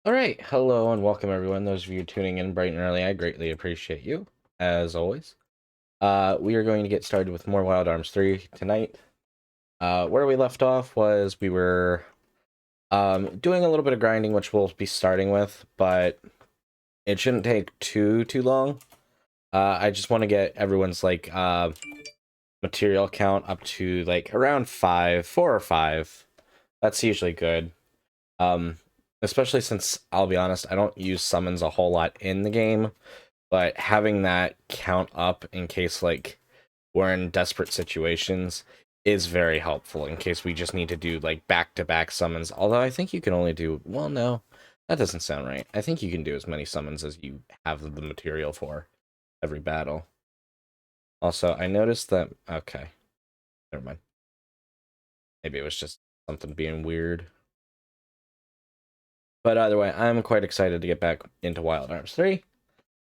All right, hello and welcome everyone. Those of you tuning in bright and early, I greatly appreciate you, as always. We are going to get started with more Wild Arms 3 tonight. Where we left off was we were doing a little bit of grinding, which we'll be starting with, but it shouldn't take too long. I just want to get everyone's material count up to like around 4 or 5. That's usually good. Um, Especially since I'll be honest, I don't use summons a whole lot in the game, but having that count up in case like we're in desperate situations is very helpful in case we just need to do like back-to-back summons. Although I think you can only do, well, no, that doesn't sound right. I think you can do as many summons as you have the material for every battle. Also, I noticed that, okay, never mind. Maybe it was just something being weird. But either way, I'm quite excited to get back into Wild Arms 3.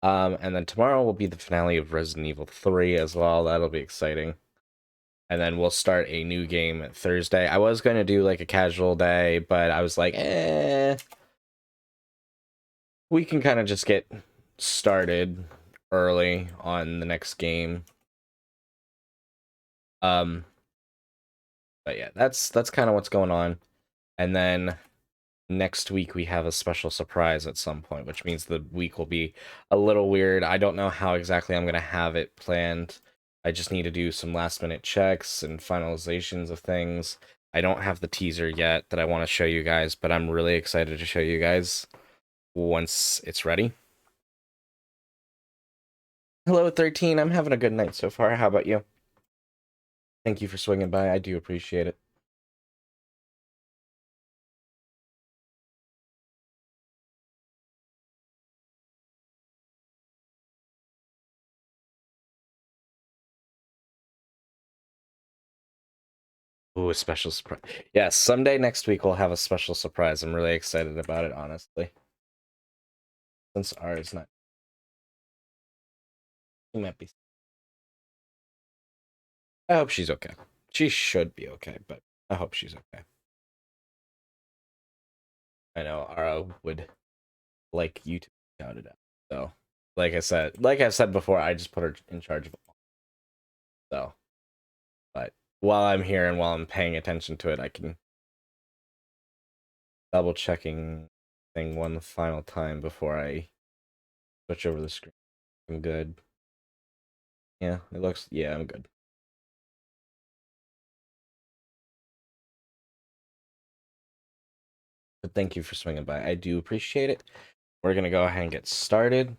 And then tomorrow will be the finale of Resident Evil 3 as well. That'll be exciting. And then we'll start a new game Thursday. I was going to do like a casual day, but I was like, we can kind of just get started early on the next game. But yeah, that's kind of what's going on. And then next week we have a special surprise at some point, which means the week will be a little weird. I don't know how exactly I'm going to have it planned. I just need to do some last minute checks and finalizations of things. I don't have the teaser yet that I want to show you guys, but I'm really excited to show you guys once it's ready. Hello, 13. I'm having a good night so far. How about you? Thank you for swinging by. I do appreciate it. Ooh, a special surprise. Yeah, someday next week we'll have a special surprise. I'm really excited about it, honestly. Since ours not. She might be. I hope she's okay. She should be okay, but I hope she's okay. I know Ara would like you to shout it out. So, like I said before, I just put her in charge of it. So, but while I'm here and while I'm paying attention to it, I can double checking thing one final time before I switch over the screen. I'm good. Yeah, yeah, I'm good. But thank you for swinging by. I do appreciate it. We're gonna go ahead and get started.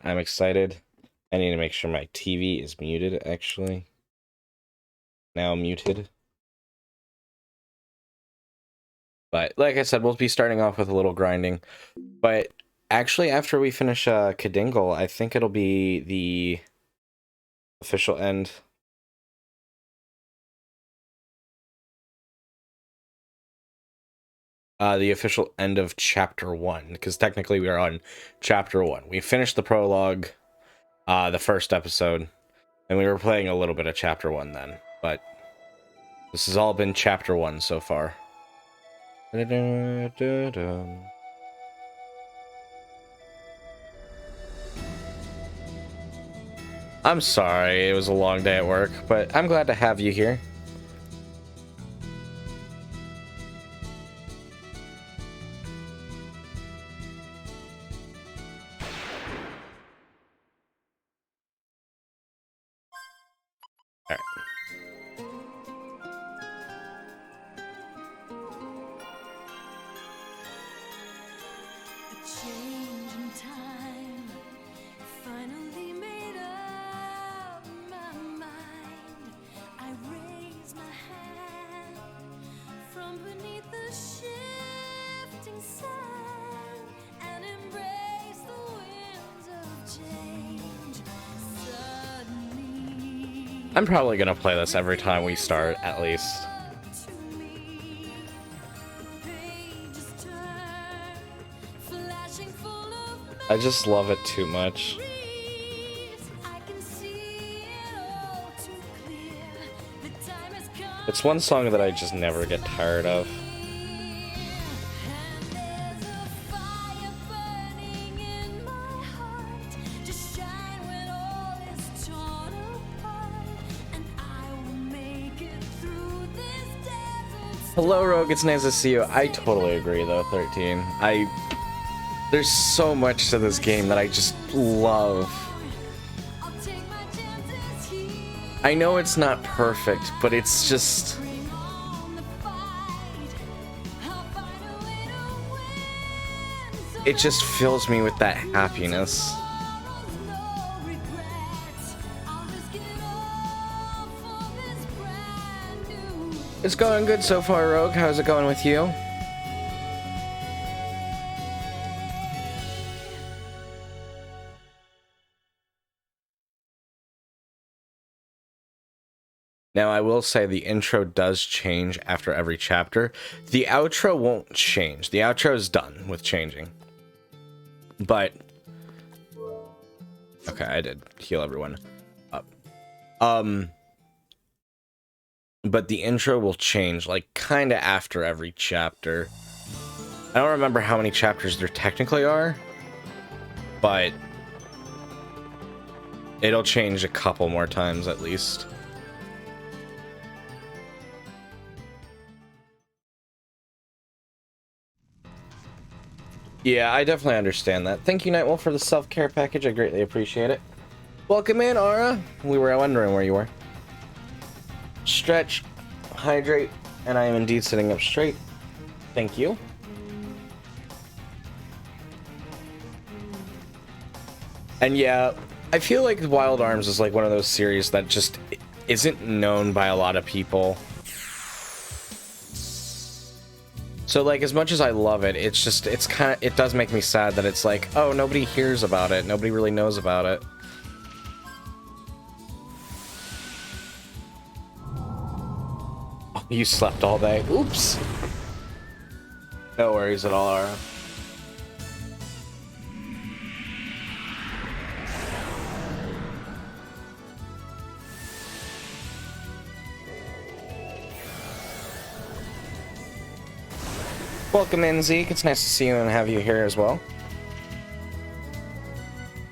I'm excited. I need to make sure my TV is muted, actually. Now muted. But like I said, we'll be starting off with a little grinding. But actually, after we finish Kadingle, I think it'll be the official end. The official end of Chapter 1, because technically we are on Chapter 1. We finished the prologue, the first episode, and we were playing a little bit of Chapter 1 then. But this has all been Chapter 1 so far. I'm sorry, it was a long day at work, but I'm glad to have you here. Alright. I'm probably gonna play this every time we start, at least. I just love it too much. It's one song that I just never get tired of. Hello, Rogue. It's nice to see you. I totally agree, though, 13. There's so much to this game that I just love. I know it's not perfect, but it's just... it just fills me with that happiness. It's going good so far, Rogue. How's it going with you? Now, I will say the intro does change after every chapter. The outro won't change. The outro is done with changing. But... okay, I did heal everyone up. But the intro will change, like, kind of after every chapter. I don't remember how many chapters there technically are, but it'll change a couple more times at least. Yeah, I definitely understand that. Thank you, Nightwolf, for the self-care package. I greatly appreciate it. Welcome in, Aura. We were wondering where you were. Stretch, hydrate, and I am indeed sitting up straight. Thank you. And yeah, I feel like Wild Arms is like one of those series that just isn't known by a lot of people. So like, as much as I love it, it's just, it does make me sad that it's like, oh, nobody hears about it. Nobody really knows about it. You slept all day. Oops. No worries at all, Ara. Welcome in, Zeke. It's nice to see you and have you here as well.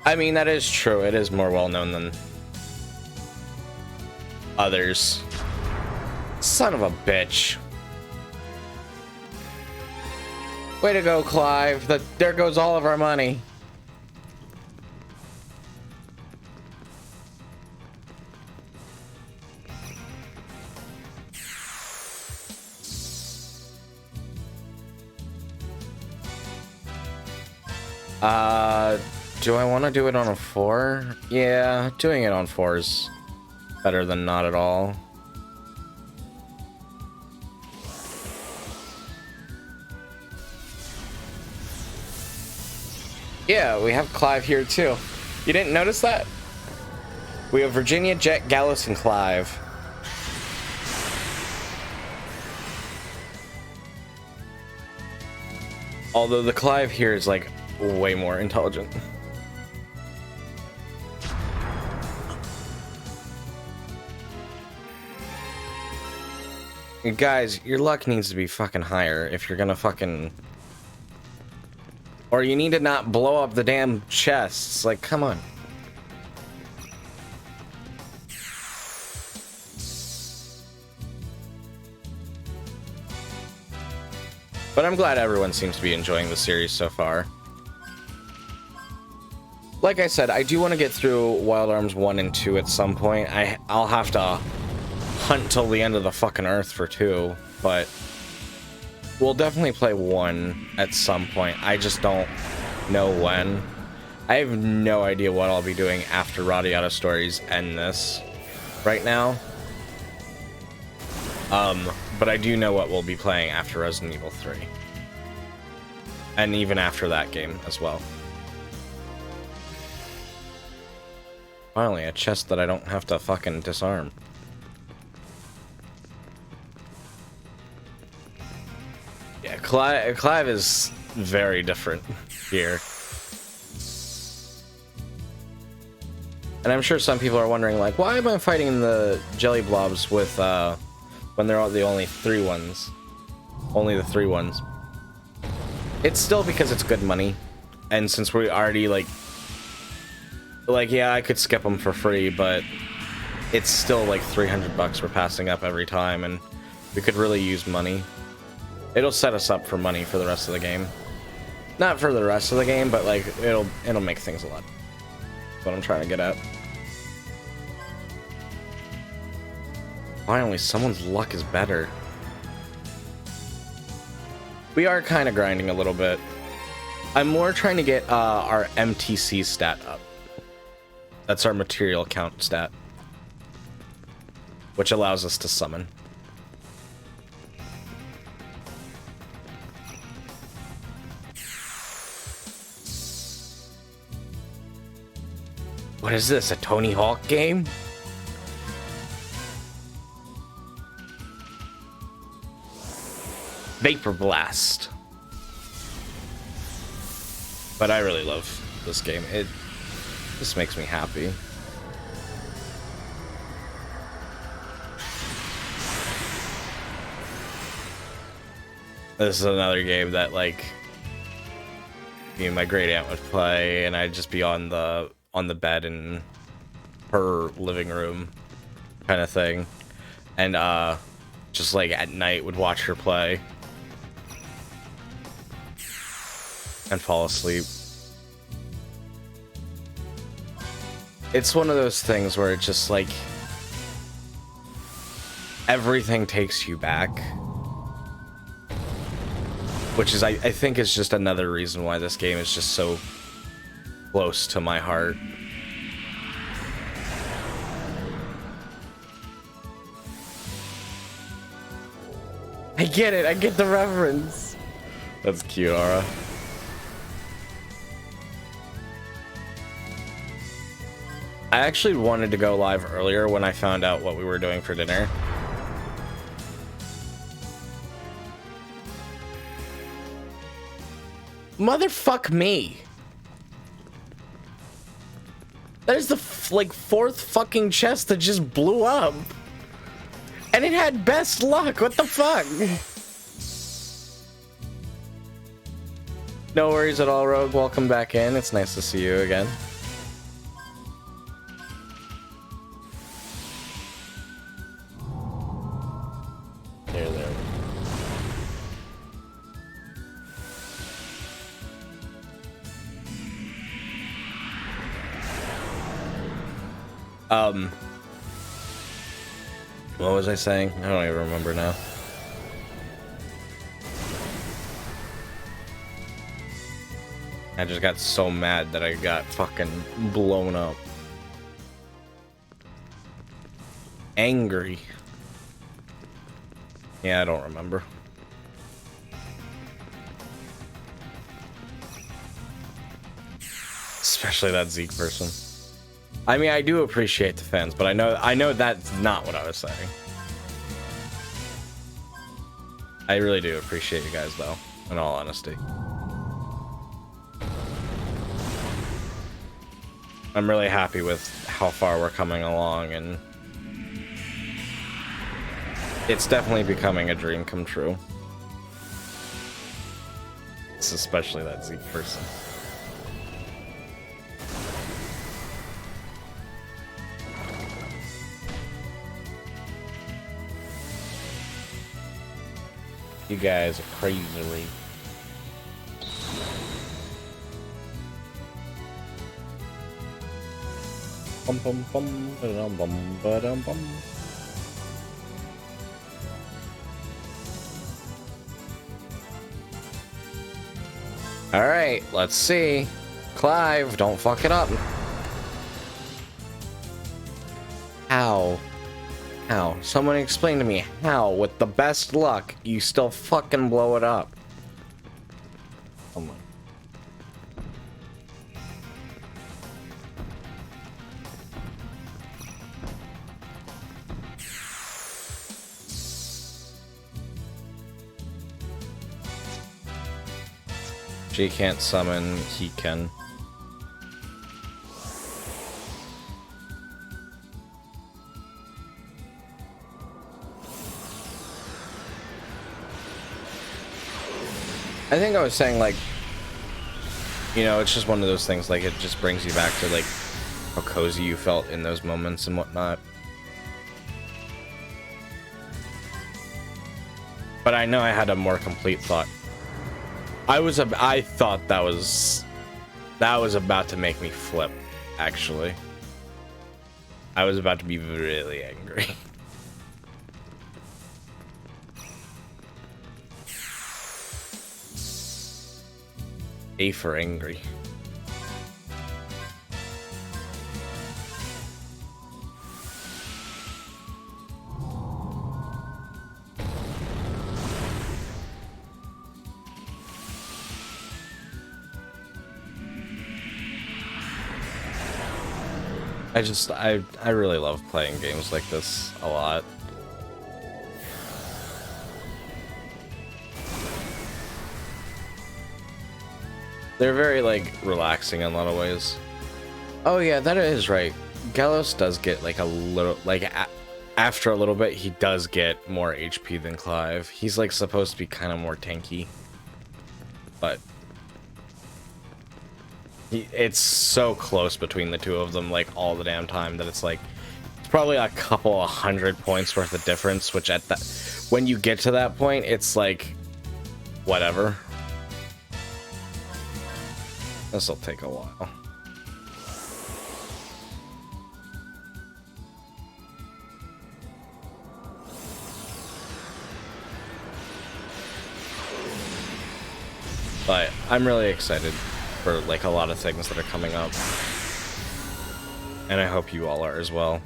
I mean, that is true. It is more well-known than others. Son of a bitch. Way to go, Clive. There goes all of our money. Do I want to do it on a 4? Yeah, doing it on 4 is better than not at all. Yeah, we have Clive here too. You didn't notice that? We have Virginia, Jet, Gallus, and Clive. Although the Clive here is like way more intelligent. Guys, your luck needs to be fucking higher if you're gonna fucking... or you need to not blow up the damn chests. Like, come on. But I'm glad everyone seems to be enjoying the series so far. Like I said, I do want to get through Wild Arms 1 and 2 at some point. I'll have to hunt till the end of the fucking earth for 2, but we'll definitely play 1 at some point. I just don't know when. I have no idea what I'll be doing after Radiata Stories end this right now. But I do know what we'll be playing after Resident Evil 3. And even after that game as well. Finally, a chest that I don't have to fucking disarm. Yeah, Clive is very different here. And I'm sure some people are wondering, like, why am I fighting the jelly blobs with, when they're all the only 3 ones? Only the 3 ones. It's still because it's good money. And since we already, like, yeah, I could skip them for free, but it's still like 300 bucks we're passing up every time, and We could really use money. It'll set us up for money for the rest of the game. Not for the rest of the game, but like it'll make things a lot. That's what I'm trying to get at. Finally, someone's luck is better. We are kind of grinding a little bit. I'm more trying to get our MTC stat up. That's our material count stat, which allows us to summon. What is this, a Tony Hawk game? Vapor Blast. But I really love this game. It just makes me happy. This is another game that, like, me and my great aunt would play, and I'd just be on the bed in her living room, kind of thing, and just like at night would watch her play and fall asleep. It's one of those things where it just like everything takes you back, which is I think is just another reason why this game is just so close to my heart. I get it, I get the reference. That's cute, Aura. I actually wanted to go live earlier when I found out what we were doing for dinner. Motherfuck me. That is the like fourth fucking chest that just blew up. And it had best luck. What the fuck? No worries at all, Rogue. Welcome back in. It's nice to see you again. There. What was I saying? I don't even remember now. I just got so mad that I got fucking blown up. Angry. Yeah, I don't remember. Especially that Zeke person. I mean, I do appreciate the fans, but I know that's not what I was saying. I really do appreciate you guys, though, in all honesty. I'm really happy with how far we're coming along, and it's definitely becoming a dream come true. It's especially that Zeke person. You guys are crazy. Bum bum bum ba-dum bum ba-dum bum. All right, let's see. Clive, don't fuck it up. How? How? Someone explain to me how, with the best luck, you still fucking blow it up. Oh my. She can't summon, he can. I think I was saying, like, you know, it's just one of those things, like, it just brings you back to, like, how cozy you felt in those moments and whatnot. But I know I had a more complete thought. I thought that was about to make me flip, actually. I was about to be really angry. A for angry. I really love playing games like this a lot. They're very, like, relaxing in a lot of ways. Oh yeah, that is right. Gallows does get, like, a little, like, after a little bit, he does get more HP than Clive. He's, like, supposed to be kind of more tanky. But it's so close between the two of them, like, all the damn time, that it's, like, it's probably a couple of 100 points worth of difference, which at that, when you get to that point, it's, like, whatever. This'll take a while. But I'm really excited for, like, a lot of things that are coming up. And I hope you all are as well.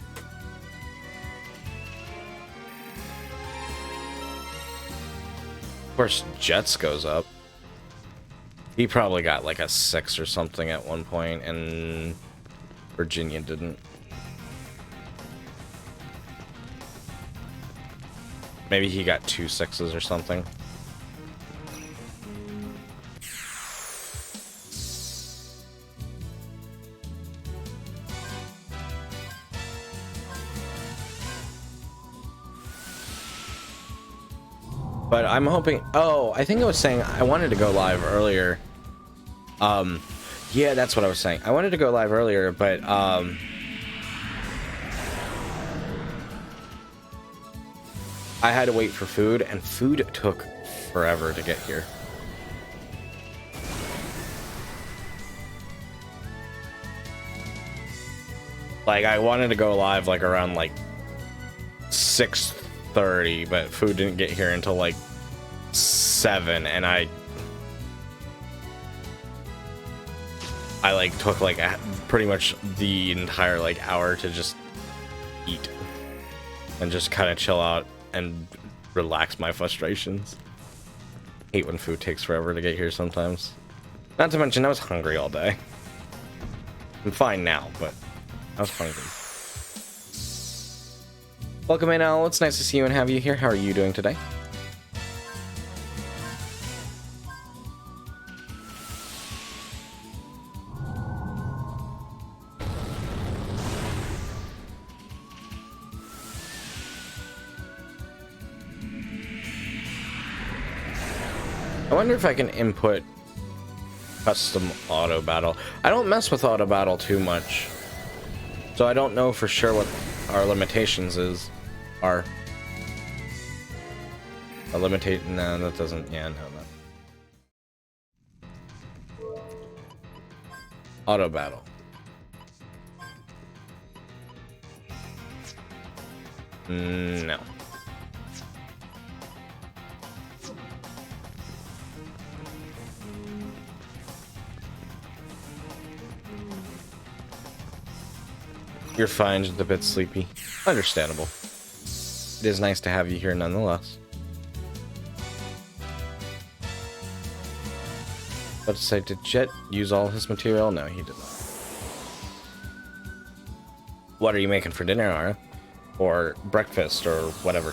Of course, Jets goes up. He probably got like a 6 or something at one point, and Virginia didn't. Maybe he got 2 6s or something. But I'm hoping, oh, I think I was saying I wanted to go live earlier. Yeah, that's what I was saying. I wanted to go live earlier, but I had to wait for food, and food took forever to get here. Like, I wanted to go live like around like 6:30, but food didn't get here until like 7, and I like took like pretty much the entire like hour to just eat and just kind of chill out and relax my frustrations. Hate when food takes forever to get here sometimes. Not to mention I was hungry all day. I'm fine now, but I was hungry. Welcome in, Al. It's nice to see you and have you here. How are you doing today? I wonder if I can input custom auto battle. I don't mess with auto battle too much, so I don't know for sure what our limitations are. A limitation? No, that doesn't. Yeah, no, no. Auto battle. No. You're fine, just a bit sleepy. Understandable. It is nice to have you here nonetheless. But to say, did Jet use all his material? No, he did not. What are you making for dinner, Ara? Or breakfast, or whatever?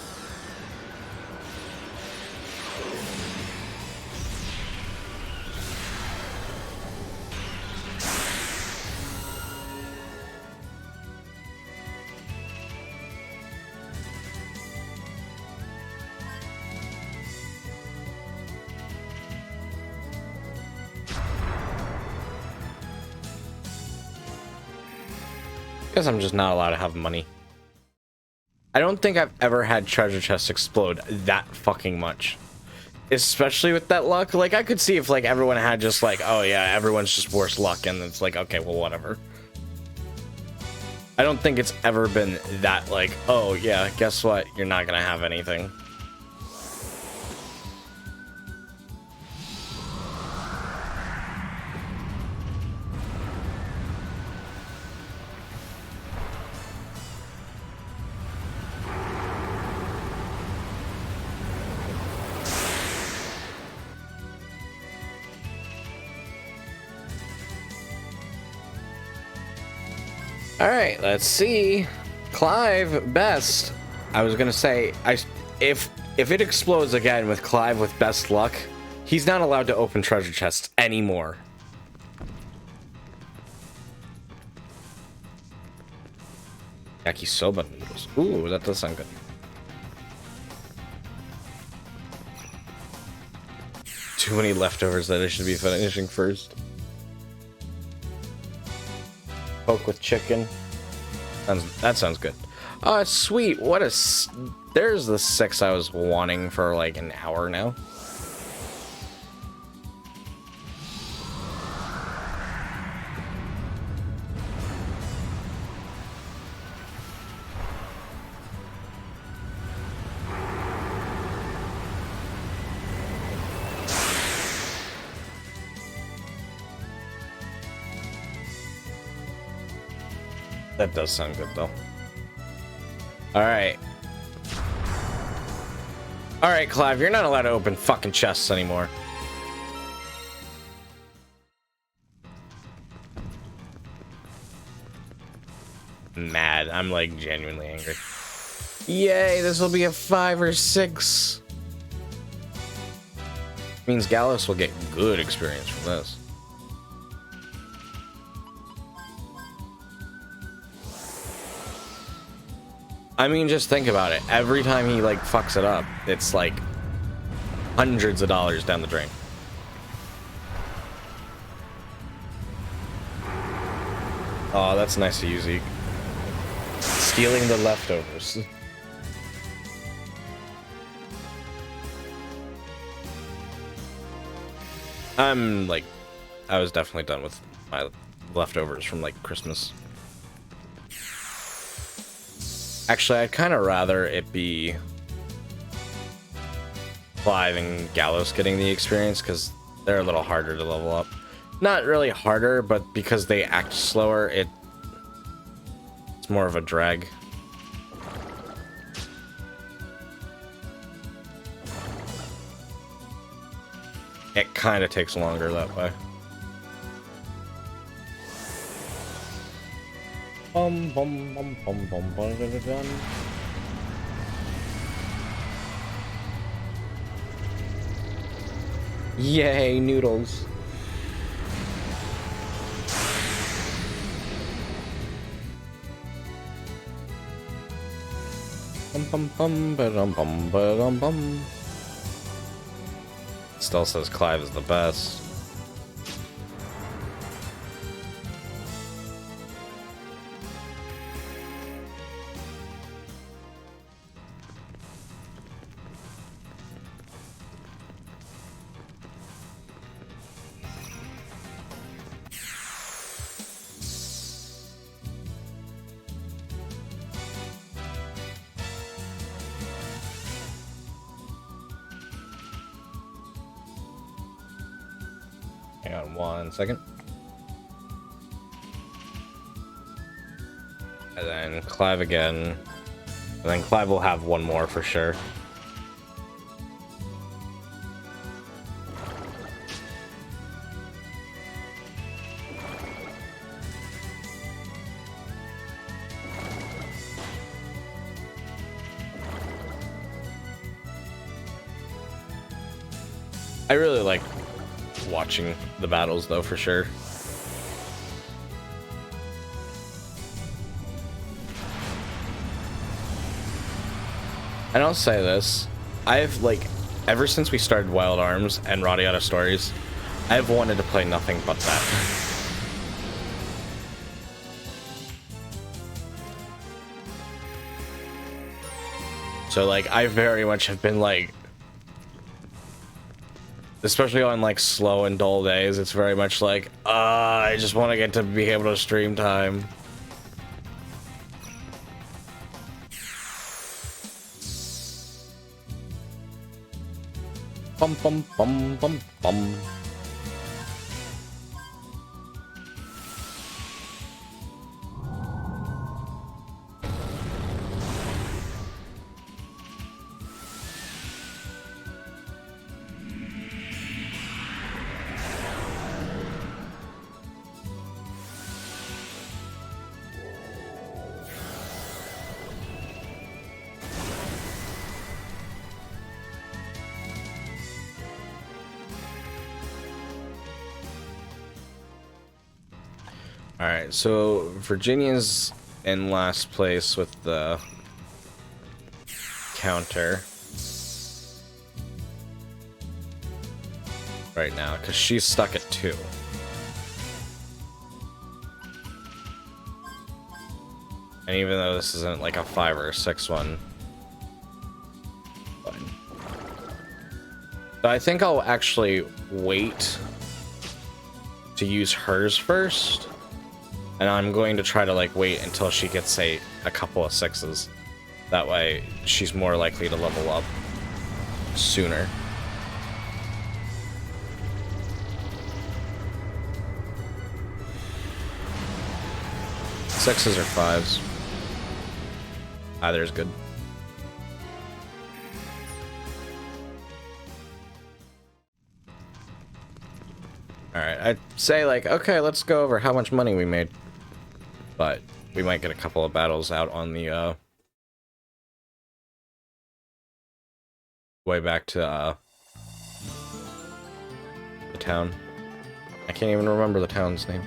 Because I'm just not allowed to have money. I don't think I've ever had treasure chests explode that fucking much. Especially with that luck. Like, I could see if, like, everyone had just, like, oh, yeah, everyone's just worse luck, and it's like, okay, well, whatever. I don't think it's ever been that, like, oh, yeah, guess what? You're not gonna have anything. All right, let's see. Clive best. I was gonna say, if it explodes again with Clive with best luck, he's not allowed to open treasure chests anymore. Yakisoba noodles. Ooh, that does sound good. Too many leftovers that I should be finishing first. Poke with chicken. That sounds good. Oh, sweet. What a... There's the 6 I was wanting for like an hour now. That does sound good, though. Alright. Alright, Clive, you're not allowed to open fucking chests anymore. Mad. I'm, like, genuinely angry. Yay, this will be a 5 or 6. Means Gallus will get good experience from this. I mean, just think about it. Every time he, like, fucks it up, it's, like, hundreds of dollars down the drain. Oh, that's nice of you, Zeke. Stealing the leftovers. I'm, like, I was definitely done with my leftovers from, like, Christmas. Actually, I'd kind of rather it be Clive and Gallows getting the experience, because they're a little harder to level up. Not really harder, but because they act slower, it's more of a drag. It kind of takes longer that way. Bum bum bum bum bum bum bum bum. Yay, noodles. Bum bum bum bum bum bum bum. Still says Clive is the best. Hang on 1 second. And then Clive again. And then Clive will have one more for sure. I really like watching the battles though, for sure. And I'll say this, I've like, ever since we started Wild Arms and Radiata Stories, I've wanted to play nothing but that. So like, I very much have been like, especially on like slow and dull days, it's very much like, I just want to get to be able to stream time. Bum bum bum bum bum. Alright, so Virginia's in last place with the counter right now, because she's stuck at 2. And even though this isn't like a 5 or a 6 one, fine. So I think I'll actually wait to use hers first. And I'm going to try to like wait until she gets, say, a couple of 6s. That way she's more likely to level up sooner. Sixes or 5s. Either is good. Alright, I'd say like, okay, let's go over how much money we made. But we might get a couple of battles out on the way back to the town. I can't even remember the town's name.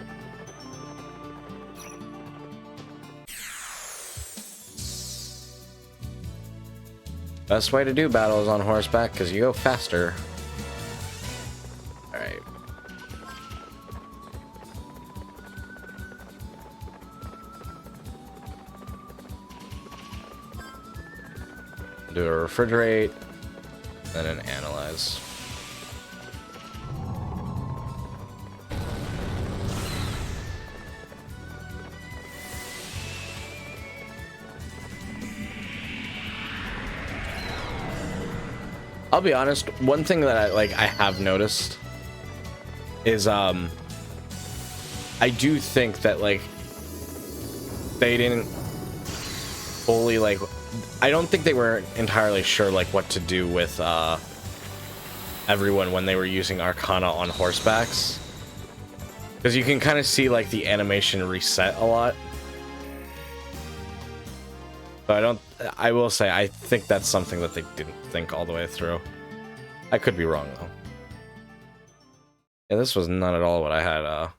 Best way to do battles on horseback, because you go faster. Alright. Do a refrigerate, then an analyze. I'll be honest, one thing that I have noticed is I do think that like they didn't fully like, I don't think they were entirely sure like what to do with everyone when they were using Arcana on horsebacks, because you can kind of see like the animation reset a lot. So I will say I think that's something that they didn't think all the way through. I could be wrong though. Yeah, this was not at all what I had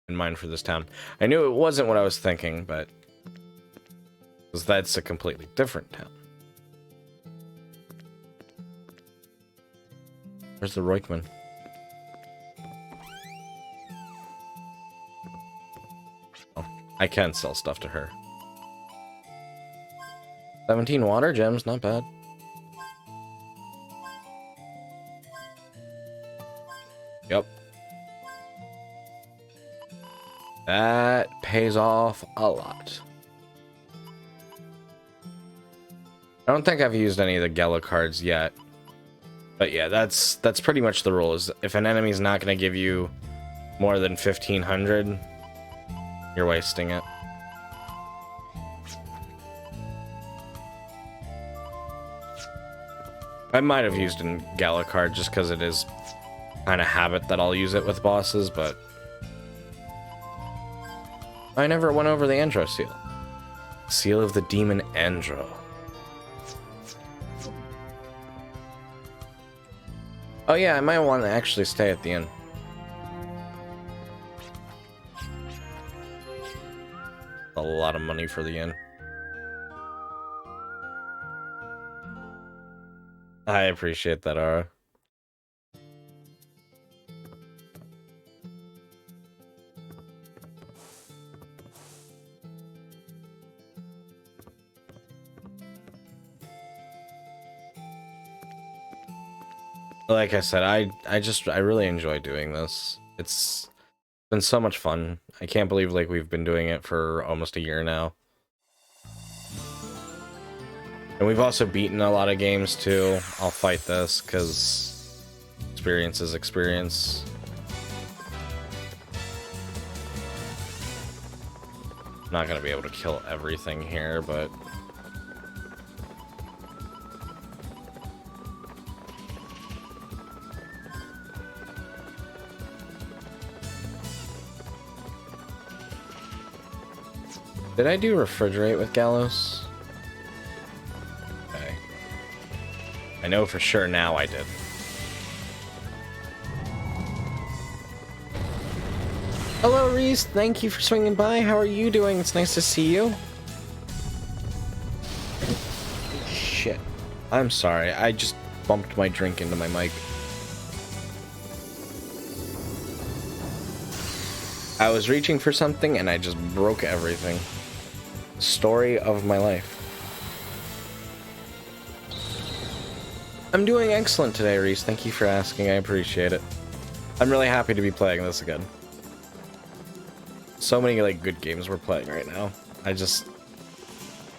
in mind for this town. I knew it wasn't what I was thinking, but because that's a completely different town. Where's the Roikman? Oh, I can sell stuff to her. 17 water gems, not bad. Yep. That pays off a lot. I don't think I've used any of the Gala cards yet. But yeah, that's pretty much the rule, is if an enemy's not going to give you more than 1,500, you're wasting it. I might have used a Gala card just because it is kind of habit that I'll use it with bosses, but I never went over the Andro seal. Seal of the Demon Andro. Oh yeah, I might want to actually stay at the inn. A lot of money for the inn. I appreciate that, Ara. Like I said, I really enjoy doing this. It's been so much fun. I can't believe like we've been doing it for almost a year now. And we've also beaten a lot of games too. I'll fight this because experience is experience. I'm not gonna be able to kill everything here, but did I do refrigerate with Gallows? Okay. I know for sure now I did. Hello, Reese. Thank you for swinging by. How are you doing? It's nice to see you. Shit. I'm sorry. I just bumped my drink into my mic. I was reaching for something and I just broke everything. Story of my life. I'm doing excellent today, Reese. Thank you for asking. I appreciate it. I'm really happy to be playing this again. So many like good games we're playing right now. I just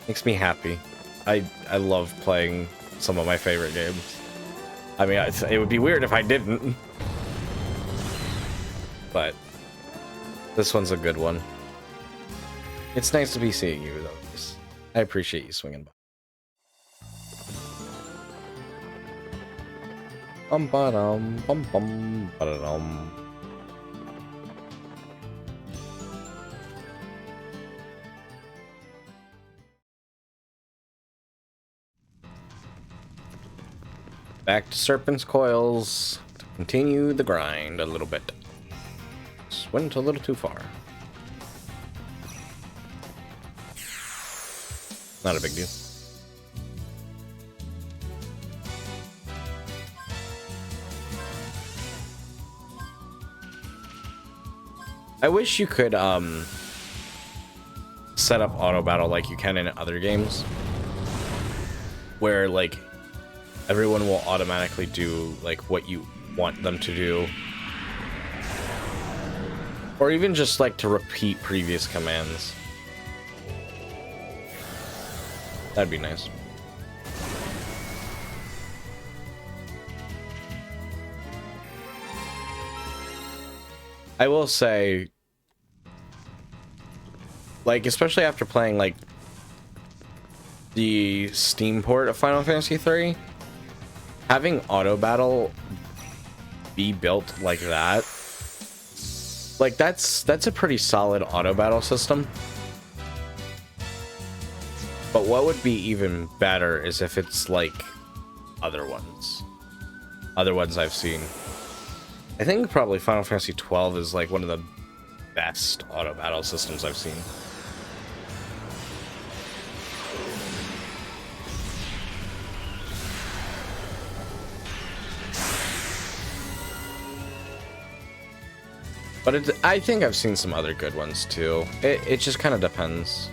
makes me happy. I love playing some of my favorite games. I mean, it would be weird if I didn't. But this one's a good one. It's nice to be seeing you, though. I appreciate you swinging by. Bum bum bum ba-da-dum. Back to Serpent's Coils to continue the grind a little bit. Just went a little too far. Not a big deal. I wish you could set up auto battle like you can in other games, where like everyone will automatically do like what you want them to do, or even just like to repeat previous commands. That'd be nice. I will say, like, especially after playing like the Steam port of Final Fantasy III, having auto battle be built like that, like that's a pretty solid auto battle system. But what would be even better is if it's like other ones I've seen. I think probably Final Fantasy XII is like one of the best auto battle systems I've seen. But I think I've seen some other good ones too. It just kind of depends.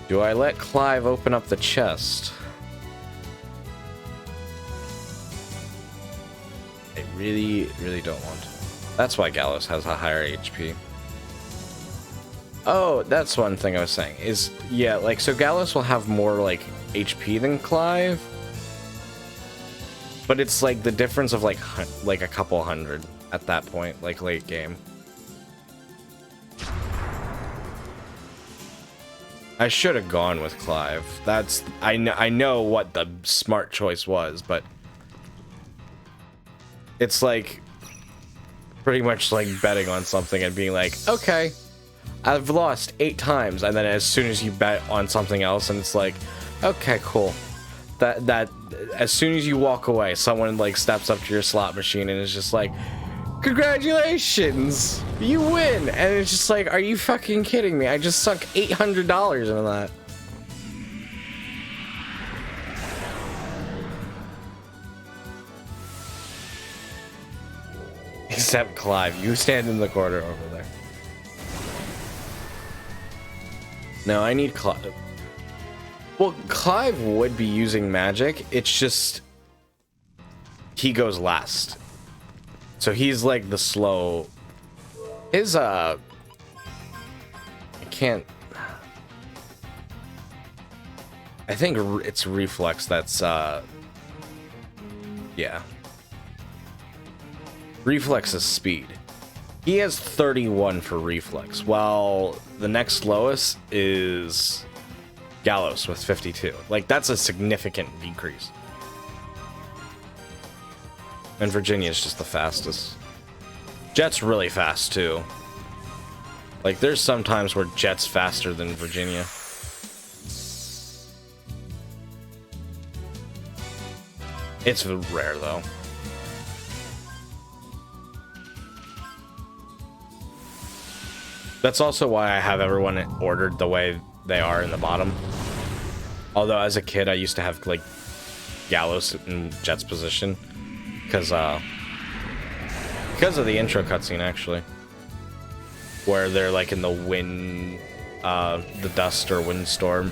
Do I let Clive open up the chest? I really, really don't want to. That's why Gallows has a higher HP. Oh, that's one thing I was saying. Is, yeah, like, so Gallows will have more, like, HP than Clive. But it's, like, the difference of, like a couple hundred at that point, like, late game. I should have gone with Clive. That's I know what the smart choice was, but it's like pretty much like betting on something and being like, okay, I've lost 8 times, and then as soon as you bet on something else, and it's like, okay, cool. That as soon as you walk away, someone like steps up to your slot machine and is just like, congratulations, you win. And it's just like, are you fucking kidding me? I just sunk $800 into that. Except Clive, you stand in the corner over there. No, I need Clive. Well, Clive would be using magic. It's just he goes last. So he's like the slow. His I can't. I think it's reflex that's yeah. Reflex is speed. He has 31 for reflex, while the next lowest is Gallows with 52. Like, that's a significant decrease. And Virginia's just the fastest. Jet's really fast, too. Like, there's some times where Jet's faster than Virginia. It's rare, though. That's also why I have everyone ordered the way they are in the bottom. Although, as a kid, I used to have, like, Gallows in Jet's position. Because of the intro cutscene, actually. Where they're, like, in the wind, the dust or windstorm.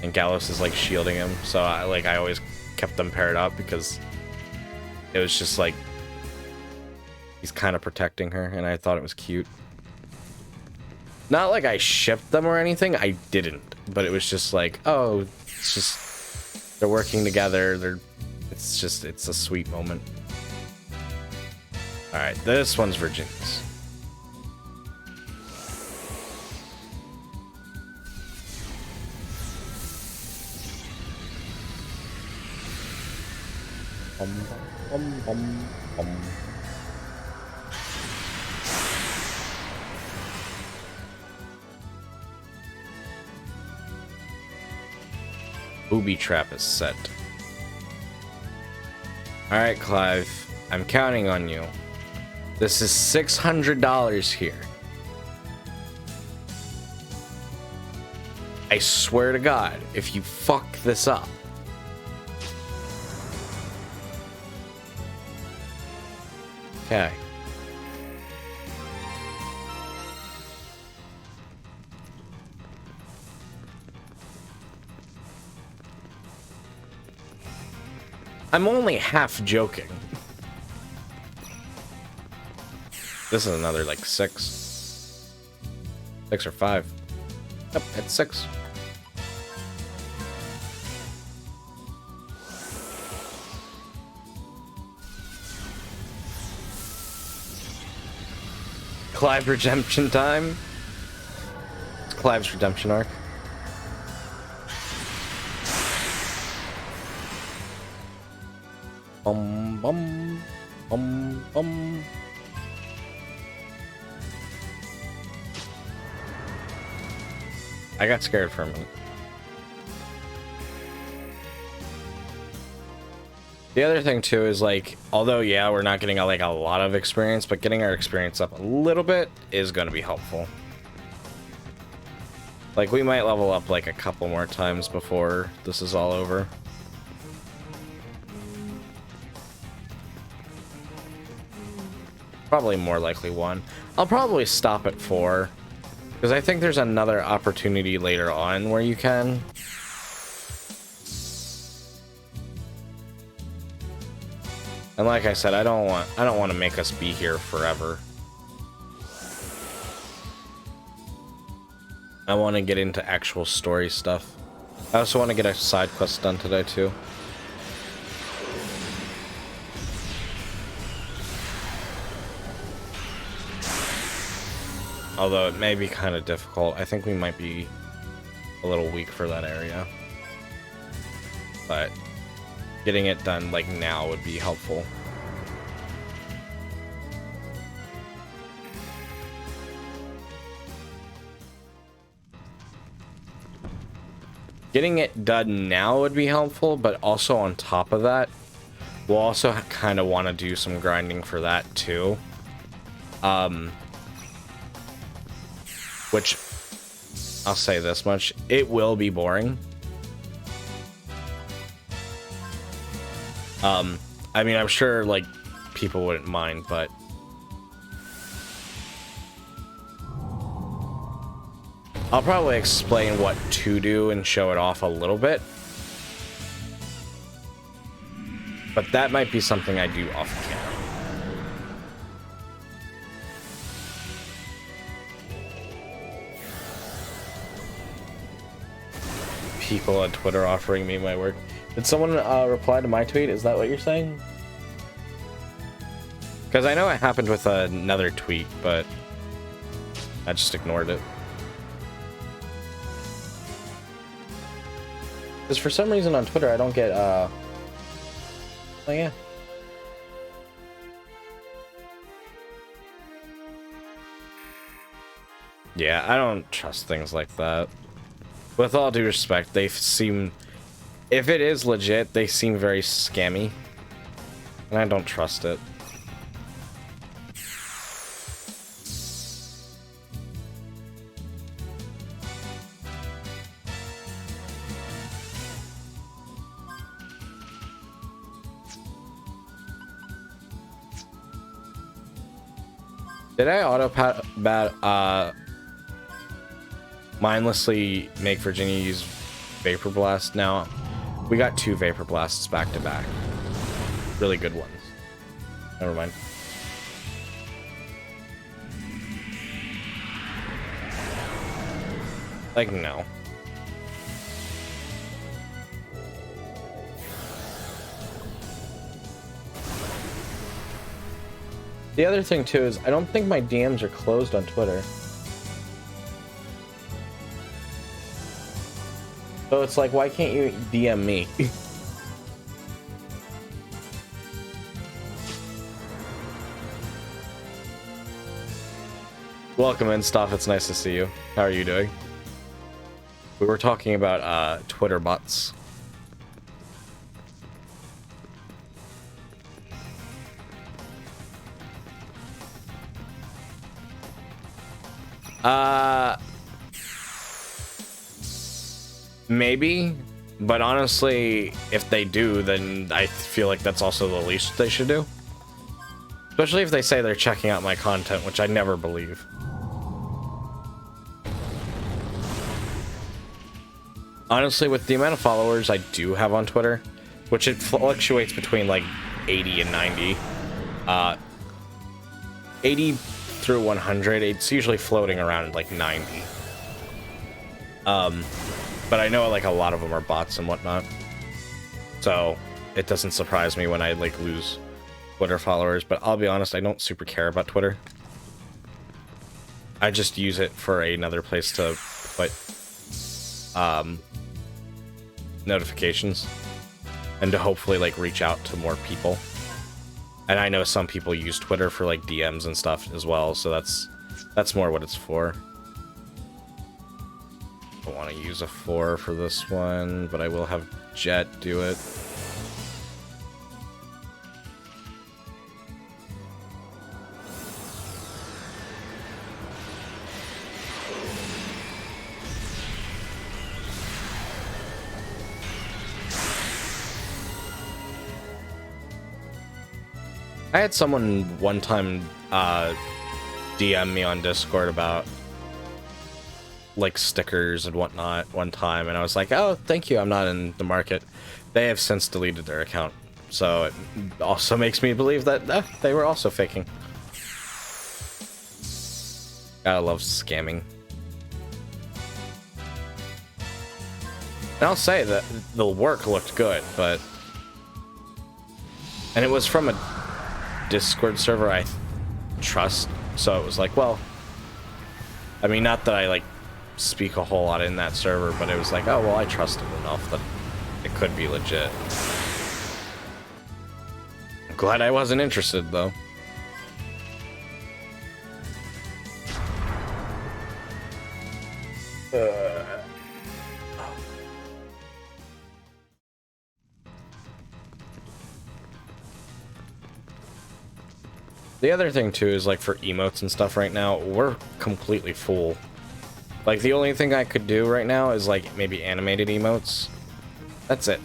And Gallows is, like, shielding him. So, I always kept them paired up because it was just, like, he's kind of protecting her, and I thought it was cute. Not like I shipped them or anything, I didn't. But it was just like, oh, it's just, they're working together, it's a sweet moment. Alright, this one's Virginia's. Booby trap is set. Alright, Clive. I'm counting on you. This is $600 here. I swear to God, if you fuck this up. Okay. I'm only half joking. This is another, like, 6. 6 or 5. Yep, it's 6. Clive redemption time. It's Clive's redemption arc. Bum. I got scared for a minute. The other thing too is, like, although yeah, we're not getting a lot of experience, but getting our experience up a little bit is going to be helpful. Like, we might level up like a couple more times before this is all over. Probably more likely 1. I'll probably stop at 4. Because I think there's another opportunity later on where you can. And like I said, I don't want to make us be here forever. I want to get into actual story stuff. I also want to get a side quest done today too. Although it may be kind of difficult. I think we might be a little weak for that area. But getting it done, like, now would be helpful. Getting it done now would be helpful, but also on top of that, we'll also kind of want to do some grinding for that too. Which, I'll say this much, it will be boring. I mean, I'm sure, like, people wouldn't mind, but I'll probably explain what to do and show it off a little bit. But that might be something I do off camera. People on Twitter offering me my work. Did someone reply to my tweet? Is that what you're saying? Because I know it happened with another tweet, but I just ignored it. Because for some reason on Twitter I don't get oh yeah. Yeah, I don't trust things like that. With all due respect, they seem, if it is legit, they seem very scammy. And I don't trust it. Did I mindlessly make Virginia use Vapor Blast? Now, we got 2 Vapor Blasts back to back. Really good ones. Never mind. Like, no. The other thing, too, is I don't think my DMs are closed on Twitter. So it's like, why can't you DM me? Welcome in, Stoff. It's nice to see you. How are you doing? We were talking about Twitter bots. Maybe, but honestly, if they do, then I feel like that's also the least they should do. Especially if they say they're checking out my content, which I never believe. Honestly, with the amount of followers I do have on Twitter, which it fluctuates between like 80 and 90, 80 through 100, it's usually floating around like 90. But I know like a lot of them are bots and whatnot, so it doesn't surprise me when I like lose Twitter followers. But I'll be honest, I don't super care about Twitter. I just use it for another place to put notifications and to hopefully like reach out to more people. And I know some people use Twitter for like DMs and stuff as well, so that's more what it's for. I want to use a 4 for this one, but I will have Jet do it. I had someone one time DM me on Discord about like stickers and whatnot one time, and I was like, oh, thank you, I'm not in the market. They have since deleted their account, so it also makes me believe that they were also faking. Gotta love scamming. And I'll say that the work looked good, but... And it was from a Discord server I trust, so it was like, well... I mean, not that I, like, speak a whole lot in that server, but it was like, oh, well, I trust it enough that it could be legit. I'm glad I wasn't interested, though. The other thing, too, is, like, for emotes and stuff right now, we're completely full. Like, the only thing I could do right now is, like, maybe animated emotes. That's it.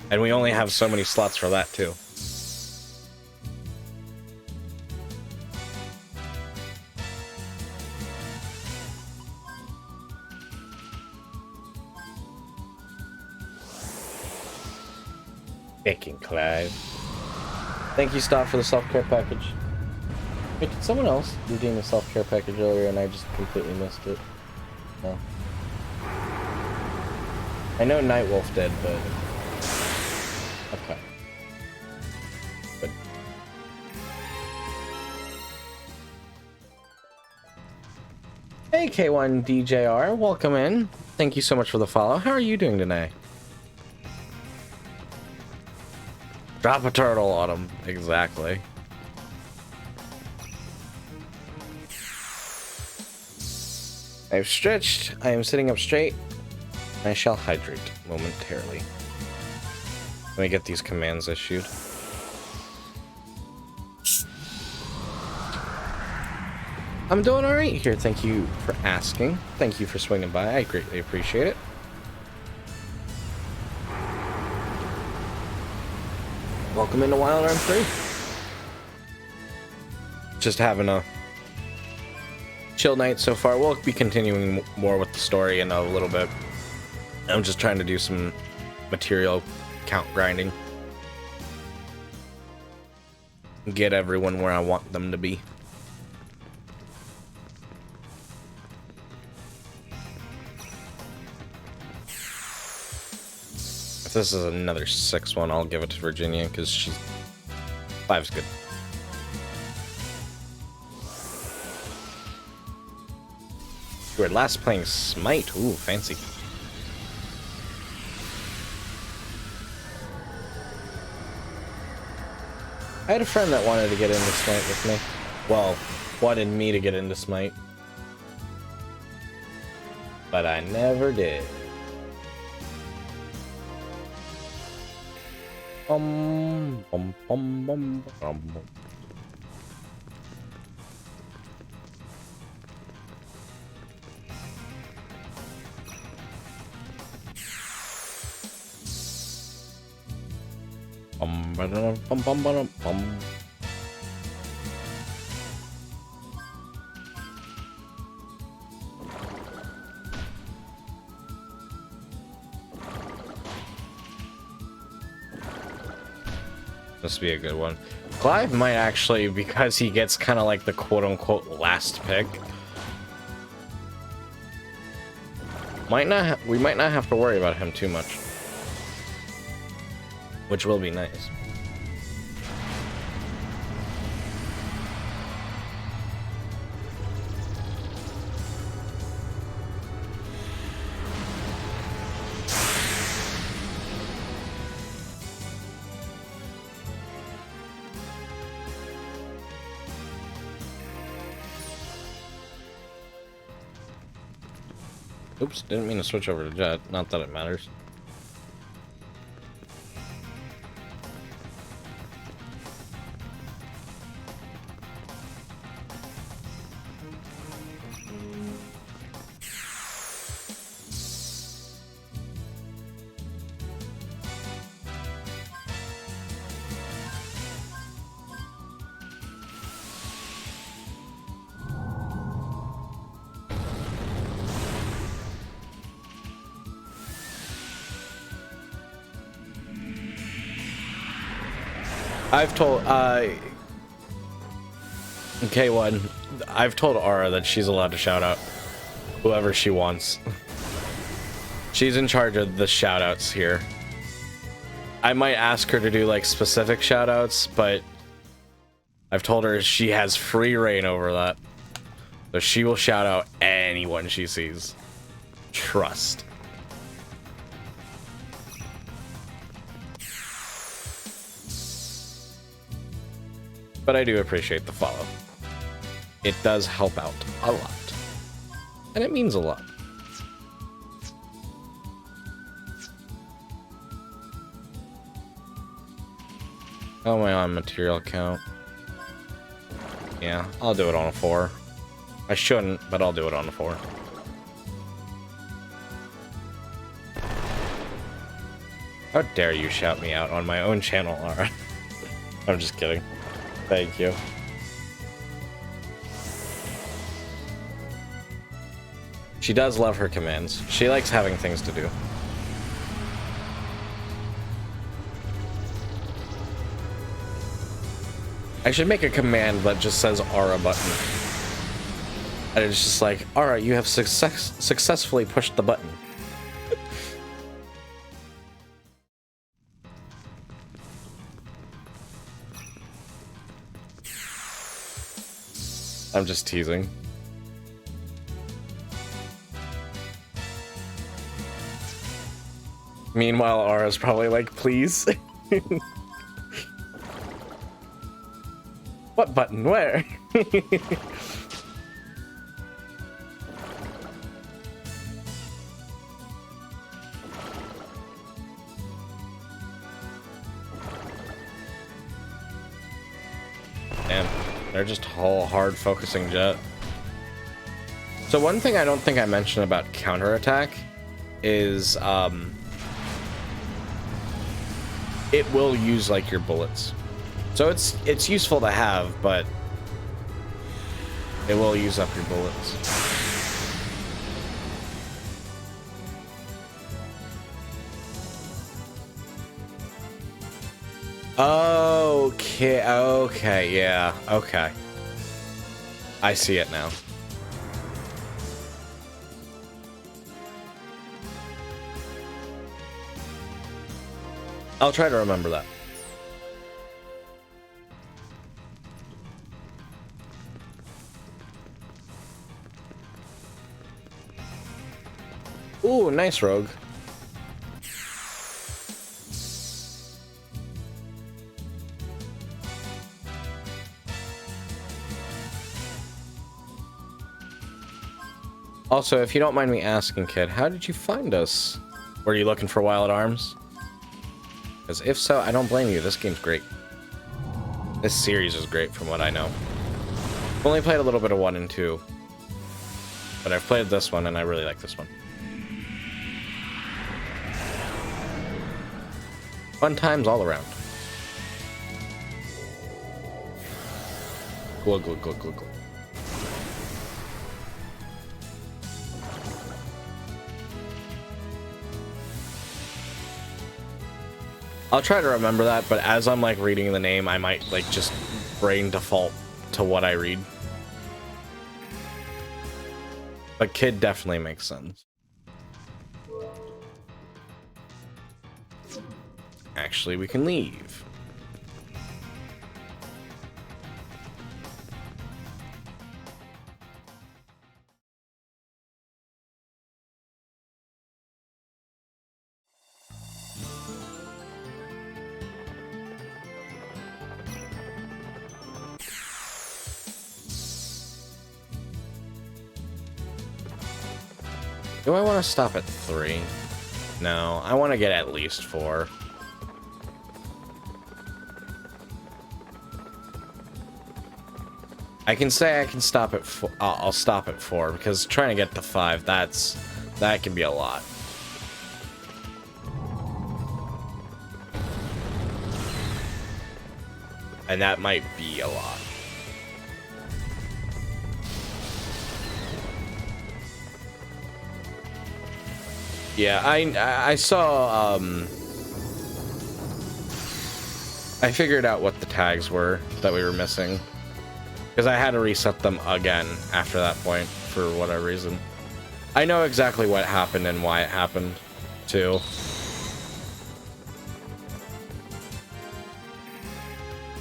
And we only have so many slots for that, too. Bacon Clive. Thank you, Stop, for the self-care package. Wait, did someone else redeem the self-care package earlier and I just completely missed it? No. I know Nightwolf did, but... Okay. Good. Hey, K1DJR, welcome in. Thank you so much for the follow. How are you doing today? Drop a turtle on him. Exactly. I've stretched. I am sitting up straight. I shall hydrate momentarily. Let me get these commands issued. I'm doing alright here. Thank you for asking. Thank you for swinging by. I greatly appreciate it. Welcome into Wild Arms 3. Just having a chill night so far. We'll be continuing more with the story in a little bit. I'm just trying to do some material count grinding. Get everyone where I want them to be. If this is another 6-1, I'll give it to Virginia because she's 5's good. You were last playing Smite. Ooh, fancy. I had a friend that wanted to get into Smite with me. Well, wanted me to get into Smite. But I never did. Bum, bum, bum, bum, bum, bum. Bum, ba-dum, bum, bum, ba-dum, bum. This would be a good one. Clive might actually, because he gets kind of like the quote-unquote last pick, we might not have to worry about him too much, which will be nice. Oops, didn't mean to switch over to Jet. Not that it matters. I've told K1, I've told Aura that she's allowed to shout out whoever she wants. She's in charge of the shout outs here. I might ask her to do like specific shout outs, but I've told her she has free reign over that. So she will shout out anyone she sees. Trust. But I do appreciate the follow. It does help out a lot. And it means a lot. How am I on material count? Yeah, I'll do it on a 4. I shouldn't, but I'll do it on a 4. How dare you shout me out on my own channel, Lara? I'm just kidding. Thank you. She does love her commands. She likes having things to do. I should make a command that just says aura button. And it's just like, aura, you have successfully pushed the button. I'm just teasing. Meanwhile, Aura's probably like, please. What button? Where? Damn, they're just whole hard focusing Jet. So one thing I don't think I mentioned about counterattack is it will use like your bullets. So it's useful to have, but it will use up your bullets. Okay, yeah, okay. I see it now. I'll try to remember that. Ooh, nice rogue. Also, if you don't mind me asking, kid, how did you find us? Were you looking for Wild Arms? Because if so, I don't blame you. This game's great. This series is great from what I know. I've only played a little bit of 1 and 2. But I've played this one, and I really like this one. Fun times all around. Glug, glug, glug, glug, glug. I'll try to remember that, but as I'm like reading the name, I might like just brain default to what I read. But kid definitely makes sense. Actually, we can leave. Do I want to stop at 3? No, I want to get at least 4. I can say I can stop at 4. I'll stop at 4 because trying to get to 5, that can be a lot. And that might be a lot. Yeah, I saw, I figured out what the tags were that we were missing. Because I had to reset them again after that point, for whatever reason. I know exactly what happened and why it happened, too.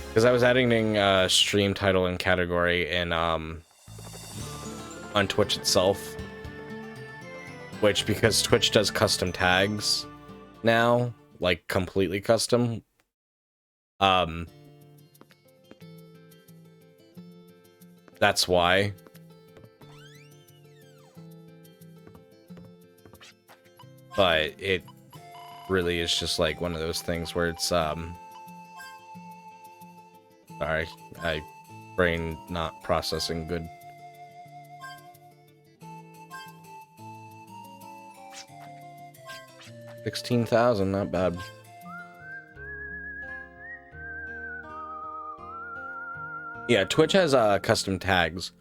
Because I was editing stream title and category in, on Twitch itself. Which, because Twitch does custom tags now, like completely custom, that's why. But it really is just like one of those things where it's, sorry, brain not processing good. 16,000, not bad. Yeah, Twitch has custom tags,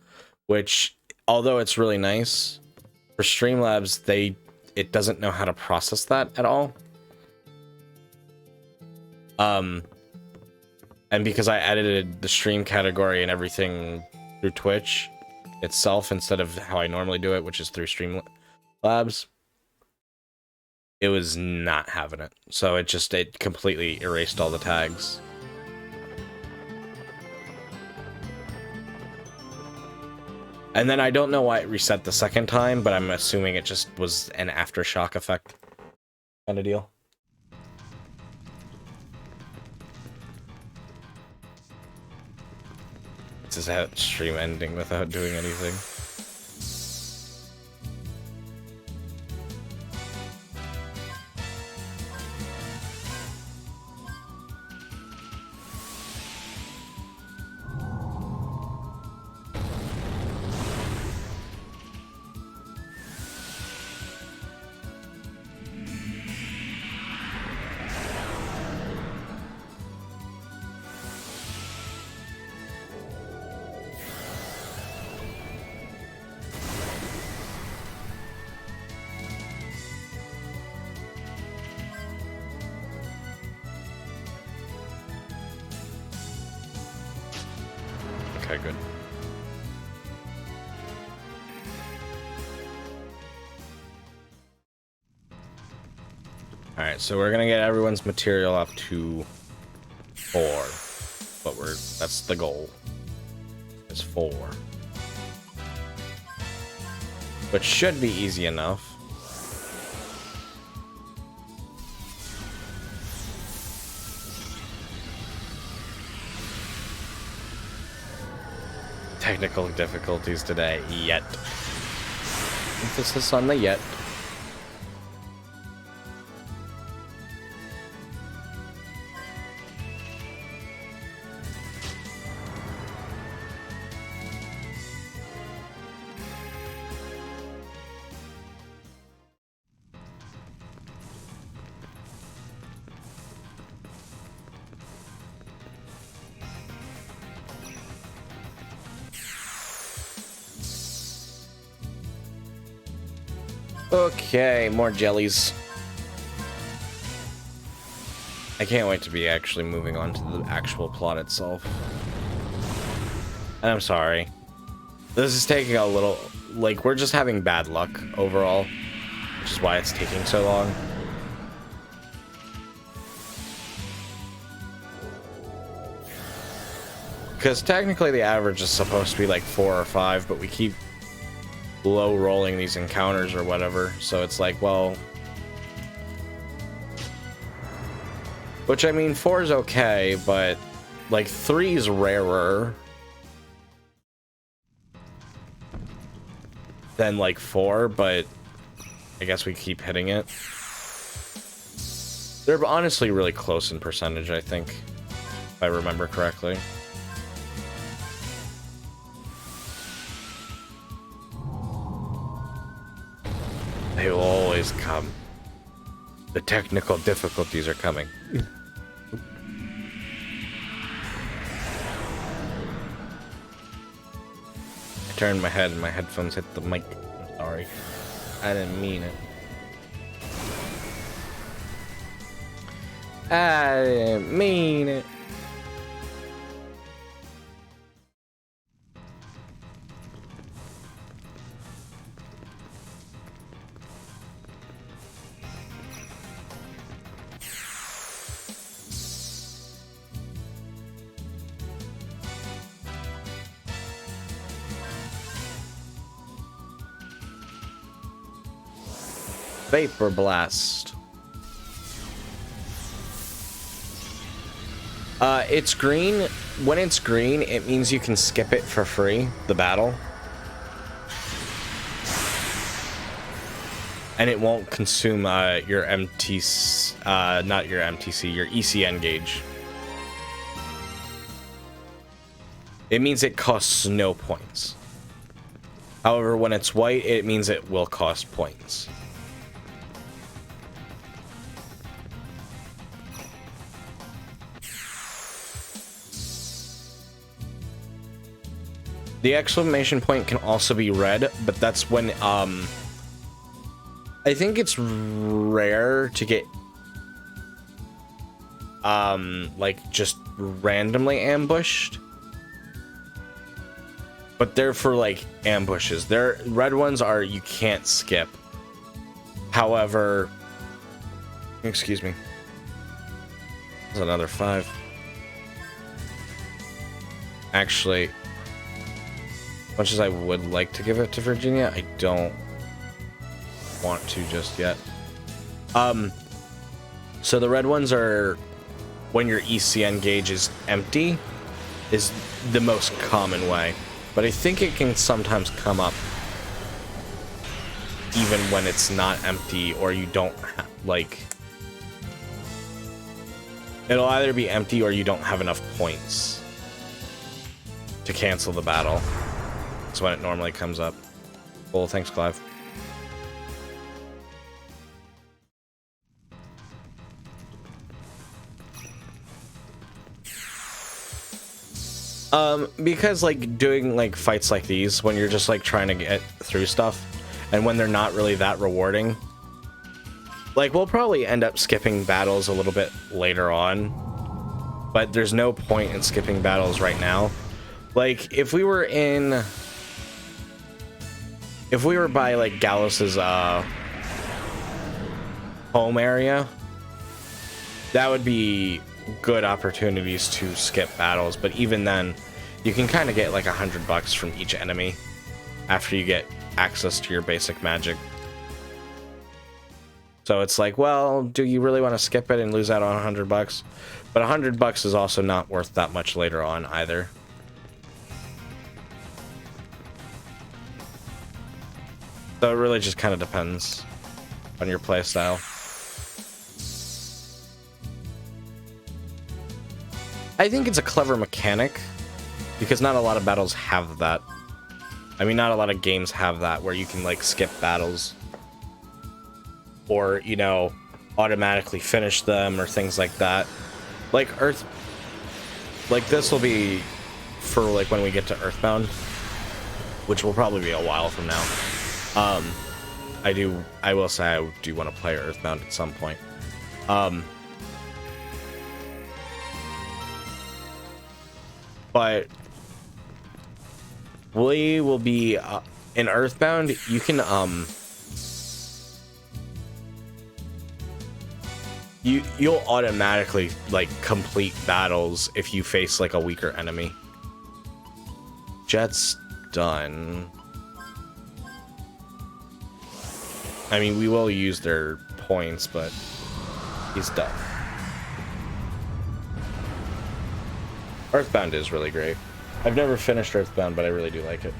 which, although it's really nice, for Streamlabs, it doesn't know how to process that at all. And because I edited the stream category and everything through Twitch itself instead of how I normally do it, which is through Streamlabs, it was not having it. So it completely erased all the tags. And then I don't know why it reset the second time, but I'm assuming it just was an aftershock effect kind of deal. This is how stream ending without doing anything. Okay, good. Alright, so we're gonna get everyone's material up to 4. But that's the goal. Is 4. Which should be easy enough. Technical difficulties today, yet. Emphasis on the yet. Okay, more jellies. I can't wait to be actually moving on to the actual plot itself. And I'm sorry. This is taking a little... Like, we're just having bad luck overall, which is why it's taking so long. Because technically the average is supposed to be like 4 or 5, but we keep low rolling these encounters or whatever, so it's like, well, which I mean 4 is okay, but like 3 is rarer than like 4, but I guess we keep hitting it. They're honestly really close in percentage, I think, if I remember correctly. They will always come. The technical difficulties are coming. I turned my head and my headphones hit the mic. I'm sorry. I didn't mean it. I didn't mean it. Vapor Blast. It's green. When it's green, it means you can skip it for free, the battle. And it won't consume your MTC, not your MTC, your ECN gauge. It means it costs no points. However, when it's white, it means it will cost points. The exclamation point can also be red, but that's when, I think it's rare to get... like just randomly ambushed. But they're for like ambushes. Their red ones are you can't skip. However, excuse me. There's another 5. Actually, as much as I would like to give it to Virginia, I don't want to just yet. So the red ones are when your ECN gauge is empty is the most common way. But I think it can sometimes come up even when it's not empty, or you don't like, it'll either be empty or you don't have enough points to cancel the battle. That's when it normally comes up. Cool, thanks, Clive. Because like doing like fights like these when you're just like trying to get through stuff and when they're not really that rewarding, like we'll probably end up skipping battles a little bit later on, but there's no point in skipping battles right now. Like if we were by like Gallos's home area, that would be good opportunities to skip battles, but even then you can kind of get like $100 from each enemy after you get access to your basic magic. So it's like, well, do you really want to skip it and lose out on $100? But $100 is also not worth that much later on either. So it really just kind of depends on your playstyle. I think it's a clever mechanic because not a lot of battles have that. I mean, not a lot of games have that where you can like skip battles or, you know, automatically finish them or things like that. Like this will be for like when we get to Earthbound, which will probably be a while from now. I will say I do want to play Earthbound at some point. But we will be in Earthbound. You can you'll automatically like complete battles if you face like a weaker enemy. Jet's done. I mean, we will use their points, but he's done. Earthbound is really great. I've never finished Earthbound, but I really do like it.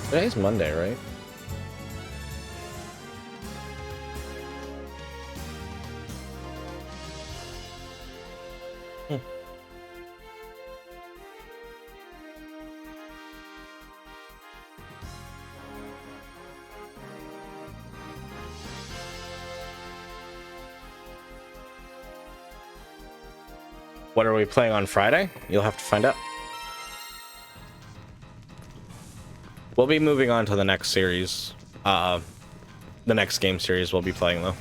Today's Monday, right? What are we playing on Friday? You'll have to find out. We'll be moving on to the next series. The next game series we'll be playing, though.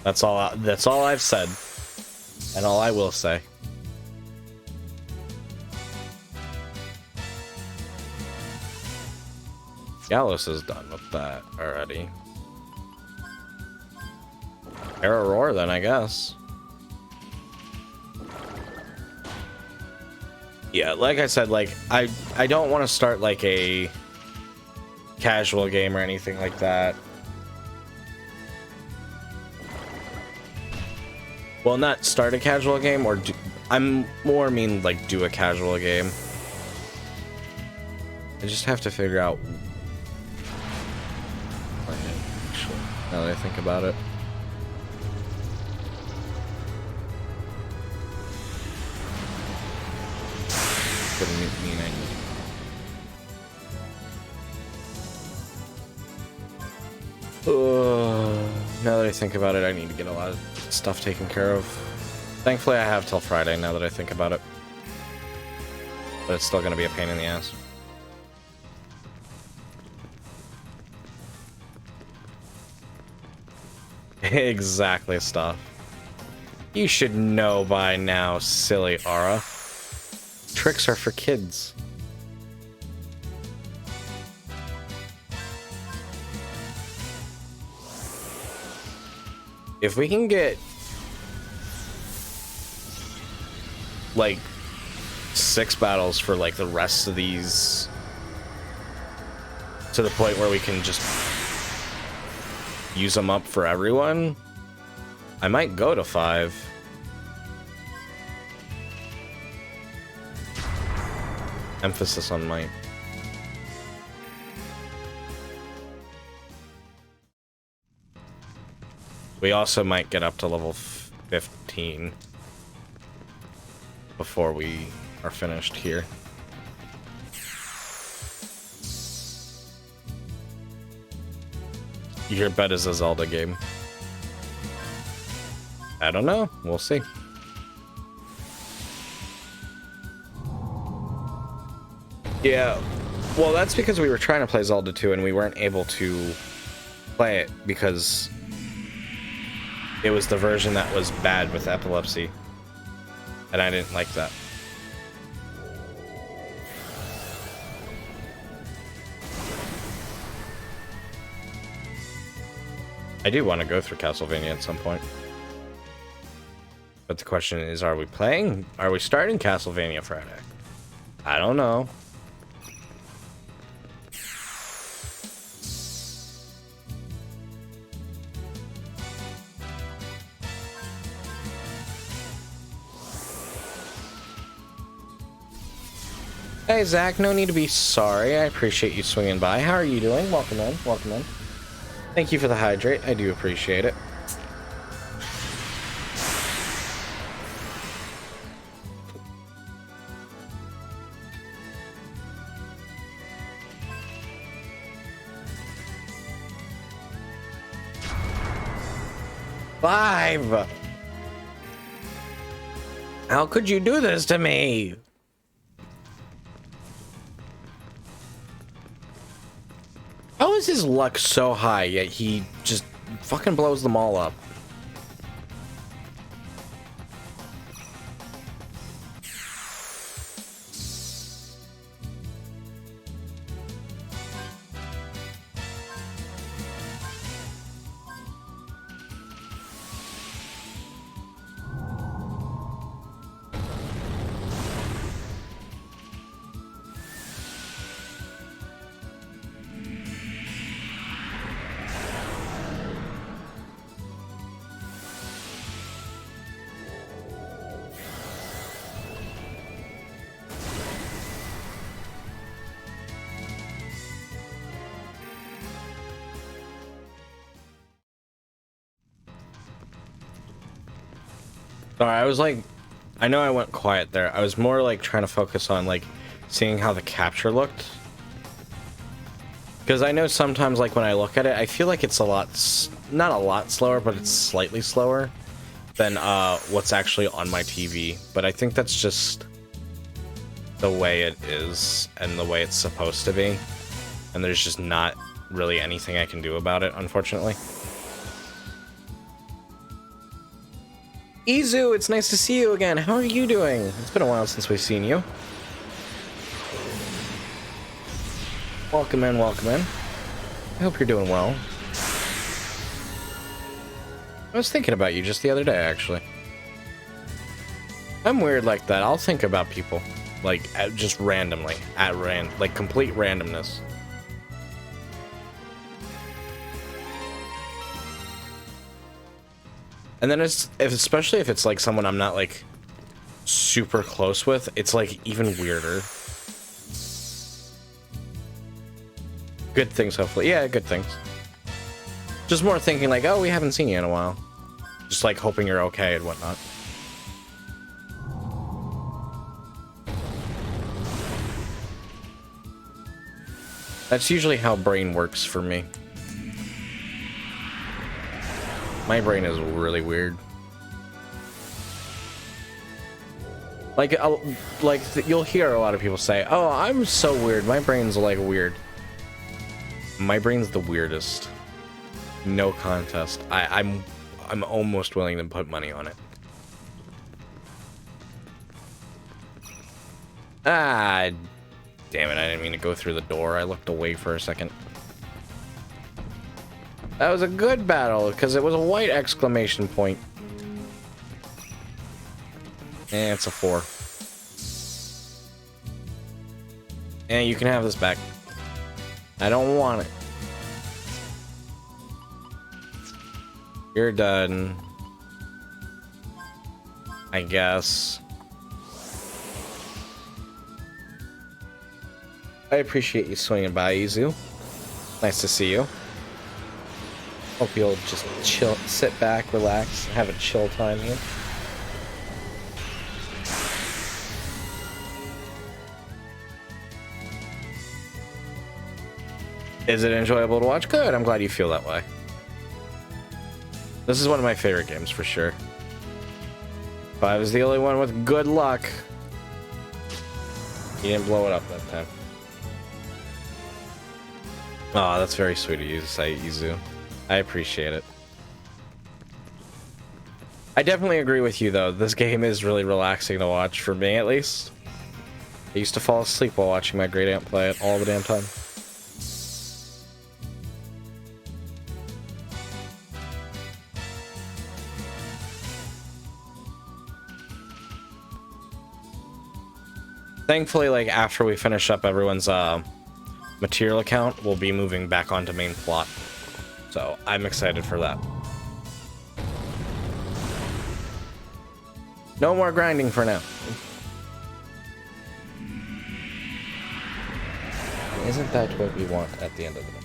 That's all I've said. And all I will say. Gallos is done with that already. Era Roar, then, I guess. Yeah, like I said, like, I don't want to start, like, a casual game or anything like that. Well, not start a casual game, or I'm more mean, like, do a casual game. I just have to figure out... Actually, now that I think about it. Meaning. Ugh. Now that I think about it, I need to get a lot of stuff taken care of. Thankfully, I have till Friday now that I think about it. But it's still going to be a pain in the ass. Exactly, stuff. You should know by now, silly Aura. Tricks are for kids. If we can get like 6 battles for like the rest of these to the point where we can just use them up for everyone, I might go to 5. Emphasis on might. We also might get up to level 15 before we are finished here. Your bet is a Zelda game. I don't know. We'll see. Yeah. Well, that's because we were trying to play Zelda 2 and we weren't able to play it because it was the version that was bad with epilepsy. And I didn't like that. I do want to go through Castlevania at some point. But the question is, are we playing? Are we starting Castlevania Friday? I don't know. Hey, Zach, no need to be sorry. I appreciate you swinging by. How are you doing? Welcome in. Welcome in. Thank you for the hydrate. I do appreciate it. Five! How could you do this to me? How is his luck so high, yet he just fucking blows them all up? Sorry, I was like, I know I went quiet there. I was more like trying to focus on like seeing how the capture looked. Because I know sometimes like when I look at it, I feel like it's a lot, not a lot slower, but it's slightly slower than what's actually on my TV. But I think that's just the way it is and the way it's supposed to be. And there's just not really anything I can do about it, unfortunately. Izu, it's nice to see you again. How are you doing? It's been a while since we've seen you. Welcome in, welcome in. I hope you're doing well. I was thinking about you just the other day, actually. I'm weird like that. I'll think about people, like, just randomly, like, complete randomness. And then especially if it's like someone I'm not like super close with, it's like even weirder. Good things, hopefully. Yeah, good things. Just more thinking like, oh, we haven't seen you in a while. Just like hoping you're okay and whatnot. That's usually how brain works for me. My brain is really weird. Like you'll hear a lot of people say, "Oh, I'm so weird. My brain's like weird." My brain's the weirdest. No contest. I'm almost willing to put money on it. Ah, damn it! I didn't mean to go through the door. I looked away for a second. That was a good battle because it was a white exclamation point. And it's a 4. And you can have this back. I don't want it. You're done. I guess. I appreciate you swinging by, Izu. Nice to see you. Hope you'll just chill, sit back, relax, have a chill time here. Is it enjoyable to watch? Good, I'm glad you feel that way. This is one of my favorite games for sure. If I was the only one with good luck, you didn't blow it up that time. Oh, that's very sweet of you to say, Izu. I appreciate it. I definitely agree with you, though. This game is really relaxing to watch, for me at least. I used to fall asleep while watching my great aunt play it all the damn time. Thankfully, like, after we finish up everyone's material account, we'll be moving back onto main plot. So, I'm excited for that. No more grinding for now. Isn't that what we want at the end of the day?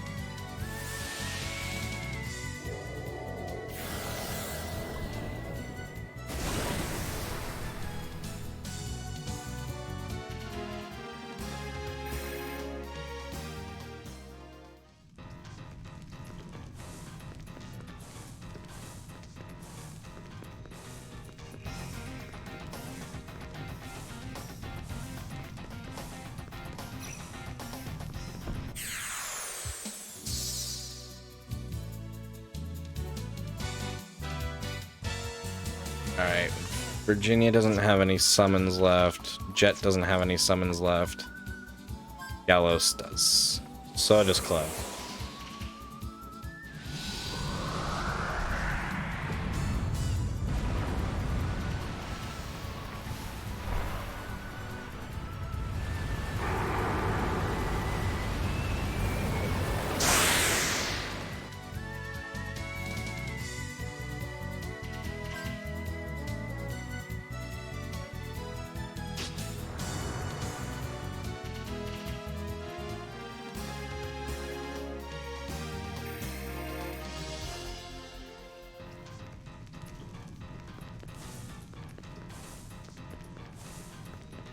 Alright, Virginia doesn't have any summons left. Jet doesn't have any summons left. Gallows does. So does Cloud.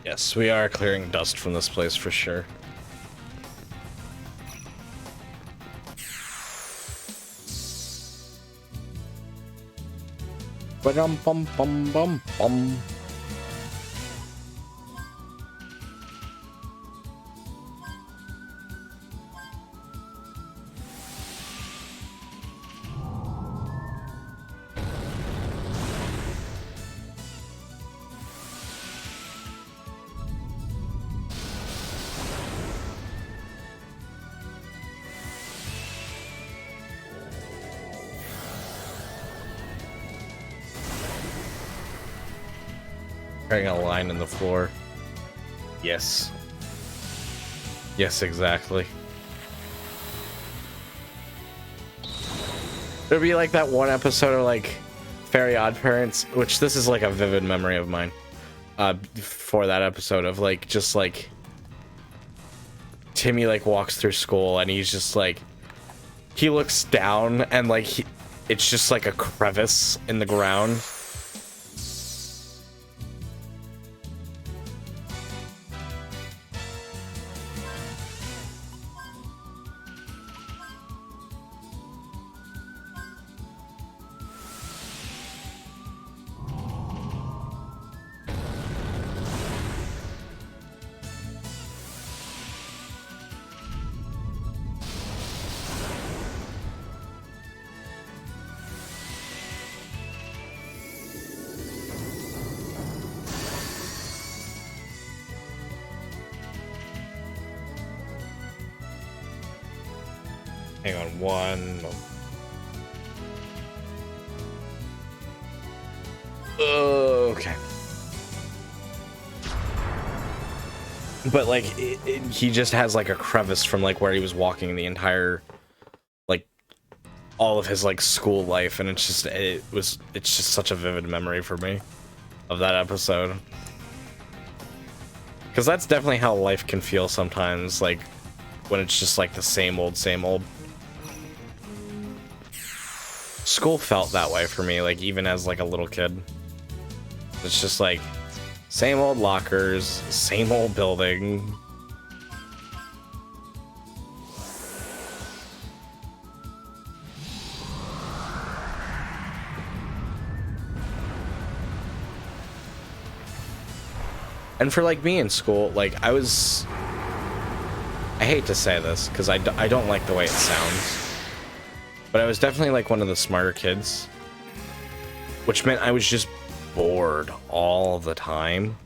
Yes, we are clearing dust from this place for sure. Bum bum bum bum bum. Carrying a line in the floor. Yes. Yes, exactly. It'd be like that one episode of like Fairy Odd Parents, which this is like a vivid memory of mine. For that episode of like just like Timmy like walks through school and he's just like he looks down and like it's just like a crevice in the ground. Hang on one. Okay. But like he just has like a crevice from like where he was walking the entire, like, all of his like school life, and it's just such a vivid memory for me of that episode. Because that's definitely how life can feel sometimes, like when it's just like the same old, same old. School felt that way for me, like even as like a little kid. It's just like same old lockers, same old building. And for like me in school, like I hate to say this because I don't like the way it sounds, but I was definitely like one of the smarter kids, which meant I was just bored all the time.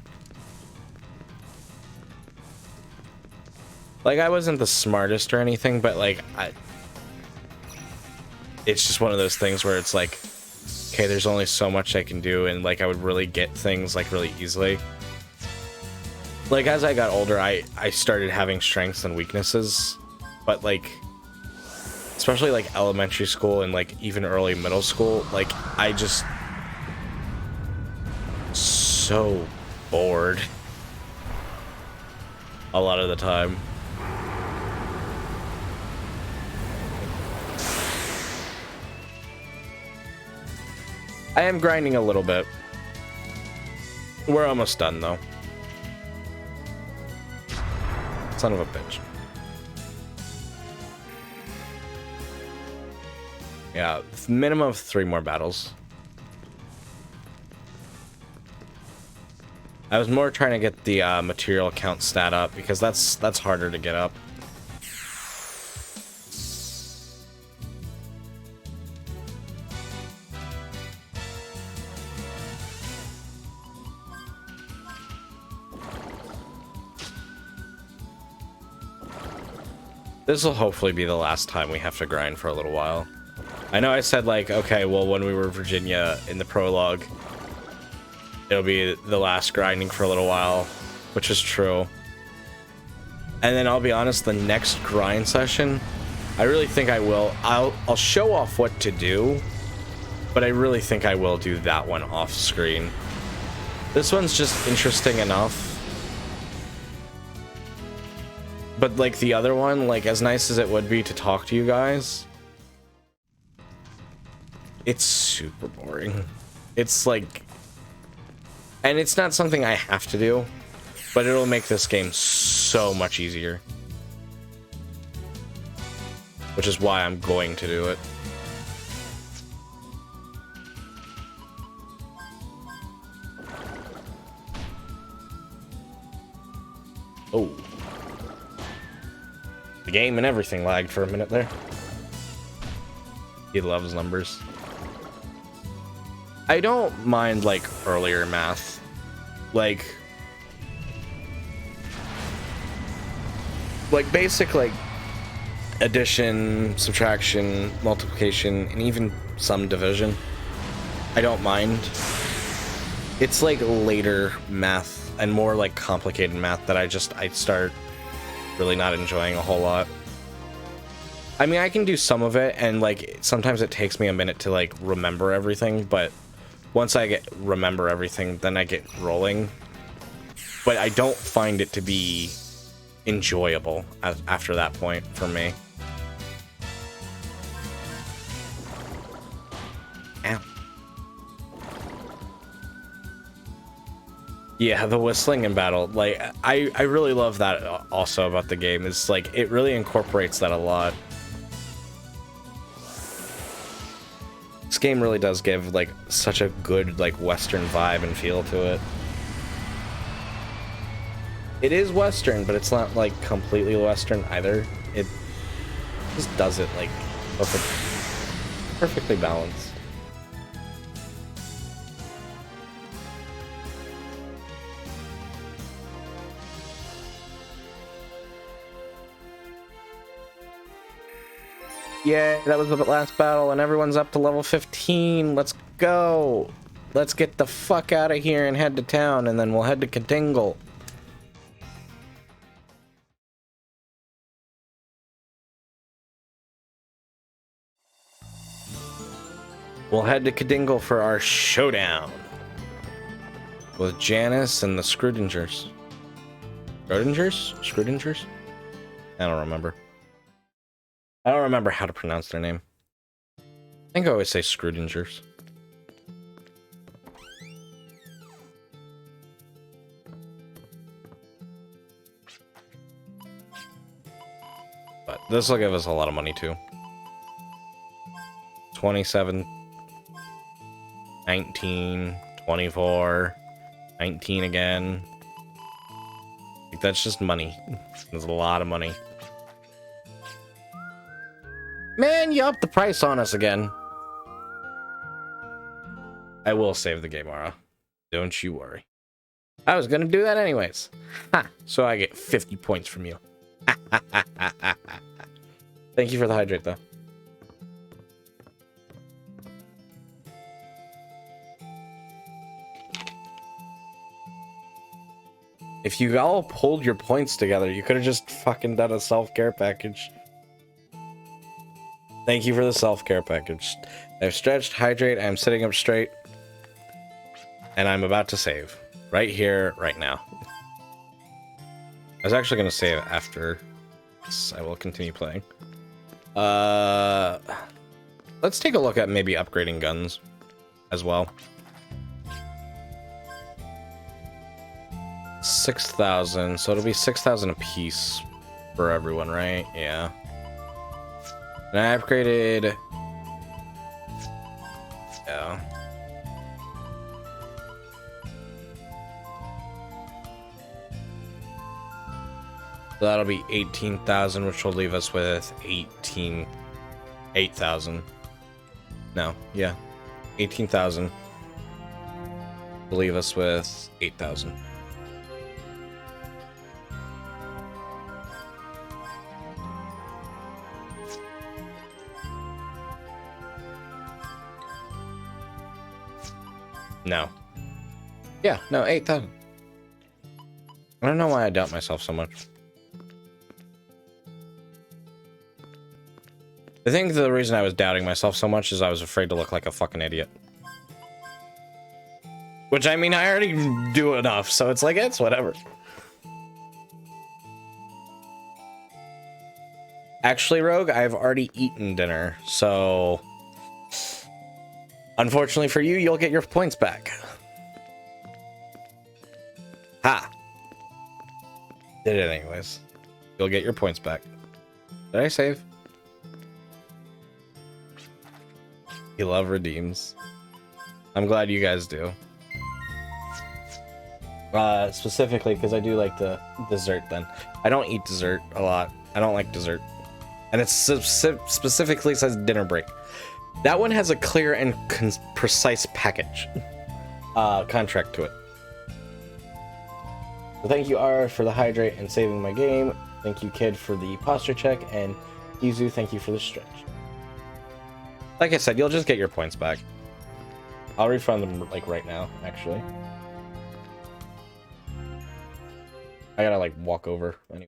Like I wasn't the smartest or anything, but like it's just one of those things where it's like, okay, there's only so much I can do, and like I would really get things like really easily. Like as I got older, I started having strengths and weaknesses, but like especially like elementary school and like even early middle school, like I just so bored a lot of the time. I am grinding a little bit. We're almost done though. Son of a bitch. Yeah, minimum of 3 more battles. I was more trying to get the material count stat up because that's harder to get up. This will hopefully be the last time we have to grind for a little while. I know I said like, okay, well when we were in Virginia in the prologue, it'll be the last grinding for a little while, which is true. And then I'll be honest, the next grind session, I really think I will. I'll show off what to do, but I really think I will do that one off screen. This one's just interesting enough. But like the other one, like as nice as it would be to talk to you guys, it's super boring. It's like, and it's not something I have to do, but it'll make this game so much easier. Which is why I'm going to do it. Oh. The game and everything lagged for a minute there. He loves numbers. I don't mind like earlier math. Like basic like addition, subtraction, multiplication, and even some division. I don't mind. It's like later math and more like complicated math that I start really not enjoying a whole lot. I mean, I can do some of it, and like sometimes it takes me a minute to like remember everything, but once I remember everything, then I get rolling. But I don't find it to be enjoyable after that point for me. Ow. Yeah, the whistling in battle, like I really love that also about the game. Is like it really incorporates that a lot. This game really does give like such a good like Western vibe and feel to it. It is Western, but it's not like completely Western either. It just does it like perfectly balanced. Yeah, that was the last battle, and everyone's up to level 15. Let's go. Let's get the fuck out of here and head to town, and then we'll head to Kadingle. We'll head to Kadingle for our showdown with Janice and the Scrudingers. Scrudingers? I don't remember. I don't remember how to pronounce their name. I think I always say Scrudingers. But this will give us a lot of money too. 27, 19, 24, 19 again. Like, that's just money. There's a lot of money. Man, you upped the price on us again. I will save the game, Ara. Don't you worry. I was gonna do that anyways. Ha! So I get 50 points from you. Thank you for the hydrate, though. If you all pulled your points together, you could have just fucking done a self-care package. Thank you for the self-care package. I've stretched, hydrate, I'm sitting up straight. And I'm about to save. Right here, right now. I was actually going to save after this. I will continue playing. Let's take a look at maybe upgrading guns as well. 6,000, so it'll be 6,000 a piece for everyone, right? Yeah. And I upgraded... Yeah. So that'll be 18,000, which will leave us with 8,000. No, yeah. 18,000. Will leave us with 8,000. No. Yeah, no, 8,000. I don't know why I doubt myself so much. I think the reason I was doubting myself so much is I was afraid to look like a fucking idiot. Which, I mean, I already do enough, so it's like, it's whatever. Actually, Rogue, I've already eaten dinner, so... Unfortunately for you, you'll get your points back. Ha! Did it anyways. You'll get your points back. Did I save? You love redeems. I'm glad you guys do. Specifically because I do like the dessert then. I don't eat dessert a lot. I don't like dessert. And it specifically says dinner break. That one has a clear and precise package. Contract to it. So thank you, R, for the hydrate and saving my game. Thank you, Kid, for the posture check. And Izu, thank you for the stretch. Like I said, you'll just get your points back. I'll refund them, like, right now, actually. I gotta, like, walk over. Anyway.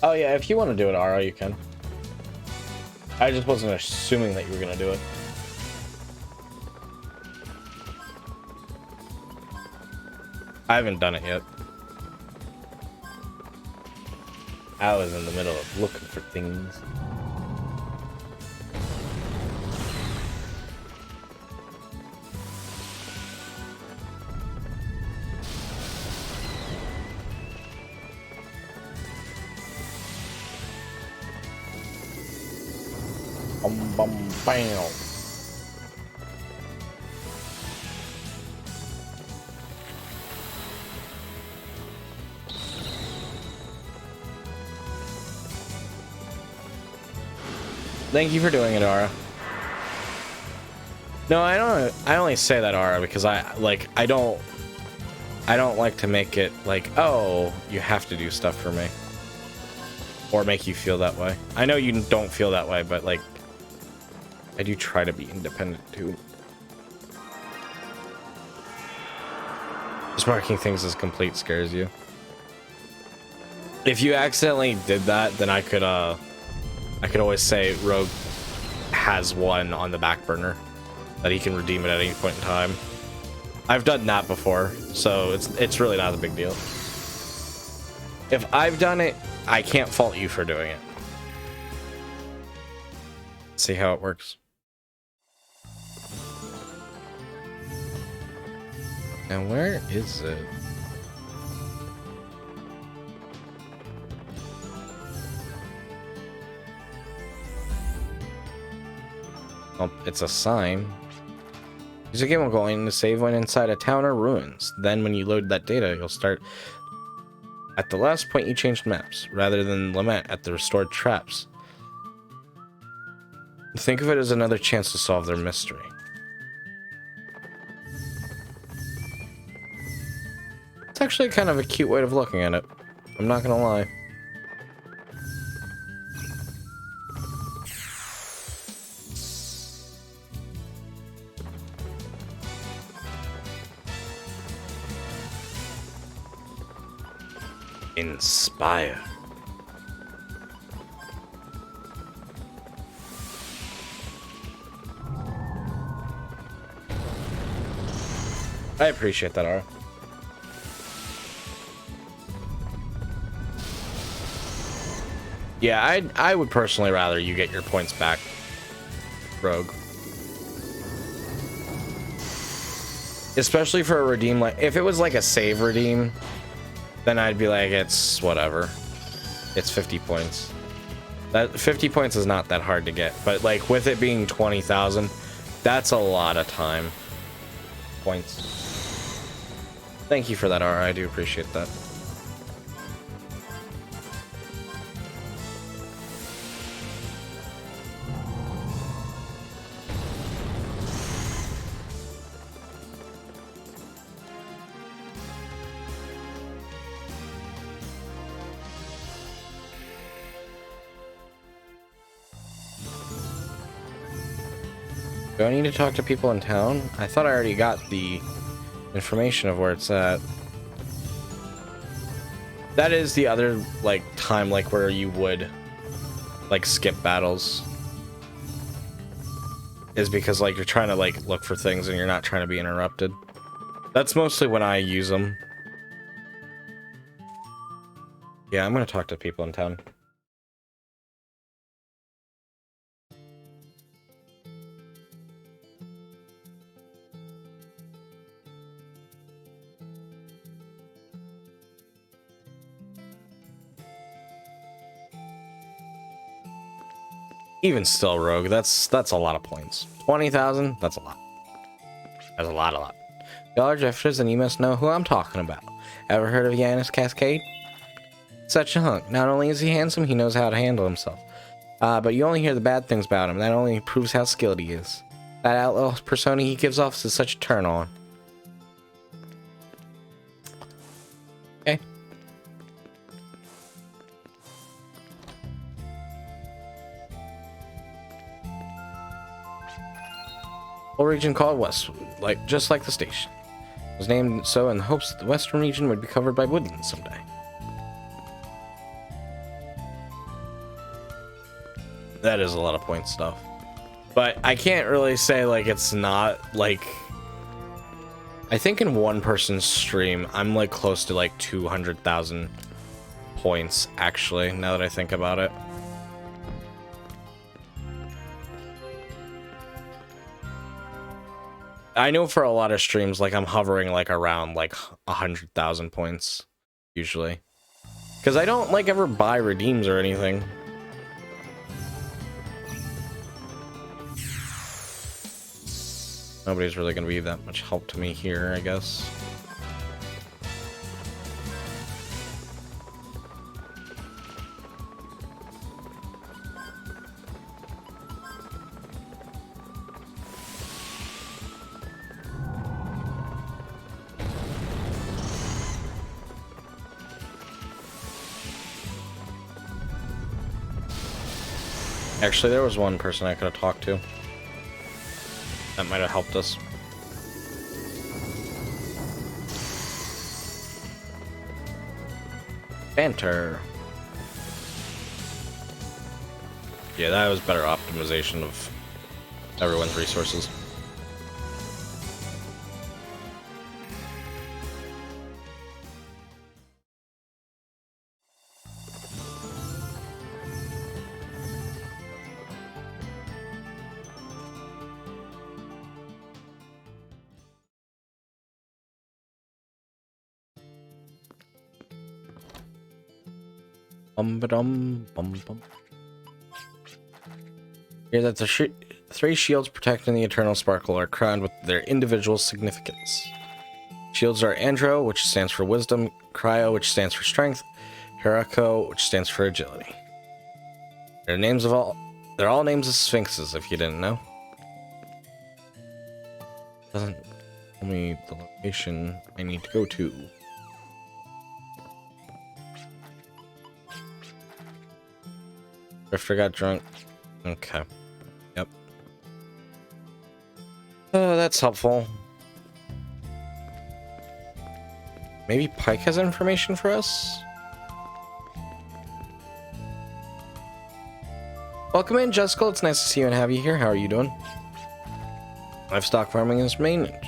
Oh, yeah, if you want to do it, Ara, you can. I just wasn't assuming that you were gonna do it. I haven't done it yet. I was in the middle of looking for things. Bam. Thank you for doing it, Ara. No, I don't. I only say that, Ara, because I don't like to make it like, oh, you have to do stuff for me, or make you feel that way. I know you don't feel that way, but like, I do try to be independent too. Just marking things as complete scares you. If you accidentally did that, then I could always say Rogue has one on the back burner that he can redeem it at any point in time. I've done that before, so it's really not a big deal. If I've done it, I can't fault you for doing it. See how it works. And where is it? Oh, it's a sign. Use a game going to save when inside a town or ruins. Then when you load that data, you'll start at the last point you changed maps, rather than lament at the restored traps. Think of it as another chance to solve their mystery. It's actually kind of a cute way of looking at it. I'm not gonna lie. Inspire. I appreciate that, Ara. Yeah, I would personally rather you get your points back, Rogue. Especially for a redeem, like if it was like a save redeem, then I'd be like, it's whatever. It's 50 points. That 50 points is not that hard to get, but like with it being 20,000, that's a lot of time. Points. Thank you for that, Ara. I do appreciate that. Do I need to talk to people in town? I thought I already got the information of where it's at. That is the other, like, time, like, where you would, like, skip battles. Is because, like, you're trying to, like, look for things and you're not trying to be interrupted. That's mostly when I use them. Yeah, I'm gonna talk to people in town. Even still, Rogue, that's a lot of points. 20,000, that's a lot. That's a lot. Y'all are drifters and you must know who I'm talking about. Ever heard of Yanis Cascade? Such a hunk. Not only is he handsome, he knows how to handle himself. But you only hear the bad things about him. That only proves how skilled he is. That outlaw persona he gives off is such a turn on. Okay. Whole region called Westwood, just like the station. It was named so in the hopes that the western region would be covered by woodlands someday. That is a lot of point stuff. But I can't really say, like, it's not, like... I think in one person's stream, I'm, like, close to, like, 200,000 points, actually, now that I think about it. I know for a lot of streams, like, I'm hovering, like, around, like, 100,000 points, usually. Because I don't, like, ever buy redeems or anything. Nobody's really going to be that much help to me here, I guess. Actually, there was one person I could have talked to. That might have helped us. Banter. Yeah, that was better optimization of everyone's resources. Bum-ba-dum, bum-bum. Here that the three shields protecting the Eternal Sparkle are crowned with their individual significance. Shields are Andro, which stands for Wisdom, Cryo, which stands for Strength, Herako, which stands for Agility. They're all names of Sphinxes, if you didn't know. Doesn't tell me the location I need to go to. Drifter got drunk. Okay. Yep. Oh, that's helpful. Maybe Pike has information for us? Welcome in, Jessica. It's nice to see you and have you here. How are you doing? Livestock farming is maintenance.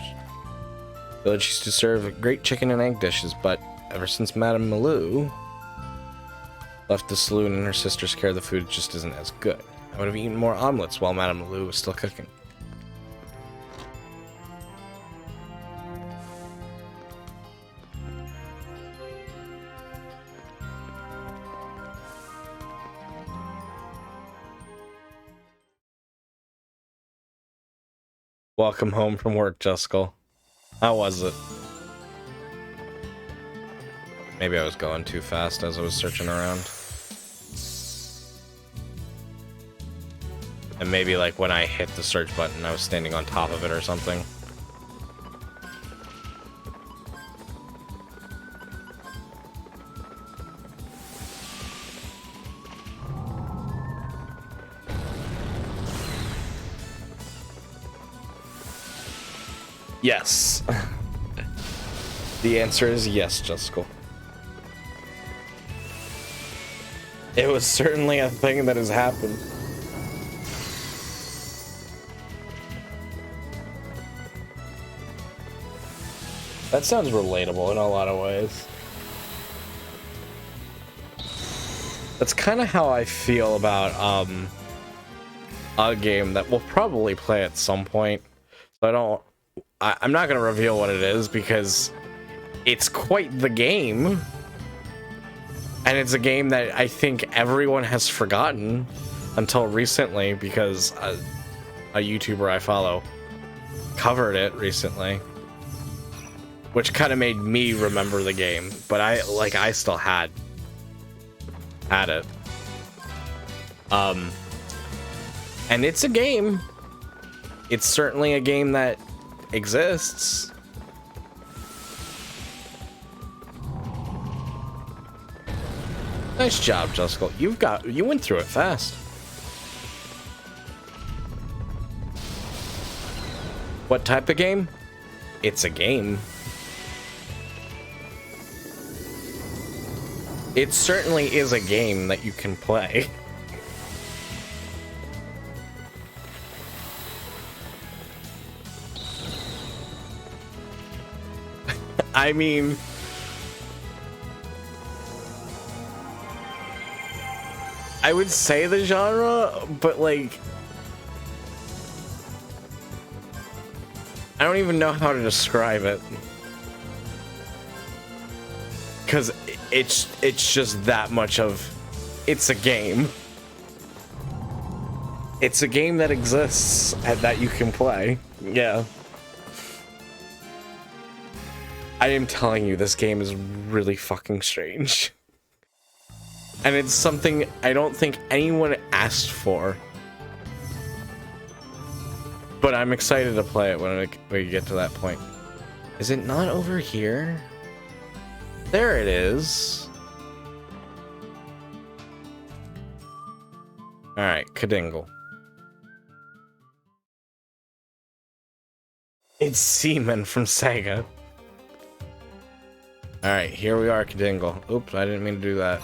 Village used to serve great chicken and egg dishes, but ever since Madame Malou left the saloon and her sister's care, the food just isn't as good. I would have eaten more omelets while Madame Malou was still cooking. Welcome home from work, Jessica. How was it? Maybe I was going too fast as I was searching around. And maybe like when I hit the search button, I was standing on top of it or something. Yes. The answer is yes, Jessica. It was certainly a thing that has happened. That sounds relatable in a lot of ways. That's kind of how I feel about a game that we'll probably play at some point. So I'm not going to reveal what it is because it's quite the game. And it's a game that I think everyone has forgotten until recently because a YouTuber I follow covered it recently. Which kind of made me remember the game, but I still had it. And it's a game. It's certainly a game that exists. Nice job, Jessica. You went through it fast. What type of game? It's a game. It certainly is a game that you can play. I mean, I would say the genre, but like, I don't even know how to describe it. Because it's just that much of, it's a game. It's a game that exists and that you can play. Yeah. I am telling you, this game is really fucking strange. And it's something I don't think anyone asked for. But I'm excited to play it when we get to that point. Is it not over here? There it is. Alright, Kadingle. It's Seaman from Sega. Alright, here we are, Kadingle. Oops, I didn't mean to do that.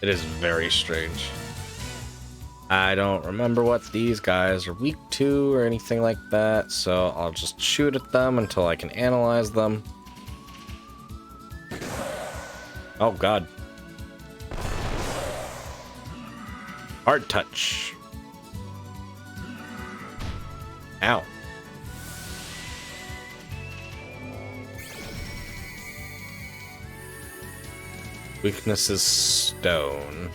It is very strange. I don't remember what these guys are weak to or anything like that, so I'll just shoot at them until I can analyze them. Oh god. Hard touch. Ow. Weakness is stone.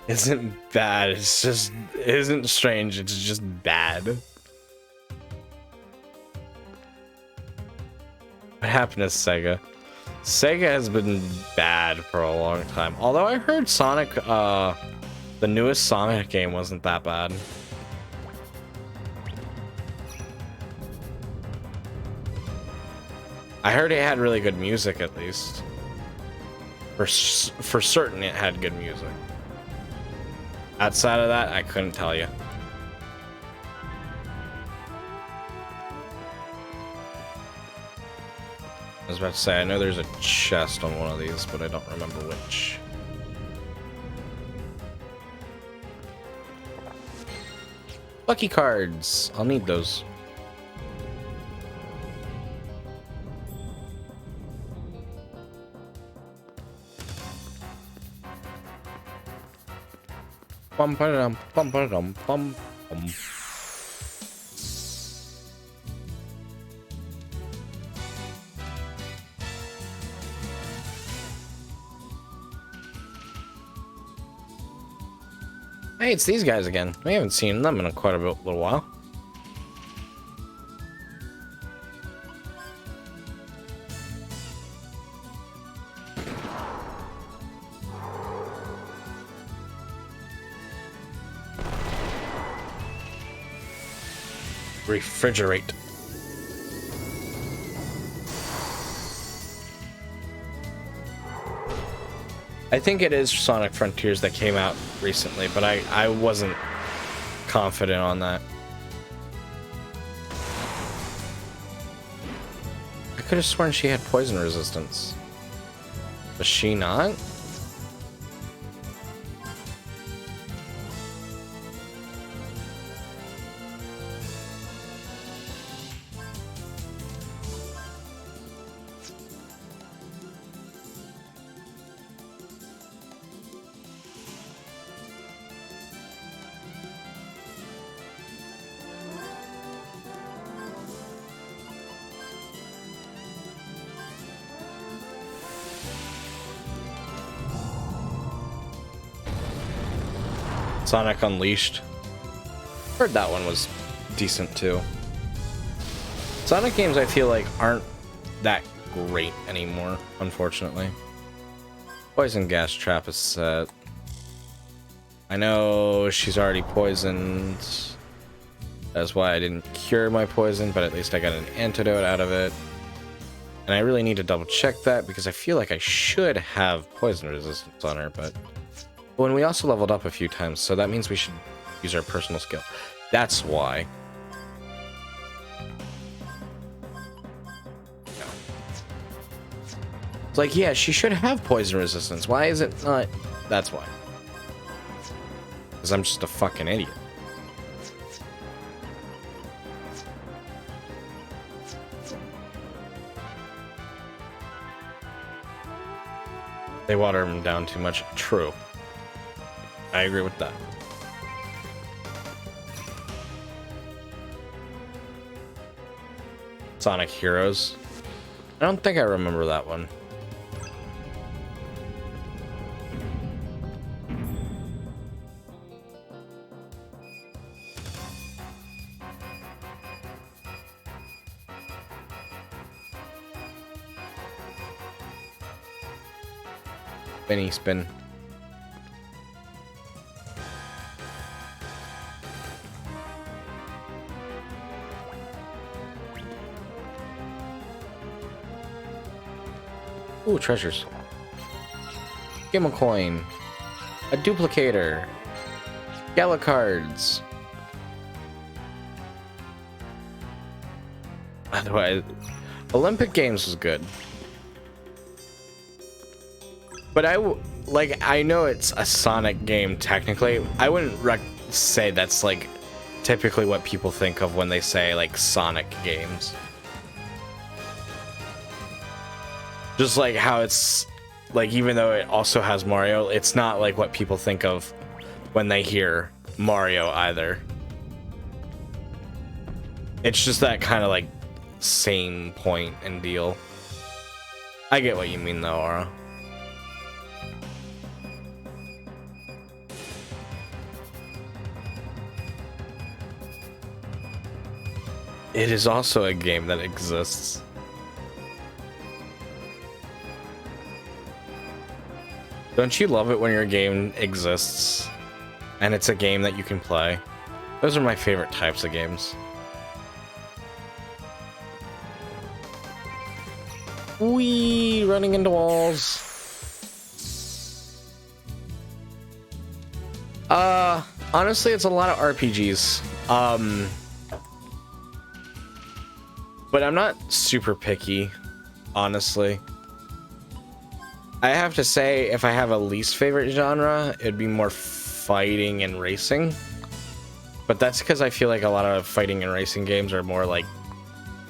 Isn't bad, it's just isn't strange, it's just bad. What happened to Sega? Sega has been bad for a long time. Although I heard Sonic, the newest Sonic game wasn't that bad. I heard it had really good music, at least. For certain, it had good music. Outside of that, I couldn't tell you. I was about to say, I know there's a chest on one of these, but I don't remember which. Lucky cards! I'll need those. Bum ba dum bum ba dum bum bum. Hey, it's these guys again. We haven't seen them in quite a little while. Refrigerate. I think it is Sonic Frontiers that came out recently, but I wasn't confident on that. I could have sworn she had poison resistance. Was she not? Sonic Unleashed. Heard that one was decent too. Sonic games I feel like aren't that great anymore, unfortunately. Poison gas trap is set. I know she's already poisoned. That's why I didn't cure my poison, but at least I got an antidote out of it. And I really need to double check that because I feel like I should have poison resistance on her, but when we also leveled up a few times, so that means we should use our personal skill. That's why. No. It's like, yeah, she should have poison resistance. Why is it not? That's why. Because I'm just a fucking idiot. They water him down too much. True. I agree with that. Sonic Heroes. I don't think I remember that one. Spinny spin. Ooh, treasures. Game a coin. A duplicator. Gala cards. Otherwise, Olympic Games was good. But I know it's a Sonic game technically. I wouldn't say that's like typically what people think of when they say like Sonic games. Just like how it's like, even though it also has Mario, it's not like what people think of when they hear Mario either. It's just that kind of like same point and deal. I get what you mean though, Aura. It is also a game that exists. Don't you love it when your game exists and it's a game that you can play? Those are my favorite types of games. Whee! Running into walls. Honestly, it's a lot of RPGs. But I'm not super picky, honestly. I have to say, if I have a least favorite genre, it'd be more fighting and racing. But that's because I feel like a lot of fighting and racing games are more like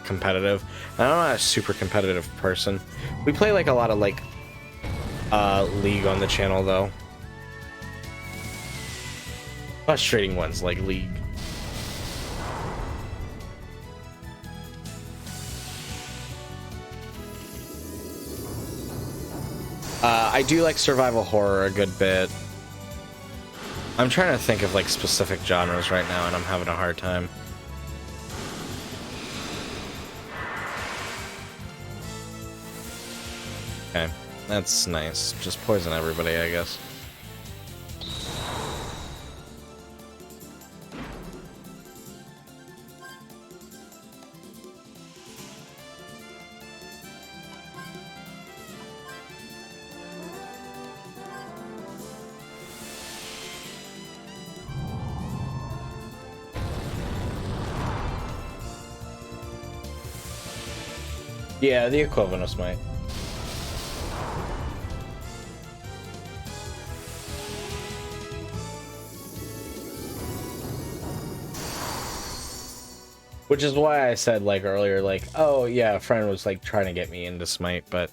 competitive. And I'm not a super competitive person. We play like a lot of like League on the channel though. Frustrating ones like League. I do like survival horror a good bit. I'm trying to think of like specific genres right now and I'm having a hard time. Okay, that's nice. Just poison everybody, I guess. Yeah, the equivalent of Smite. Which is why I said like earlier, like, oh yeah, a friend was like trying to get me into Smite, but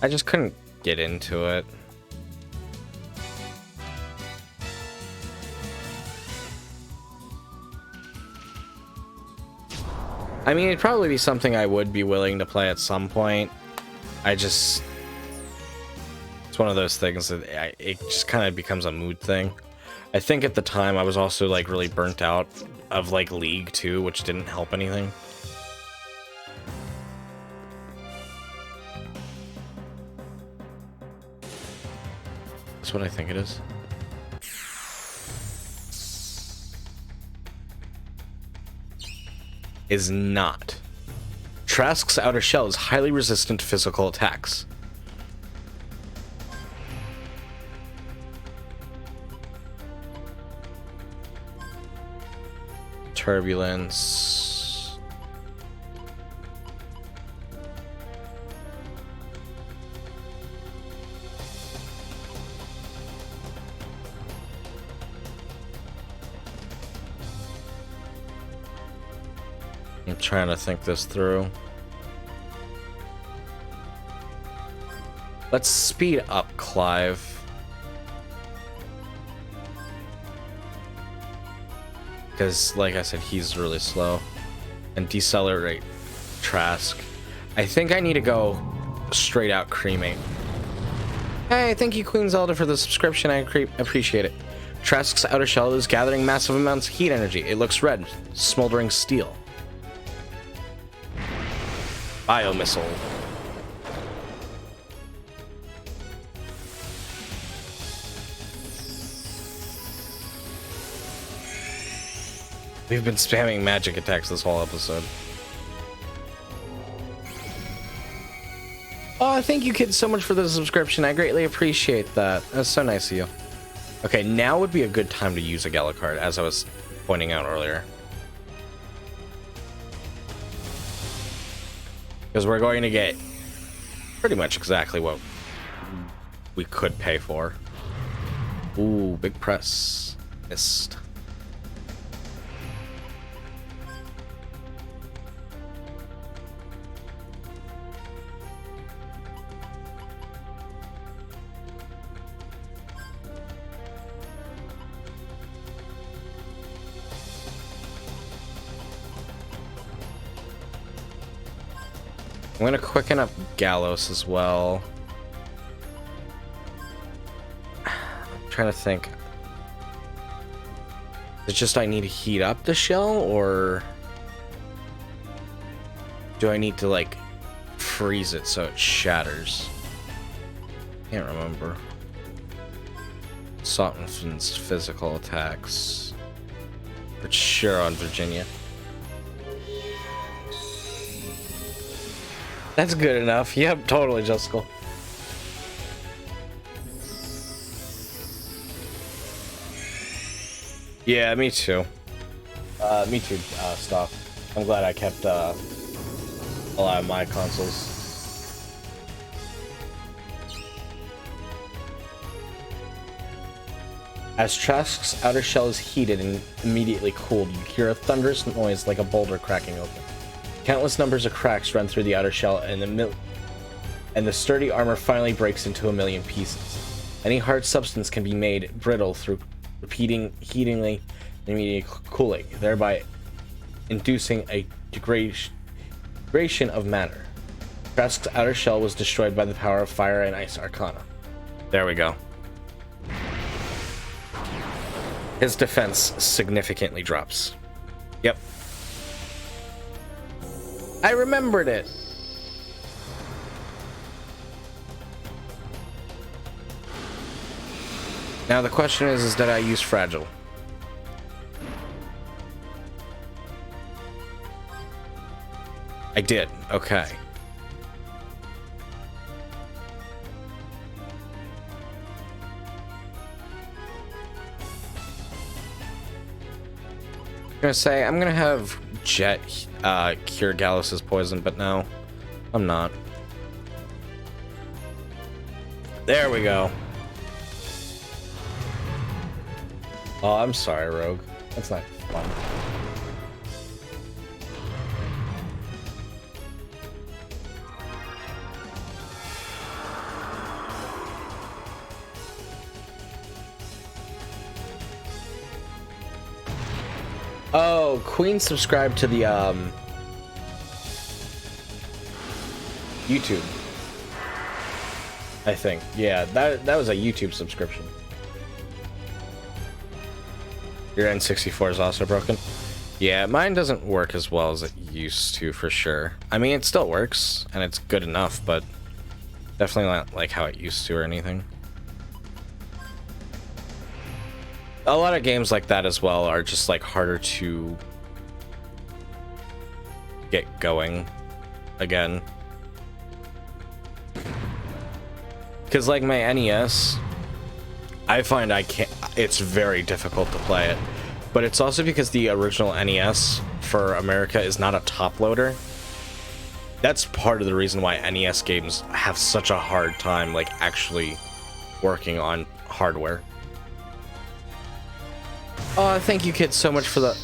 I just couldn't get into it. I mean, it'd probably be something I would be willing to play at some point. It's one of those things that it just kind of becomes a mood thing. I think at the time I was also like really burnt out of like League too, which didn't help anything. That's what I think it is. Is not. Trask's outer shell is highly resistant to physical attacks. Turbulence. I'm trying to think this through. Let's speed up Clive. Because, like I said, he's really slow. And decelerate Trask. I think I need to go straight out cremate. Hey, thank you, Queen Zelda, for the subscription. I appreciate it. Trask's outer shell is gathering massive amounts of heat energy. It looks red, smoldering steel. Biomissile. We've been spamming magic attacks this whole episode. Oh, thank you kids so much for the subscription. I greatly appreciate that. That's so nice of you. Okay, now would be a good time to use a Gala card, as I was pointing out earlier. Because we're going to get pretty much exactly what we could pay for. Ooh, big press. Missed. I'm gonna quicken up Gallows as well. I'm trying to think. It's just I need to heat up the shell, or do I need to like freeze it so it shatters? Can't remember. Softens physical attacks. But sure on Virginia. That's good enough. Yep, totally, Justical. Yeah, me too. Me too, Stock. I'm glad I kept a lot of my consoles. As Trask's outer shell is heated and immediately cooled, you hear a thunderous noise like a boulder cracking open. Countless numbers of cracks run through the outer shell, and the sturdy armor finally breaks into a million pieces. Any hard substance can be made brittle through repeating heatingly and immediate cooling, thereby inducing a degradation of matter. Trask's outer shell was destroyed by the power of fire and ice arcana. There we go. His defense significantly drops. Yep. I remembered it. Now the question is did I use fragile? I did. Okay. I'm gonna say I'm gonna have Jet cure Gallus' poison, but no, I'm not. There we go. Oh, I'm sorry, Rogue. That's not fun. Oh, Queen subscribed to the YouTube. I think. Yeah, that was a YouTube subscription. Your N64 is also broken? Yeah, mine doesn't work as well as it used to, for sure. I mean, it still works, and it's good enough, but definitely not like how it used to or anything. A lot of games like that as well are just like harder to get going again. Because like my NES, I find it's very difficult to play it. But it's also because the original NES for America is not a top loader. That's part of the reason why NES games have such a hard time like actually working on hardware. Oh, thank you kids so much for the...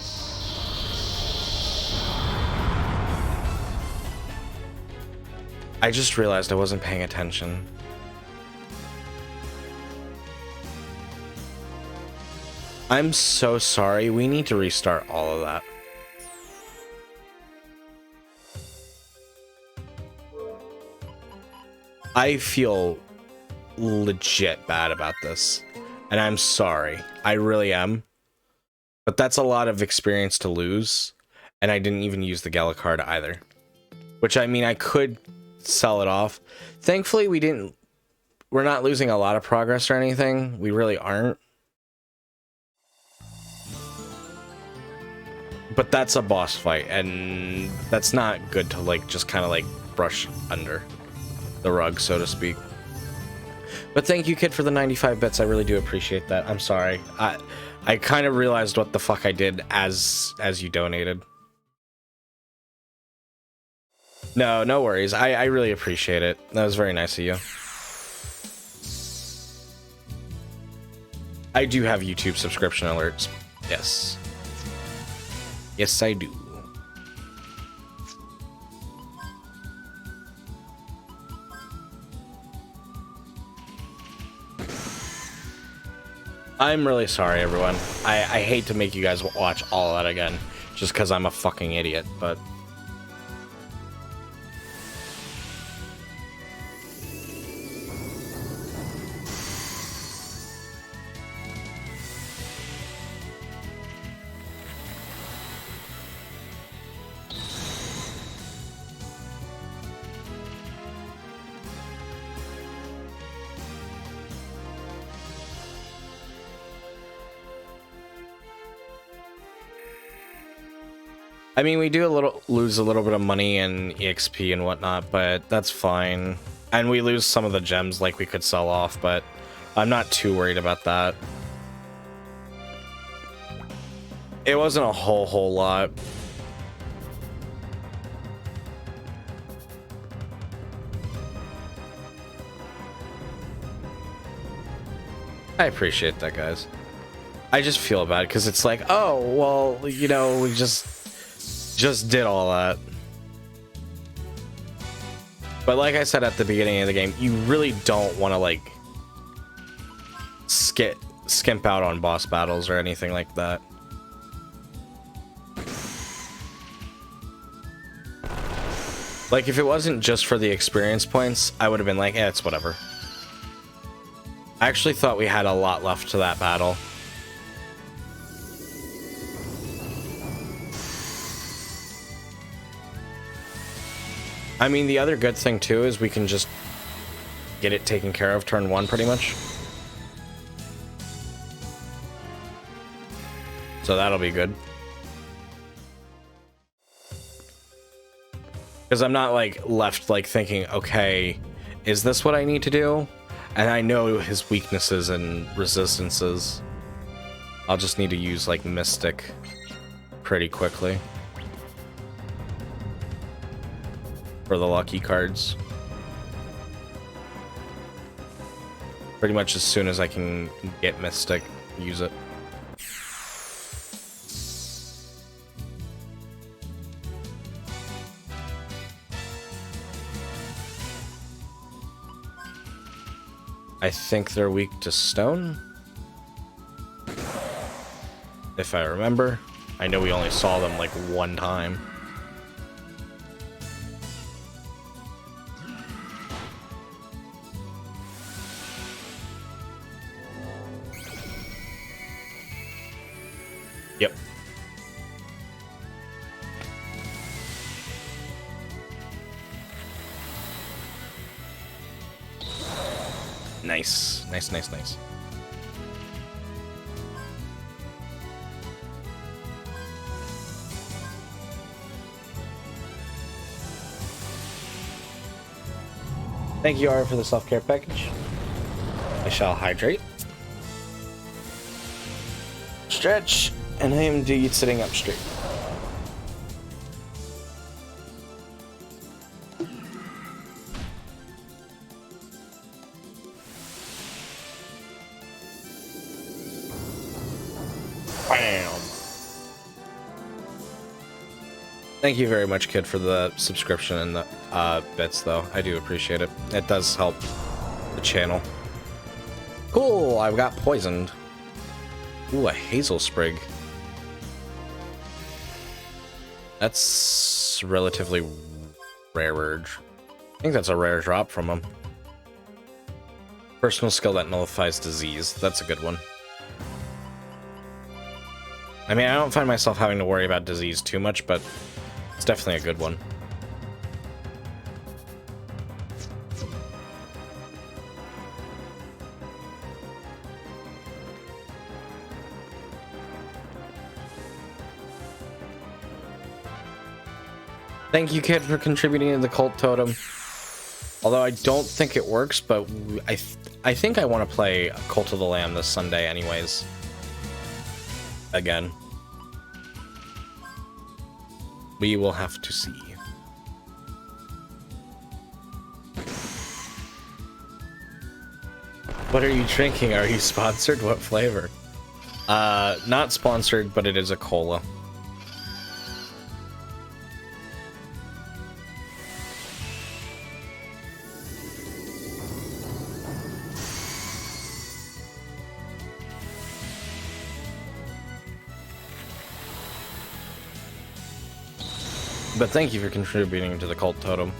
I just realized I wasn't paying attention. I'm so sorry. We need to restart all of that. I feel legit bad about this. And I'm sorry. I really am. But that's a lot of experience to lose. And I didn't even use the Gala card either. Which, I mean, I could sell it off. Thankfully, we're not losing a lot of progress or anything. We really aren't. But that's a boss fight, and that's not good to like just kind of like brush under the rug, so to speak. But thank you, kid, for the 95 bits. I really do appreciate that. I'm sorry. I kind of realized what the fuck I did as you donated. No worries. I really appreciate it. That was very nice of you. I do have YouTube subscription alerts. Yes. Yes, I do. I'm really sorry, everyone. I hate to make you guys watch all of that again, just because I'm a fucking idiot, but... I mean, we do lose a little bit of money and EXP and whatnot, but that's fine. And we lose some of the gems like we could sell off, but I'm not too worried about that. It wasn't a whole lot. I appreciate that, guys. I just feel bad because it's like, oh, well, you know, we just did all that. But like I said at the beginning of the game, you really don't want to like skimp out on boss battles or anything like that. Like if it wasn't just for the experience points, I would have been like, it's whatever. I actually thought we had a lot left to that battle. I mean, the other good thing too is we can just get it taken care of turn one pretty much. So that'll be good. Because I'm not like left like thinking, okay, is this what I need to do? And I know his weaknesses and resistances. I'll just need to use like Mystic pretty quickly for the lucky cards. Pretty much as soon as I can get Mystic, use it. I think they're weak to stone, if I remember. I know we only saw them like one time. Yep. Nice. Nice. Thank you, Ara, for the self-care package. I shall hydrate, stretch, and I am indeed sitting up straight. Bam. Thank you very much, kid, for the subscription and the bits, though. I do appreciate it. It does help the channel. Cool, I've got poisoned. Ooh, a hazel sprig. That's relatively rare. I think that's a rare drop from him. Personal skill that nullifies disease. That's a good one. I mean, I don't find myself having to worry about disease too much, but it's definitely a good one. Thank you, kid, for contributing to the cult totem. Although I don't think it works, but I think I want to play Cult of the Lamb this Sunday anyways. Again. We will have to see. What are you drinking? Are you sponsored? What flavor? Not sponsored, but it is a cola. But thank you for contributing to the cult totem.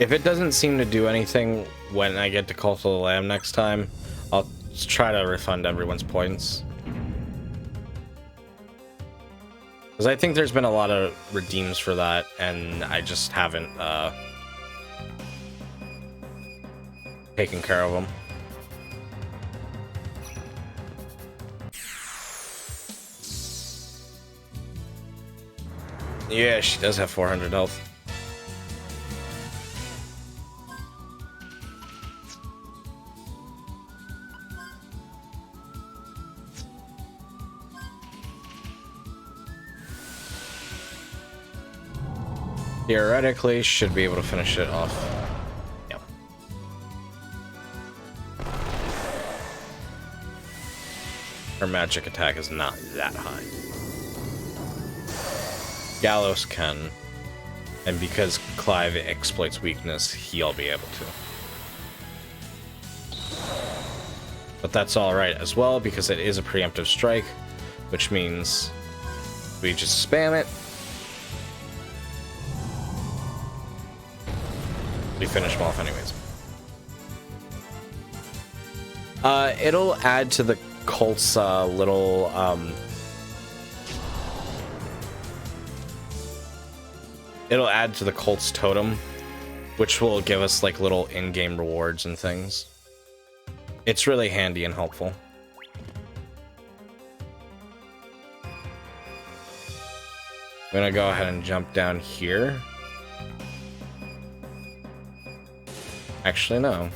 If it doesn't seem to do anything when I get to Cult of the Lamb next time, I'll try to refund everyone's points. Because I think there's been a lot of redeems for that, and I just haven't taken care of them. Yeah, she does have 400 health. Theoretically, should be able to finish it off. Yep. Her magic attack is not that high. Gallows can, and because Clive exploits weakness, he'll be able to. But that's alright as well, because it is a preemptive strike, which means we just spam it. We finish them off anyways. It'll add to the cult's little it'll add to the cult's totem, which will give us like little in-game rewards and things. It's really handy and helpful. I'm gonna go ahead and jump down here. Actually, no.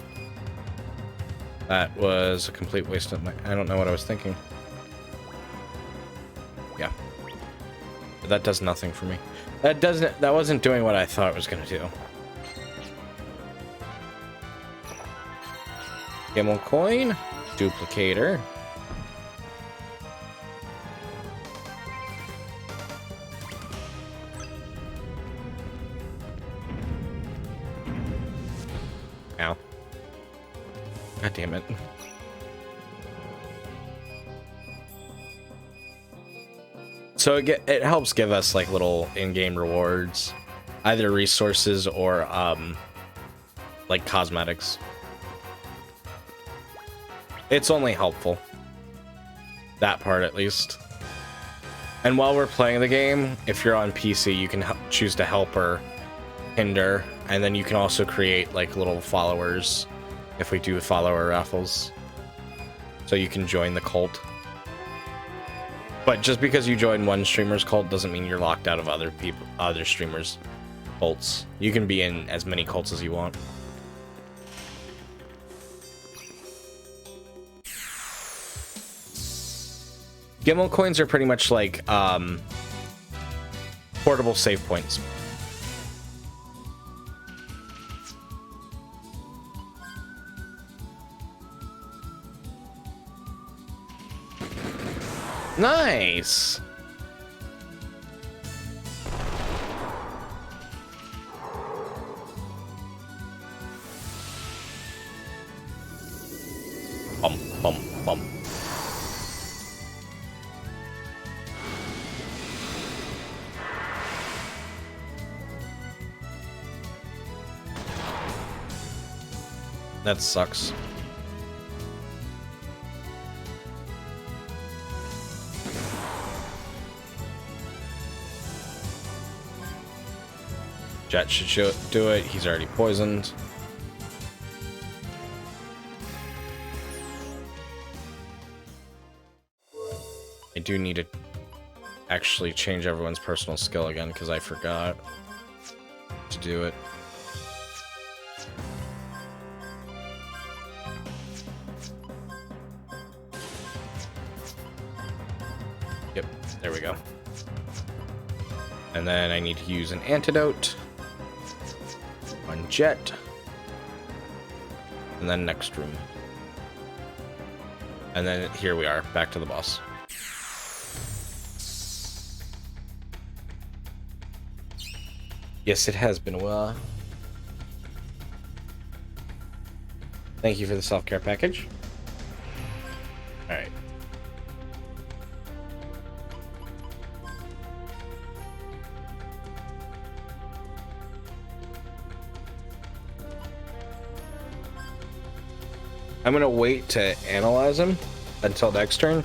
That was a complete waste of my... I don't know what I was thinking. Yeah. But that does nothing for me. That wasn't doing what I thought it was gonna do. Camel coin. Duplicator. Ow. God damn it. So it helps give us like little in-game rewards, either resources or like cosmetics. It's only helpful. That part at least. And while we're playing the game, if you're on PC, you can choose to help or hinder, and then you can also create like little followers if we do follower raffles. So you can join the cult. But just because you join one streamer's cult doesn't mean you're locked out of other streamers' cults. You can be in as many cults as you want. Gimel coins are pretty much like portable save points. Nice. Bum, bum, bum. That sucks. Jet should do it. He's already poisoned. I do need actually change everyone's personal skill again because I forgot to do it. Yep, there we go. And then I need to use an antidote on Jet. And then next room. And then here we are, back to the boss. Yes, it has been a while. Thank you for the self-care package. Alright. I'm gonna wait to analyze him until next turn,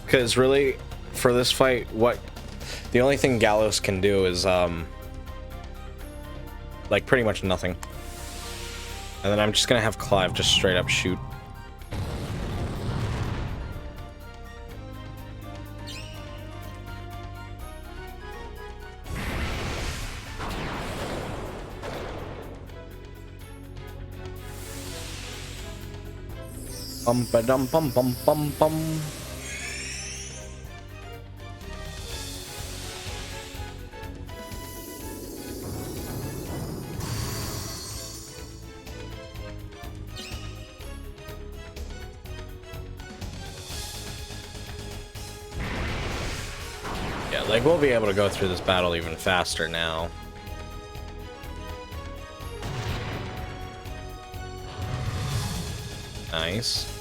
because really, for this fight, the only thing Gallows can do is like pretty much nothing. And then I'm just gonna have Clive just straight up shoot. Bum ba dum bum bum bum bum. Yeah, like we'll be able to go through this battle even faster now. Nice.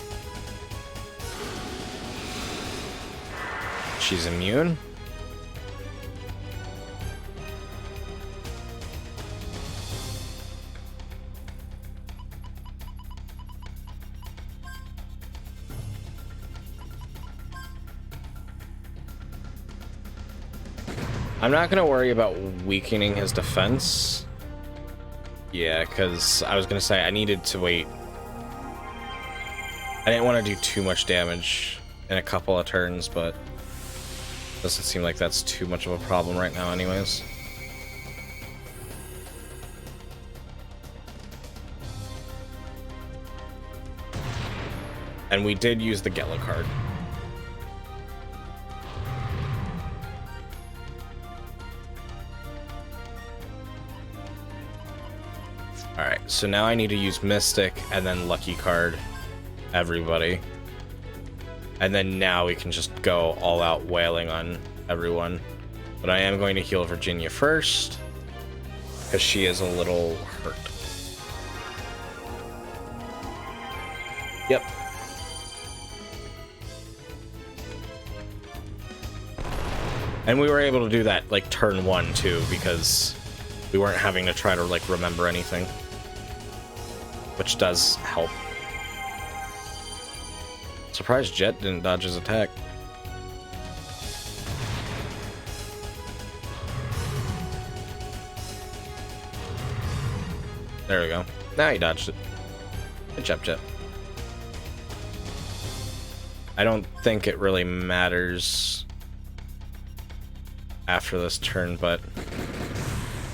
She's immune. I'm not gonna worry about weakening his defense. Yeah, because I was gonna say I needed to wait. I didn't want to do too much damage in a couple of turns, but doesn't seem like that's too much of a problem right now anyways. And we did use the Gela card. Alright, so now I need to use Mystic and then Lucky card everybody. And then now we can just go all out wailing on everyone. But I am going to heal Virginia first, because she is a little hurt. Yep. And we were able to do that like turn 1 too, because we weren't having to try to like remember anything, which does help. Surprised Jet didn't dodge his attack. There we go. Now he dodged it. Good job, Jet. I don't think it really matters after this turn, but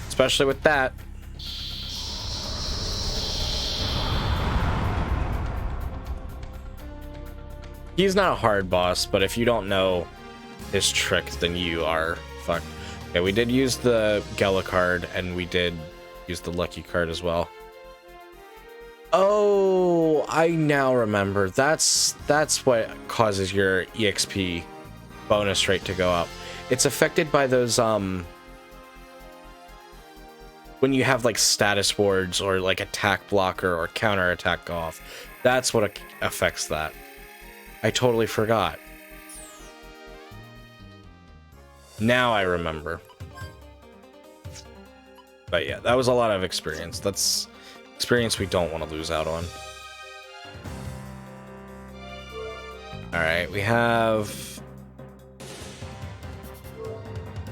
especially with that. He's not a hard boss, but if you don't know his trick, then you are fucked. Okay, we did use the Gela card, and we did use the Lucky card as well. Oh, I now remember. That's what causes your EXP bonus rate to go up. It's affected by those, when you have, like, status wards or, like, attack blocker or counter attack go off. That's what affects that. I totally forgot. Now I remember. But yeah, that was a lot of experience. That's experience we don't want to lose out on. Alright, we have...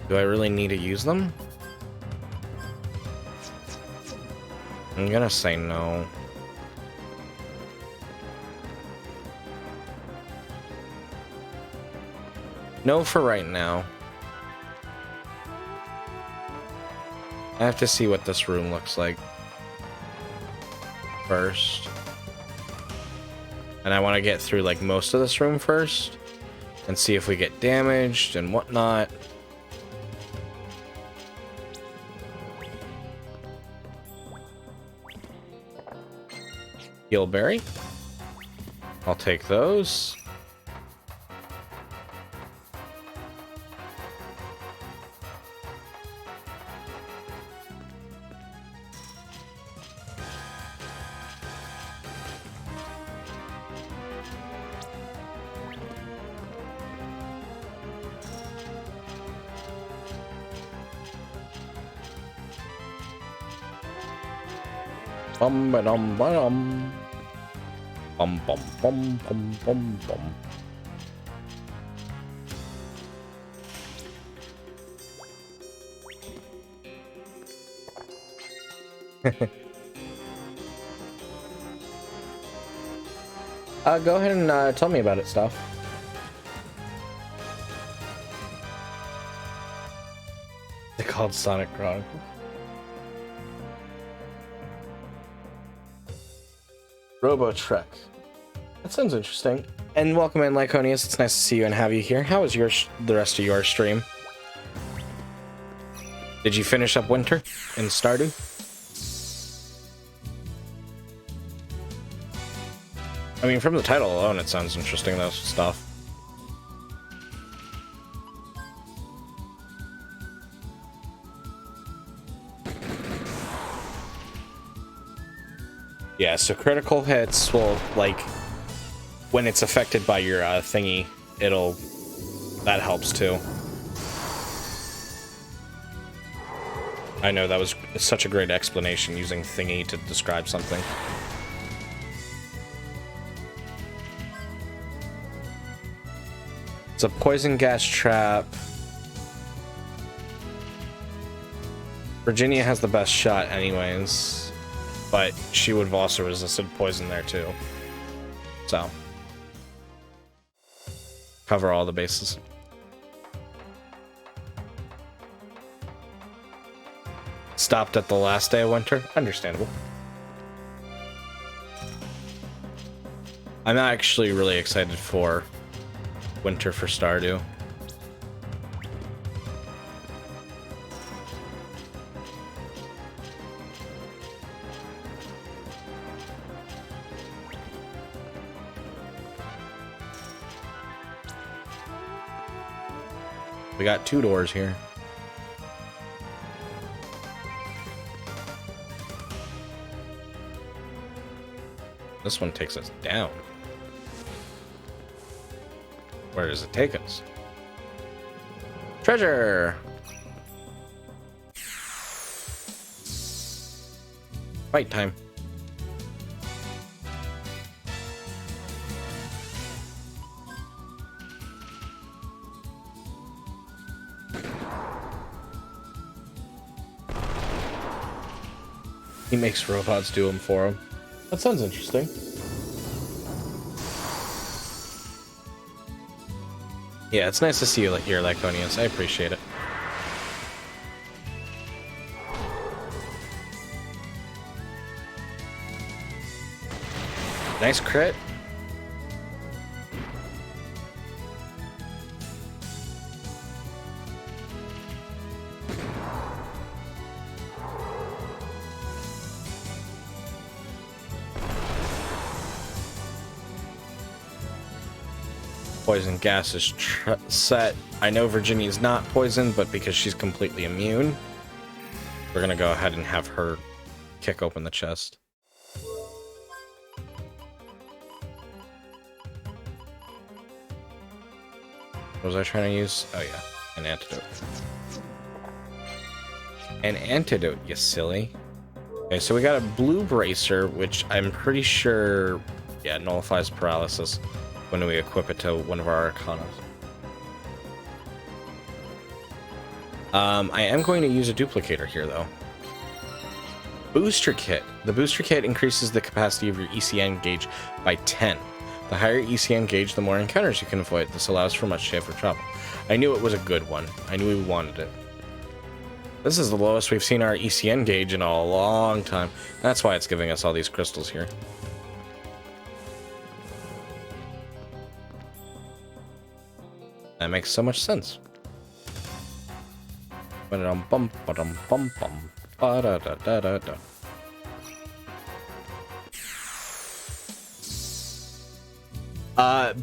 Do I really need to use them? I'm gonna say no. No for right now. I have to see what this room looks like first. And I want to get through like most of this room first and see if we get damaged and whatnot. Heal berry. I'll take those. Bum ba dum ba dum. Bum bum bum bum bum bum. Go ahead and tell me about it, stuff. They're called Sonic Chronicles. Robo Trek. That sounds interesting. And welcome in, Lyconius. It's nice to see you and have you here. How was the rest of your stream? Did you finish up Winter in Stardew? I mean, from the title alone, it sounds interesting, though, stuff. Yeah, so critical hits will, like, when it's affected by your thingy, that helps too. I know, that was such a great explanation, using thingy to describe something. It's a poison gas trap. Virginia has the best shot anyways, but she would have also resisted poison there too. So, cover all the bases. Stopped at the last day of winter. Understandable. I'm actually really excited for winter for Stardew. We got 2 doors here. This one takes us down. Where does it take us? Treasure! Fight time. He makes robots do them for him. That sounds interesting. Yeah, it's nice to see you here, Lyconius. I appreciate it. Nice crit. Poison gas is set. I know Virginia's not poisoned, but because she's completely immune, we're gonna go ahead and have her kick open the chest. What was I trying to use? Oh yeah, an antidote. An antidote, you silly. Okay, so we got a blue bracer, which I'm pretty sure, yeah, nullifies paralysis when we equip it to one of our arcanas. I am going to use a duplicator here, though. Booster kit. The booster kit increases the capacity of your ECN gauge by 10. The higher ECN gauge, the more encounters you can avoid. This allows for much safer travel. I knew it was a good one. I knew we wanted it. This is the lowest we've seen our ECN gauge in a long time. That's why it's giving us all these crystals here. That makes so much sense.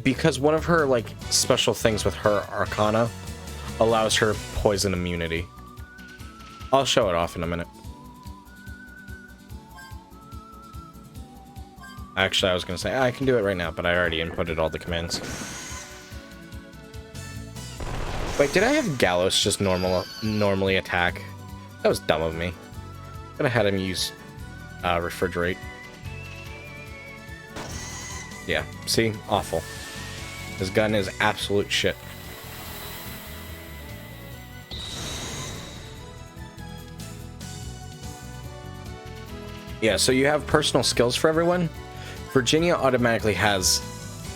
Because one of her like special things with her Arcana allows her poison immunity. I'll show it off in a minute. Actually, I was gonna say I can do it right now, but I already inputted all the commands. Wait, did I have Gallows just normally attack? That was dumb of me. Could have had him use refrigerate. Yeah, see? Awful. His gun is absolute shit. Yeah, so you have personal skills for everyone. Virginia automatically has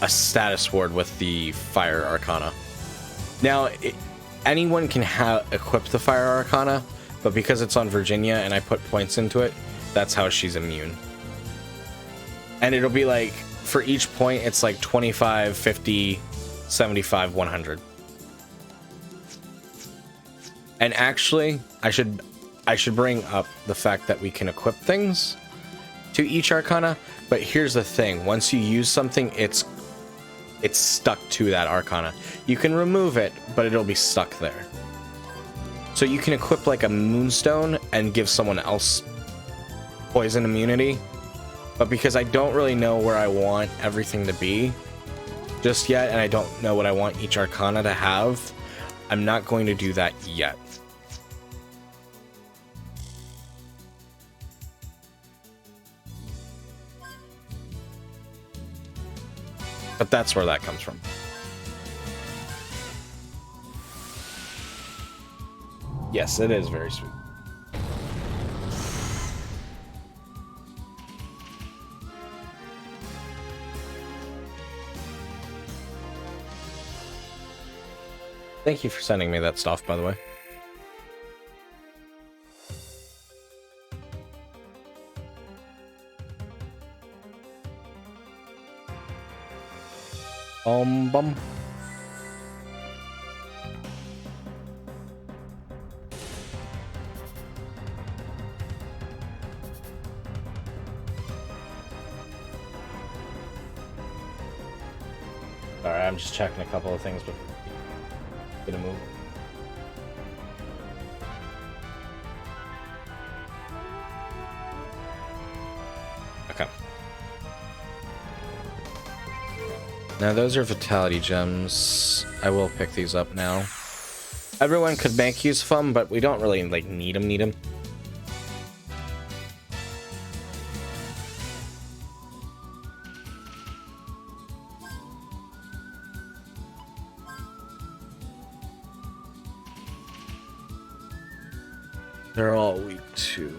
a status ward with the Fire Arcana. Now, anyone can equip the Fire Arcana, but because it's on Virginia and I put points into it, that's how she's immune. And it'll be like, for each point, it's like 25, 50, 75, 100. And actually, I should bring up the fact that we can equip things to each Arcana, but here's the thing. Once you use something, it's stuck to that Arcana. You can remove it, but it'll be stuck there. So you can equip like a Moonstone and give someone else poison immunity, but because I don't really know where I want everything to be just yet, and I don't know what I want each Arcana to have, I'm not going to do that yet. But that's where that comes from. Yes, it is very sweet. Thank you for sending me that stuff, by the way. Bum. Alright, I'm just checking a couple of things, but gonna move. Okay. Now those are vitality gems. I will pick these up now. Everyone could make use of them, but we don't really like need them. They're all weak too.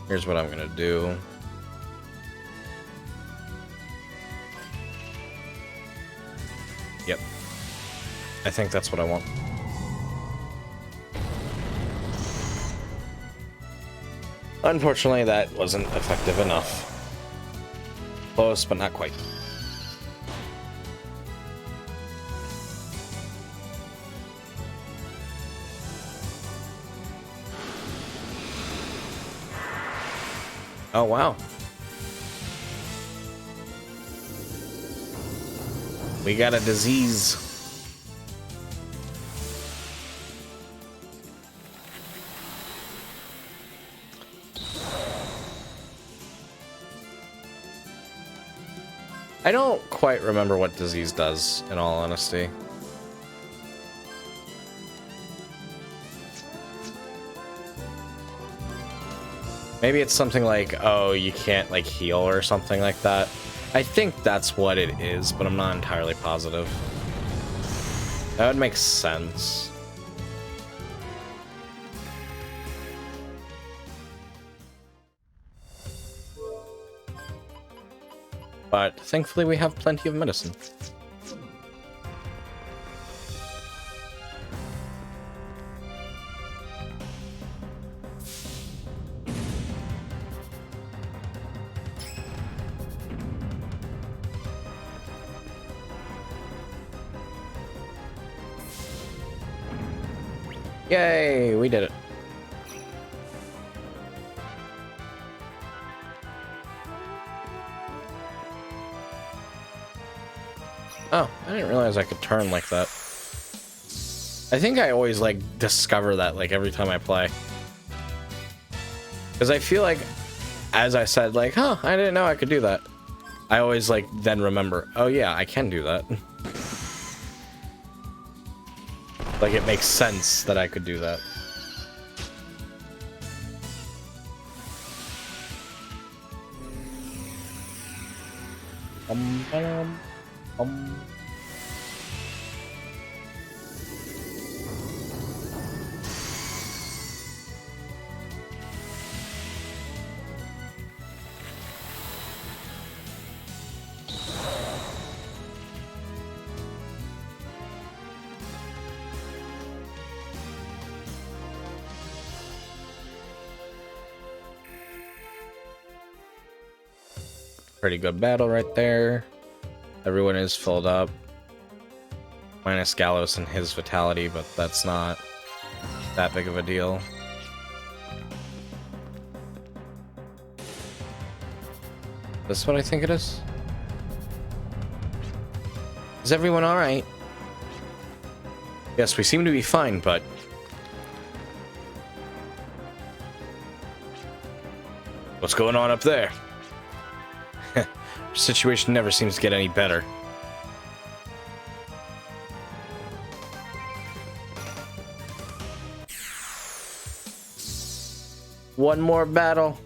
Here's what I'm gonna do. Yep. I think that's what I want. Unfortunately, that wasn't effective enough. Close, but not quite. Oh, wow. We got a disease. I don't quite remember what disease does, in all honesty. Maybe it's something like, oh, you can't like heal or something like that. I think that's what it is, but I'm not entirely positive. That would make sense. But thankfully we have plenty of medicine. Yay, we did it. Oh, I didn't realize I could turn like that. I think I always like discover that like every time I play. Because I feel like, as I said, like, huh, I didn't know I could do that. I always like then remember, oh yeah, I can do that. Like it makes sense that I could do that. Pretty good battle right there. Everyone is filled up. Minus Gallows and his vitality, but that's not that big of a deal. This is what I think it is? Is everyone alright? Yes, we seem to be fine, but... What's going on up there? Our situation never seems to get any better. One more battle.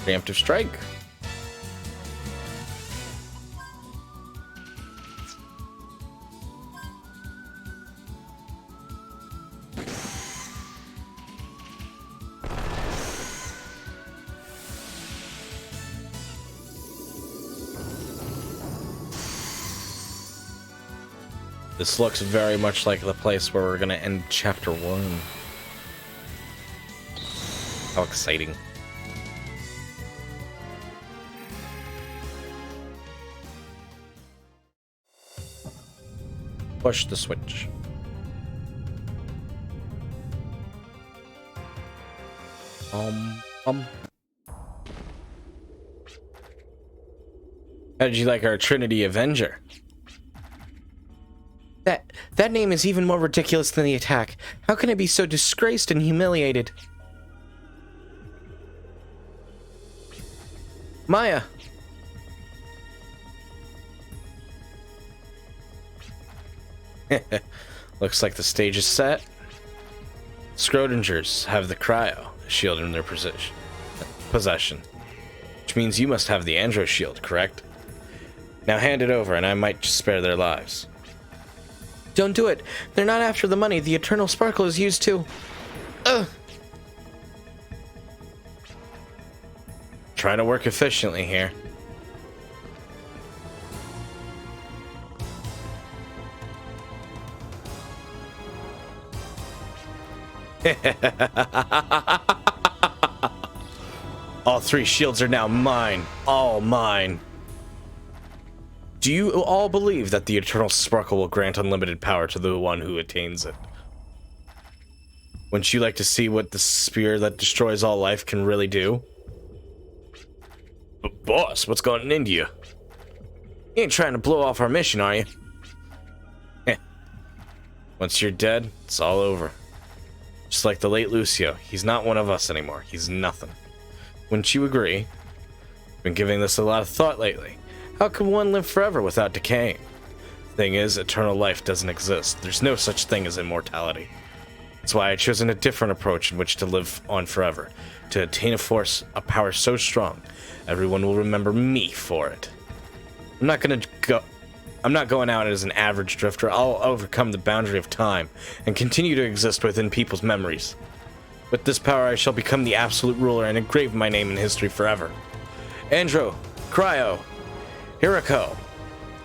Preemptive strike. This looks very much like the place where we're gonna end chapter 1. How exciting. Push the switch. How did you like our Trinity Avenger? That name is even more ridiculous than the attack. How can it be so disgraced and humiliated? Maya! Looks like the stage is set. Scrodingers have the cryo shield in their possession. Which means you must have the Andro shield, correct? Now hand it over and I might just spare their lives. Don't do it. They're not after the money. The Eternal Sparkle is used too. Ugh. Trying to work efficiently here. All 3 shields are now mine. All mine. Do you all believe that the Eternal Sparkle will grant unlimited power to the one who attains it? Wouldn't you like to see what the spear that destroys all life can really do? But boss, what's going into you? You ain't trying to blow off our mission, are you? Heh. Once you're dead, it's all over. Just like the late Lucio, he's not one of us anymore. He's nothing. Wouldn't you agree? Been giving this a lot of thought lately. How can one live forever without decaying? Thing is, eternal life doesn't exist. There's no such thing as immortality. That's why I chosen a different approach in which to live on forever. To attain a power so strong, everyone will remember me for it. I'm not going out as an average drifter. I'll overcome the boundary of time and continue to exist within people's memories. With this power, I shall become the absolute ruler and engrave my name in history forever. Andro, Cryo, Hirako,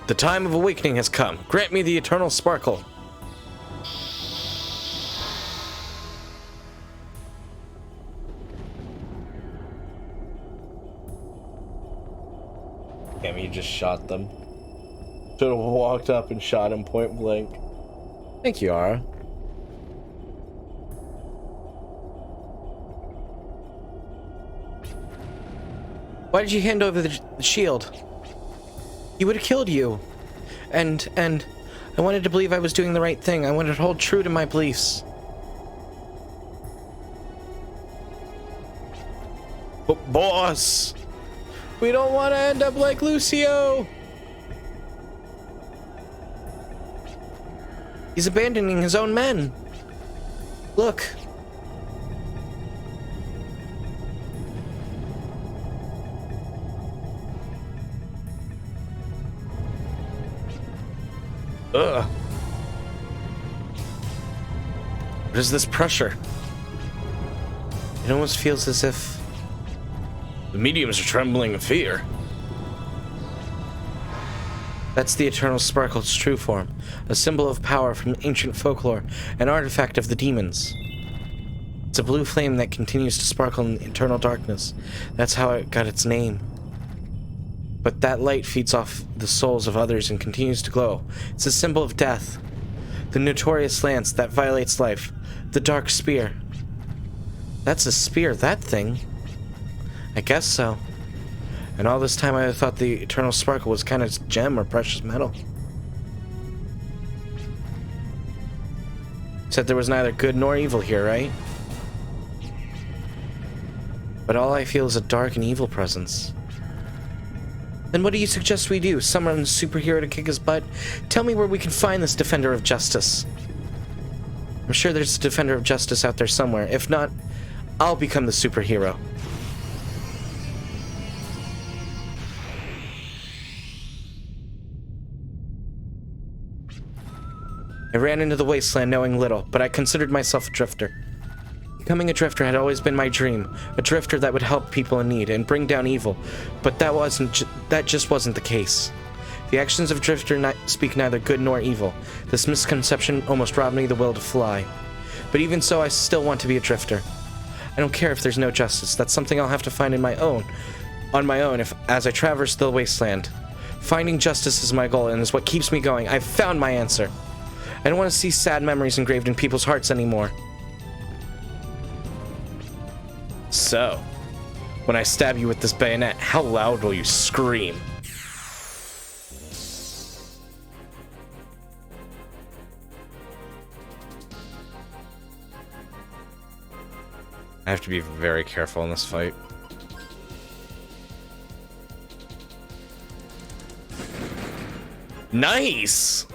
the time of awakening has come. Grant me the Eternal Sparkle. Damn, he just shot them. Should have walked up and shot him point blank. Thank you, Ara. Why did you hand over the shield? He would have killed you. And I wanted to believe I was doing the right thing. I wanted to hold true to my beliefs. But boss, we don't want to end up like Lucio. He's abandoning his own men. Look. Ugh. What is this pressure? It almost feels as if the mediums are trembling in fear. That's the eternal sparkle's true form, a symbol of power from ancient folklore, an artifact of the demons. It's a blue flame that continues to sparkle in eternal darkness. That's how it got its name. But that light feeds off the souls of others and continues to glow. It's a symbol of death. The notorious lance that violates life. The dark spear. That's a spear, that thing. I guess so. And all this time I thought the eternal sparkle was kind of gem or precious metal. Said there was neither good nor evil here, right? But all I feel is a dark and evil presence. Then what do you suggest we do? Summon a superhero to kick his butt? Tell me where we can find this defender of justice. I'm sure there's a defender of justice out there somewhere. If not, I'll become the superhero. I ran into the wasteland knowing little, but I considered myself a drifter. Becoming a drifter had always been my dream, a drifter that would help people in need and bring down evil, but that just wasn't the case. The actions of drifter speak neither good nor evil. This misconception almost robbed me the will to fly. But even so, I still want to be a drifter. I don't care if there's no justice. That's something I'll have to find on my own as I traverse the wasteland. Finding justice is my goal and is what keeps me going. I've found my answer. I don't want to see sad memories engraved in people's hearts anymore. So, when I stab you with this bayonet, how loud will you scream? I have to be very careful in this fight. Nice!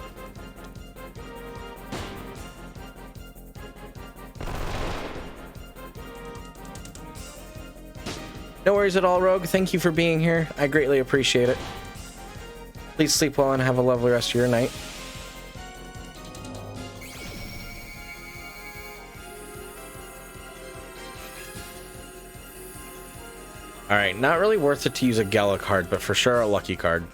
No worries at all, Rogue. Thank you for being here. I greatly appreciate it. Please sleep well and have a lovely rest of your night. Alright, not really worth it to use a Gala card, but for sure a lucky card.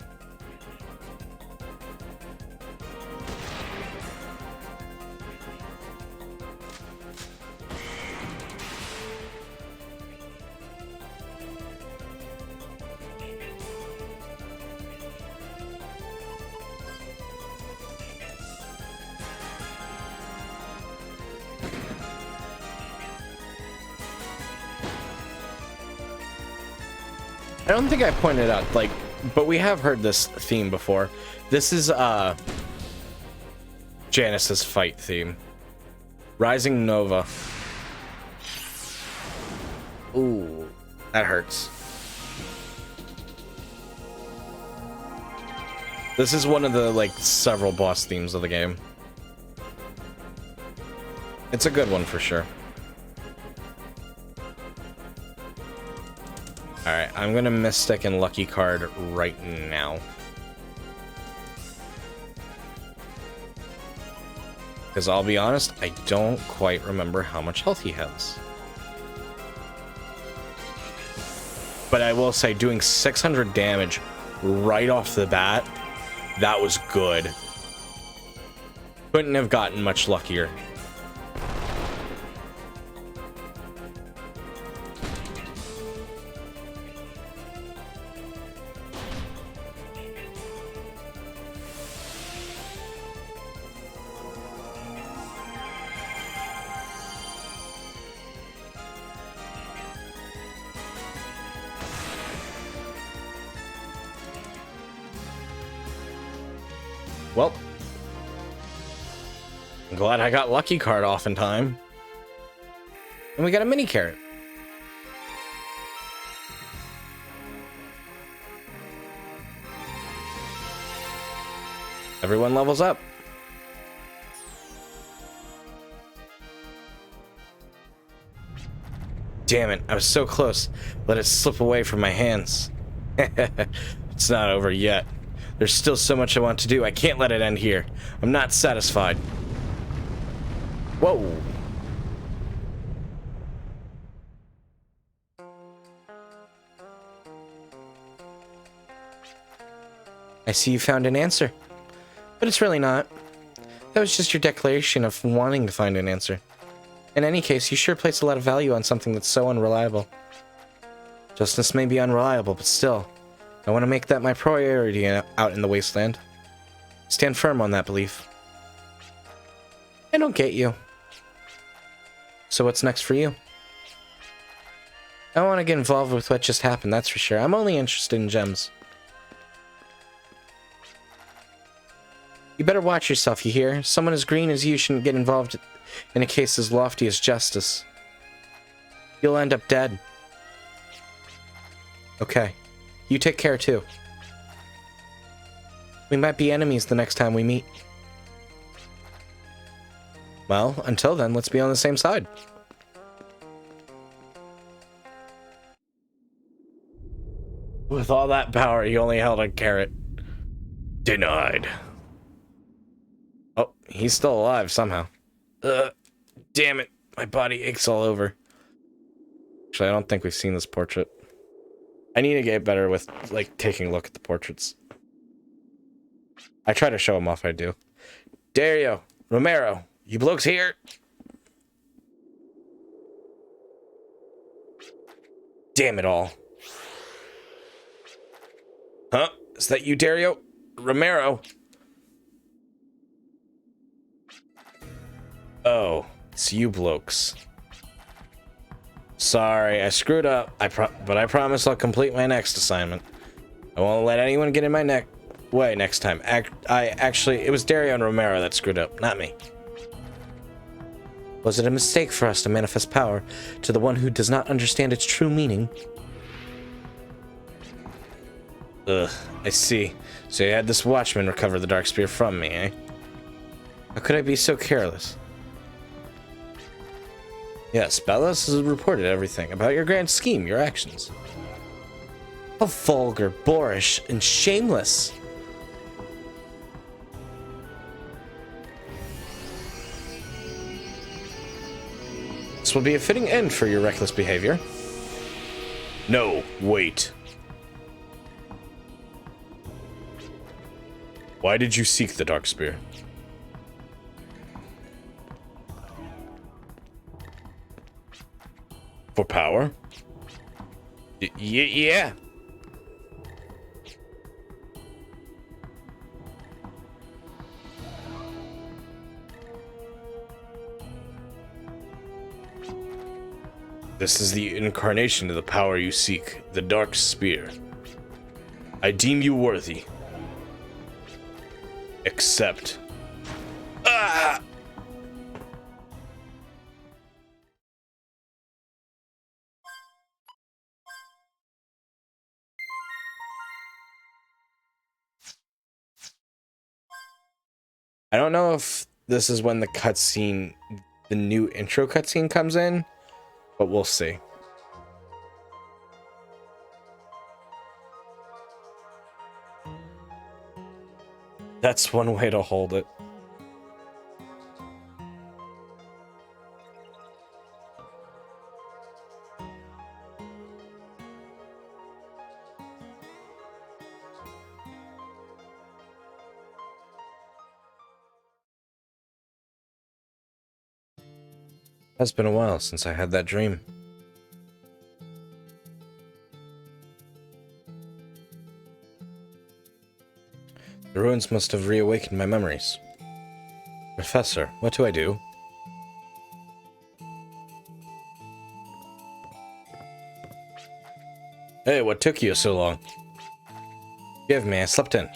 I don't think I pointed out, like, but we have heard this theme before. This is, Janice's fight theme. Rising Nova. Ooh, that hurts. This is one of the, like, several boss themes of the game. It's a good one for sure. Alright, I'm gonna Mystic and Lucky Card right now. Because I'll be honest, I don't quite remember how much health he has. But I will say, doing 600 damage right off the bat, that was good. Couldn't have gotten much luckier. Well, I'm glad I got Lucky Card off in time. And we got a mini carrot. Everyone levels up. Damn it, I was so close. Let it slip away from my hands. It's not over yet. There's still so much I want to do. I can't let it end here. I'm not satisfied. Whoa. I see you found an answer. But it's really not. That was just your declaration of wanting to find an answer. In any case, you sure place a lot of value on something that's so unreliable. Justice may be unreliable, but still, I want to make that my priority out in the wasteland. Stand firm on that belief. I don't get you. So what's next for you? I don't want to get involved with what just happened, that's for sure. I'm only interested in gems. You better watch yourself, you hear? Someone as green as you shouldn't get involved in a case as lofty as justice. You'll end up dead. Okay. You take care, too. We might be enemies the next time we meet. Well, until then, let's be on the same side. With all that power, he only held a carrot. Denied. Oh, he's still alive somehow. Damn it. My body aches all over. Actually, I don't think we've seen this portrait. I need to get better with, like, taking a look at the portraits. I try to show him off, I do. Dario, Romero, you blokes here? Damn it all. Huh? Is that you, Dario? Romero? Oh, it's you blokes. Sorry, I screwed up. But I promise I'll complete my next assignment. I won't let anyone get in my way next time. It was Dario and Romero that screwed up, not me. Was it a mistake for us to manifest power to the one who does not understand its true meaning? Ugh, I see. So you had this watchman recover the Dark Spear from me, eh? How could I be so careless? Yes, Bellos has reported everything about your grand scheme, your actions. How vulgar, boorish, and shameless. This will be a fitting end for your reckless behavior. No, wait. Why did you seek the Dark Spear? For power? Yeah. This is the incarnation of the power you seek, the Dark Spear. I deem you worthy. Accept. Ah! I don't know if this is when the cutscene, the new intro cutscene comes in, but we'll see. That's one way to hold it. It's been a while since I had that dream. The ruins must have reawakened my memories. Professor, what do I do? Hey, what took you so long? Give me, I slept in.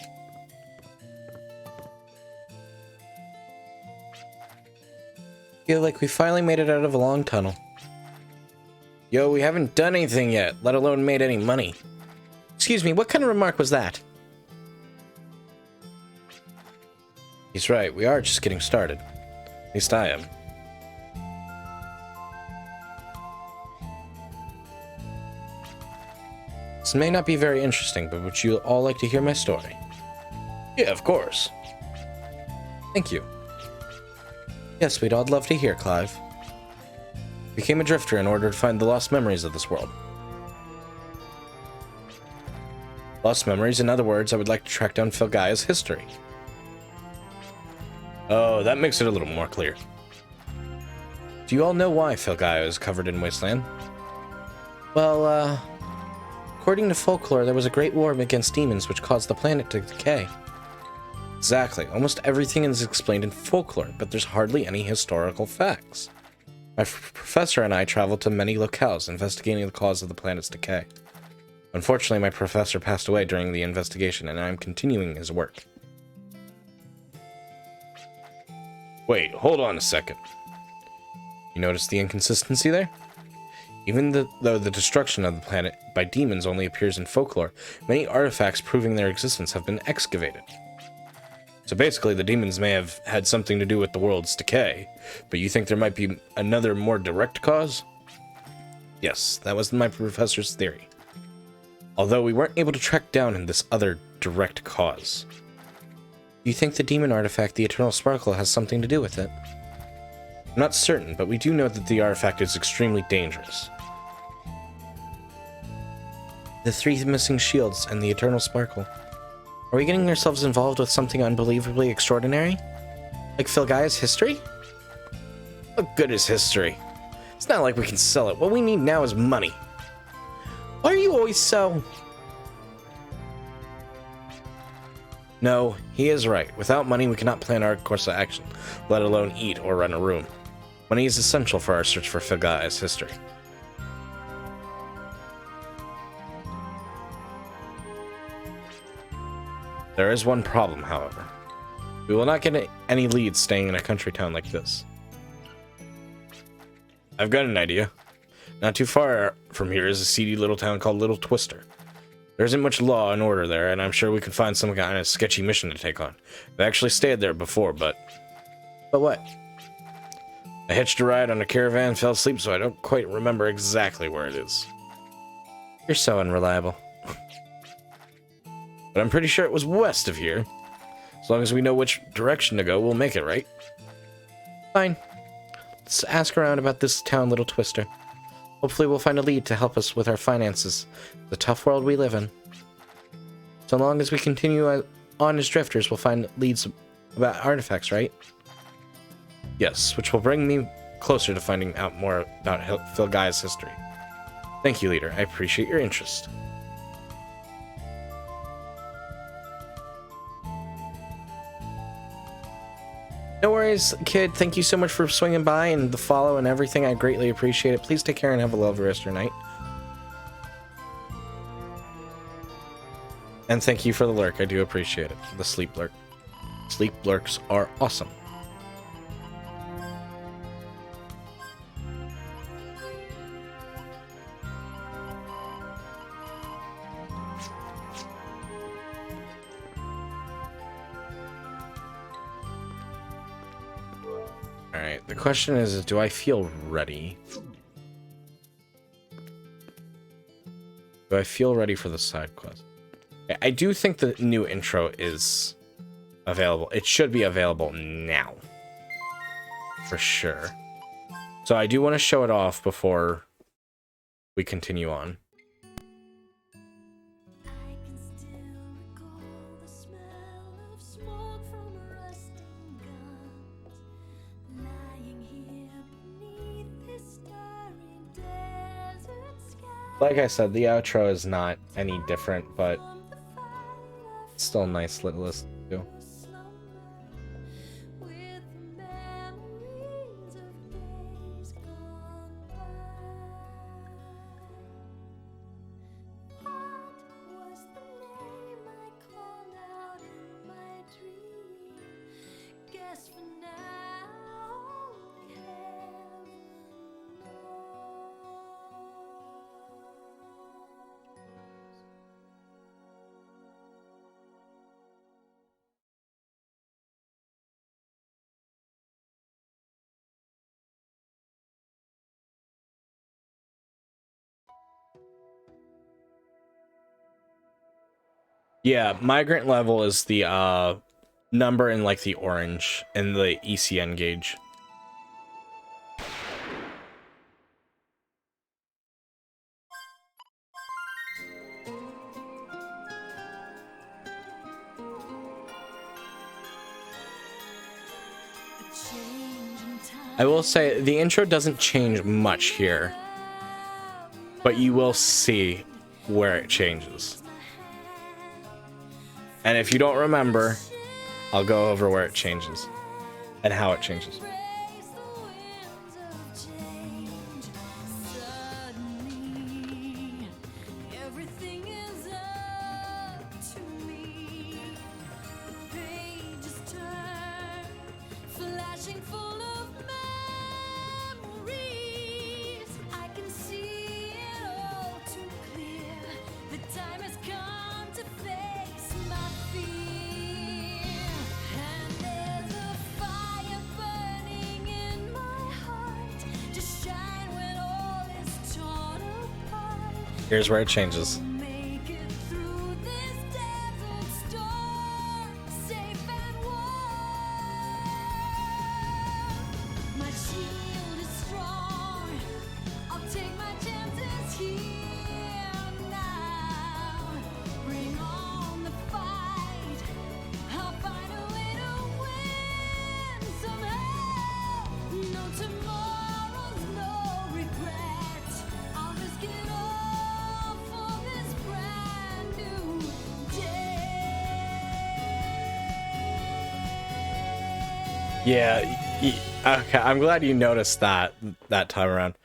Feel like we finally made it out of a long tunnel. Yo, we haven't done anything yet, let alone made any money. Excuse me, what kind of remark was that? He's right, we are just getting started. At least I am. This may not be very interesting, but would you all like to hear my story? Yeah, of course. Thank you. Yes, we'd all love to hear, Clive. Became a drifter in order to find the lost memories of this world. Lost memories, in other words, I would like to track down Filgaia's history. Oh, that makes it a little more clear. Do you all know why Filgaia is covered in wasteland? Well, according to folklore, there was a great war against demons which caused the planet to decay. Exactly. Almost everything is explained in folklore, but there's hardly any historical facts. My professor and I traveled to many locales investigating the cause of the planet's decay. Unfortunately, my professor passed away during the investigation, and I'm continuing his work. Wait, hold on a second. You notice the inconsistency there? Even though the destruction of the planet by demons only appears in folklore, many artifacts proving their existence have been excavated. So basically, the demons may have had something to do with the world's decay, but you think there might be another more direct cause? Yes, that was my professor's theory. Although we weren't able to track down this other direct cause. Do you think the demon artifact, the Eternal Sparkle, has something to do with it? I'm not certain, but we do know that the artifact is extremely dangerous. The 3 missing shields and the Eternal Sparkle. Are we getting ourselves involved with something unbelievably extraordinary? Like Filgaia's history? What good is history? It's not like we can sell it. What we need now is money. Why are you always so... No, he is right. Without money, we cannot plan our course of action, let alone eat or run a room. Money is essential for our search for Filgaia's history. There is one problem, however. We will not get any leads staying in a country town like this. I've got an idea. Not too far from here is a seedy little town called Little Twister. There isn't much law and order there, and I'm sure we can find some kind of sketchy mission to take on. I've actually stayed there before, but... But what? I hitched a ride on a caravan, fell asleep, so I don't quite remember exactly where it is. You're so unreliable. But I'm pretty sure it was west of here. As long as we know which direction to go, we'll make it, right? Fine. Let's ask around about this town, Little Twister. Hopefully we'll find a lead to help us with our finances. The tough world we live in. So long as we continue on as drifters, we'll find leads about artifacts, right? Yes, which will bring me closer to finding out more about Filgaia's history. Thank you, leader. I appreciate your interest. No worries, kid. Thank you so much for swinging by and the follow and everything. I greatly appreciate it. Please take care and have a lovely rest of your night. And thank you for the lurk. I do appreciate it. The sleep lurk. Sleep lurks are awesome. Alright, the question is, do I feel ready? Do I feel ready for the side quest? I do think the new intro is available. It should be available now. For sure. So I do want to show it off before we continue on. Like I said, the outro is not any different, but it's still a nice little listen to. Yeah, migrant level is the number in like the orange and the ECN gauge. I will say the intro doesn't change much here, but you will see where it changes. And if you don't remember, I'll go over where it changes and how it changes. Here's where it changes. Yeah, okay, I'm glad you noticed that time around.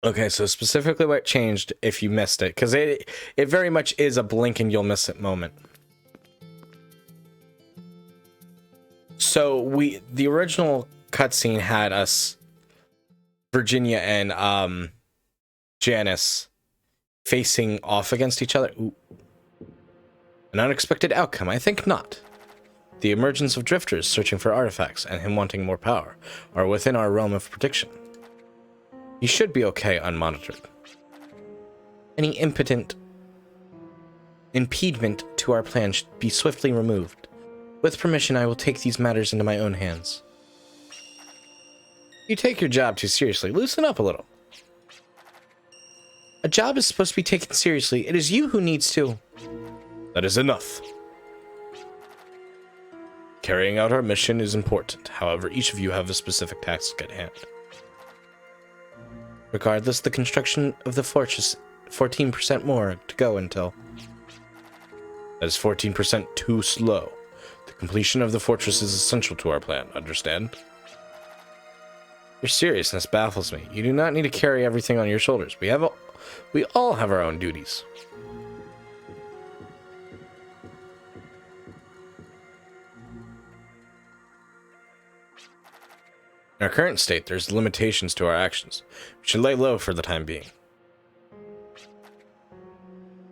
Okay, so specifically what changed if you missed it, because it very much is a blink and you'll miss it moment. So the original cutscene had us, Virginia and Janice, facing off against each other. Ooh. An unexpected outcome? I think not. The emergence of drifters searching for artifacts and him wanting more power are within our realm of prediction. You should be okay unmonitored. Any impediment to our plan should be swiftly removed. With permission, I will take these matters into my own hands. You take your job too seriously. Loosen up a little. A job is supposed to be taken seriously. It is you who needs to. That is enough. Carrying out our mission is important. However, each of you have a specific task at hand. Regardless, the construction of the fortress, 14% more to go until. That is 14% too slow. The completion of the fortress is essential to our plan, understand? Your seriousness baffles me. You do not need to carry everything on your shoulders. We all have our own duties. In our current state, there's limitations to our actions. We should lay low for the time being.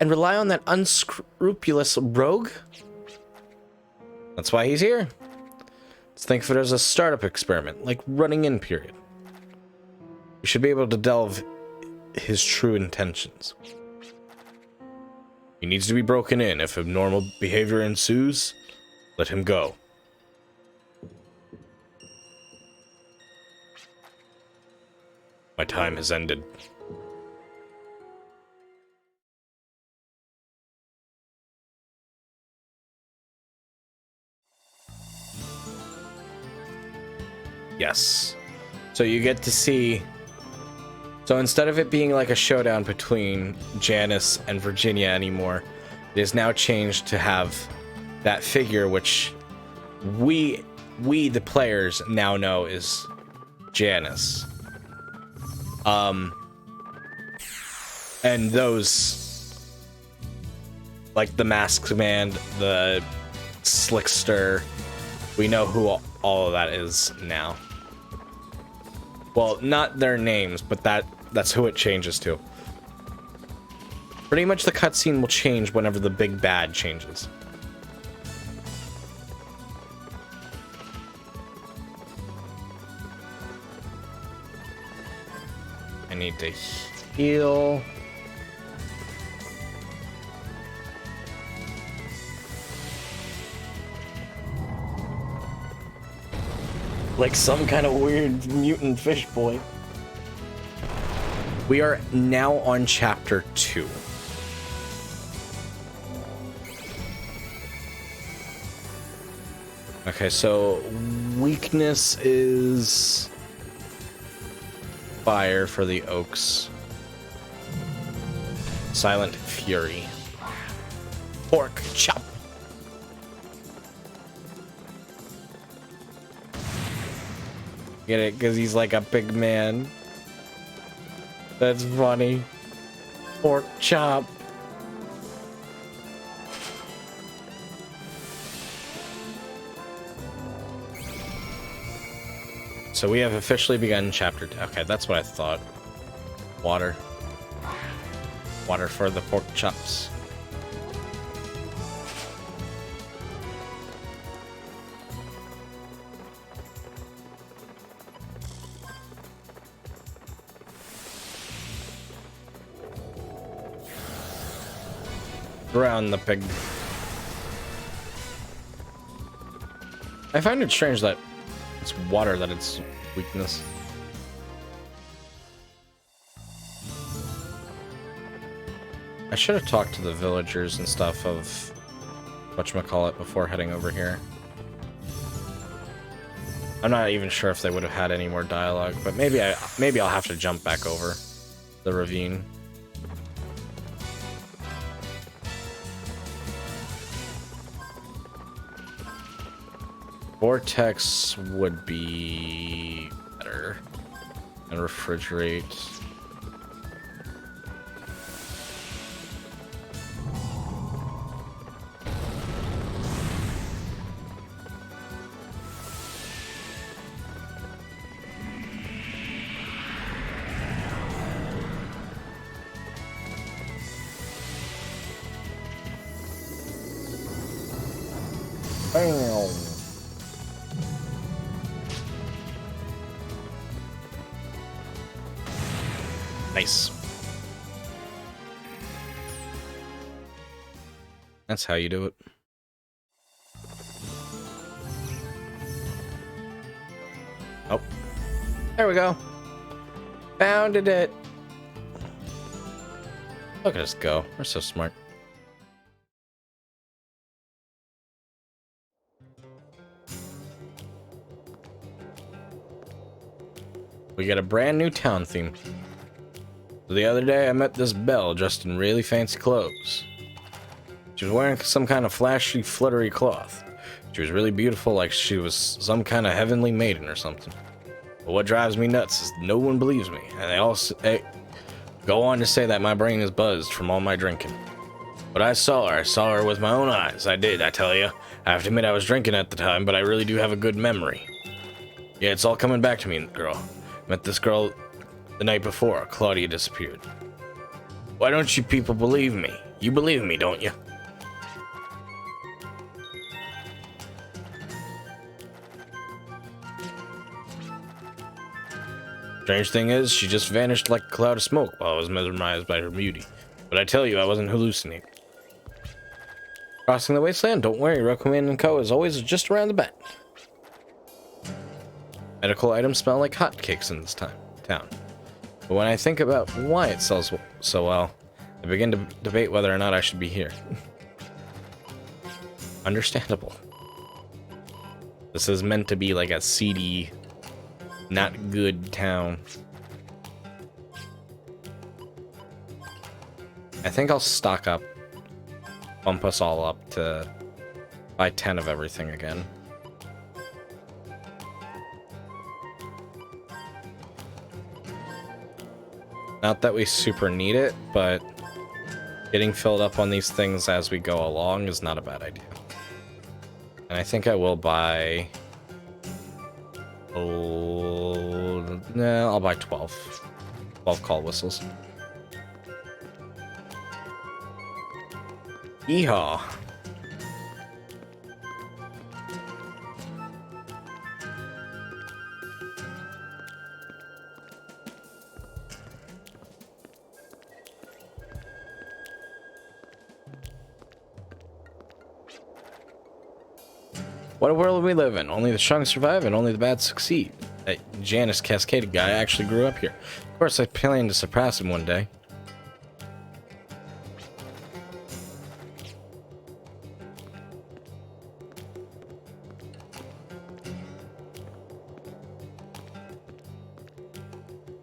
And rely on that unscrupulous rogue? That's why he's here. Let's think of it as a startup experiment, like running in period. We should be able to delve his true intentions. He needs to be broken in. If abnormal behavior ensues, let him go. My time has ended. Yes. So you get to see... So instead of it being like a showdown between Janice and Virginia anymore, it is now changed to have that figure which we the players now know is Janice. And those, like the Masked Man, the Slickster, we know who all of that is now. Well, not their names, but that's who it changes to. Pretty much the cutscene will change whenever the big bad changes. I need to heal. Like some kind of weird mutant fish boy. We are now on chapter 2. Okay, so weakness is fire for the oaks. Silent fury. Pork chop. Get it? Because he's like a big man. That's funny. Pork chop. So we have officially begun chapter 2. Okay, that's what I thought. Water. Water for the pork chops. Drown the pig. I find it strange that it's water that it's weakness. I should have talked to the villagers and stuff of whatchamacallit before heading over here. I'm not even sure if they would have had any more dialogue, but maybe I'll have to jump back over the ravine. Vortex would be better. And refrigerate. Bam. Nice. That's how you do it. Oh. There we go. Founded it. Look at us go. We're so smart. We get a brand new town theme. So the other day I met this belle dressed in really fancy clothes. She was wearing some kind of flashy, fluttery cloth. She was really beautiful, like she was some kind of heavenly maiden or something. But what drives me nuts is no one believes me, and they all go on to say that my brain is buzzed from all my drinking. But I saw her with my own eyes. I did, I tell you. I have to admit I was drinking at the time, but I really do have a good memory. Yeah, it's all coming back to me, girl. Met this girl the night before Claudia disappeared. Why don't you people believe me? You believe me, don't you? Strange thing is, she just vanished like a cloud of smoke while I was mesmerized by her beauty. But I tell you, I wasn't hallucinating. Crossing the wasteland? Don't worry, Rokuman & Co. is always just around the bend. Medical items smell like hotcakes in this town. But when I think about why it sells so well, I begin to debate whether or not I should be here. Understandable. This is meant to be like a seedy, not good town. I think I'll stock up, bump us all up to buy 10 of everything again. Not that we super need it, but getting filled up on these things as we go along is not a bad idea. And I think I will buy... Oh, nah, I'll buy 12. 12 call whistles. Yeehaw. What a world we live in. Only the strong survive and only the bad succeed. That Janus Cascade guy actually grew up here. Of course, I plan to surpass him one day.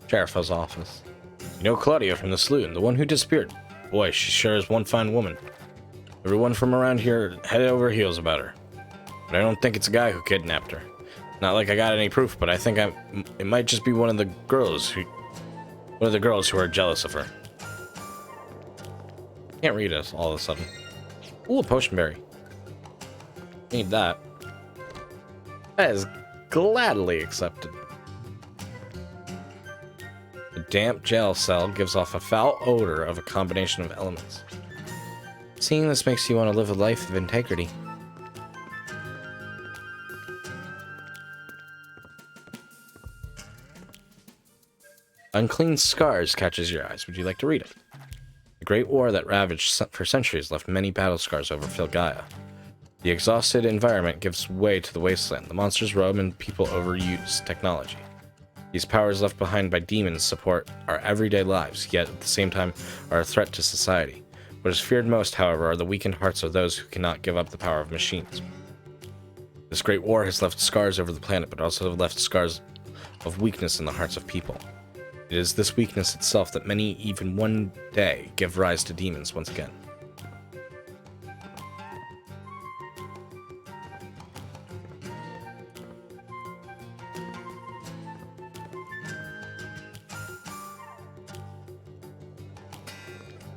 Sheriff's office. You know Claudia from the saloon, the one who disappeared. Boy, she sure is one fine woman. Everyone from around here head over heels about her. But I don't think it's a guy who kidnapped her. Not like I got any proof, but I think it might just be one of the girls who are jealous of her. Can't read us all of a sudden. Ooh, a potion berry. Need that. That is gladly accepted. A damp gel cell gives off a foul odor of a combination of elements. Seeing this makes you want to live a life of integrity. Unclean Scars catches your eyes. Would you like to read it? The Great War that ravaged for centuries left many battle scars over Filgaia. The exhausted environment gives way to the wasteland. The monsters roam and people overuse technology. These powers left behind by demons support our everyday lives, yet at the same time are a threat to society. What is feared most, however, are the weakened hearts of those who cannot give up the power of machines. This great war has left scars over the planet, but also left scars of weakness in the hearts of people. It is this weakness itself that many, even one day, give rise to demons once again.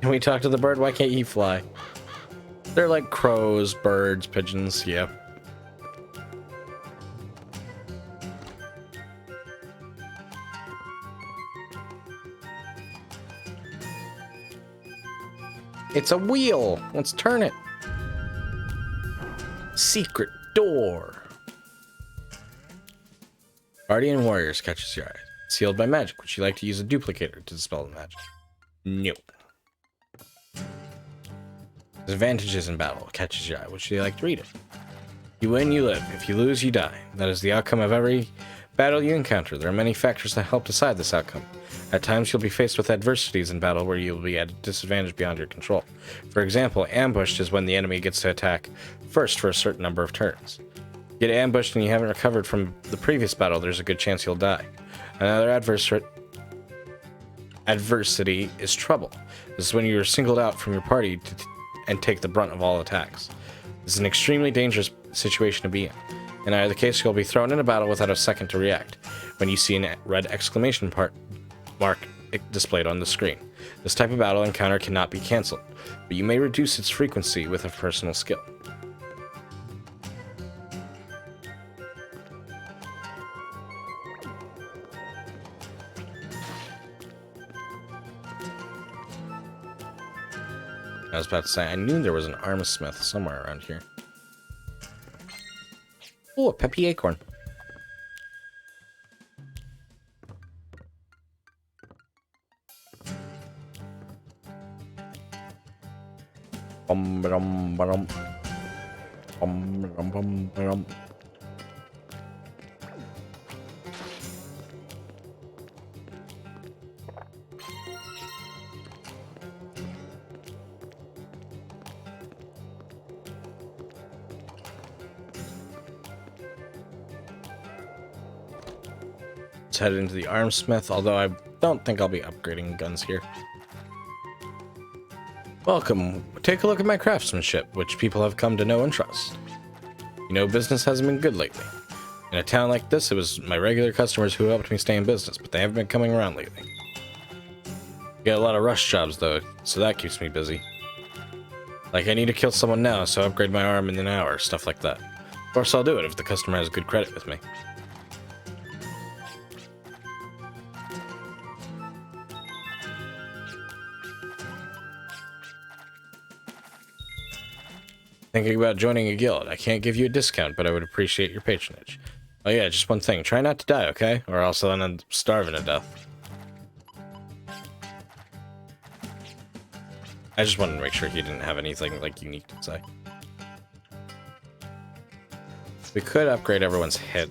Can we talk to the bird? Why can't he fly? They're like crows, birds, pigeons, yeah. It's a wheel! Let's turn it! Secret door! Guardian Warriors catches your eye. Sealed by magic. Would you like to use a duplicator to dispel the magic? Nope. Advantages in battle catches your eye. Would you like to read it? You win, you live. If you lose, you die. That is the outcome of every battle you encounter. There are many factors that help decide this outcome. At times, you'll be faced with adversities in battle where you'll be at a disadvantage beyond your control. For example, ambushed is when the enemy gets to attack first for a certain number of turns. Get ambushed and you haven't recovered from the previous battle, there's a good chance you'll die. Another adversity is trouble. This is when you are singled out from your party and take the brunt of all attacks. This is an extremely dangerous situation to be in. In either case, you'll be thrown in a battle without a second to react, when you see a red exclamation mark displayed on the screen. This type of battle encounter cannot be cancelled, but you may reduce its frequency with a personal skill. I was about to say, I knew there was an armsmith somewhere around here. Oh, a peppy acorn. Let's head into the armsmith, although I don't think I'll be upgrading guns here. Welcome. Take a look at my craftsmanship, which people have come to know and trust. You know, business hasn't been good lately. In a town like this, it was my regular customers who helped me stay in business, but they haven't been coming around lately. Get a lot of rush jobs, though, so that keeps me busy. Like, I need to kill someone now, so upgrade my arm in an hour, stuff like that. Of course, I'll do it if the customer has good credit with me. Thinking about joining a guild. I can't give you a discount, but I would appreciate your patronage. Oh yeah, just one thing. Try not to die, okay? Or else I'll end up starving to death. I just wanted to make sure he didn't have anything, like, unique to say. We could upgrade everyone's hit.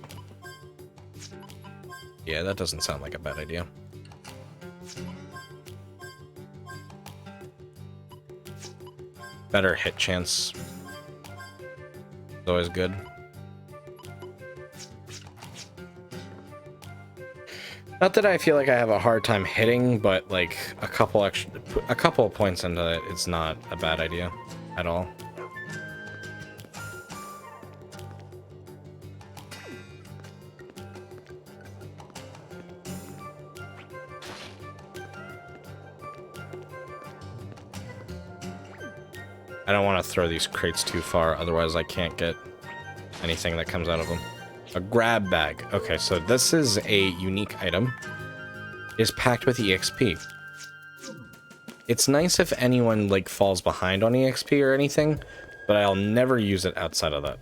Yeah, that doesn't sound like a bad idea. Better hit chance. It's always good. Not that I feel like I have a hard time hitting, but like a couple of points into it, it's not a bad idea at all. I don't want to throw these crates too far, otherwise I can't get anything that comes out of them. A grab bag. Okay, so this is a unique item. It's packed with EXP. It's nice if anyone like falls behind on EXP or anything, but I'll never use it outside of that.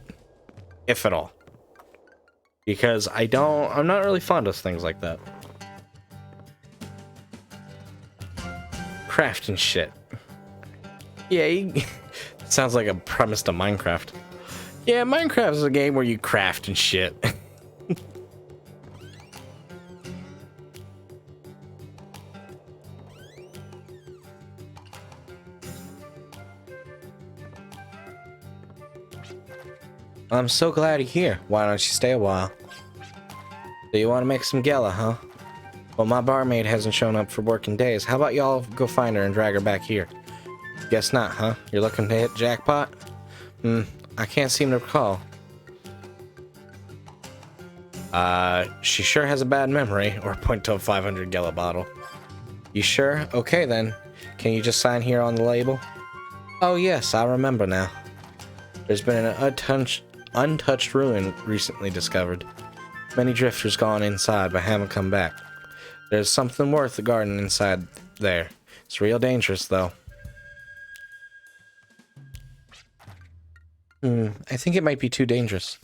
If at all. Because I'm not really fond of things like that. Craft and shit. Yeah, sounds like a premise to Minecraft. Yeah, Minecraft is a game where you craft and shit. I'm so glad you're here. Why don't you stay a while? Do you want to make some gala, huh? Well, my barmaid hasn't shown up for working days. How about y'all go find her and drag her back here? Guess not, huh? You're looking to hit jackpot? I can't seem to recall. She sure has a bad memory, or point to a 500 gallon bottle. You sure? Okay then. Can you just sign here on the label? Oh yes, I remember now. There's been an untouched ruin recently discovered. Many drifters gone inside but haven't come back. There's something worth the garden inside there. It's real dangerous though. I think it might be too dangerous.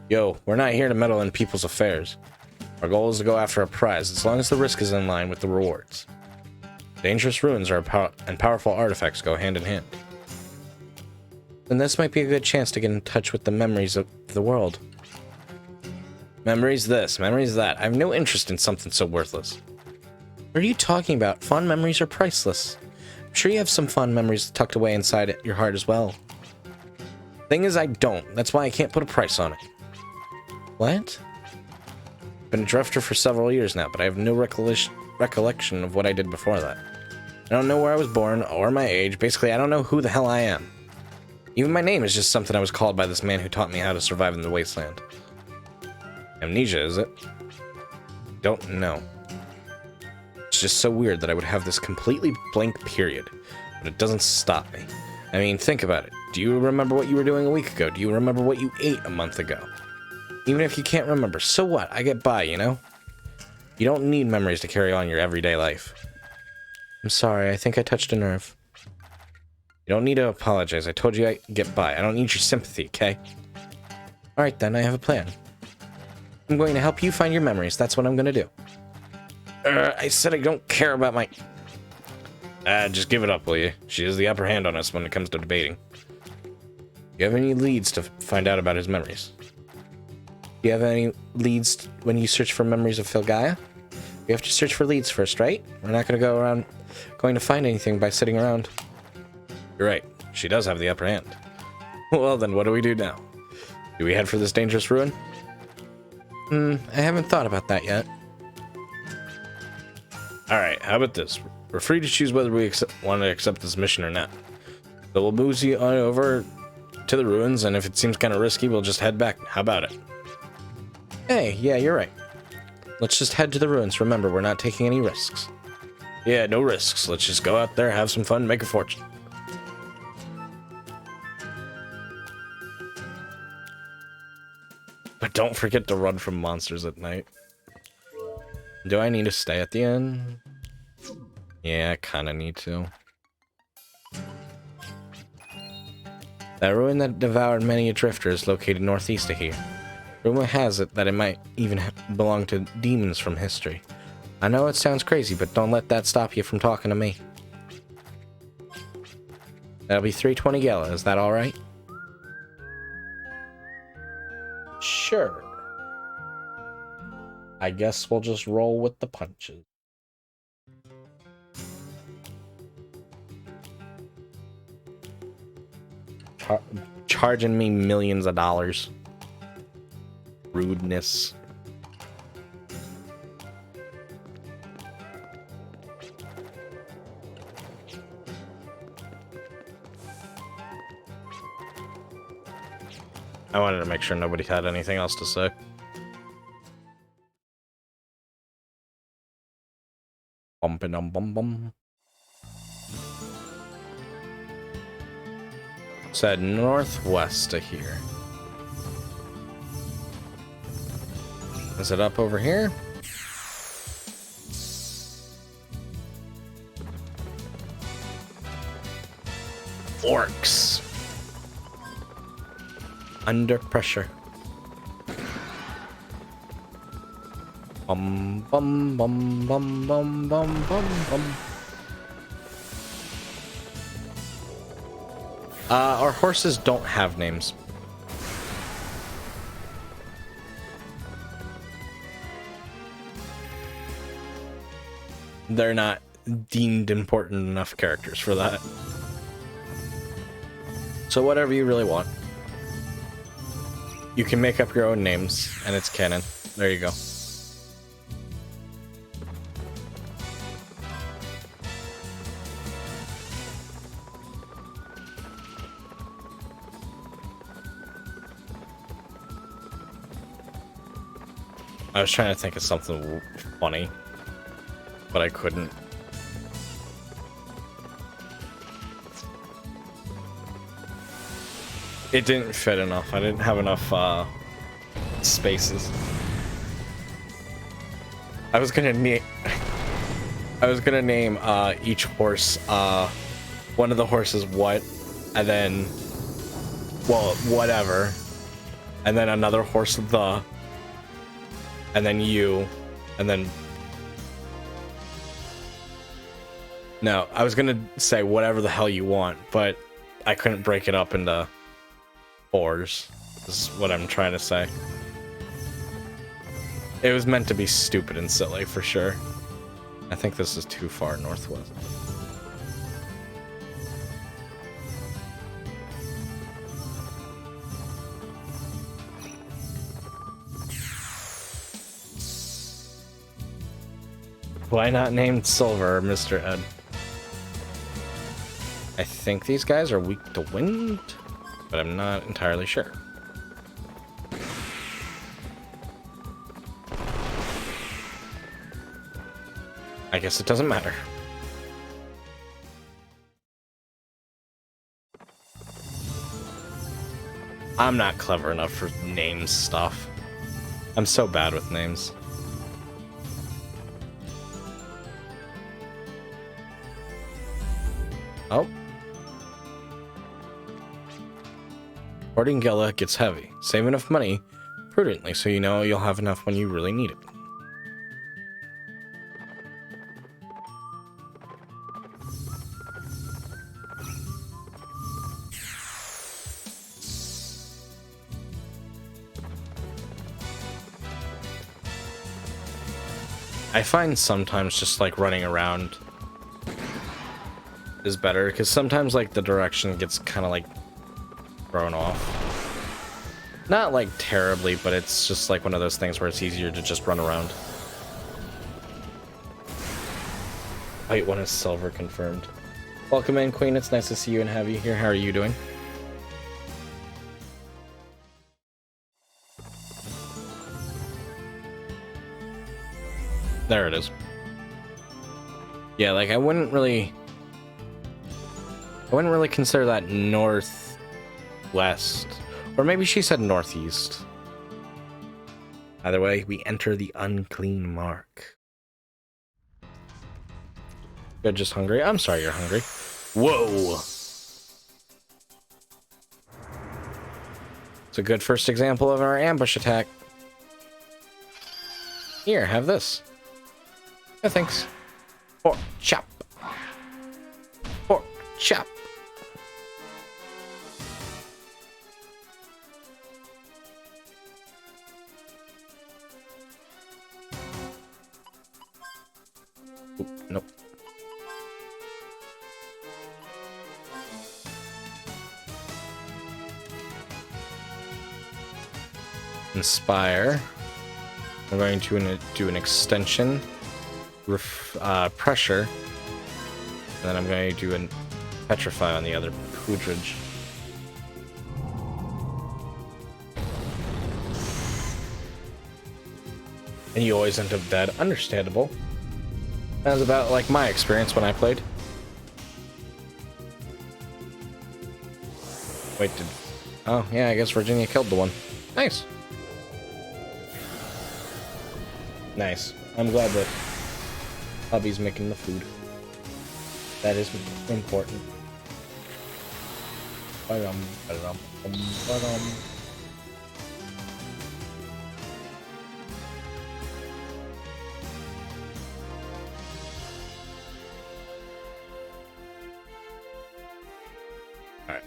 Yo, we're not here to meddle in people's affairs. Our goal is to go after a prize, as long as the risk is in line with the rewards. Dangerous ruins and powerful artifacts go hand in hand. Then this might be a good chance to get in touch with the memories of the world. Memories this, memories that. I have no interest in something so worthless. What are you talking about? Fond memories are priceless. I'm sure you have some fond memories tucked away inside your heart as well. Thing is, I don't. That's why I can't put a price on it. What? I've been a drifter for several years now, but I have no recollection of what I did before that. I don't know where I was born, or my age. Basically, I don't know who the hell I am. Even my name is just something I was called by this man who taught me how to survive in the wasteland. Amnesia, is it? Don't know. It's just so weird that I would have this completely blank period, but it doesn't stop me. I mean, think about it. Do you remember what you were doing a week ago? Do you remember what you ate a month ago? Even if you can't remember, so what? I get by, you know? You don't need memories to carry on your everyday life. I'm sorry, I think I touched a nerve. You don't need to apologize. I told you I get by. I don't need your sympathy, okay? Alright then, I have a plan. I'm going to help you find your memories. That's what I'm going to do. I said I don't care about my... just give it up, will you? She has the upper hand on us when it comes to debating. Do you have any leads to find out about his memories? Do you have any leads when you search for memories of Filgaia? You have to search for leads first, right? We're not going to go around going to find anything by sitting around. You're right. She does have the upper hand. Well, then what do we do now? Do we head for this dangerous ruin? I haven't thought about that yet. Alright, how about this? We're free to choose whether we want to accept this mission or not. So we'll move you on over to the ruins, and if it seems kind of risky, we'll just head back. How about it? Hey, yeah, you're right. Let's just head to the ruins. Remember, we're not taking any risks. Yeah, no risks. Let's just go out there, have some fun, make a fortune. But don't forget to run from monsters at night. Do I need to stay at the end? Yeah, I kind of need to. That ruin that devoured many a drifter is located northeast of here. Rumor has it that it might even belong to demons from history. I know it sounds crazy, but don't let that stop you from talking to me. That'll be 320 gala, is that alright? Sure. I guess we'll just roll with the punches. Charging me millions of dollars. Rudeness. I wanted to make sure nobody had anything else to say. Bum. Said northwest to here. Is it up over here? Orcs. Under pressure. Bum bum bum bum bum bum bum bum. Our horses don't have names. They're not deemed important enough characters for that. So whatever you really want. You can make up your own names, and it's canon. There you go. I was trying to think of something funny, but I couldn't. It didn't fit enough. I didn't have enough spaces. I was gonna name each horse one of the horses what, and then, well, whatever, and then another horse the, and then you, and then no, I was gonna say whatever the hell you want, but I couldn't break it up into fours, is what I'm trying to say. It was meant to be stupid and silly for sure. I think this is too far northwest. Why not named Silver, Mr. Ed? I think these guys are weak to wind, but I'm not entirely sure. I guess it doesn't matter. I'm not clever enough for names stuff. I'm so bad with names. Oh. Hoarding Gela gets heavy. Save enough money prudently so you know you'll have enough when you really need it. I find sometimes just like running around is better, because sometimes like the direction gets kind of like thrown off. Not like terribly, but it's just like one of those things where it's easier to just run around. White one is silver confirmed. Welcome in, Queen. It's nice to see you and have you here. How are you doing? There it is. Yeah, like I wouldn't really consider that northwest. Or maybe she said northeast. Either way, we enter the unclean mark. You're just hungry? I'm sorry you're hungry. Whoa! It's a good first example of our ambush attack. Here, have this. Yeah, thanks. Pork chop. Pork chop. inspire. I'm going to do an extension, pressure, and then I'm going to do an petrify on the other Poodridge. And you always end up dead. Understandable. That was about like my experience when I played. Wait, oh yeah, I guess Virginia killed the one. Nice. Nice. I'm glad that hubby's making the food. That is important. Alright,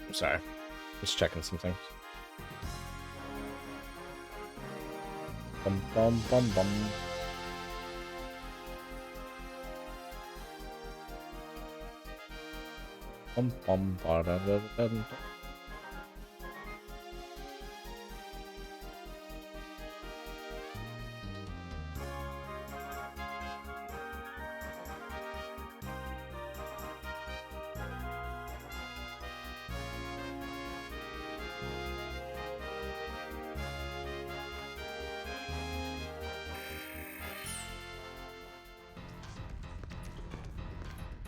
I'm sorry. Just checking some things. Bum bum bum bum. Bum bum ba da da da da.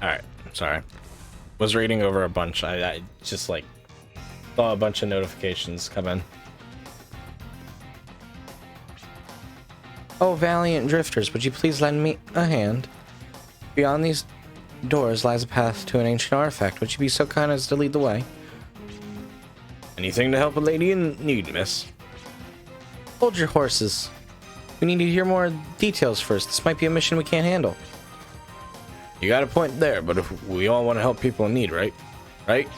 Alright, sorry. Was reading over a bunch. I just like saw a bunch of notifications come in. Oh, valiant drifters, would you please lend me a hand? Beyond these doors lies a path to an ancient artifact. Would you be so kind as to lead the way? Anything to help a lady in need, miss? Hold your horses. We need to hear more details first. This might be a mission we can't handle. You got a point there, but if we all want to help people in need, right? Right?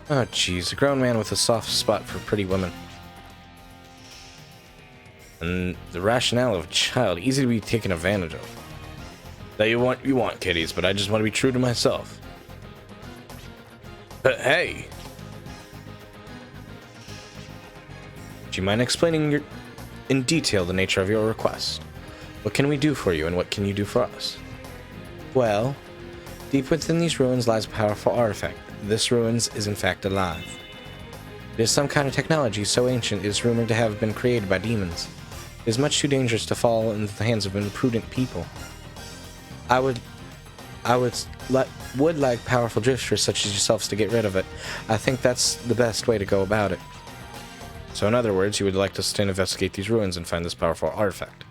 Oh, jeez. A grown man with a soft spot for pretty women. And the rationale of a child, easy to be taken advantage of. That you want kitties, but I just want to be true to myself. But hey! Do you mind explaining in detail the nature of your request? What can we do for you, and what can you do for us? Well, deep within these ruins lies a powerful artifact. This ruins is in fact alive. It is some kind of technology so ancient it is rumored to have been created by demons. It is much too dangerous to fall into the hands of imprudent people. I would like powerful drifters such as yourselves to get rid of it. I think that's the best way to go about it. So in other words, you would like us to investigate these ruins and find this powerful artifact.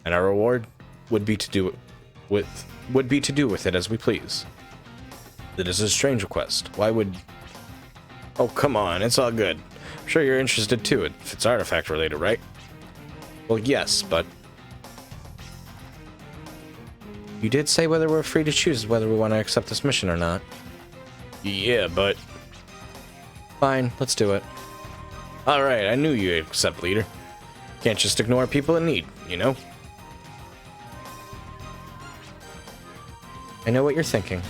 And our reward would be to do with it as we please. That is a strange request. Why would... Oh, come on, it's all good. I'm sure you're interested too, if it's artifact related, right? Well, yes, but... You did say whether we're free to choose whether we want to accept this mission or not. Yeah, but... Fine, let's do it. Alright, I knew you'd accept, leader. Can't just ignore people in need, you know? I know what you're thinking.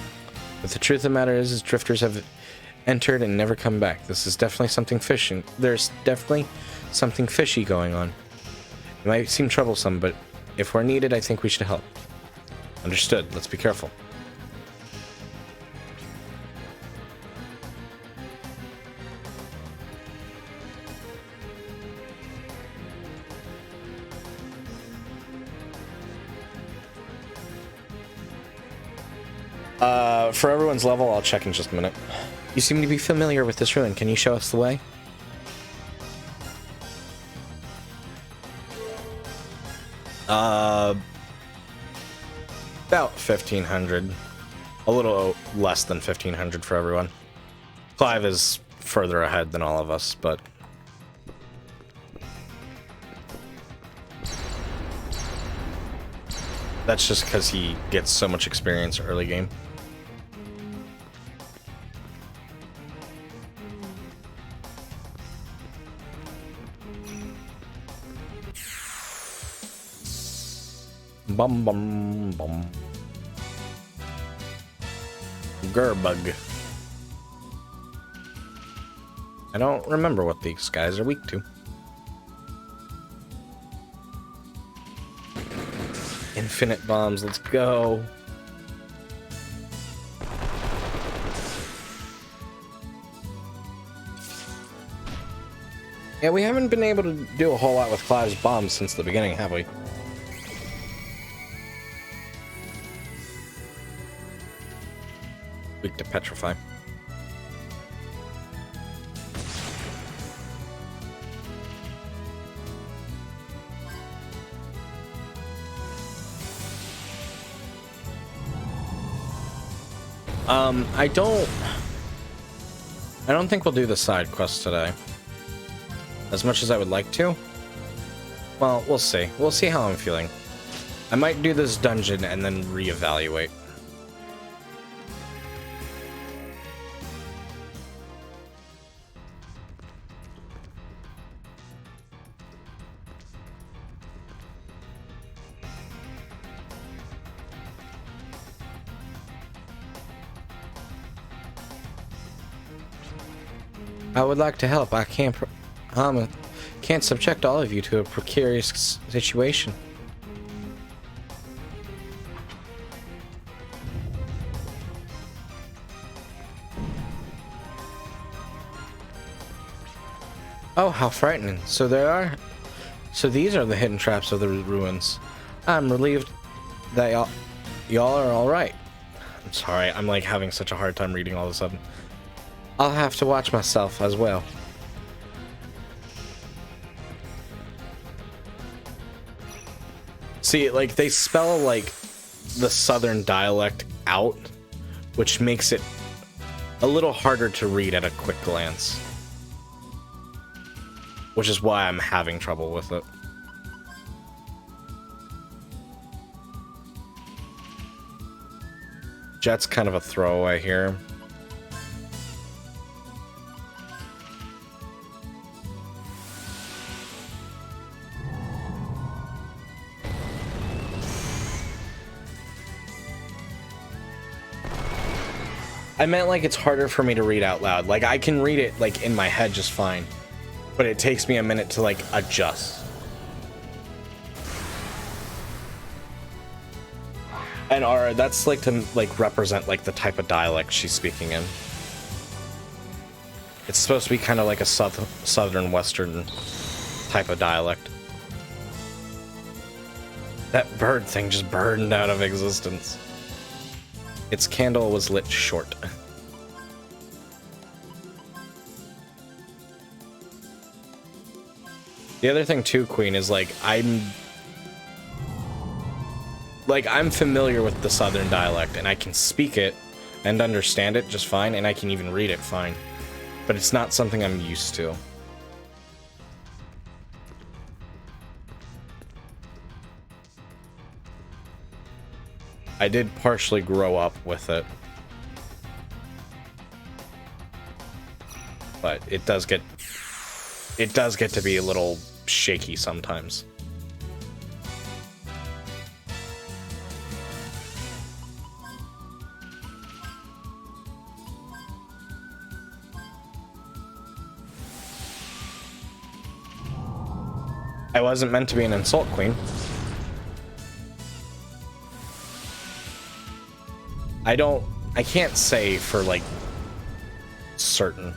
But the truth of the matter is drifters have entered and never come back. This is definitely something fishy. There's definitely something fishy going on. It might seem troublesome, but if we're needed, I think we should help. Understood. Let's be careful. For everyone's level, I'll check in just a minute. You seem to be familiar with this ruin. Can you show us the way? About 1,500. A little less than 1,500 for everyone. Clive is further ahead than all of us, but... That's just because he gets so much experience early game. Bum bum bum. Gerbug. I don't remember what these guys are weak to. infinite bombs. Let's go. Yeah, we haven't been able to do a whole lot with Clive's bombs since the beginning, have we? Weak to petrify. I don't think we'll do the side quest today. As much as I would like to. Well, we'll see. We'll see how I'm feeling. I might do this dungeon and then reevaluate. I would like to help. I can't subject all of you to a precarious situation. Oh, how frightening. So these are the hidden traps of the ruins. I'm relieved that y'all are alright. I'm sorry, I'm like having such a hard time reading all of a sudden. I'll have to watch myself as well. See, like, they spell, like, the southern dialect out, which makes it a little harder to read at a quick glance. Which is why I'm having trouble with it. Jet's kind of a throwaway here. I meant like it's harder for me to read out loud. Like I can read it like in my head just fine, but it takes me a minute to like adjust. And that's like to like represent like the type of dialect she's speaking in. It's supposed to be kind of like a southern western type of dialect. That bird thing just burned out of existence. Its candle was lit short. The other thing too, Queen, is like I'm familiar with the southern dialect and I can speak it and understand it just fine, and I can even read it fine. But it's not something I'm used to. I did partially grow up with it. But it does get to be a little shaky sometimes. I wasn't meant to be an insult, Queen. I can't say for, like, certain.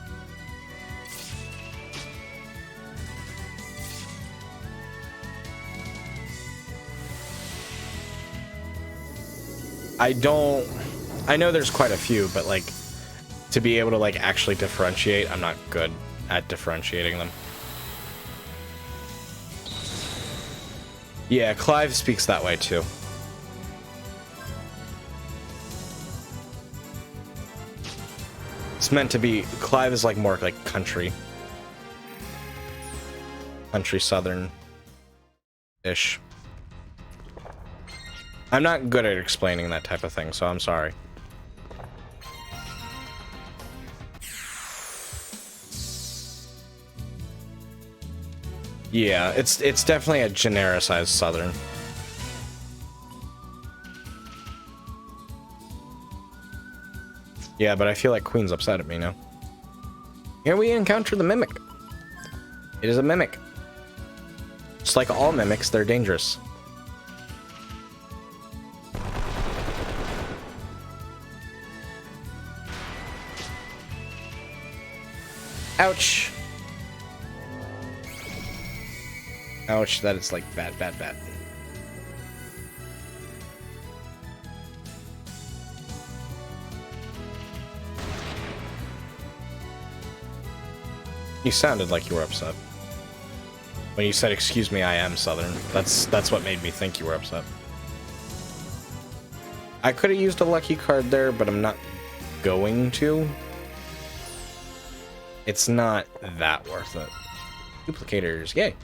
I know there's quite a few, but, like, to be able to, like, actually differentiate, I'm not good at differentiating them. Yeah, Clive speaks that way, too. It's meant to be... Clive is, like, more, like, country. Country southern-ish. I'm not good at explaining that type of thing, so I'm sorry. Yeah, it's definitely a genericized southern. Yeah, but I feel like Queen's upset at me now. Here we encounter the mimic. It is a mimic. Just like all mimics, they're dangerous. Ouch. Ouch, that is like bad, bad, bad. You sounded like you were upset. When you said, "Excuse me, I am Southern," that's what made me think you were upset. I could have used a lucky card there, but I'm not going to. It's not that worth it. Duplicators, yay.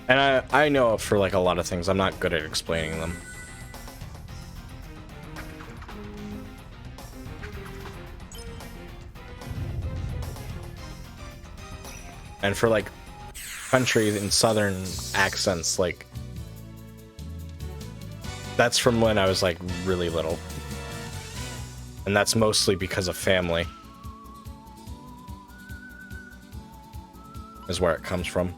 And I know for like a lot of things, I'm not good at explaining them. And for like country and southern accents, like that's from when I was like really little. And that's mostly because of family. Is where it comes from.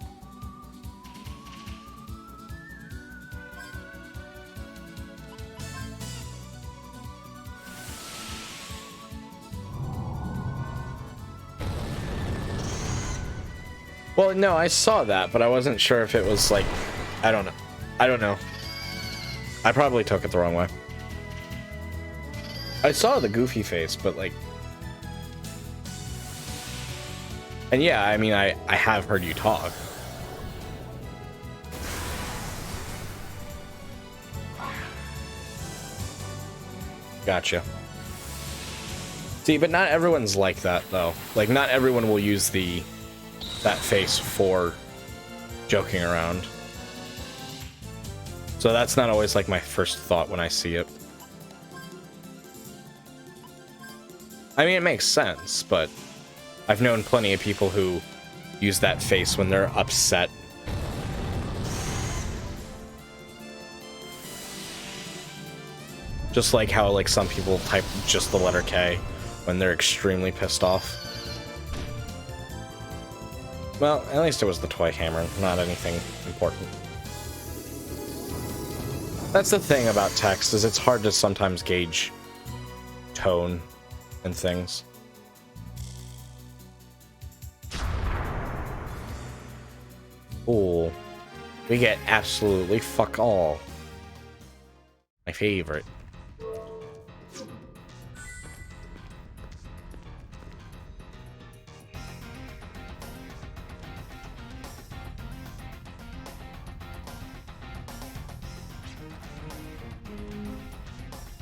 Well, no, I saw that, but I wasn't sure if it was like, I don't know. I don't know. I probably took it the wrong way. I saw the goofy face, but like, and yeah, I mean, I have heard you talk. Gotcha. See, but not everyone's like that, though. Like, not everyone will use that face for joking around. So that's not always like my first thought when I see it. I mean, it makes sense, but I've known plenty of people who use that face when they're upset. Just like how like some people type just the letter K when they're extremely pissed off. Well, at least it was the toy hammer, not anything important. That's the thing about text, is it's hard to sometimes gauge tone and things. Cool. We get absolutely fuck all. My favorite.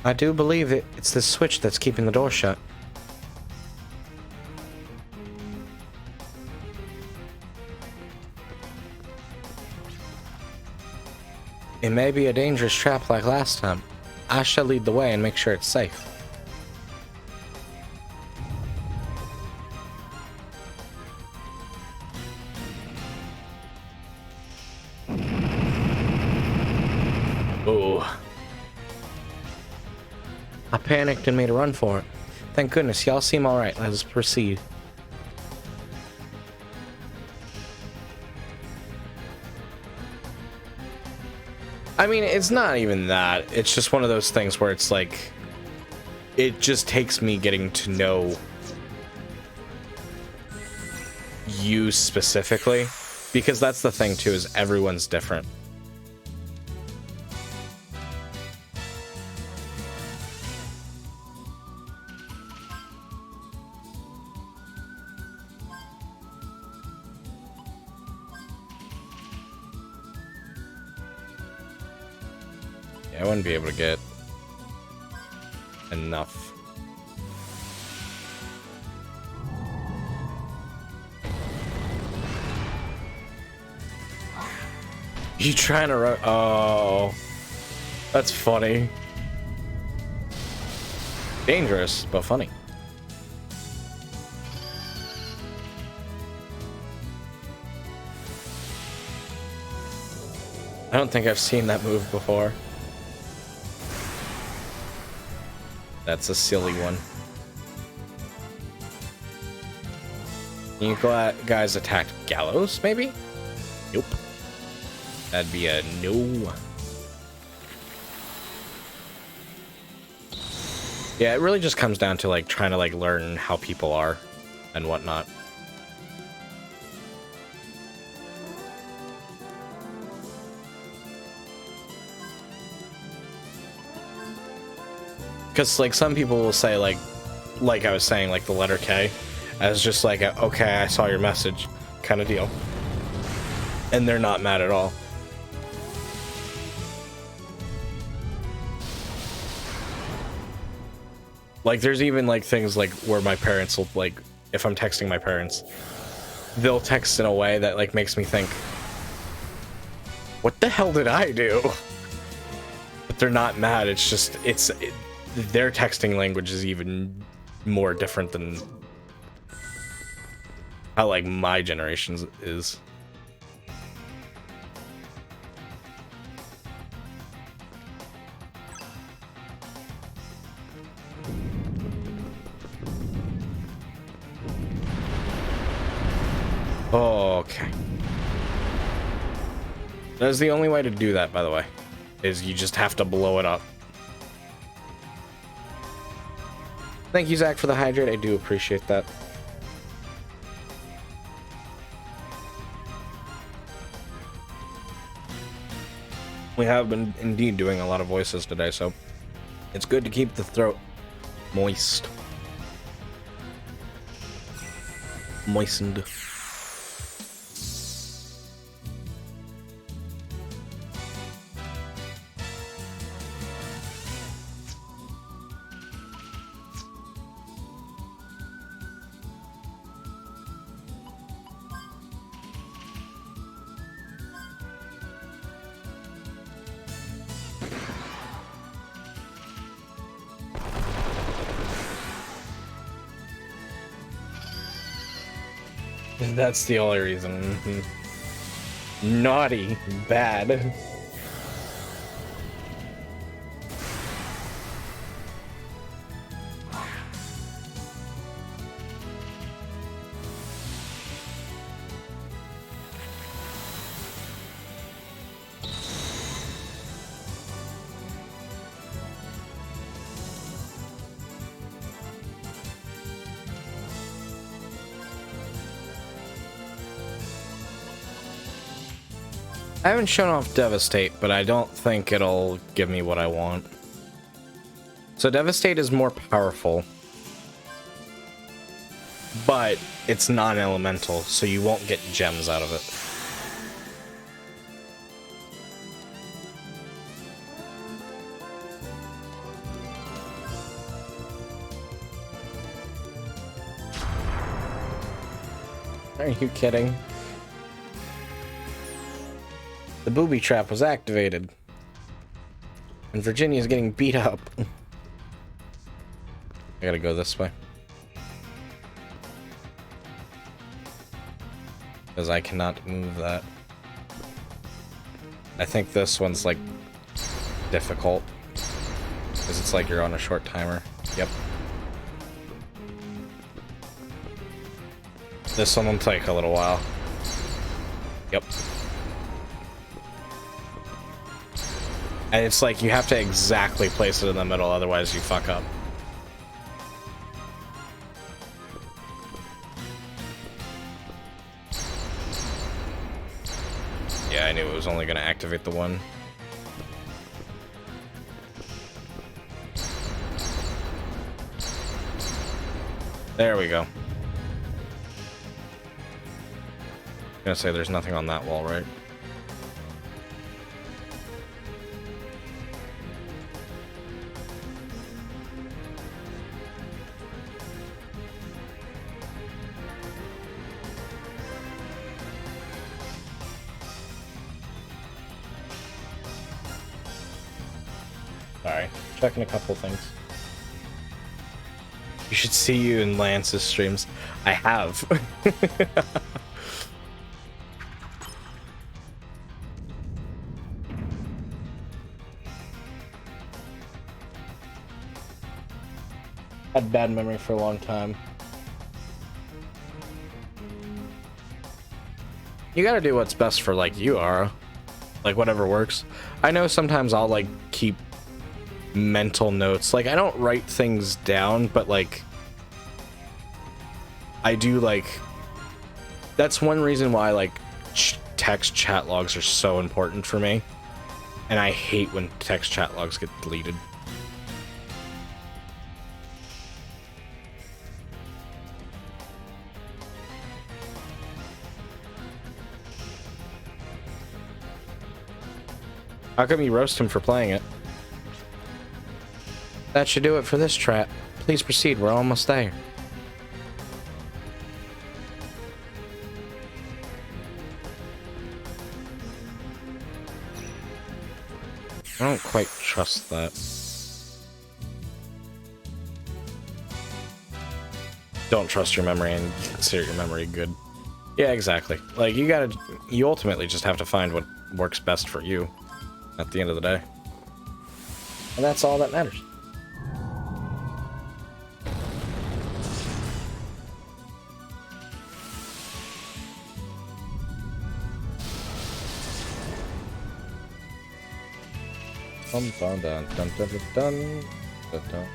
I do believe it's the switch that's keeping the door shut. It may be a dangerous trap like last time. I shall lead the way and make sure it's safe. Ooh. I panicked and made a run for it. Thank goodness, y'all seem alright. Let's proceed. I mean, it's not even that. It's just one of those things where it's like, it just takes me getting to know you specifically. Because that's the thing too, is everyone's different. I wouldn't be able to get enough. You trying to run? Oh, that's funny. Dangerous, but funny. I don't think I've seen that move before. That's a silly one. You guys attacked Gallows, maybe? Nope. That'd be a no. Yeah, it really just comes down to like trying to like learn how people are and whatnot. Because like some people will say like I was saying, like the letter K as just like a, okay, I saw your message kind of deal, and they're not mad at all. Like there's even like things like where my parents will like, if I'm texting my parents, they'll text in a way that like makes me think, what the hell did I do? But they're not mad. It's just their texting language is even more different than how like my generation's is. Okay. That's the only way to do that, by the way, is you just have to blow it up. Thank you, Zach, for the hydrate. I do appreciate that. We have been indeed doing a lot of voices today, so it's good to keep the throat moist. Moistened. That's the only reason. Mm-hmm. Naughty. Bad. I haven't shown off Devastate, but I don't think it'll give me what I want. So Devastate is more powerful, but it's non-elemental, so you won't get gems out of it. Are you kidding? The booby trap was activated. And Virginia's getting beat up. I gotta go this way. Because I cannot move that. I think this one's like difficult. Because it's like you're on a short timer. Yep. This one will take a little while. Yep. And it's like you have to exactly place it in the middle, otherwise you fuck up. Yeah, I knew it was only going to activate the one. There we go. I'm gonna say there's nothing on that wall, right? Sorry, checking a couple things. You should see you in Lance's streams. I have. Had bad memory for a long time. You gotta do what's best for, like, you, Ara. Like, whatever works. I know sometimes I'll, like, keep mental notes. Like, I don't write things down, but, like, I do, like... That's one reason why, like, text chat logs are so important for me. And I hate when text chat logs get deleted. How come you roast him for playing it? That should do it for this trap. Please proceed, we're almost there. I don't quite trust that. Don't trust your memory and consider your memory good. Yeah, exactly. Like, you ultimately just have to find what works best for you at the end of the day. And that's all that matters. Dun dun dun dun dun dun dun dun.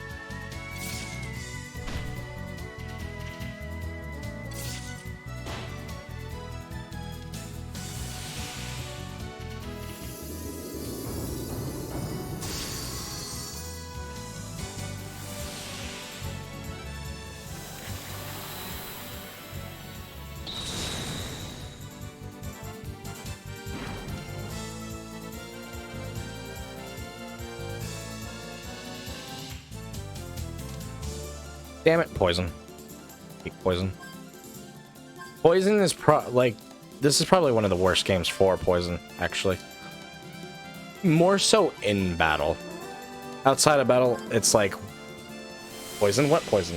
Damn it, poison. Hate poison. Poison is this is probably one of the worst games for poison, actually. More so in battle. Outside of battle, it's like, poison? What poison?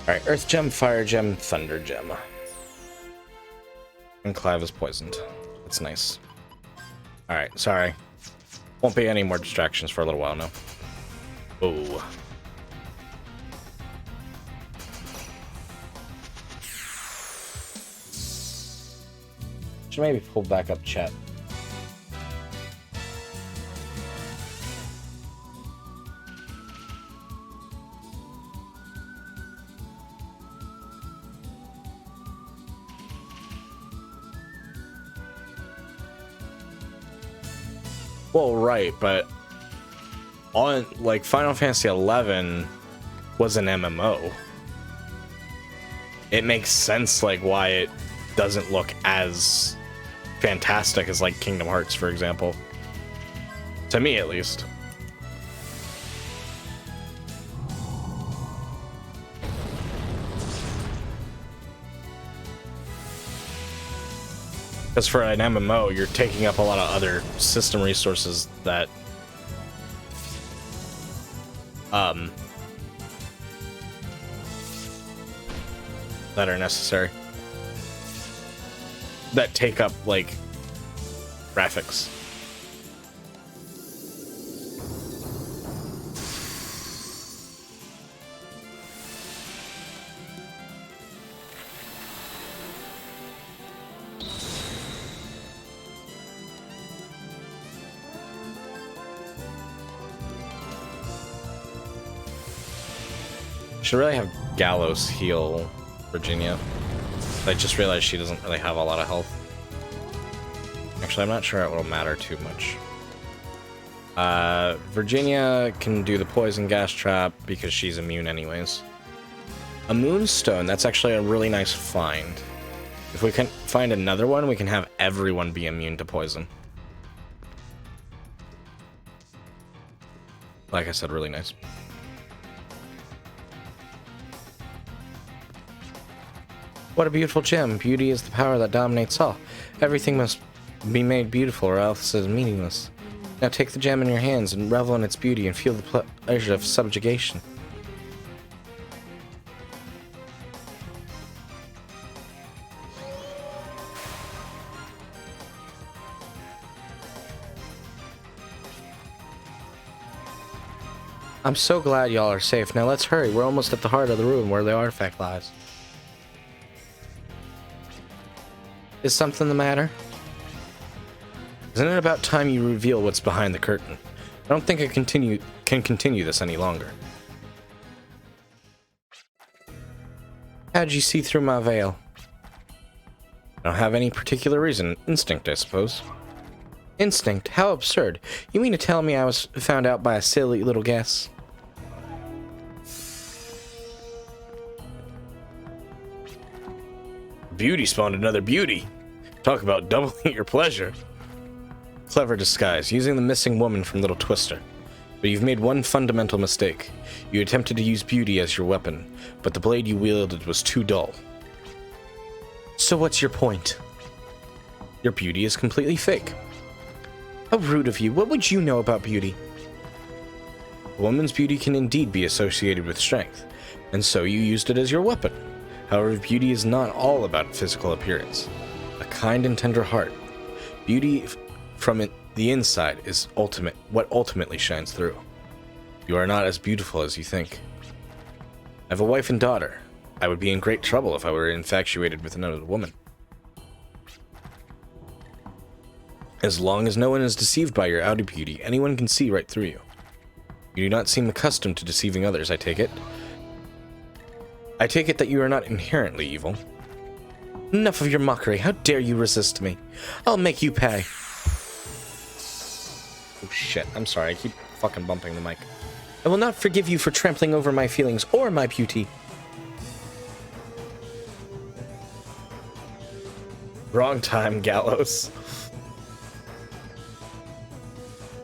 Alright, Earth Gem, Fire Gem, Thunder Gem. And Clive is poisoned. That's nice. Alright, sorry. Won't be any more distractions for a little while now. Ooh. Should maybe pull back up chat. Well, right, but on like Final Fantasy 11 was an MMO. It makes sense like why it doesn't look as fantastic as like Kingdom Hearts, for example. To me, at least. Because for an MMO, you're taking up a lot of other system resources that that are necessary. That take up, like, graphics. Should really have Gallows heal Virginia. I just realized she doesn't really have a lot of health. Actually, I'm not sure it will matter too much. Virginia can do the poison gas trap because she's immune anyways. A moonstone, that's actually a really nice find. If we can find another one, we can have everyone be immune to poison. Like I said, really nice. What a beautiful gem. Beauty is the power that dominates all. Everything must be made beautiful or else it is meaningless. Now take the gem in your hands and revel in its beauty and feel the pleasure of subjugation. I'm so glad y'all are safe. Now let's hurry. We're almost at the heart of the room where the artifact lies. Is something the matter? Isn't it about time you reveal what's behind the curtain? I don't think I can continue this any longer. How'd you see through my veil? I don't have any particular reason. Instinct, I suppose. Instinct? How absurd. You mean to tell me I was found out by a silly little guess? Beauty spawned another beauty. Talk about doubling your pleasure. Clever disguise, using the missing woman from Little Twister. But you've made one fundamental mistake. You attempted to use beauty as your weapon, but the blade you wielded was too dull. So what's your point? Your beauty is completely fake. How rude of you. What would you know about beauty? A woman's beauty can indeed be associated with strength, and so you used it as your weapon. However, beauty is not all about physical appearance. A kind and tender heart. Beauty from the inside is what ultimately shines through. You are not as beautiful as you think. I have a wife and daughter. I would be in great trouble if I were infatuated with another woman. As long as no one is deceived by your outer beauty, anyone can see right through you. You do not seem accustomed to deceiving others, I take it. I take it that you are not inherently evil. Enough of your mockery. How dare you resist me? I'll make you pay. Oh shit, I'm sorry. I keep fucking bumping the mic. I will not forgive you for trampling over my feelings or my beauty. Wrong time, Gallows.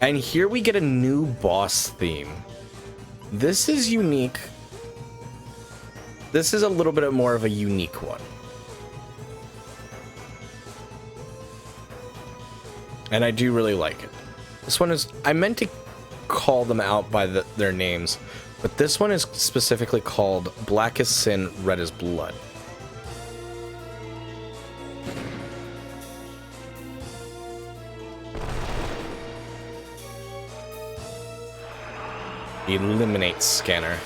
And here we get a new boss theme. This is unique. This is a little bit more of a unique one. And I do really like it. This one is... I meant to call them out by their names, but this one is specifically called Black as Sin, Red as Blood. Eliminate Scanner.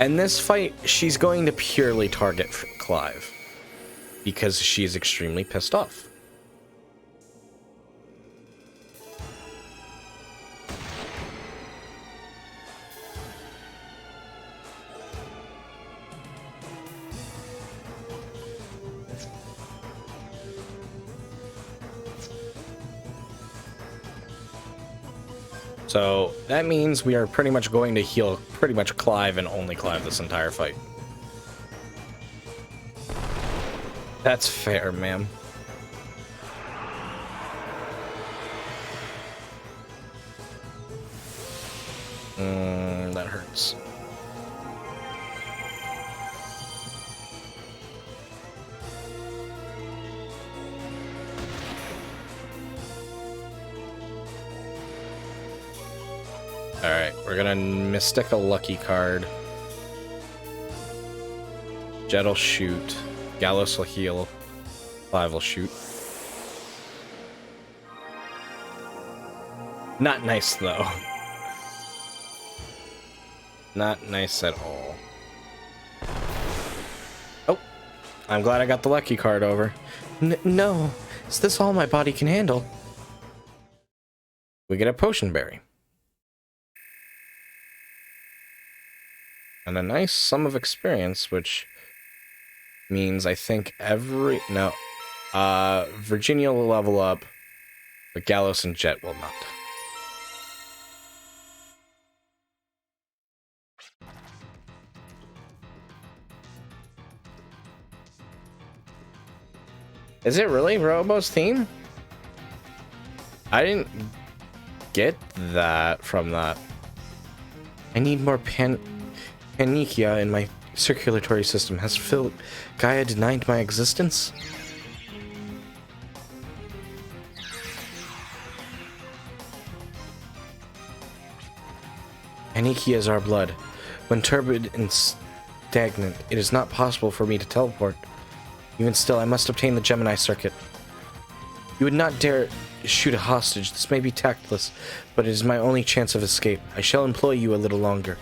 And this fight, she's going to purely target Clive, because she's extremely pissed off. So that means we are pretty much going to heal pretty much Clive and only Clive this entire fight. That's fair, ma'am. That hurts. Alright, we're gonna Mystic a lucky card. Jet will shoot. Gallows will heal. Clive will shoot. Not nice, though. Not nice at all. Oh, I'm glad I got the lucky card over. No, is this all my body can handle? We get a potion berry. And a nice sum of experience, which means I think Virginia will level up, but Gallows and Jet will not. Is it really Robo's theme? I didn't get that from that. I need more Panikia in my circulatory system. Has Gaia denied my existence? Panikia is our blood. When turbid and stagnant, it is not possible for me to teleport. Even still, I must obtain the Gemini circuit. You would not dare shoot a hostage. This may be tactless, but it is my only chance of escape. I shall employ you a little longer.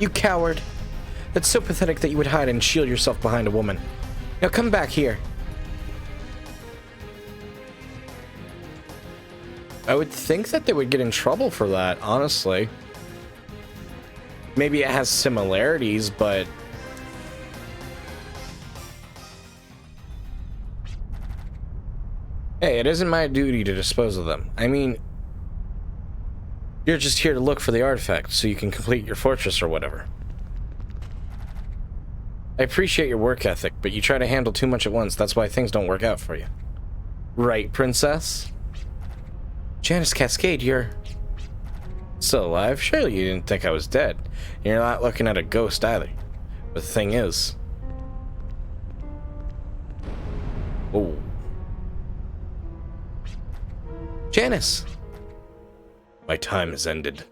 You coward! That's so pathetic that you would hide and shield yourself behind a woman. Now come back here. I would think that they would get in trouble for that, honestly. Maybe it has similarities, but... Hey, it isn't my duty to dispose of them. I mean... You're just here to look for the artifact, so you can complete your fortress or whatever. I appreciate your work ethic, but you try to handle too much at once. That's why things don't work out for you. Right, princess? Janice Cascade, you're... still alive? Surely you didn't think I was dead. You're not looking at a ghost either. But the thing is... Oh. Janice! My time has ended.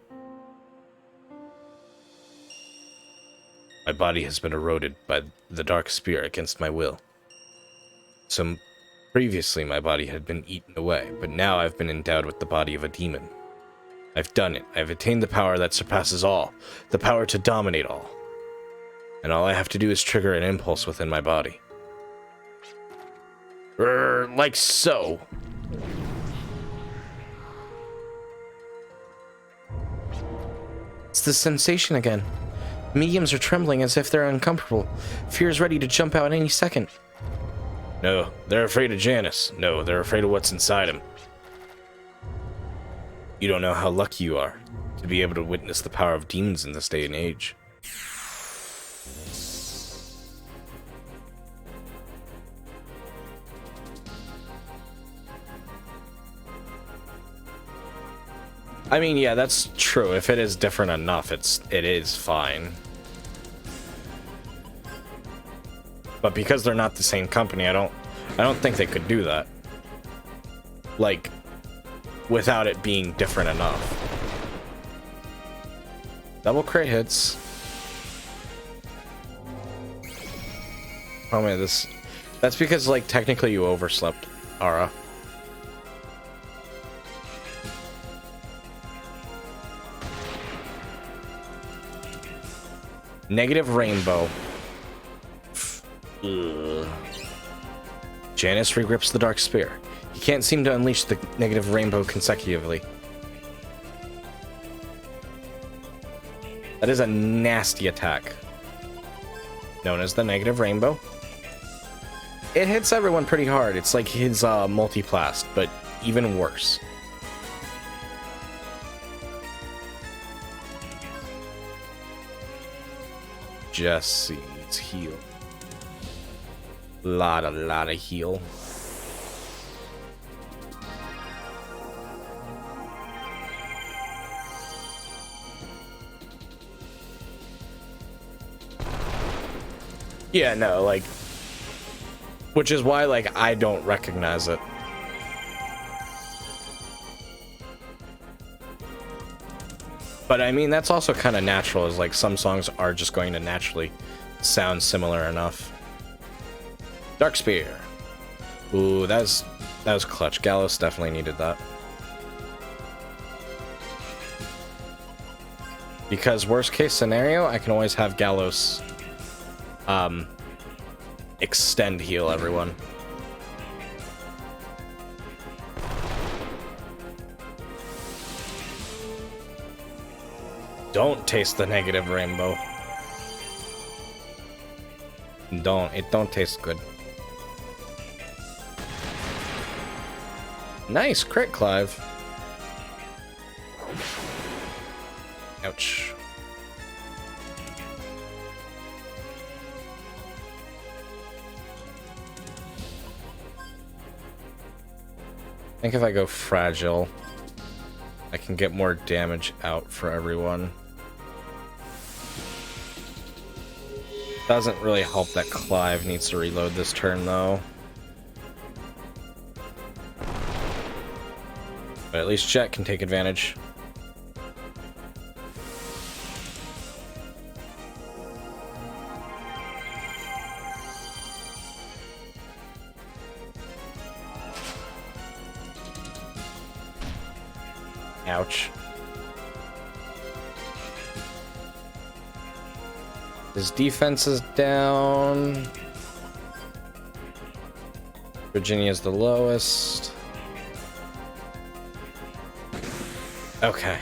My body has been eroded by the dark spear against my will. So previously my body had been eaten away, but now I've been endowed with the body of a demon. I've done it. I've attained the power that surpasses all, the power to dominate all. And all I have to do is trigger an impulse within my body. Like so. It's the sensation again. Mediums are trembling as if they're uncomfortable. Fear is ready to jump out any second. No, they're afraid of Janice. No, they're afraid of what's inside him. You don't know how lucky you are to be able to witness the power of demons in this day and age. I mean, yeah, that's true. If it is different enough, it is fine. But because they're not the same company, I don't think they could do that. Like, without it being different enough. Double crit hits. Oh man, that's because, like, technically you overslept, Ara. Negative rainbow. Ugh. Janice regrips the dark spear. He can't seem to unleash the negative rainbow consecutively. That is a nasty attack. Known as the negative rainbow. It hits everyone pretty hard. It's like his multiplast, but even worse. Jesse needs heal. Lot of heal. Yeah, no, like, which is why, like, I don't recognize it. But I mean, that's also kind of natural, is like some songs are just going to naturally sound similar enough. Dark Spear. Ooh, that was clutch. Gallows definitely needed that. Because worst case scenario, I can always have Gallows extend heal everyone. Don't taste the negative rainbow. It don't taste good. Nice crit, Clive. Ouch. I think if I go fragile, I can get more damage out for everyone. Doesn't really help that Clive needs to reload this turn, though. But at least Jet can take advantage. Ouch. His defense is down. Virginia's the lowest. Okay,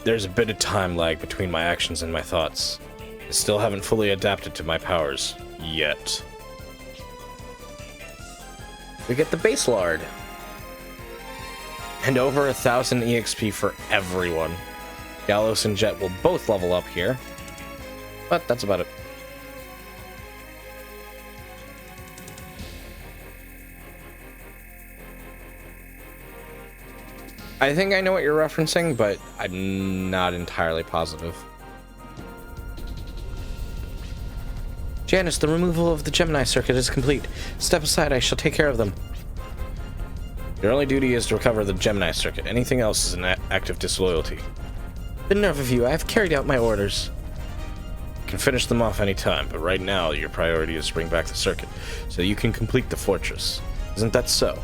there's a bit of time lag between my actions and my thoughts. I still haven't fully adapted to my powers. Yet. We get the base lard. And over 1,000 EXP for everyone. Gallows and Jet will both level up here. But that's about it. I think I know what you're referencing, but I'm not entirely positive. Janice, the removal of the Gemini circuit is complete. Step aside, I shall take care of them. Your only duty is to recover the Gemini circuit. Anything else is an act of disloyalty. The nerve of you, I have carried out my orders. You can finish them off any time, but right now your priority is to bring back the circuit, so you can complete the fortress. Isn't that so?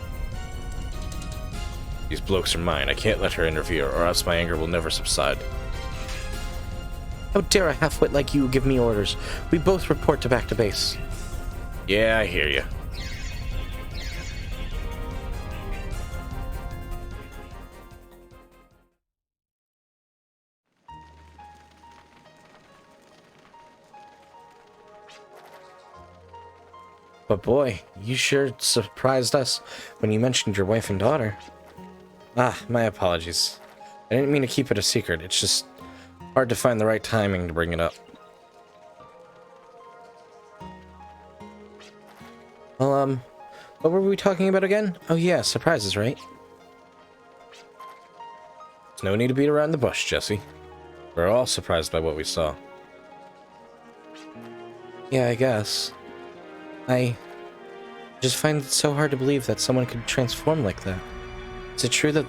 These blokes are mine. I can't let her interfere, or else my anger will never subside. How dare a half-wit like you give me orders? We both report to back to base. Yeah, I hear you. But boy, you sure surprised us when you mentioned your wife and daughter. Ah, my apologies. I didn't mean to keep it a secret. It's just hard to find the right timing to bring it up. Well, what were we talking about again? Oh yeah, surprises, right? There's no need to beat around the bush, Jesse. We're all surprised by what we saw. Yeah, I guess. I just find it so hard to believe that someone could transform like that. Is it true that...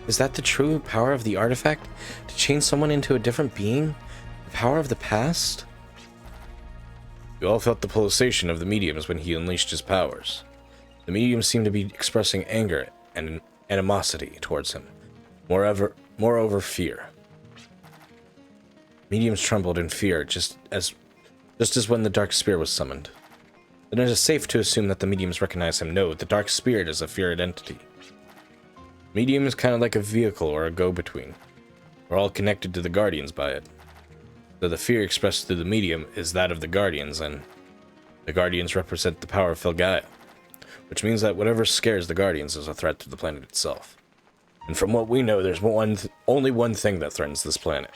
Is that the true power of the artifact? To change someone into a different being? The power of the past? We all felt the pulsation of the mediums when he unleashed his powers. The mediums seemed to be expressing anger and animosity towards him. Moreover, fear. Mediums trembled in fear just as when the Dark Spear was summoned. Then it is safe to assume that the mediums recognize him. No, the Dark Spirit is a feared entity. Medium is kind of like a vehicle or a go-between. We're all connected to the Guardians by it. So the fear expressed through the medium is that of the Guardians, and the Guardians represent the power of Filgaia, which means that whatever scares the Guardians is a threat to the planet itself. And from what we know, there's only one thing that threatens this planet.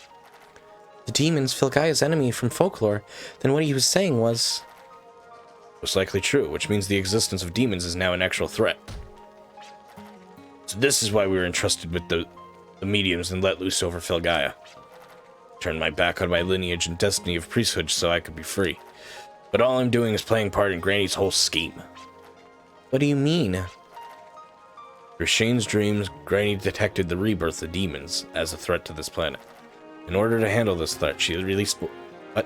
The demons, Filgaia's enemy from folklore. Then what he was saying was... Most likely true, which means the existence of demons is now an actual threat. So this is why we were entrusted with the mediums and let loose over Filgaia. Turned my back on my lineage and destiny of priesthood so I could be free. But all I'm doing is playing part in Granny's whole scheme. What do you mean? Through Shane's dreams, Granny detected the rebirth of demons as a threat to this planet. In order to handle this threat, she released... What?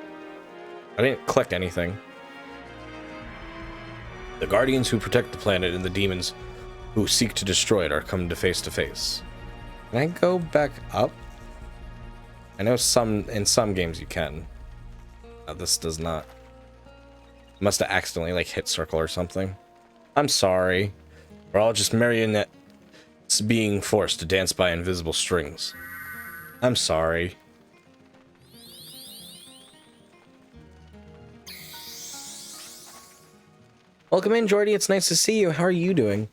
I didn't click anything. The Guardians who protect the planet and the demons who seek to destroy it are come to face. Can I go back up? I know in some games you can. This does not. Must have accidentally like hit circle or something. I'm sorry. We're all just marionettes being forced to dance by invisible strings. I'm sorry. Welcome in, Jordy. It's nice to see you. How are you doing?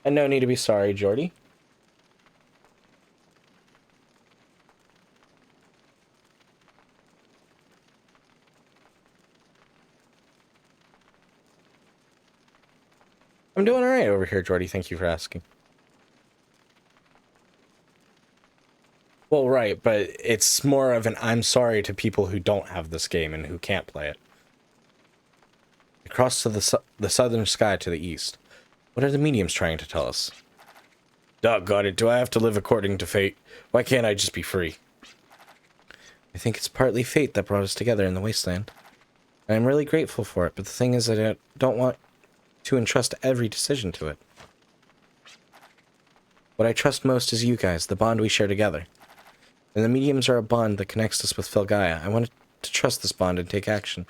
And no need to be sorry, Jordy. I'm doing alright over here, Jordy. Thank you for asking. Well, right, but it's more of an I'm sorry to people who don't have this game and who can't play it. Across to the southern sky to the east. What are the mediums trying to tell us? Doggone it, do I have to live according to fate? Why can't I just be free? I think it's partly fate that brought us together in the wasteland. And I'm really grateful for it, but the thing is that I don't want to entrust every decision to it. What I trust most is you guys, the bond we share together. And the mediums are a bond that connects us with Filgaia. I want to trust this bond and take action.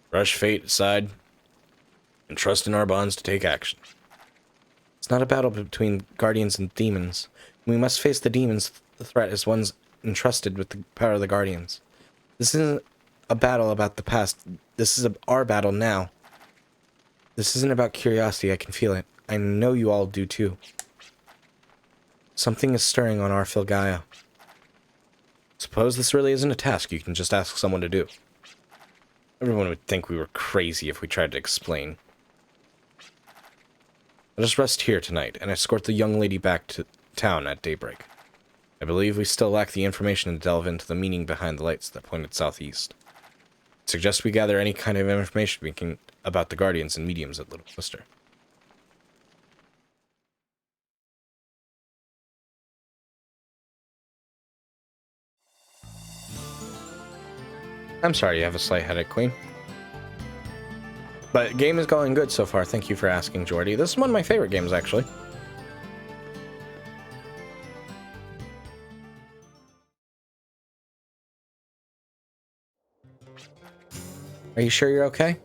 Brush fate aside and trust in our bonds to take action. It's not a battle between guardians and demons. We must face the demons' threat as ones entrusted with the power of the guardians. This isn't a battle about the past. This is our battle now. This isn't about curiosity. I can feel it. I know you all do too. Something is stirring on our Filgaia. Suppose this really isn't a task you can just ask someone to do. Everyone would think we were crazy if we tried to explain. Let us rest here tonight and escort the young lady back to town at daybreak. I believe we still lack the information to delve into the meaning behind the lights that pointed southeast. I suggest we gather any kind of information we can about the guardians and mediums at Little Twister. I'm sorry you have a slight headache, Queen. But game is going good so far. Thank you for asking, Jordy. This is one of my favorite games, actually. Are you sure you're okay?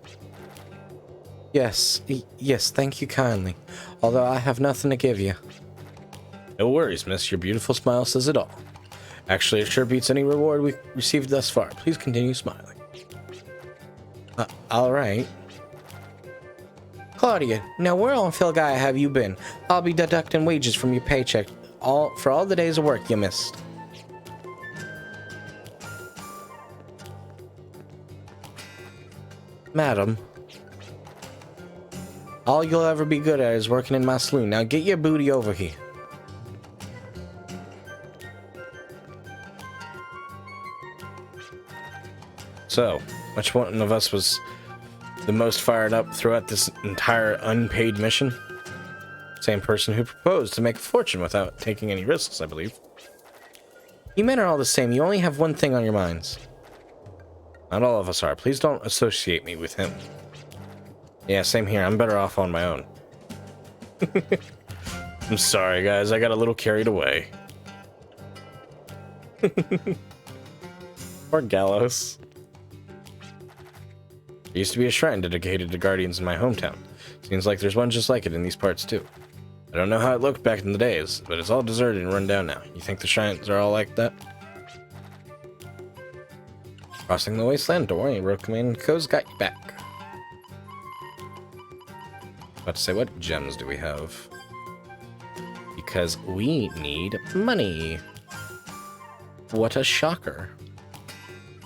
Yes, yes, thank you kindly. Although I have nothing to give you. No worries, miss. Your beautiful smile says it all. Actually, it sure beats any reward we've received thus far. Please continue smiling. Alright. Claudia, now where on Filgaia have you been? I'll be deducting wages from your paycheck for all the days of work you missed. Madam, all you'll ever be good at is working in my saloon. Now get your booty over here. So, which one of us was the most fired up throughout this entire unpaid mission? Same person who proposed to make a fortune without taking any risks, I believe. You men are all the same. You only have one thing on your minds. Not all of us are. Please don't associate me with him. Yeah, same here. I'm better off on my own. I'm sorry, guys. I got a little carried away. Poor Gallows. There used to be a shrine dedicated to guardians in my hometown. Seems like there's one just like it in these parts, too. I don't know how it looked back in the days, but it's all deserted and run down now. You think the shrines are all like that? Crossing the wasteland, don't worry, Road Command Co's got you back. About to say, what gems do we have? Because we need money. What a shocker.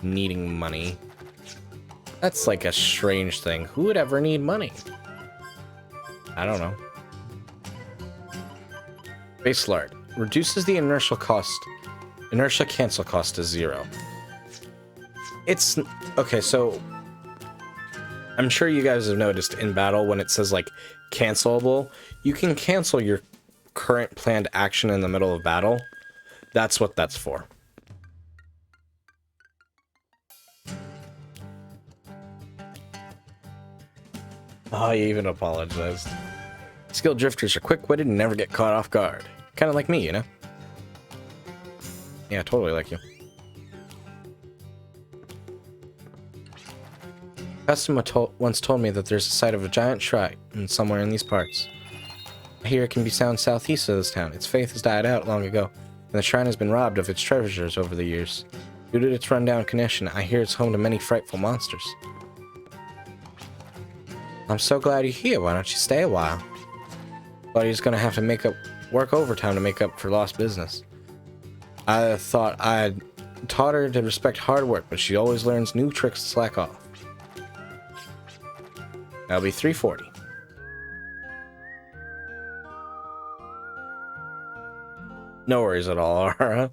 Needing money. That's like a strange thing. Who would ever need money? I don't know. Base Lard. Reduces the inertia cancel cost to 0. It's... Okay, so... I'm sure you guys have noticed in battle when it says, like, cancelable, you can cancel your current planned action in the middle of battle. That's what that's for. Oh, you even apologized. Skilled drifters are quick-witted and never get caught off guard. Kind of like me, you know? Yeah, totally like you. Customer once told me that there's a site of a giant shrine somewhere in these parts. I hear it can be found southeast of this town. Its faith has died out long ago, and the shrine has been robbed of its treasures over the years. Due to its rundown condition, I hear it's home to many frightful monsters. I'm so glad you're here. Why don't you stay a while? Claudia's gonna have to work overtime to make up for lost business. I thought I taught her to respect hard work, but she always learns new tricks to slack off. That'll be 340. No worries at all, Ara.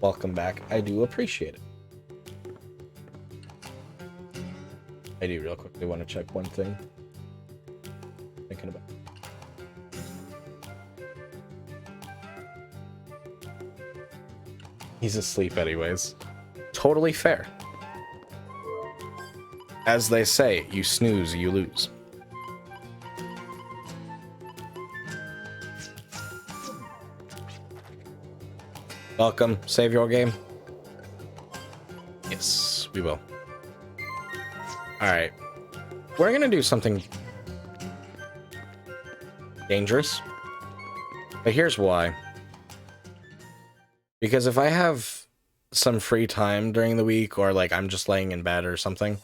Welcome back. I do appreciate it. I do real quickly want to check one thing. Thinking about. He's asleep anyways. Totally fair. As they say, you snooze, you lose. Welcome. Save your game. Yes, we will. Alright. We're gonna do something dangerous. But here's why. Because if I have some free time during the week, or like I'm just laying in bed or something,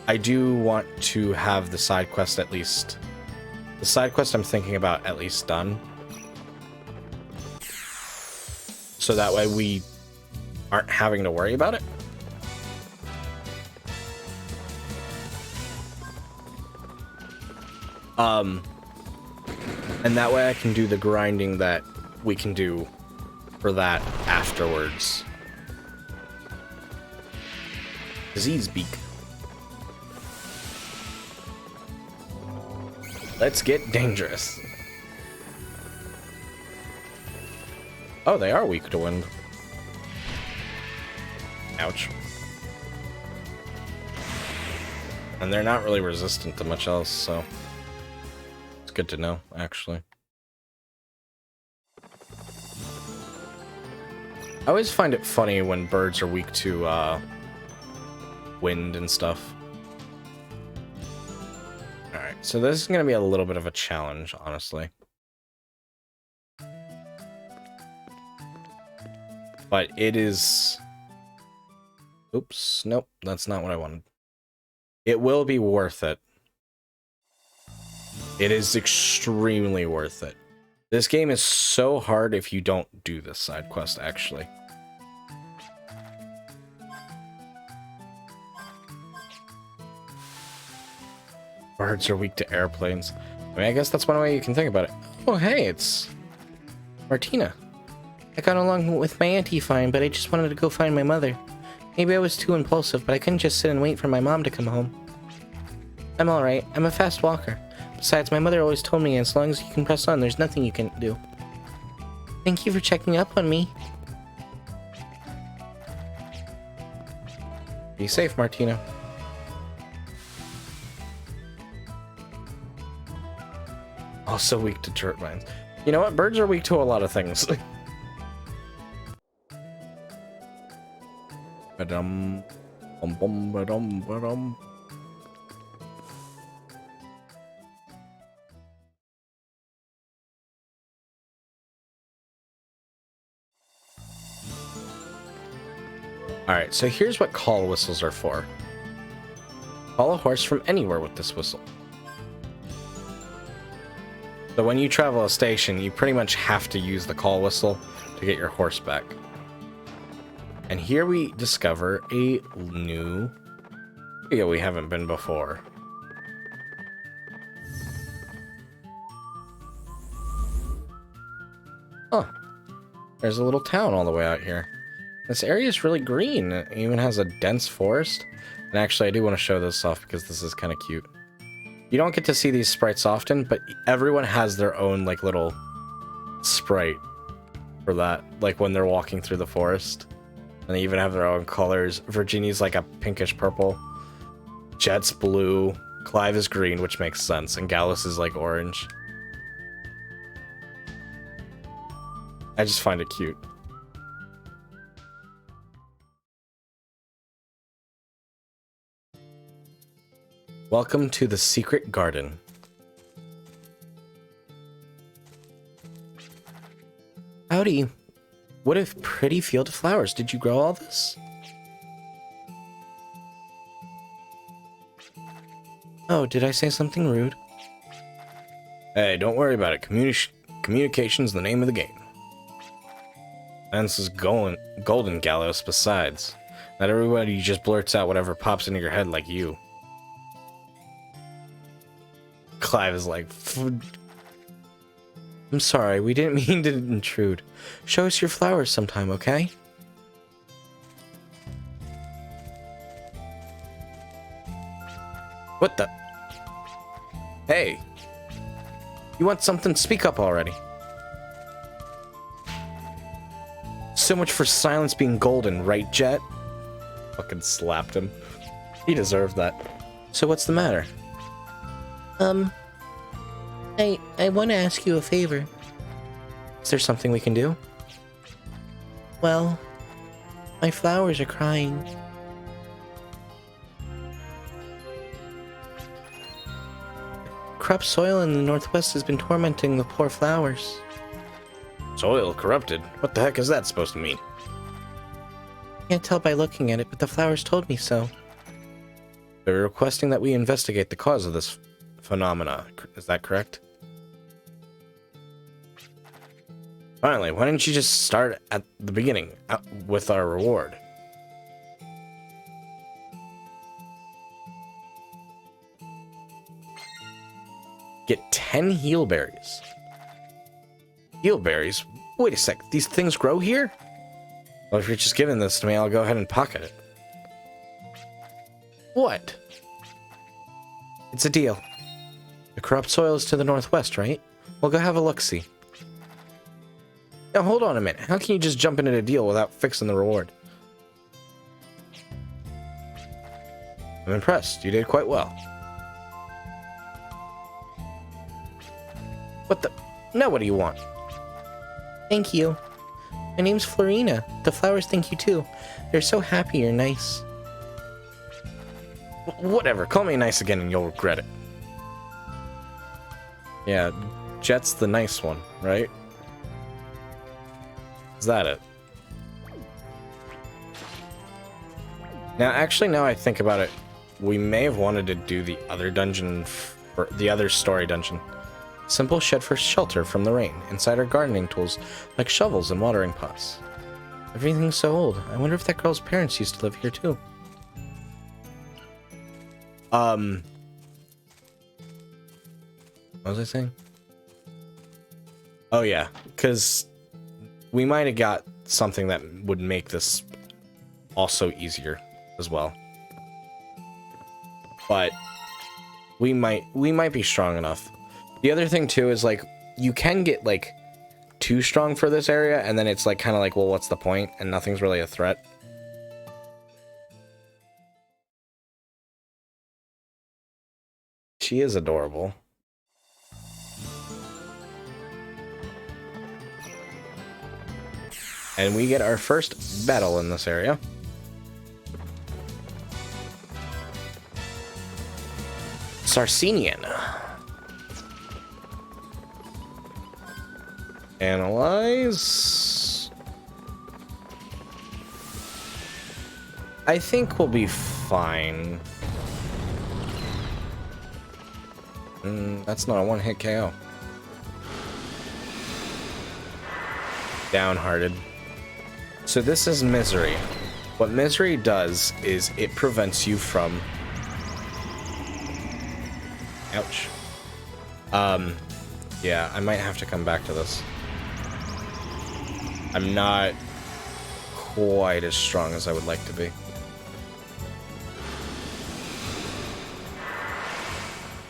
I do want to have the side quest at least... The side quest I'm thinking about at least done. So that way we aren't having to worry about it. And that way I can do the grinding that we can do for that afterwards. Disease beak. Let's get dangerous. Oh, they are weak to wind. Ouch. And they're not really resistant to much else, so it's good to know, actually. I always find it funny when birds are weak to wind and stuff. Alright, so this is going to be a little bit of a challenge, honestly. But it is... Oops, nope, that's not what I wanted. It will be worth it. It is extremely worth it. This game is so hard if you don't do this side quest, actually. Birds are weak to airplanes. I mean, I guess that's one way you can think about it. Oh, hey, it's Martina. I got along with my auntie fine, but I just wanted to go find my mother. Maybe I was too impulsive, but I couldn't just sit and wait for my mom to come home. I'm alright. I'm a fast walker. Besides, my mother always told me as long as you can press on, there's nothing you can't do. Thank you for checking up on me. Be safe, Martina. Also weak to dirt mines. You know what? Birds are weak to a lot of things. Ba-dum, bum, ba-dum, ba-dum. Alright, so here's what call whistles are for. Call a horse from anywhere with this whistle. So when you travel a station, you pretty much have to use the call whistle to get your horse back. And here we discover a new area we haven't been before. Huh. There's a little town all the way out here. This area is really green. It even has a dense forest. And actually, I do want to show this off because this is kind of cute. You don't get to see these sprites often, but everyone has their own, like, little sprite for that. Like, when they're walking through the forest. And they even have their own colors. Virginia's like a pinkish purple. Jet's blue. Clive is green, which makes sense. And Gallus is like orange. I just find it cute. Welcome to the secret garden. Howdy. What a pretty field of flowers. Did you grow all this? Oh, did I say something rude? Hey, don't worry about it. Communication's the name of the game. And this is golden, Gallows, besides. Not everybody just blurts out whatever pops into your head like you. Clive is like... I'm sorry, we didn't mean to intrude. Show us your flowers sometime, okay? What the? Hey! You want something? Speak up already. So much for silence being golden, right, Jet? Fucking slapped him. He deserved that. So what's the matter? I want to ask you a favor. Is there something we can do? Well, my flowers are crying. Corrupt soil in the northwest has been tormenting the poor flowers. Soil corrupted? What the heck is that supposed to mean? Can't tell by looking at it, but the flowers told me so. They're requesting that we investigate the cause of this phenomena. Is that correct? Finally, why didn't you just start at the beginning with our reward? Get 10 heal berries. Heal berries? Wait a sec, these things grow here? Well, if you're just giving this to me, I'll go ahead and pocket it. What? It's a deal. The corrupt soil is to the northwest, right? We'll go have a look-see. Now, hold on a minute. How can you just jump into a deal without fixing the reward? I'm impressed. You did quite well. What the? Now what do you want? Thank you. My name's Florina. The flowers thank you too. They're so happy you're nice. Whatever. Call me nice again and you'll regret it. Yeah, Jet's the nice one, right? Is that it? Now, actually, now I think about it, we may have wanted to do the other dungeon, or the other story dungeon. Simple shed for shelter from the rain. Inside are gardening tools, like shovels and watering pots. Everything's so old. I wonder if that girl's parents used to live here too. What was I saying? Oh yeah, because we might have got something that would make this also easier as well. But we might be strong enough. The other thing too is like you can get like too strong for this area and then it's like kind of like, well, what's the point? And nothing's really a threat. She is adorable. And we get our first battle in this area. Sarcenian. Analyze. I think we'll be fine. That's not a one-hit KO. Downhearted. So this is Misery. What Misery does is it prevents you from... Ouch. Yeah, I might have to come back to this. I'm not quite as strong as I would like to be.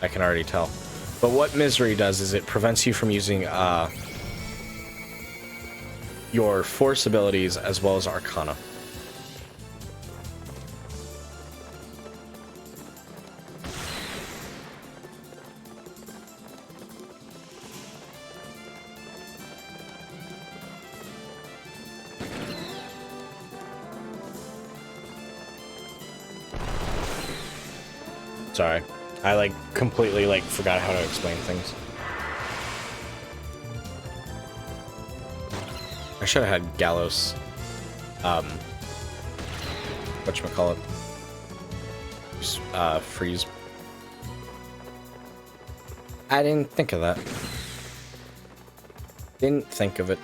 I can already tell. But what Misery does is it prevents you from using your force abilities as well as Arcana. Sorry. I like completely like forgot how to explain things. I should have had Gallows. Whatchamacallit? Freeze. I didn't think of that. Didn't think of it.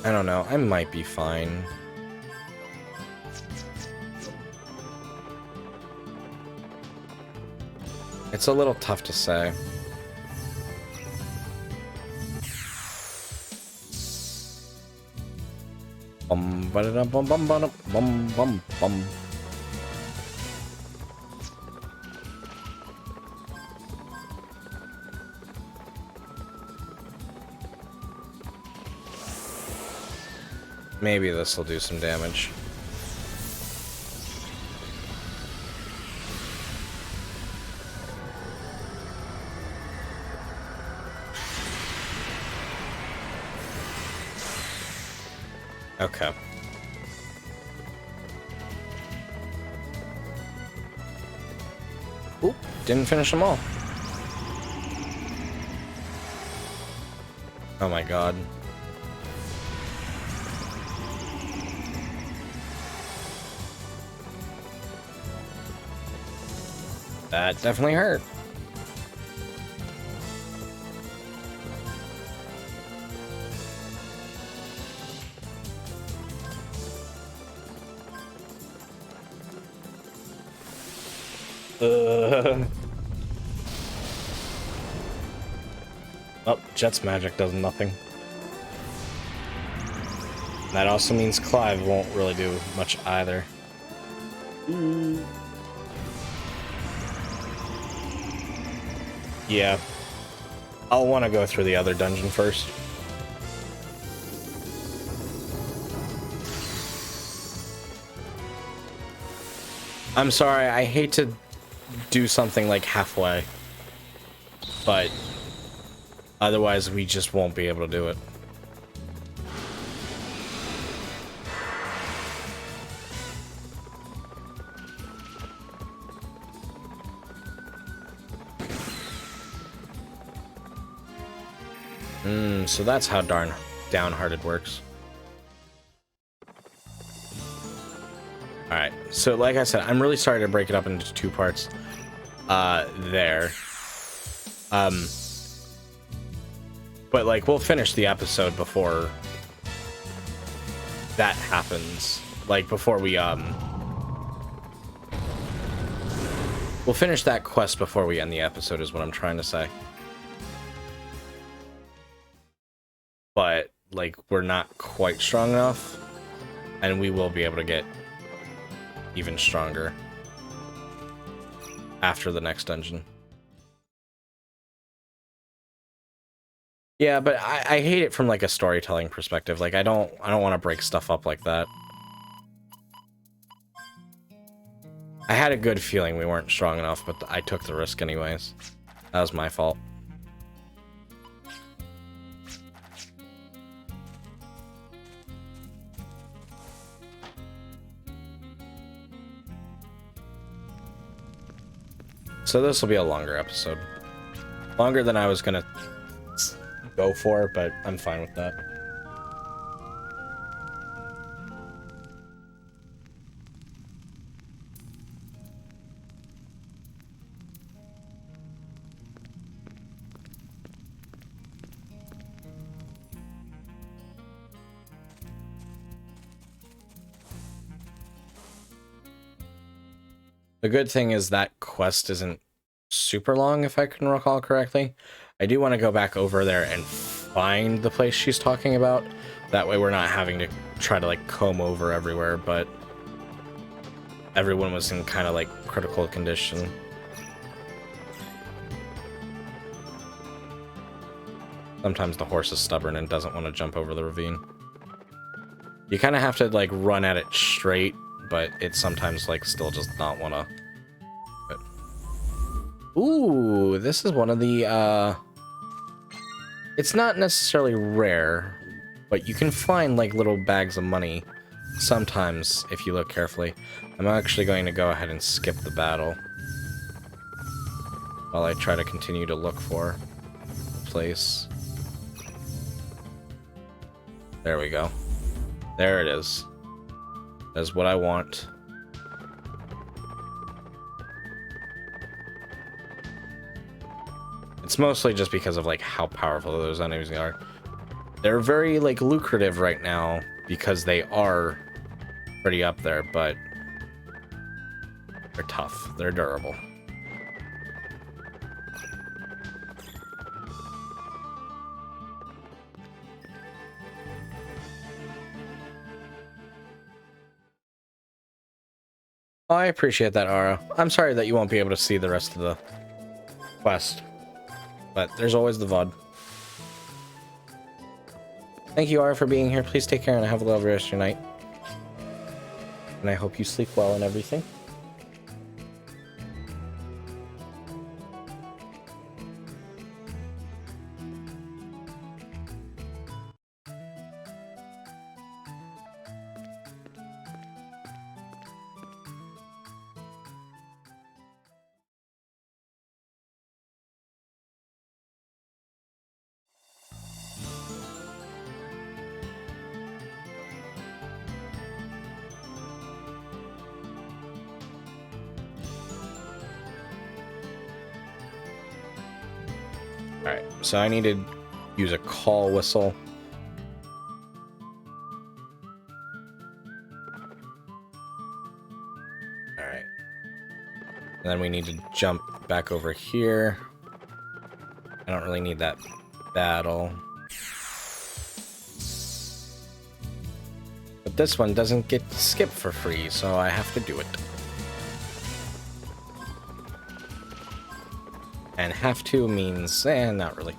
I don't know. I might be fine. It's a little tough to say. Bum ba da bum bum bum bum bum bum. Maybe this will do some damage. Okay. Oop, didn't finish them all. Oh my god. That definitely hurt. Oh, Jet's magic does nothing. That also means Clive won't really do much either. Yeah. I'll want to go through the other dungeon first. I'm sorry, I hate to do something like halfway, but otherwise we just won't be able to do it. So that's how downhearted works. Alright, so like I said, I'm really sorry to break it up into two parts. There. But like, we'll finish the episode before that happens. Like, before we, we'll finish that quest before we end the episode, is what I'm trying to say. But, like, we're not quite strong enough, and we will be able to get even stronger after the next dungeon. Yeah, but I hate it from like a storytelling perspective. Like I don't want to break stuff up like that. I had a good feeling we weren't strong enough, but I took the risk anyways. That was my fault. So this will be a longer episode. Longer than I was gonna go for, but I'm fine with that. The good thing is that quest isn't super long, if I can recall correctly. I do want to go back over there and find the place she's talking about. That way we're not having to try to like comb over everywhere, but everyone was in kind of like critical condition. Sometimes the horse is stubborn and doesn't want to jump over the ravine. You kind of have to like run at it straight, but it sometimes like still just not want to. But... Ooh, this is one of the it's not necessarily rare, but you can find like little bags of money sometimes if you look carefully. I'm actually going to go ahead and skip the battle while I try to continue to look for a place. There we go. There it is. That's what I want. It's mostly just because of like how powerful those enemies are. They're very like lucrative right now because they are pretty up there, but they're tough. They're durable. Oh, I appreciate that, Ara. I'm sorry that you won't be able to see the rest of the quest, but there's always the VOD. Thank you, Ara, for being here. Please take care and have a lovely rest of your night. And I hope you sleep well and everything. Alright, so I need to use a call whistle. Alright. And then we need to jump back over here. I don't really need that battle. But this one doesn't get skipped for free, so I have to do it. And have to means, not really.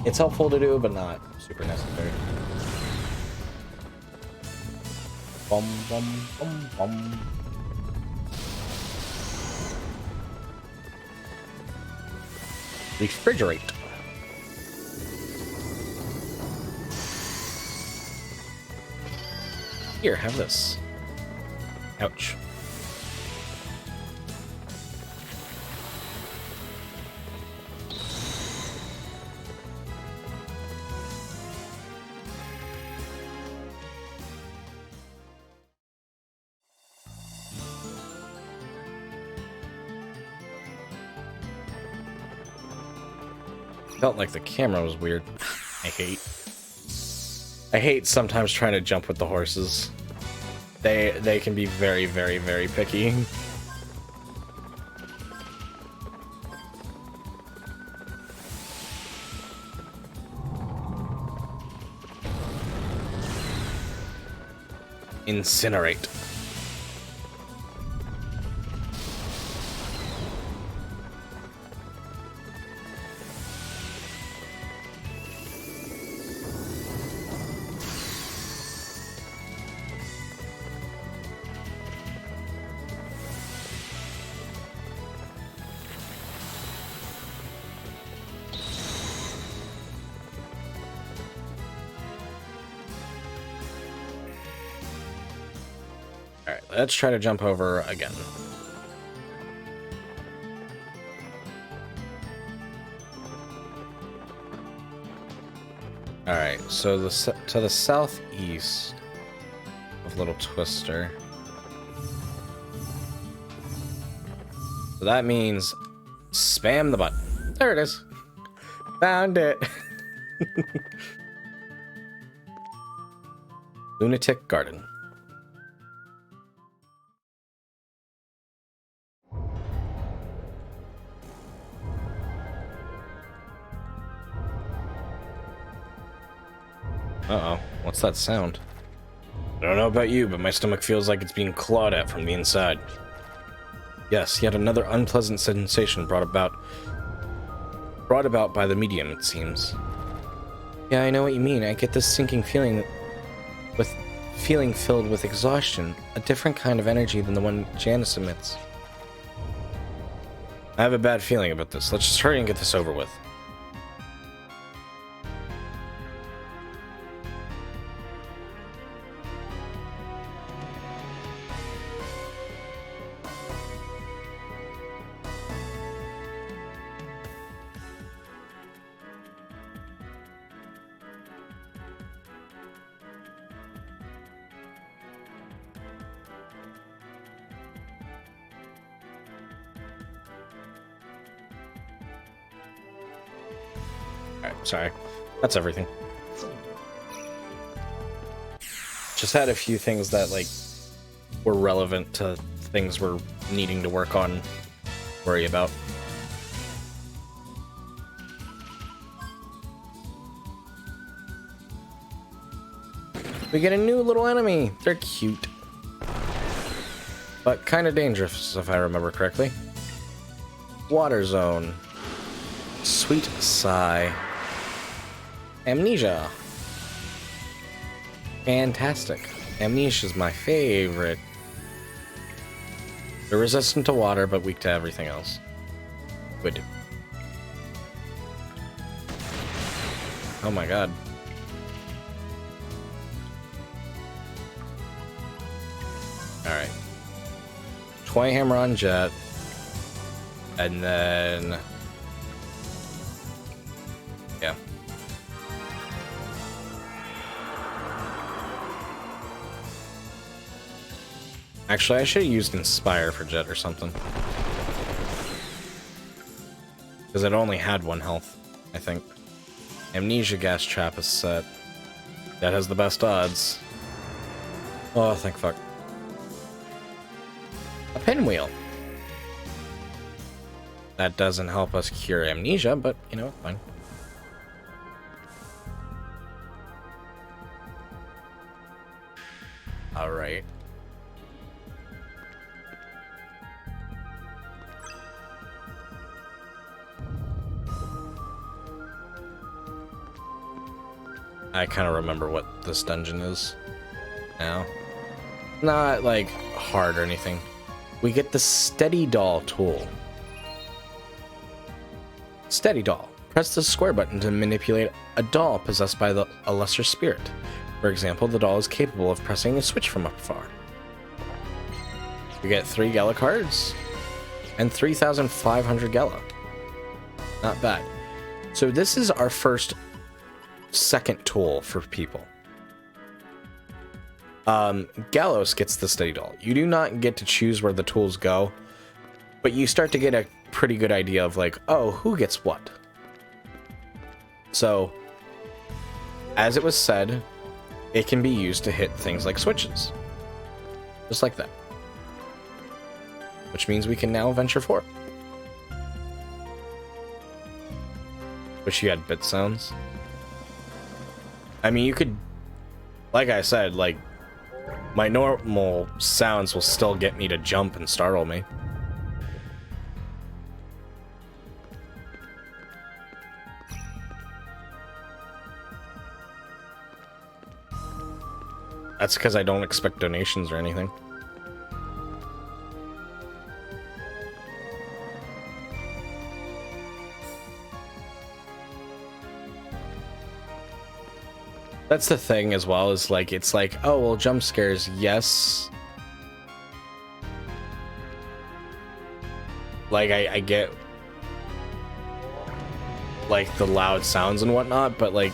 It's helpful to do, but not super necessary. Bum, bum, bum, bum. Refrigerate. Here, have this. Ouch. Felt like the camera was weird. I hate sometimes trying to jump with the horses. They can be very, very, very picky. Incinerate. Alright, let's try to jump over again. Alright, so to the southeast of Little Twister. So that means spam the button. There it is. Found it. Lunatic Garden. Uh-oh, what's that sound? I don't know about you, but my stomach feels like it's being clawed at from the inside. Yes, yet another unpleasant sensation brought about by the medium, it seems. Yeah, I know what you mean. I get this sinking feeling filled with exhaustion, a different kind of energy than the one Janice emits. I have a bad feeling about this. Let's just hurry and get this over with. Alright, sorry. That's everything. Just had a few things that, like, were relevant to things we're needing to work on, worry about. We get a new little enemy. They're cute. But kind of dangerous, if I remember correctly. Water Zone. Sweet Sigh. Amnesia. Fantastic. Amnesia is my favorite. They're resistant to water, but weak to everything else. Good. Oh my god. Alright. Toy Hammer on Jet. And then... yeah. Actually, I should have used Inspire for Jet or something. Because it only had 1 health, I think. Amnesia Gas Trap is set. That has the best odds. Oh, thank fuck. A pinwheel. That doesn't help us cure amnesia, but, you know, fine. Alright. I kind of remember what this dungeon is now. Not, like, hard or anything. We get the Steady Doll tool. Steady Doll. Press the square button to manipulate a doll possessed by a lesser spirit. For example, the doll is capable of pressing a switch from afar. We get 3 Gala cards and 3,500 Gala. Not bad. So this is our second tool for people. Gallows gets the Steady Doll. You do not get to choose where the tools go, but you start to get a pretty good idea of like, oh, who gets what. So, as it was said, it can be used to hit things like switches. Just like that. Which means we can now venture forward. Wish you had bit sounds. I mean, you could, like I said, like, my normal sounds will still get me to jump and startle me. That's because I don't expect donations or anything. That's the thing as well, is like, it's like, oh, well, jump scares, yes. Like, I get, like, the loud sounds and whatnot, but, like,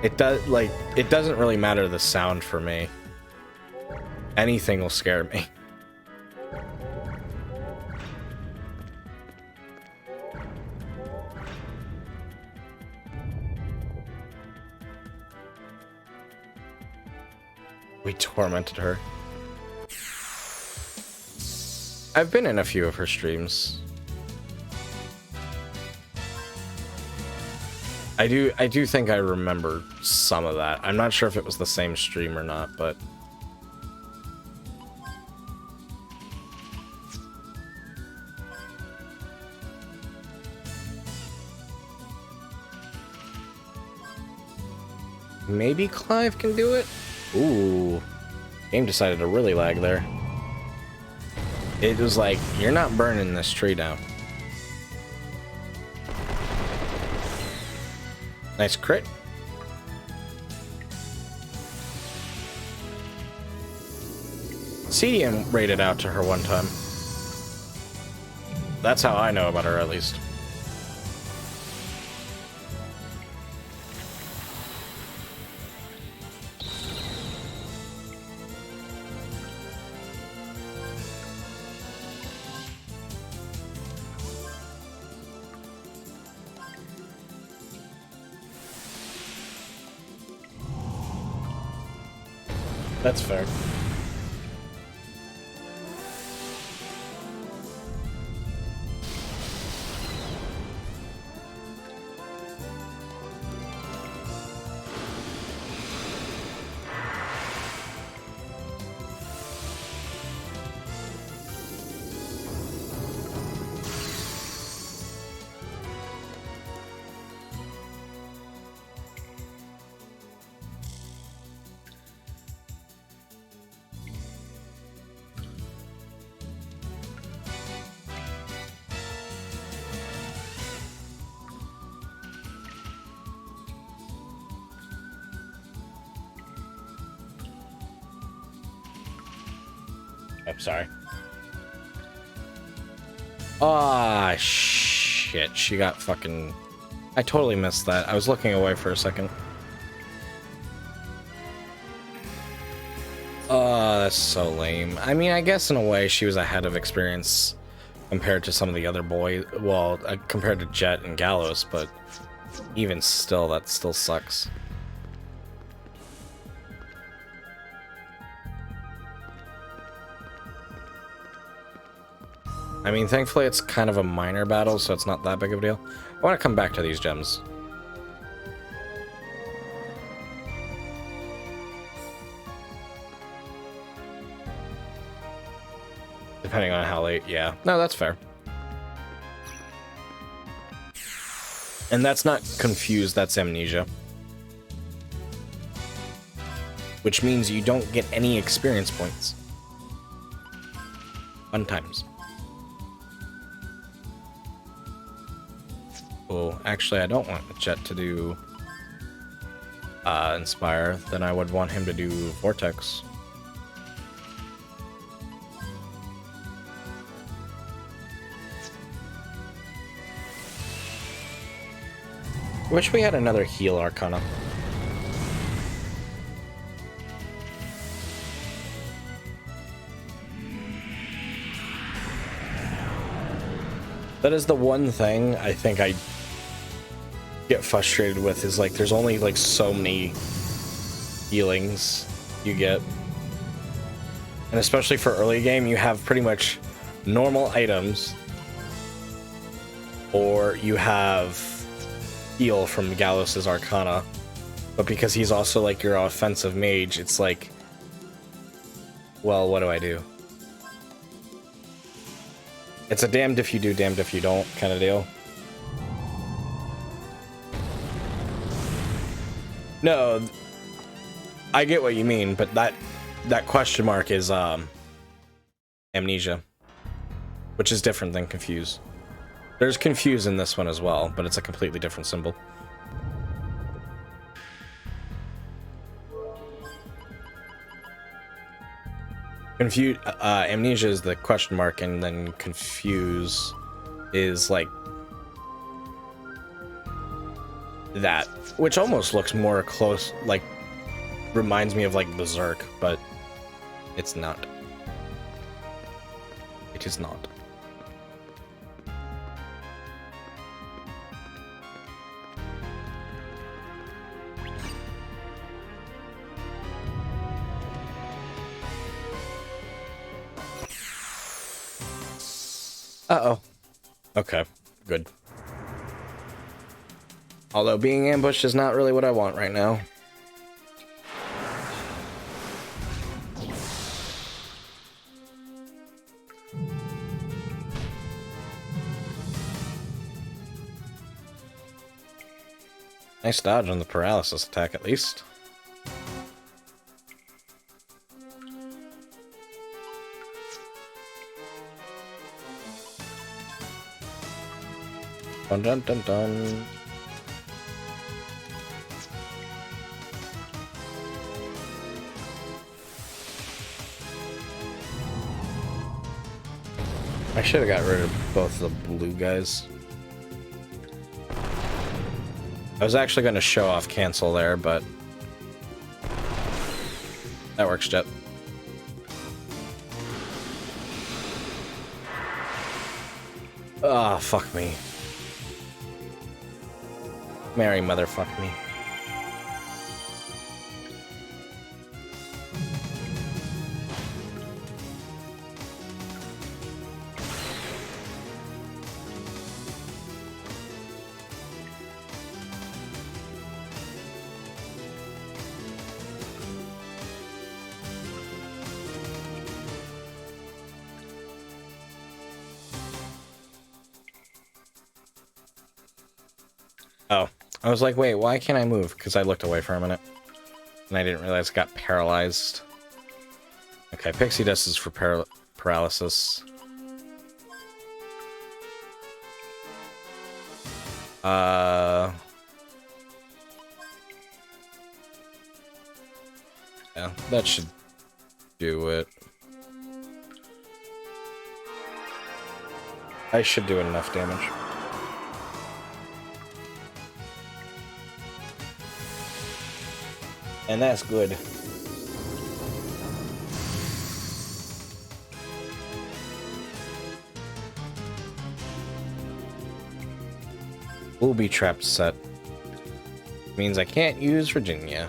it doesn't really matter the sound for me. Anything will scare me. We tormented her. I've been in a few of her streams. I do think I remember some of that. I'm not sure if it was the same stream or not, but maybe Clive can do it? Ooh. Game decided to really lag there. It was like, you're not burning this tree down. Nice crit. CDM rated out to her one time. That's how I know about her, at least. That's fair. I'm sorry. Ah, shit. She got fucking... I totally missed that. I was looking away for a second. Oh, that's so lame. I mean, I guess in a way she was ahead of experience compared to some of the other boys. Well, compared to Jet and Gallows, but even still, that still sucks. I mean, thankfully it's kind of a minor battle, so it's not that big of a deal. I want to come back to these gems. Depending on how late, yeah. No, that's fair. And that's not confused, that's amnesia. Which means you don't get any experience points. Fun times. Oh, actually, I don't want Jet to do Inspire. Then I would want him to do Vortex. Wish we had another heal Arcana. That is the one thing I think I get frustrated with, is like there's only like so many healings you get. And especially for early game, you have pretty much normal items, or you have heal from Gallows' Arcana. But because he's also like your offensive mage, it's like, well, what do I do? It's a damned if you do, damned if you don't kind of deal. No, I get what you mean, but that question mark is amnesia, which is different than confuse. There's confuse in this one as well, but it's a completely different symbol. Amnesia is the question mark, and then confuse is like that, which almost looks more close, like reminds me of like Berserk, but it's not. It is not. Uh-oh. Okay, good. Although being ambushed is not really what I want right now. Nice dodge on the paralysis attack, at least. Dun dun dun dun. I should have got rid of both the blue guys. I was actually going to show off cancel there, but that works, Jet. Ah, oh, fuck me. Mary motherfuck me. Oh, I was like, wait, why can't I move? Because I looked away for a minute. And I didn't realize I got paralyzed. Okay, Pixie Dust is for paralysis. Yeah, that should do it. I should do enough damage. And that's good. Booby trap set. Means I can't use Virginia.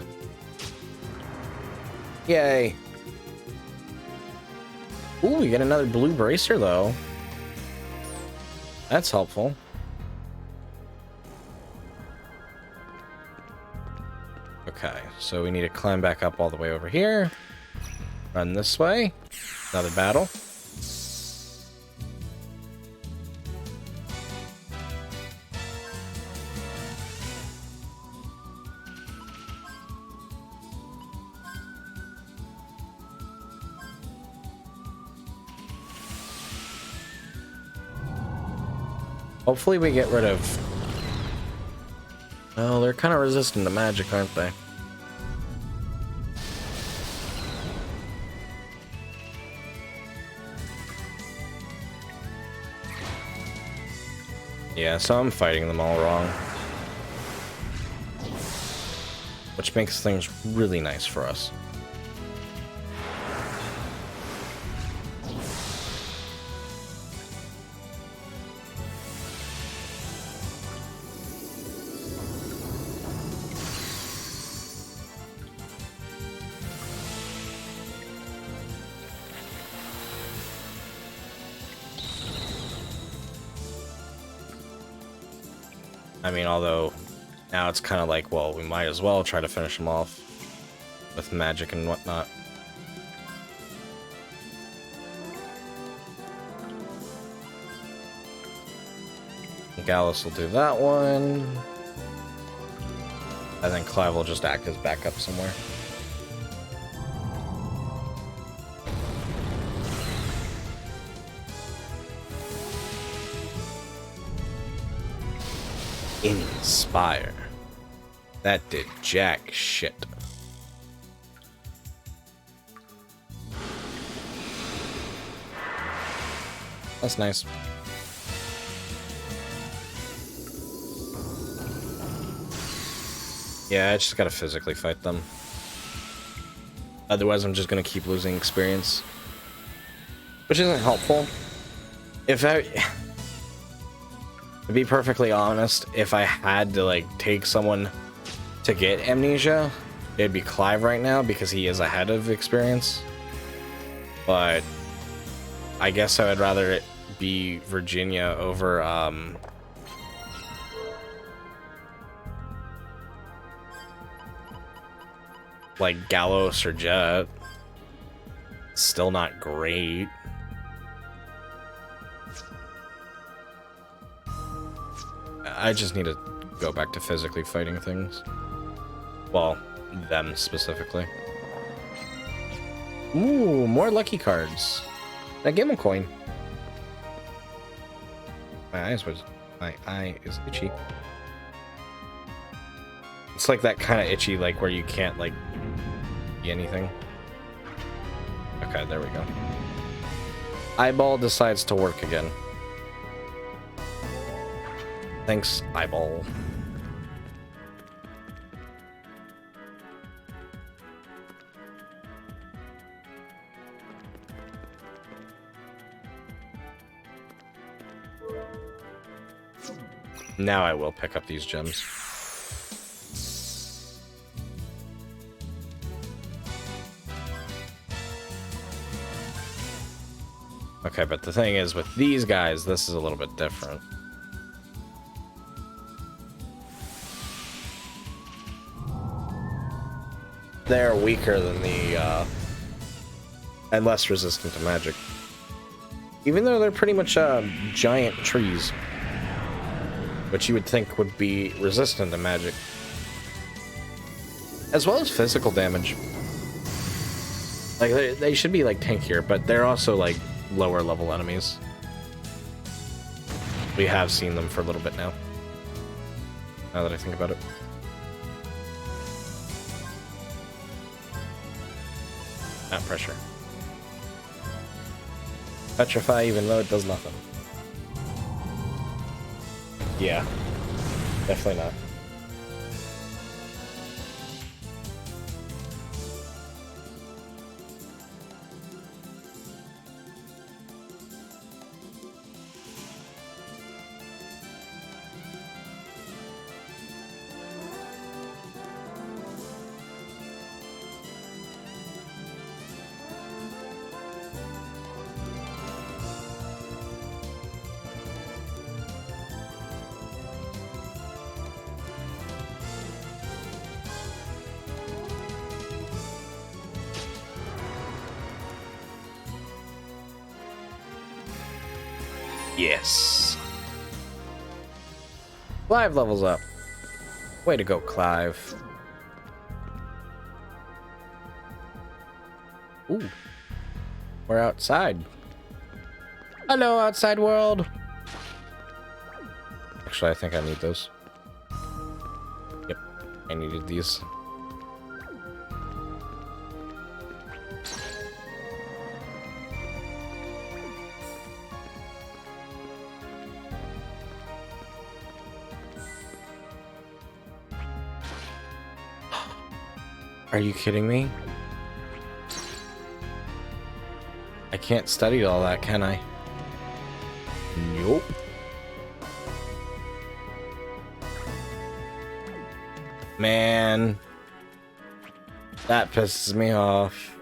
Yay. Ooh, we get another blue bracer though. That's helpful. Okay, so we need to climb back up all the way over here. Run this way. Another battle. Hopefully we get rid of... Oh, they're kind of resistant to magic, aren't they? Yeah, so I'm fighting them all wrong. Which makes things really nice for us. I mean, although now it's kind of like, well, we might as well try to finish them off with magic and whatnot. Gallus will do that one. And then Clive will just act as backup somewhere. Inspire. That did jack shit. That's nice. Yeah, I just gotta physically fight them. Otherwise, I'm just gonna keep losing experience. Which isn't helpful. To be perfectly honest, if I had to, like, take someone to get amnesia, it'd be Clive right now, because he is ahead of experience. But I guess I would rather it be Virginia over, like, Gallos or Jet. Still not great. I just need to go back to physically fighting things. Well, them specifically. Ooh, more lucky cards. A game coin. My eye is itchy. It's like that kind of itchy, like where you can't like see anything. Okay, there we go. Eyeball decides to work again. Thanks, eyeball. Now I will pick up these gems. Okay, but the thing is, with these guys, this is a little bit different. They're weaker than the, and less resistant to magic. Even though they're pretty much, giant trees. Which you would think would be resistant to magic. As well as physical damage. Like, they should be, like, tankier, but they're also, like, lower level enemies. We have seen them for a little bit now. Now that I think about it. Not pressure. Petrify even though it does nothing. Yeah, definitely not. Yes. Clive levels up. Way to go, Clive. Ooh. We're outside. Hello, outside world. Actually, I think I need those. Yep, I needed these. Are you kidding me? I can't study all that, can I? Nope. Man. That pisses me off.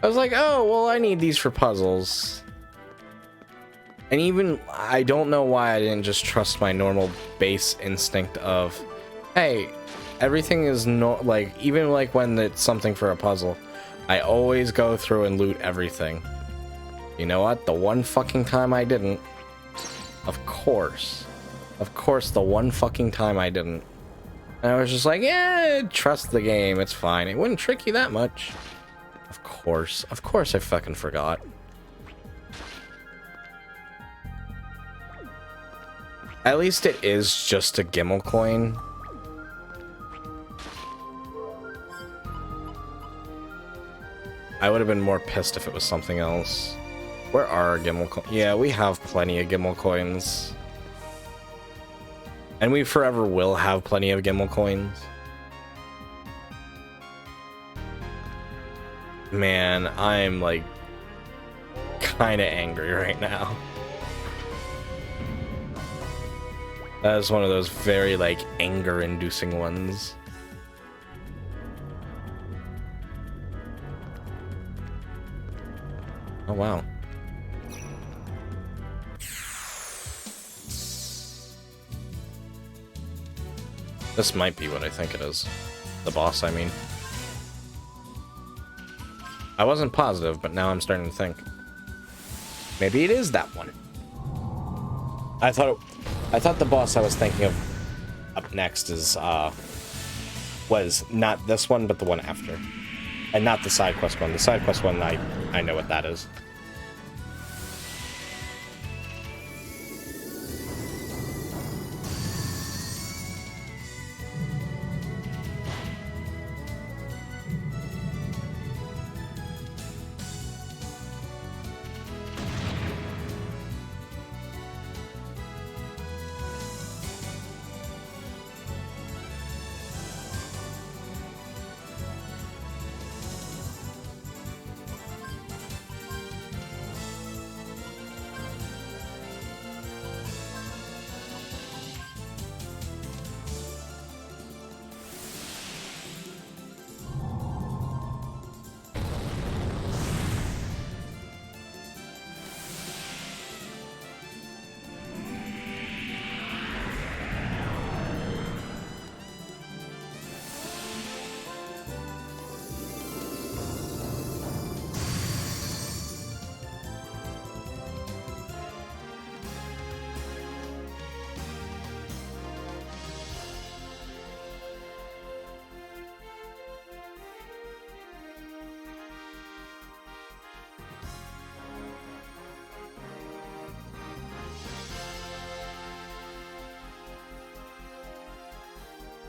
I was like, oh, well, I need these for puzzles. And even, I don't know why I didn't just trust my normal base instinct of, hey, everything is like, even like when it's something for a puzzle, I always go through and loot everything. You know what? The one fucking time I didn't. Of course, the one fucking time I didn't. And I was just like, yeah, trust the game, it's fine. It wouldn't trick you that much. Of course I fucking forgot. At least it is just a Gimmel coin. I would have been more pissed if it was something else. Where are our Gimmel coins? Yeah, we have plenty of Gimmel coins. And we forever will have plenty of Gimmel coins. Man, I'm like kind of angry right now. That is one of those very like anger-inducing ones. Oh wow. This might be what I think it is. The boss, I mean. I wasn't positive, but now I'm starting to think. Maybe it is that one. I thought the boss I was thinking of up next is was not this one, but the one after. And not the side quest one. The side quest one, I know what that is.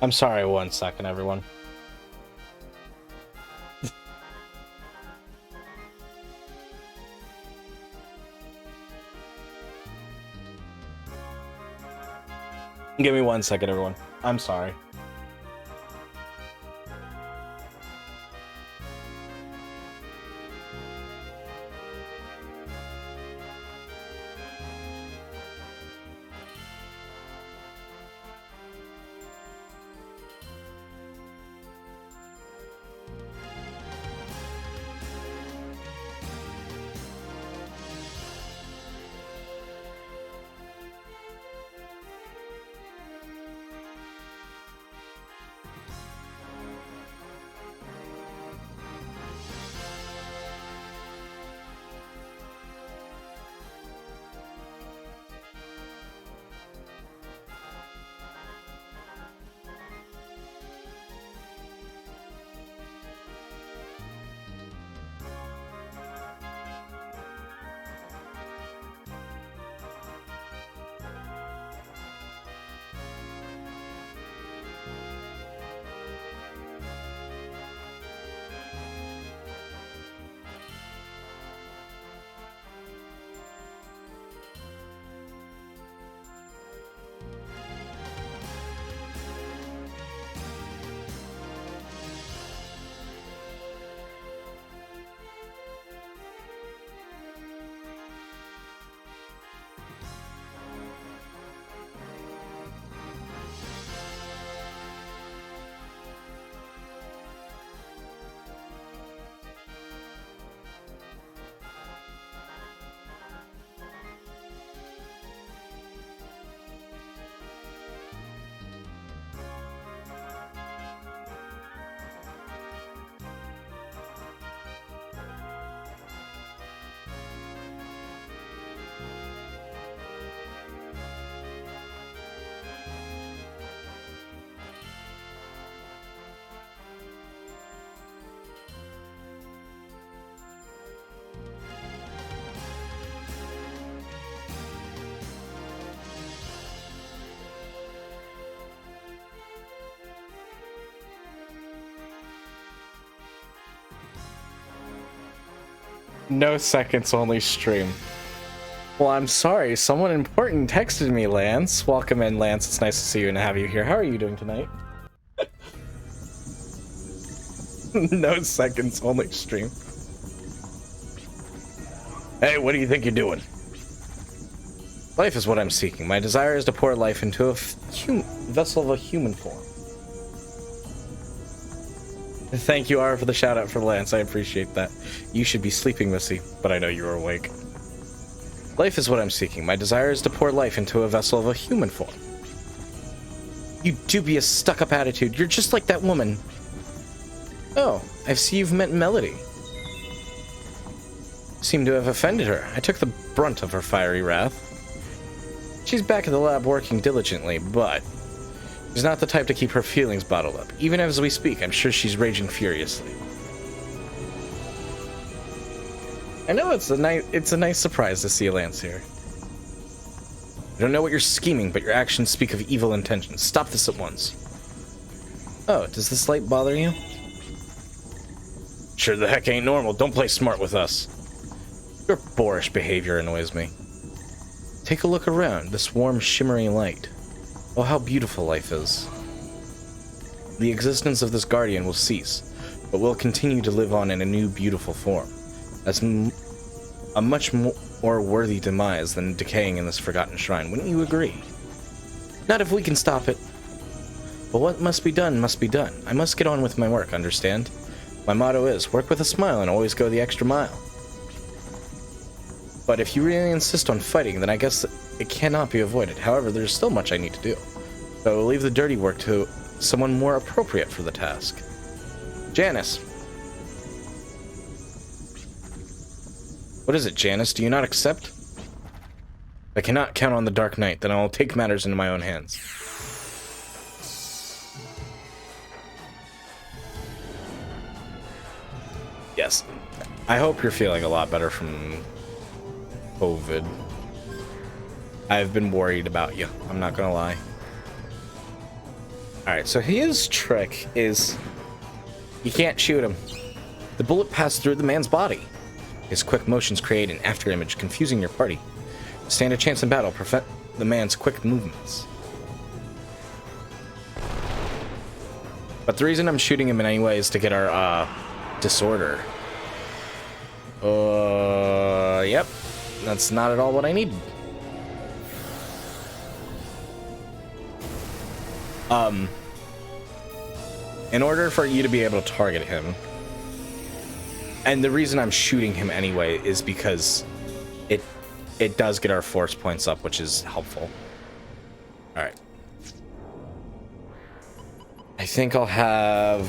I'm sorry, 1 second, everyone. Give me 1 second, everyone. I'm sorry. No seconds only stream. Well, I'm sorry. Someone important texted me, Lance. Welcome in, Lance. It's nice to see you and have you here. How are you doing tonight? No seconds only stream. Hey, what do you think you're doing? Life is what I'm seeking. My desire is to pour life into a vessel of a human form. Thank you, Ara, for the shout out for Lance. I appreciate that. You should be sleeping, Missy, but I know you're awake. Life is what I'm seeking. My desire is to pour life into a vessel of a human form. You dubious, stuck-up attitude. You're just like that woman. Oh, I see you've met Melody. Seem to have offended her. I took the brunt of her fiery wrath. She's back at the lab working diligently, but she's not the type to keep her feelings bottled up. Even as we speak, I'm sure she's raging furiously. I know it's a nice surprise to see Lance here. I don't know what you're scheming, but your actions speak of evil intentions. Stop this at once. Oh, does this light bother you? Sure the heck ain't normal. Don't play smart with us. Your boorish behavior annoys me. Take a look around, this warm, shimmery light. Oh, how beautiful life is. The existence of this guardian will cease, but will continue to live on in a new, beautiful form. That's a much more worthy demise than decaying in this forgotten shrine. Wouldn't you agree? Not if we can stop it. But what must be done must be done. I must get on with my work, understand? My motto is, work with a smile and always go the extra mile. But if you really insist on fighting, then I guess it cannot be avoided. However, there's still much I need to do. So I will leave the dirty work to someone more appropriate for the task. Janice. What is it, Janice? Do you not accept? I cannot count on the Dark Knight, then I will take matters into my own hands. Yes. I hope you're feeling a lot better from COVID. I've been worried about you. I'm not gonna lie. Alright, so his trick is you can't shoot him. The bullet passed through the man's body. His quick motions create an afterimage, confusing your party. Stand a chance in battle, prevent the man's quick movements. But the reason I'm shooting him in any way is to get our disorder. Yep. That's not at all what I need. In order for you to be able to target him, and the reason I'm shooting him anyway is because it does get our force points up, which is helpful. All right. I think I'll have...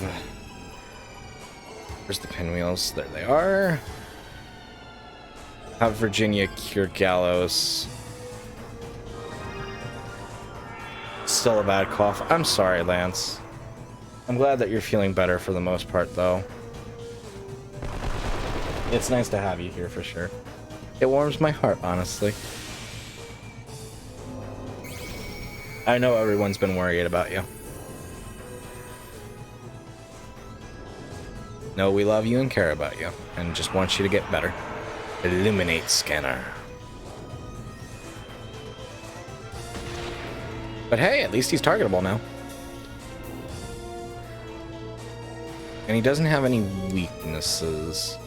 Where's the pinwheels? There they are. Have Virginia cure Gallows. Still a bad cough. I'm sorry, Lance. I'm glad that you're feeling better for the most part, though. It's nice to have you here for sure. It warms my heart, honestly. I know everyone's been worried about you. No, we love you and care about you, and just want you to get better. Illuminate scanner. But hey, at least he's targetable now. And he doesn't have any weaknesses.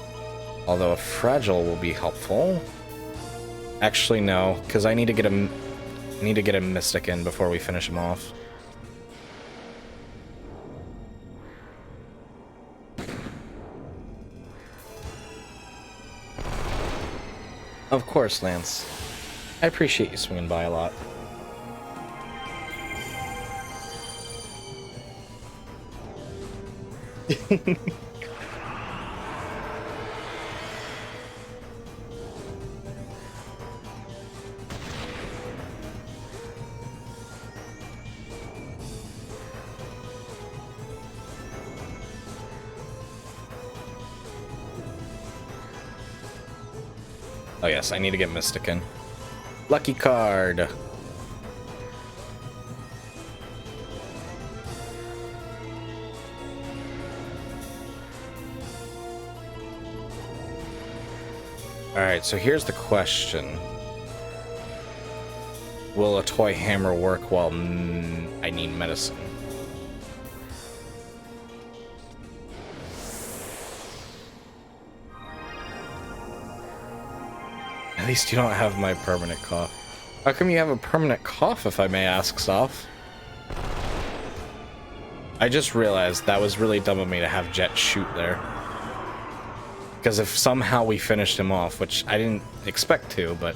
Although a fragile will be helpful. Actually, no, because I need to get a mystic in before we finish him off. Of course, Lance. I appreciate you swinging by a lot. Oh yes, I need to get Mystic in. Lucky card. Alright, so here's the question. Will a toy hammer work while I need medicine? At least you don't have my permanent cough. How come you have a permanent cough, if I may ask, Soph? I just realized that was really dumb of me to have Jet shoot there. Because if somehow we finished him off, which I didn't expect to, but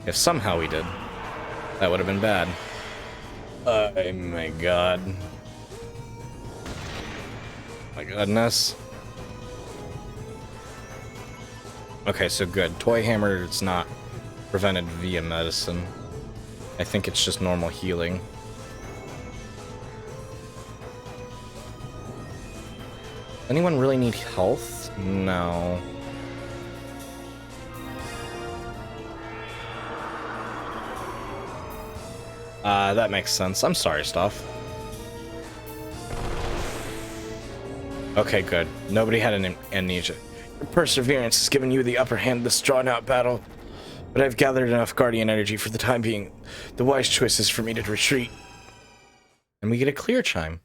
if somehow we did, that would have been bad. Oh my god. My goodness. Okay, so good. Toy hammer is not prevented via medicine. I think it's just normal healing. Anyone really need health? No. That makes sense. I'm sorry, Stuff. Okay, good. Nobody had an amnesia. Your perseverance has given you the upper hand in this drawn-out battle, but I've gathered enough Guardian energy for the time being. The wise choice is for me to retreat. And we get a clear chime.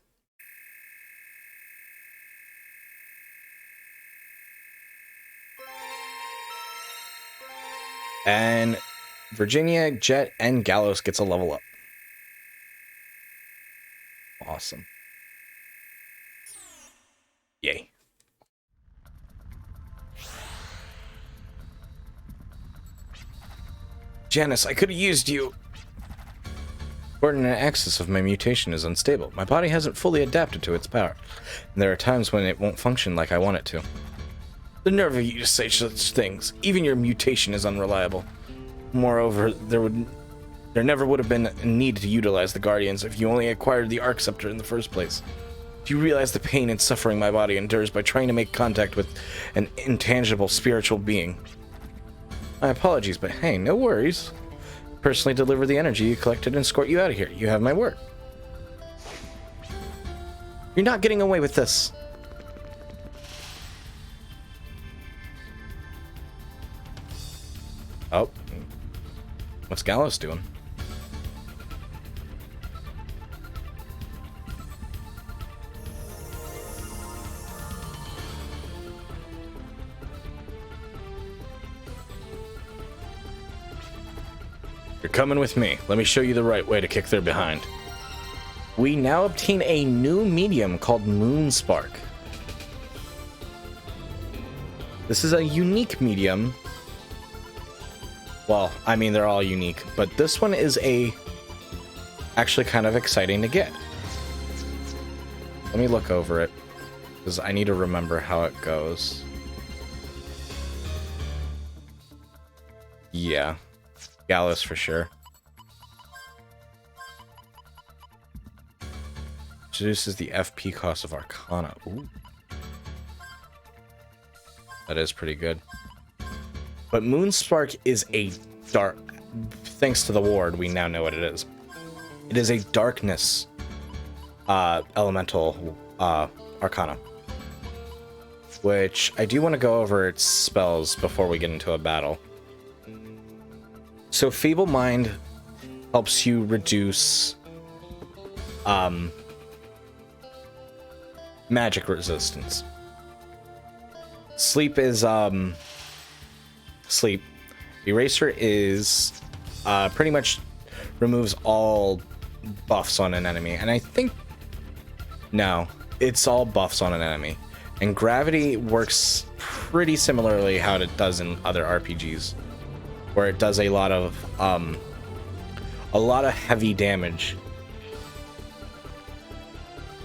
And Virginia, Jet, and Gallows gets a level up. Awesome. Yay. Janice, I could have used you. Coordinate access of my mutation is unstable. My body hasn't fully adapted to its power, and there are times when it won't function like I want it to. The nerve of you to say such things. Even your mutation is unreliable. Moreover, there never would have been a need to utilize the Guardians if you only acquired the Arc Scepter in the first place. Do you realize the pain and suffering my body endures by trying to make contact with an intangible spiritual being? My apologies, but hey, no worries. Personally deliver the energy you collected and escort you out of here. You have my word. You're not getting away with this. Oh. What's Gallows doing? You're coming with me. Let me show you the right way to kick their behind. We now obtain a new medium called Moonspark. This is a unique medium. Well, I mean, they're all unique, but this one is actually kind of exciting to get. Let me look over it, because I need to remember how it goes. Yeah, Gallows for sure. Reduces the FP cost of Arcana. Ooh. That is pretty good. But Moonspark is a dark... Thanks to the ward, we now know what it is. It is a darkness elemental Arcana. Which I do want to go over its spells before we get into a battle. So Feeble Mind helps you reduce magic resistance. Sleep is sleep. Eraser is pretty much removes all buffs on an enemy, and I think no, it's all buffs on an enemy. And Gravity works pretty similarly how it does in other RPGs, where it does a lot of heavy damage,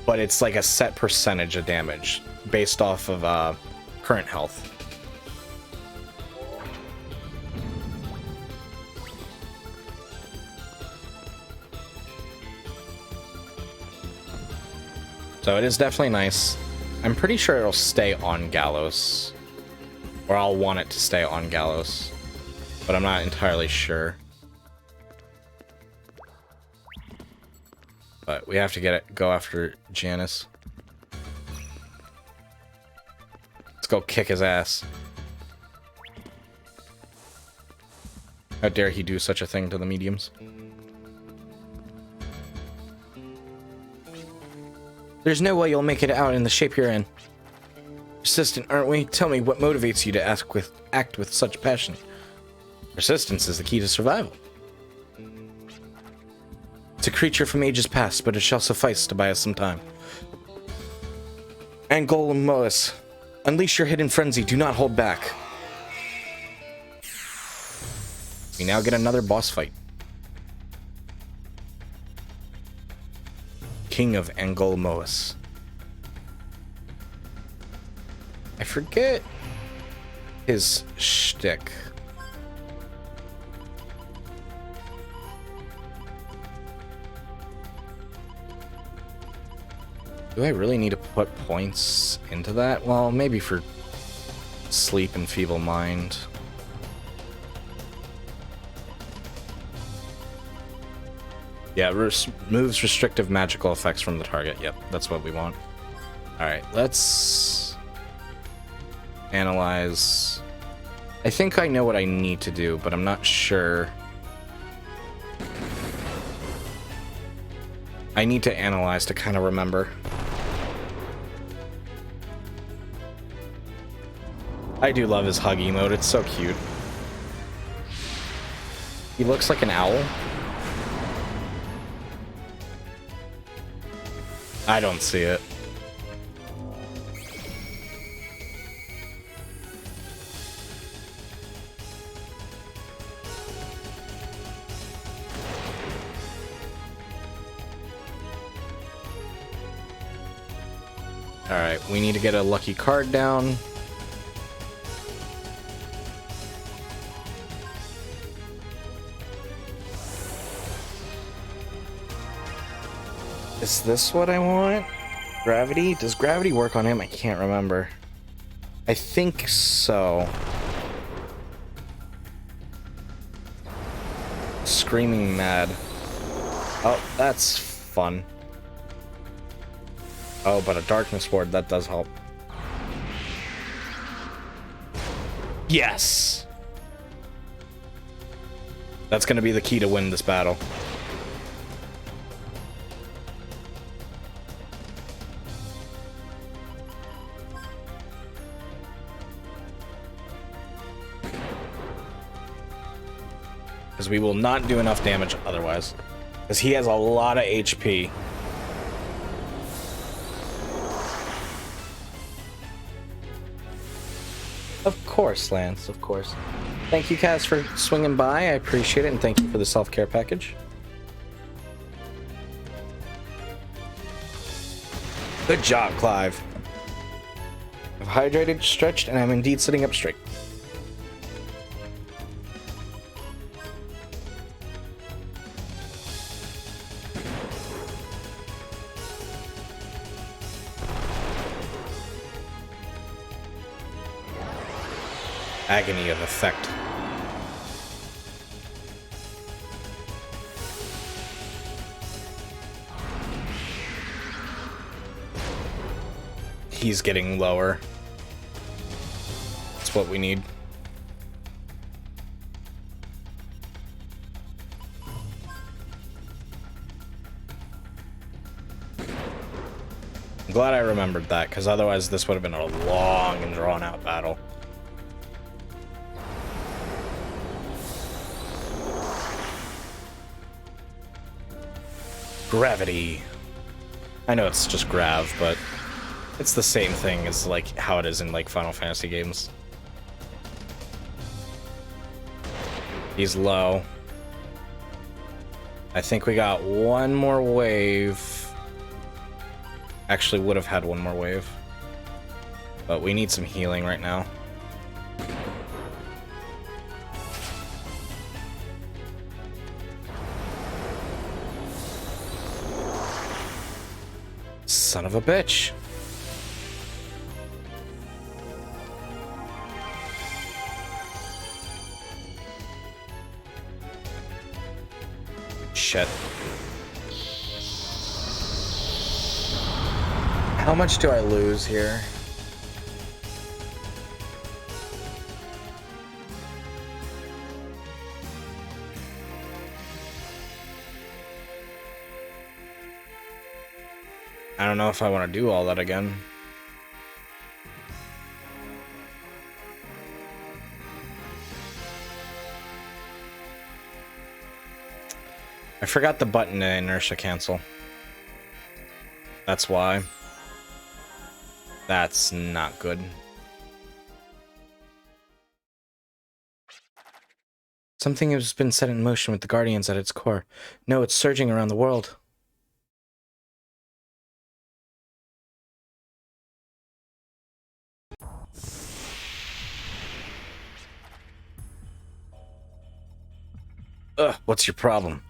but it's like a set percentage of damage based off of current health. So it is definitely nice. I'm pretty sure it'll stay on Gallows, or I'll want it to stay on Gallows, but I'm not entirely sure. But we have to go after Janice. Let's go kick his ass. How dare he do such a thing to the mediums? There's no way you'll make it out in the shape you're in. Persistent, aren't we? Tell me what motivates you to act with such passion. Persistence is the key to survival. It's a creature from ages past, but it shall suffice to buy us some time. Angol and Moas, unleash your hidden frenzy. Do not hold back. We now get another boss fight. King of Angol Moas. I forget his shtick. Do I really need to put points into that? Well, maybe for Sleep and Feeble Mind. Yeah, removes restrictive magical effects from the target. Yep, that's what we want. Alright, let's analyze. I think I know what I need to do, but I'm not sure. I need to analyze to kind of remember. I do love his hug emote, it's so cute. He looks like an owl. I don't see it. Alright, we need to get a lucky card down. Is this what I want? Gravity? Does gravity work on him? I can't remember. I think so. Screaming Mad. Oh, that's fun. Oh, but a Darkness Ward, that does help. Yes! That's gonna be the key to win this battle. because we will not do enough damage otherwise. Because he has a lot of HP. Of course, Lance, of course. Thank you, Kaz, for swinging by. I appreciate it, and thank you for the self-care package. Good job, Clive. I've hydrated, stretched, and I'm indeed sitting up straight. Agony of effect. He's getting lower. That's what we need. I'm glad I remembered that, because otherwise this would have been a long and drawn-out battle. Gravity. I know it's just grav, but it's the same thing as like how it is in like Final Fantasy games. He's low. I think we got one more wave. Actually would have had one more wave. But we need some healing right now. Son of a bitch. Shit. How much do I lose here? I don't know if I want to do all that again. I forgot the button to inertia cancel. That's why. That's not good. Something has been set in motion with the Guardians at its core. No, it's surging around the world. What's your problem?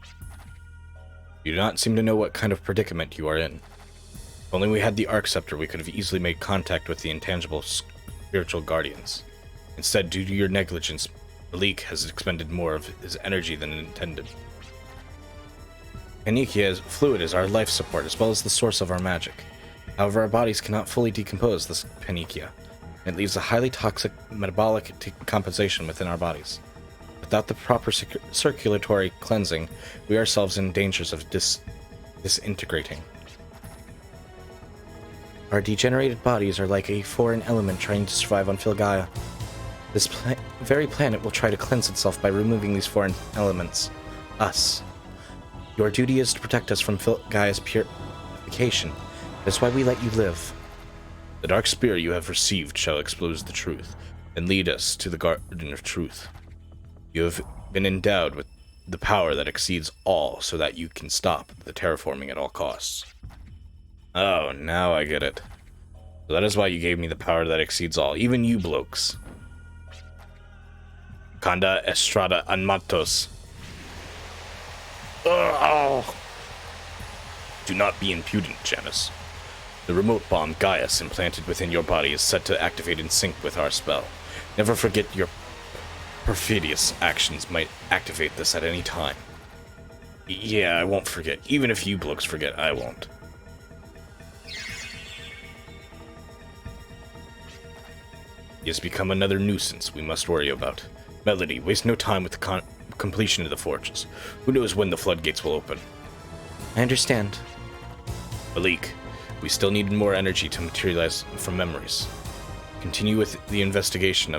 You do not seem to know what kind of predicament you are in. If only we had the Arc Scepter, we could have easily made contact with the intangible spiritual guardians. Instead, due to your negligence, Malik has expended more of his energy than intended. Panikia's fluid is our life support, as well as the source of our magic. However, our bodies cannot fully decompose this Panikia. It leaves a highly toxic metabolic decomposition within our bodies. Without the proper circulatory cleansing, we ourselves in dangers of disintegrating. Our degenerated bodies are like a foreign element trying to survive on Filgaia. This very planet will try to cleanse itself by removing these foreign elements. Us. Your duty is to protect us from Filgaia's purification. That's why we let you live. The dark spear you have received shall expose the truth, and lead us to the garden of truth. You have been endowed with the power that exceeds all, so that you can stop the terraforming at all costs. Oh, now I get it. So that is why you gave me the power that exceeds all, even you blokes. Kanda Estrada Anmatos. Oh. Do not be impudent, Janus. The remote bomb Gaius implanted within your body is set to activate in sync with our spell. Never forget your perfidious actions might activate this at any time. Yeah, I won't forget. Even if you blokes forget, I won't. He has become another nuisance we must worry about. Melody, waste no time with the completion of the forges. Who knows when the floodgates will open? I understand. Malik, we still need more energy to materialize from memories. Continue with the investigation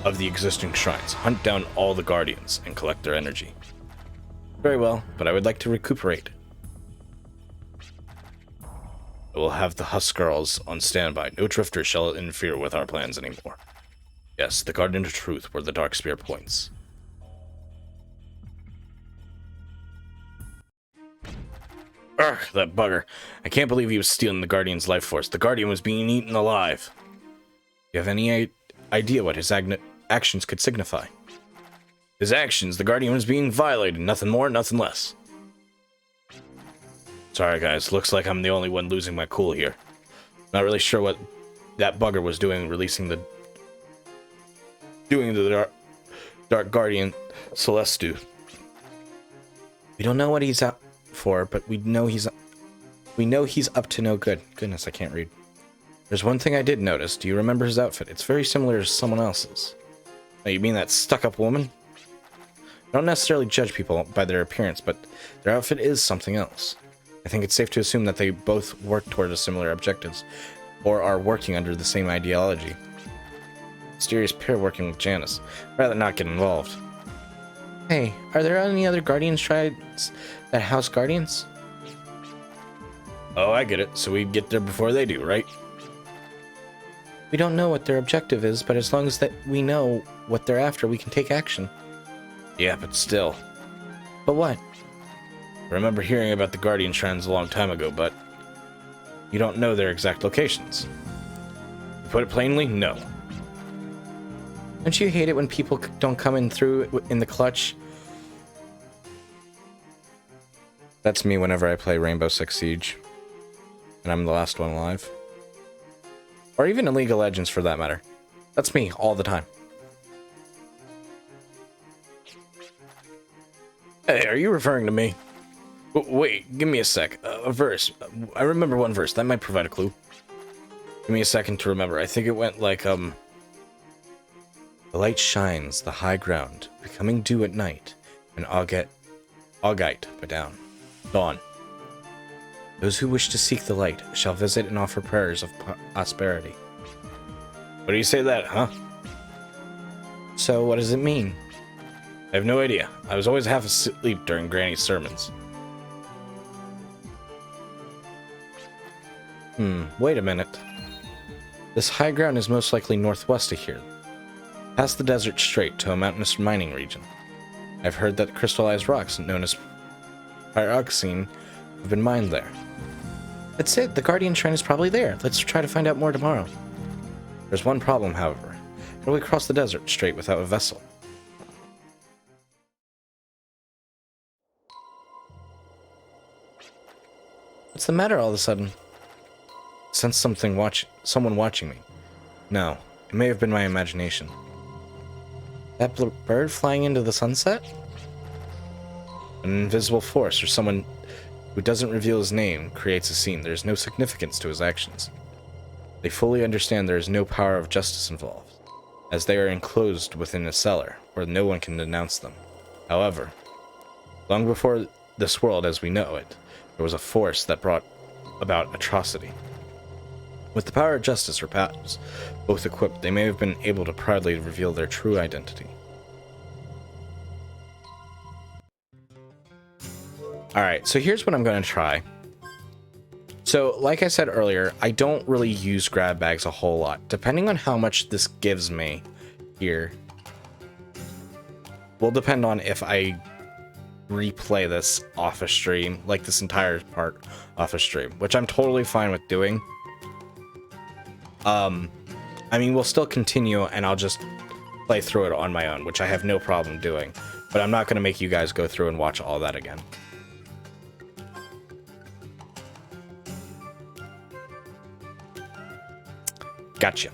of the existing shrines, hunt down all the guardians, and collect their energy. Very well, but I would like to recuperate. I will have the Husk girls on standby. No drifter shall interfere with our plans anymore. Yes, the Garden of Truth where the Dark Spear points. Ugh, that bugger. I can't believe he was stealing the Guardian's life force. The Guardian was being eaten alive. You have any idea what his actions could signify? His actions, the Guardian was being violated. Nothing more, nothing less. Sorry, guys. Looks like I'm the only one losing my cool here. Not really sure what that bugger was doing, doing the Dark Guardian Celestiu. We don't know what he's out for, but we know he's up to no good. Goodness, I can't read. There's one thing I did notice. Do you remember his outfit? It's very similar to someone else's. Oh, you mean that stuck-up woman? I don't necessarily judge people by their appearance, but their outfit is something else. I think it's safe to assume that they both work toward similar objectives, or are working under the same ideology. Mysterious pair working with Janice. Rather not get involved. Hey, are there any other Guardian tribes that house Guardians? Oh, I get it. So we get there before they do, right? We don't know what their objective is, but as long as that we know what they're after, we can take action. Yeah, but still. But what? I remember hearing about the Guardian shrines a long time ago, but you don't know their exact locations. To put it plainly, no. Don't you hate it when people don't come in through in the clutch? That's me whenever I play Rainbow Six Siege. And I'm the last one alive. Or even in League of Legends, for that matter. That's me, all the time. Hey, are you referring to me? Wait, give me a sec. A verse. I remember one verse. That might provide a clue. Give me a second to remember. I think it went like, The light shines the high ground, becoming dew at night, and augite by dawn. Those who wish to seek the light shall visit and offer prayers of prosperity. What do you say to that, huh? So what does it mean? I have no idea. I was always half asleep during Granny's sermons. Wait a minute. This high ground is most likely northwest of here, past the desert strait to a mountainous mining region. I've heard that crystallized rocks, known as pyroxene, have been mined there. That's it. The Guardian Shrine is probably there. Let's try to find out more tomorrow. There's one problem, however. How do we cross the desert strait without a vessel? What's the matter all of a sudden? Sense someone watching me. No, it may have been my imagination. That bird flying into the sunset? An invisible force or someone who doesn't reveal his name creates a scene. There's no significance to his actions. They fully understand there is no power of justice involved, as they are enclosed within a cellar where no one can denounce them. However, long before this world as we know it, there was a force that brought about atrocity. With the power of justice or powers both equipped, they may have been able to proudly reveal their true identity. Alright, so here's what I'm going to try. So, like I said earlier, I don't really use grab bags a whole lot. Depending on how much this gives me here, will depend on if I replay this off a stream, like this entire part off a stream, which I'm totally fine with doing. I mean, we'll still continue, and I'll just play through it on my own, which I have no problem doing. But I'm not going to make you guys go through and watch all that again. Gotcha.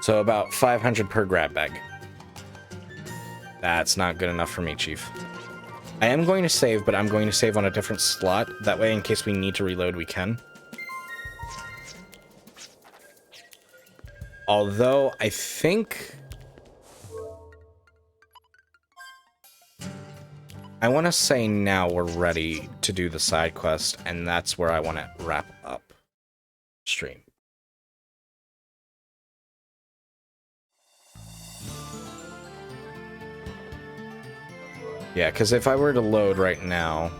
So about 500 per grab bag. That's not good enough for me, Chief. I am going to save, but I'm going to save on a different slot. That way, in case we need to reload, we can. Although, I think... I want to say now we're ready to do the side quest, and that's where I want to wrap up stream. Yeah, because if I were to load right now...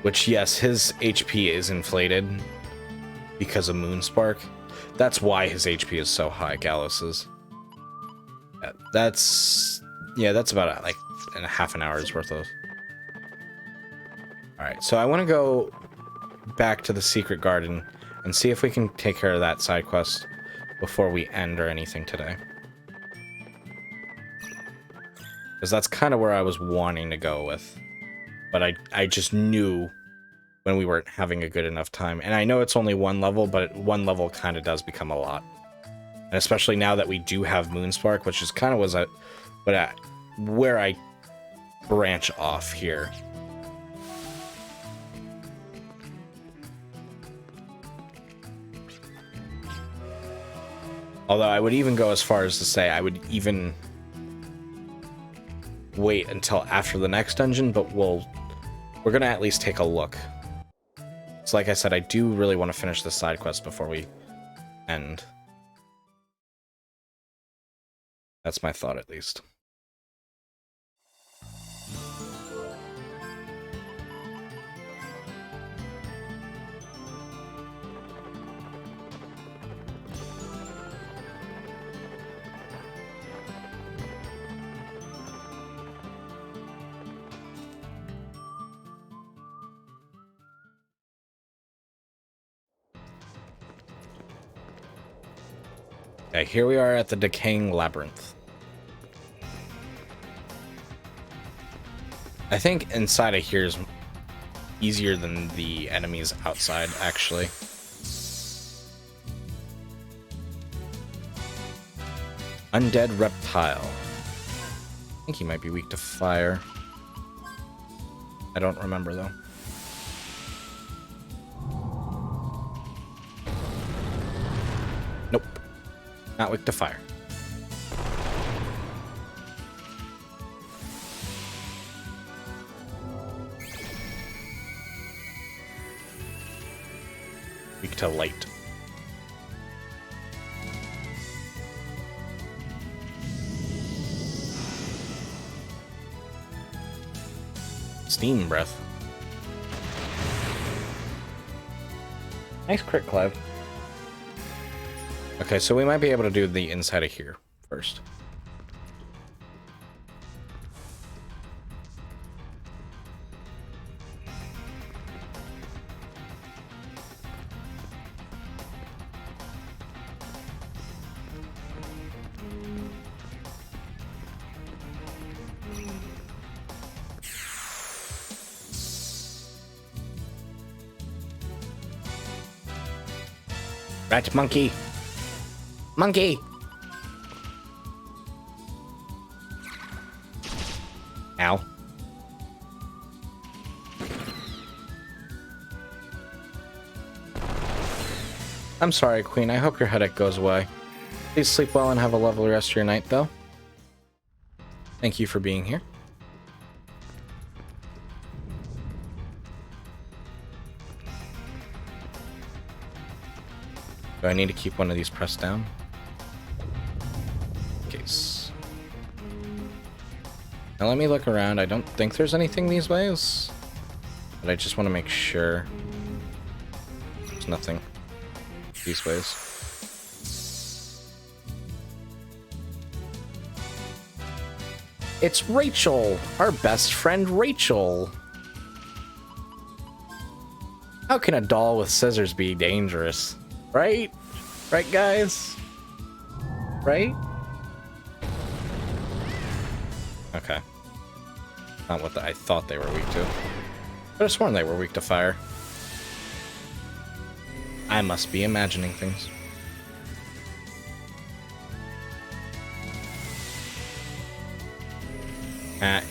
Which, yes, his HP is inflated because of Moonspark. That's why his HP is so high, Gallus's. That's about like in a half an hour's worth of. All right, so I want to go back to the secret garden and see if we can take care of that side quest before we end or anything today. Because that's kind of where I was wanting to go with. But I just knew when we weren't having a good enough time. And I know it's only one level, but one level kind of does become a lot. And especially now that we do have Moonspark, which is kind of where I branch off here. Although I would even go as far as to say I would even wait until after the next dungeon, but we're gonna at least take a look. So like I said, I do really want to finish this side quest before we end. That's my thought, at least. Okay, here we are at the Decaying Labyrinth. I think inside of here is easier than the enemies outside, actually. Undead Reptile. I think he might be weak to fire. I don't remember, though. Nope. Not weak to fire. Weak to light. Steam breath. Nice crit, Clive. Okay, so we might be able to do the inside of here first. Rat monkey. Monkey! Ow. I'm sorry, Queen. I hope your headache goes away. Please sleep well and have a lovely rest of your night, though. Thank you for being here. Do I need to keep one of these pressed down? Case. Now let me look around. I don't think there's anything these ways, but I just want to make sure there's nothing these ways. It's Rachel, our best friend Rachel. How can a doll with scissors be dangerous? Right? Right, guys? Right? Okay. Not what I thought they were weak to. But I sworn they were weak to fire. I must be imagining things.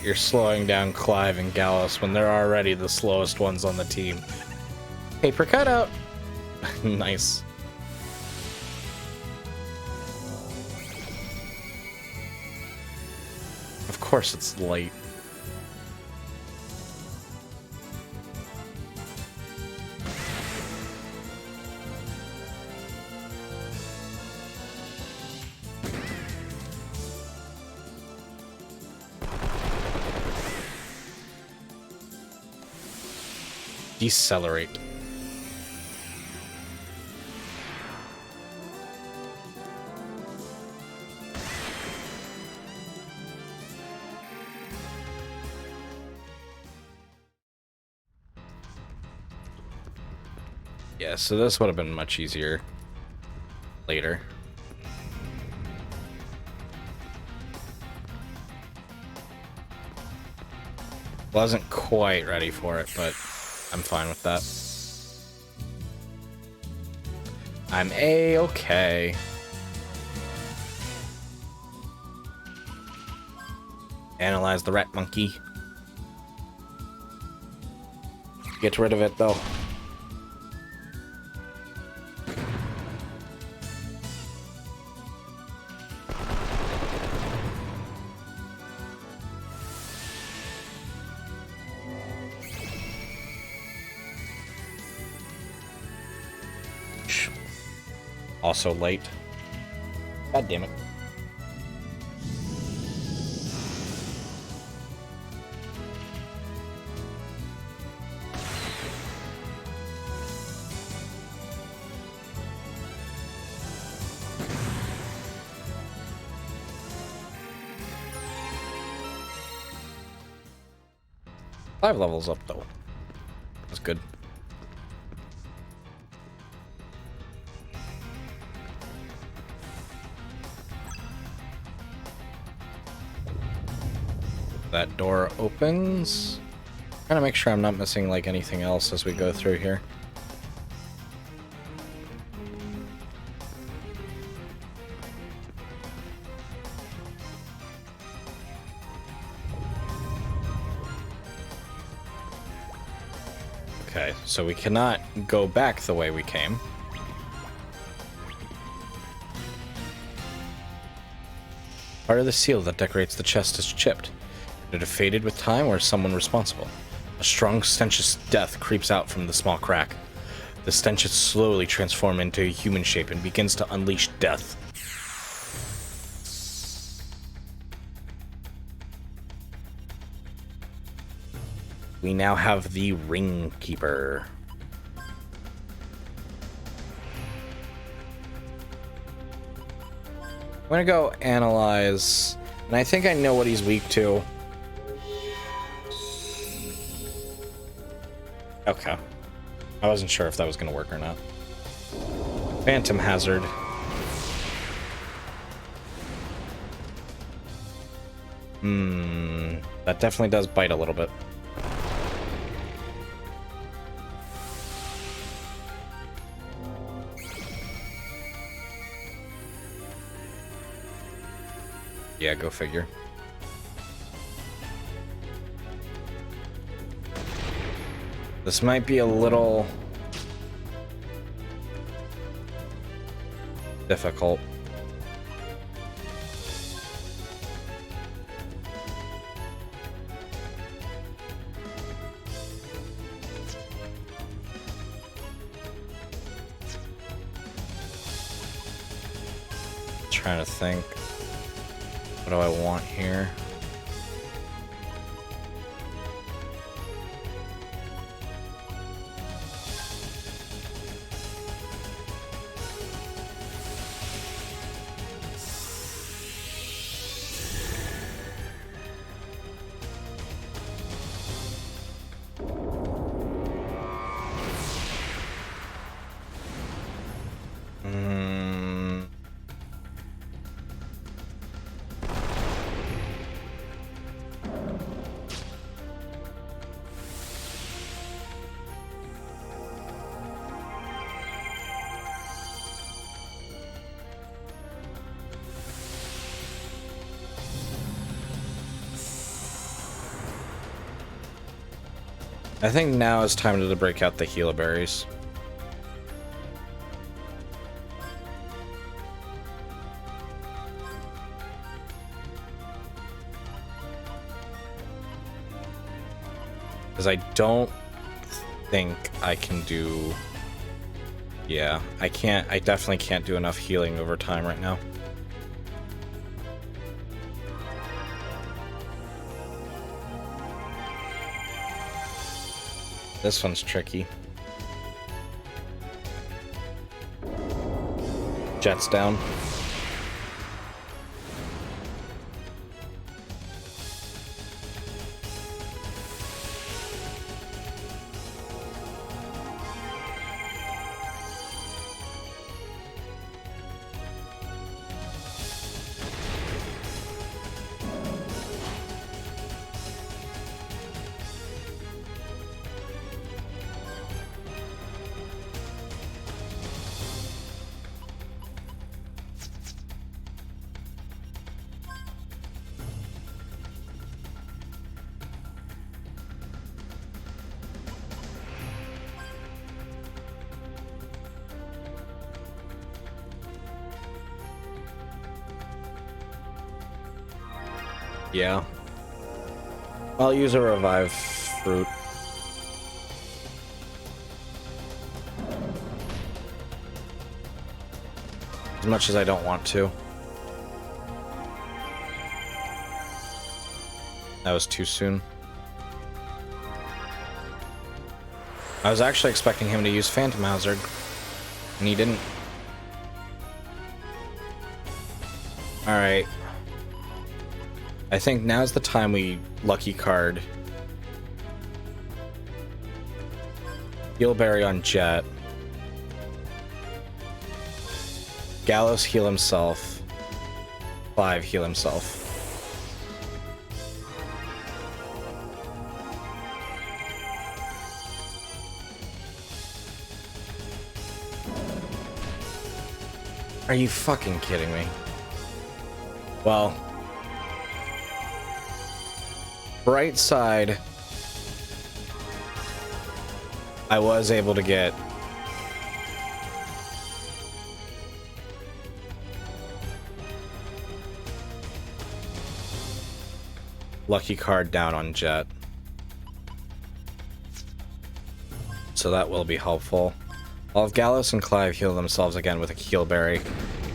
You're slowing down Clive and Gallus when they're already the slowest ones on the team. Paper cutout! Nice. Of course it's late. Decelerate. Yeah, so this would have been much easier later. Wasn't quite ready for it, but I'm fine with that. I'm A-okay. Analyze the rat monkey. Get rid of it, though. Also late. God damn it. Five levels up, though. That's good. That door opens. Trying to make sure I'm not missing like anything else as we go through here. Okay, so we cannot go back the way we came. Part of the seal that decorates the chest is chipped. Did it have faded with time, or is someone responsible? A strong stench of death creeps out from the small crack. The stench is slowly transformed into a human shape and begins to unleash death. We now have the Ring Keeper. I'm gonna go analyze, and I think I know what he's weak to. Okay. I wasn't sure if that was gonna work or not. Phantom Hazard. That definitely does bite a little bit. Yeah, go figure. This might be a little difficult. Trying to think. What do I want here? I think now is time to break out the Gila berries. Because I don't think I can do... Yeah, I can't. I definitely can't do enough healing over time right now. This one's tricky. Jet's down. Yeah. I'll use a revive fruit. As much as I don't want to. That was too soon. I was actually expecting him to use Phantom Hazard, and he didn't. Alright. I think now's the time we lucky card Heal Berry on Jet. Gallows heal himself. Clive heal himself. Are you fucking kidding me? Well, bright side, I was able to get lucky card down on Jet, so that will be helpful. I'll have Gallus and Clive heal themselves again with a Heal Berry.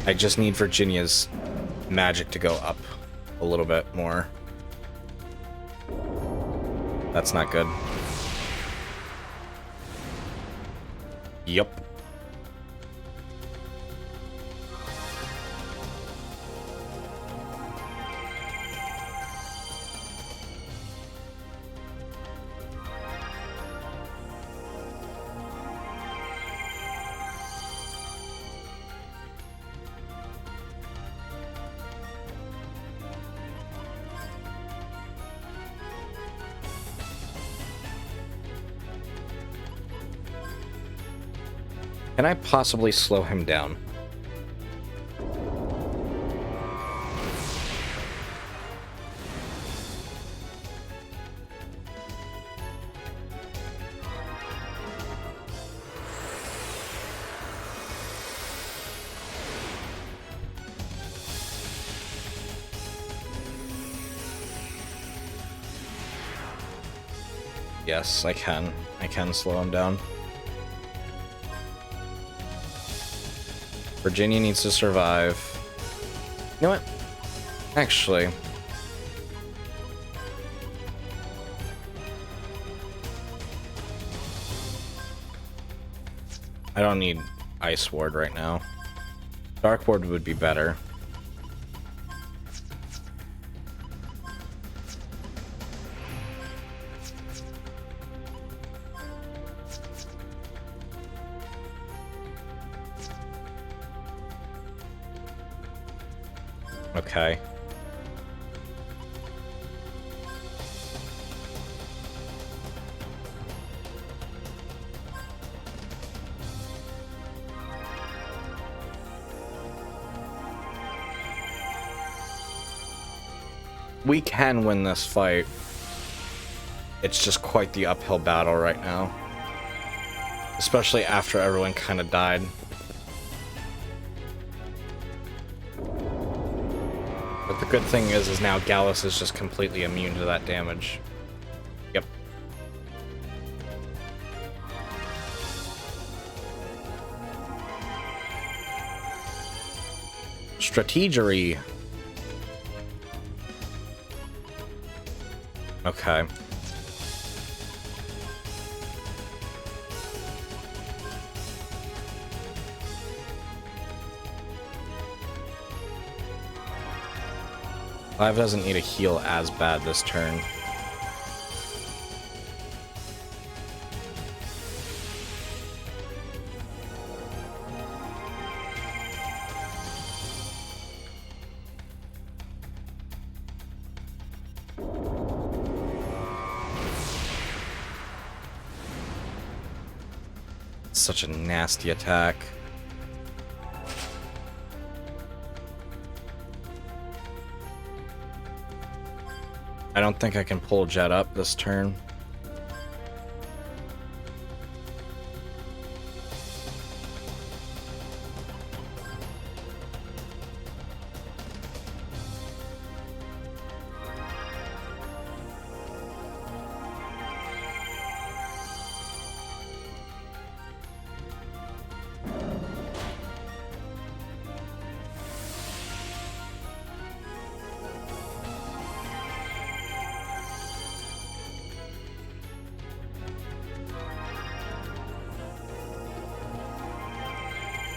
I just need Virginia's magic to go up a little bit more. That's not good. Yup. Can I possibly slow him down? Yes, I can. I can slow him down. Virginia needs to survive. You know what? Actually, I don't need Ice Ward right now. Dark Ward would be better. Okay. We can win this fight. It's just quite the uphill battle right now. Especially after everyone kind of died. But the good thing is now Gallus is just completely immune to that damage. Yep. Strategery. Okay. Clive doesn't need a heal as bad this turn. Such a nasty attack. I don't think I can pull Jet up this turn.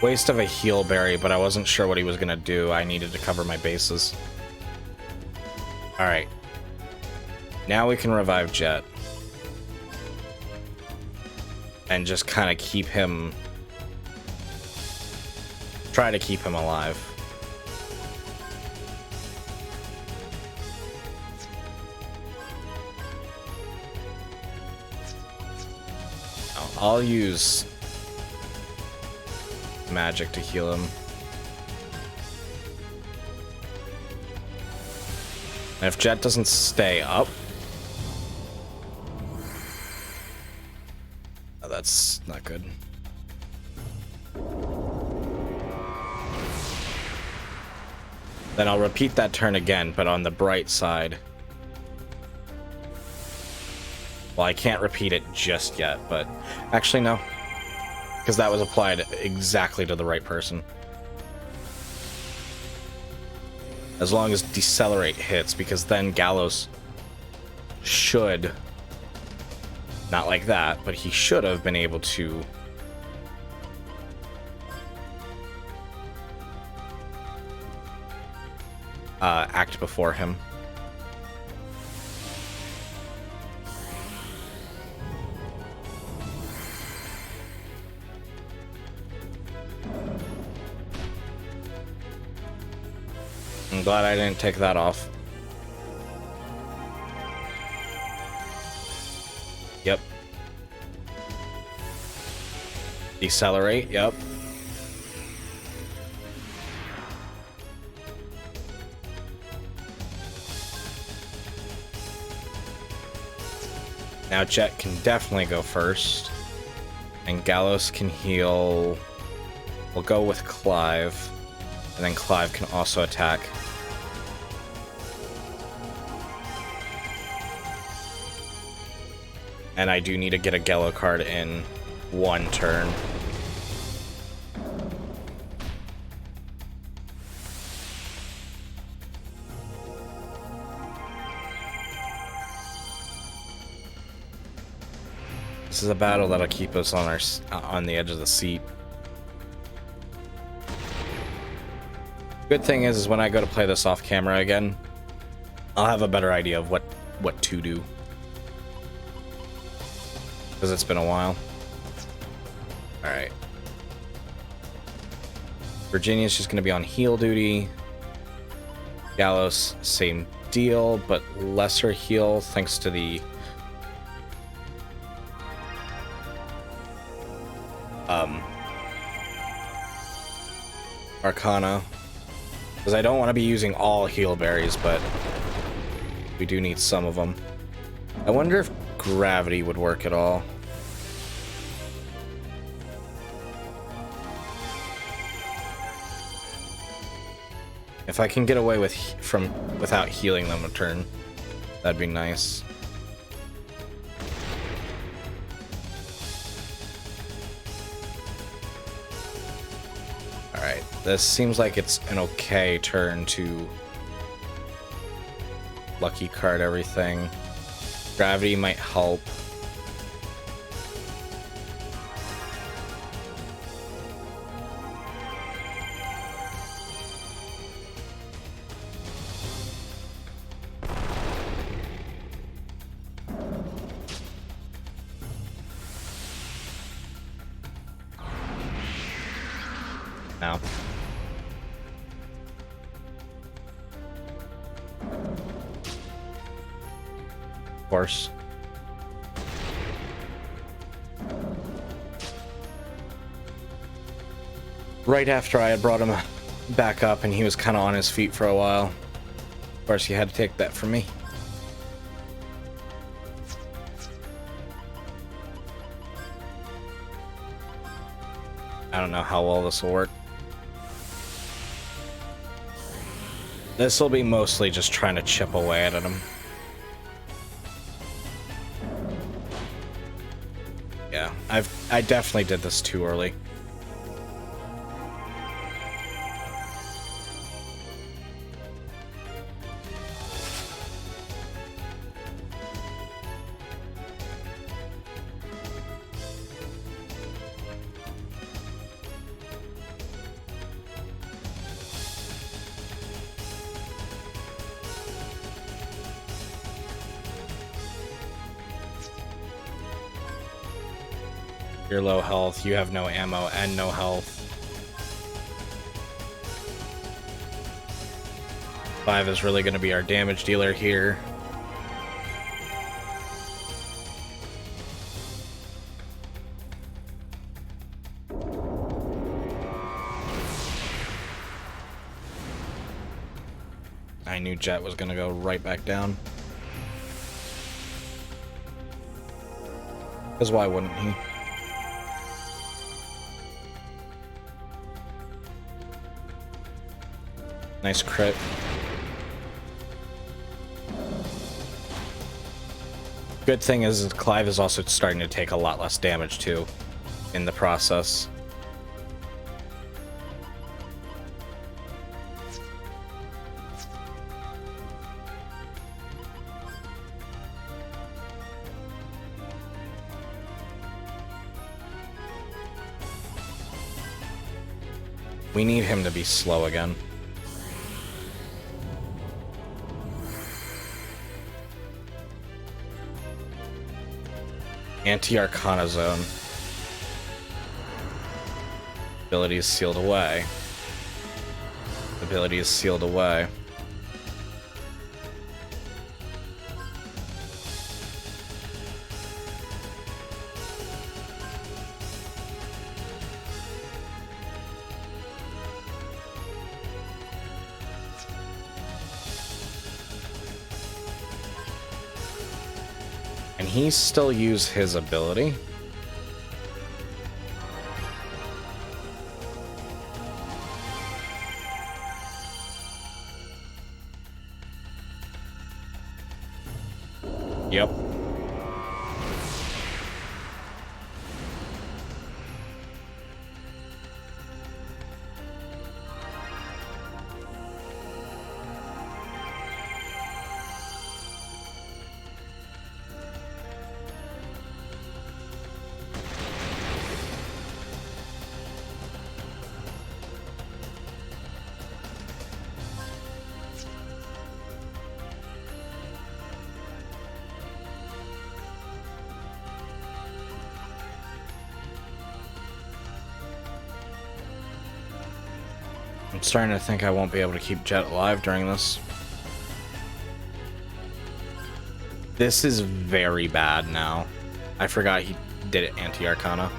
Waste of a heal berry, but I wasn't sure what he was gonna do. I needed to cover my bases. Alright. Now we can revive Jet. And just kind of keep him... Try to keep him alive. I'll use magic to heal him. And if Jet doesn't stay up, oh, that's not good. Then I'll repeat that turn again, but on the bright side. Well, I can't repeat it just yet, but actually no. Because that was applied exactly to the right person. As long as Decelerate hits, because then Gallows should, not like that, but he should have been able to act before him. I'm glad I didn't take that off. Yep. Decelerate, yep. Now Jet can definitely go first. And Gallows can heal. We'll go with Clive. And then Clive can also attack. And I do need to get a Gallo card in one turn. This is a battle that'll keep us on the edge of the seat. Good thing is when I go to play this off camera again, I'll have a better idea of what to do. Because it's been a while. Alright. Virginia's just going to be on heal duty. Gallows, same deal, but lesser heal thanks to the Arcana. Because I don't want to be using all heal berries, but we do need some of them. I wonder if gravity would work at all. If I can get away without healing them a turn, that'd be nice. Alright, this seems like it's an okay turn to lucky card everything. Gravity might help. now. Of course. Right after I had brought him back up and he was kind of on his feet for a while. Of course, he had to take that from me. I don't know how well this will work. This will be mostly just trying to chip away at him. Yeah, I definitely did this too early. You're low health, you have no ammo and no health. 5 is really going to be our damage dealer here. I knew Jet was going to go right back down. Because why wouldn't he? Nice crit. Good thing is Clive is also starting to take a lot less damage too in the process. We need him to be slow again. Anti-Arcana Zone. Ability is sealed away. Ability is sealed away. Can he still use his ability? Yep. I'm starting to think I won't be able to keep Jet alive during this. This is very bad now. I forgot he did it anti-Arcana.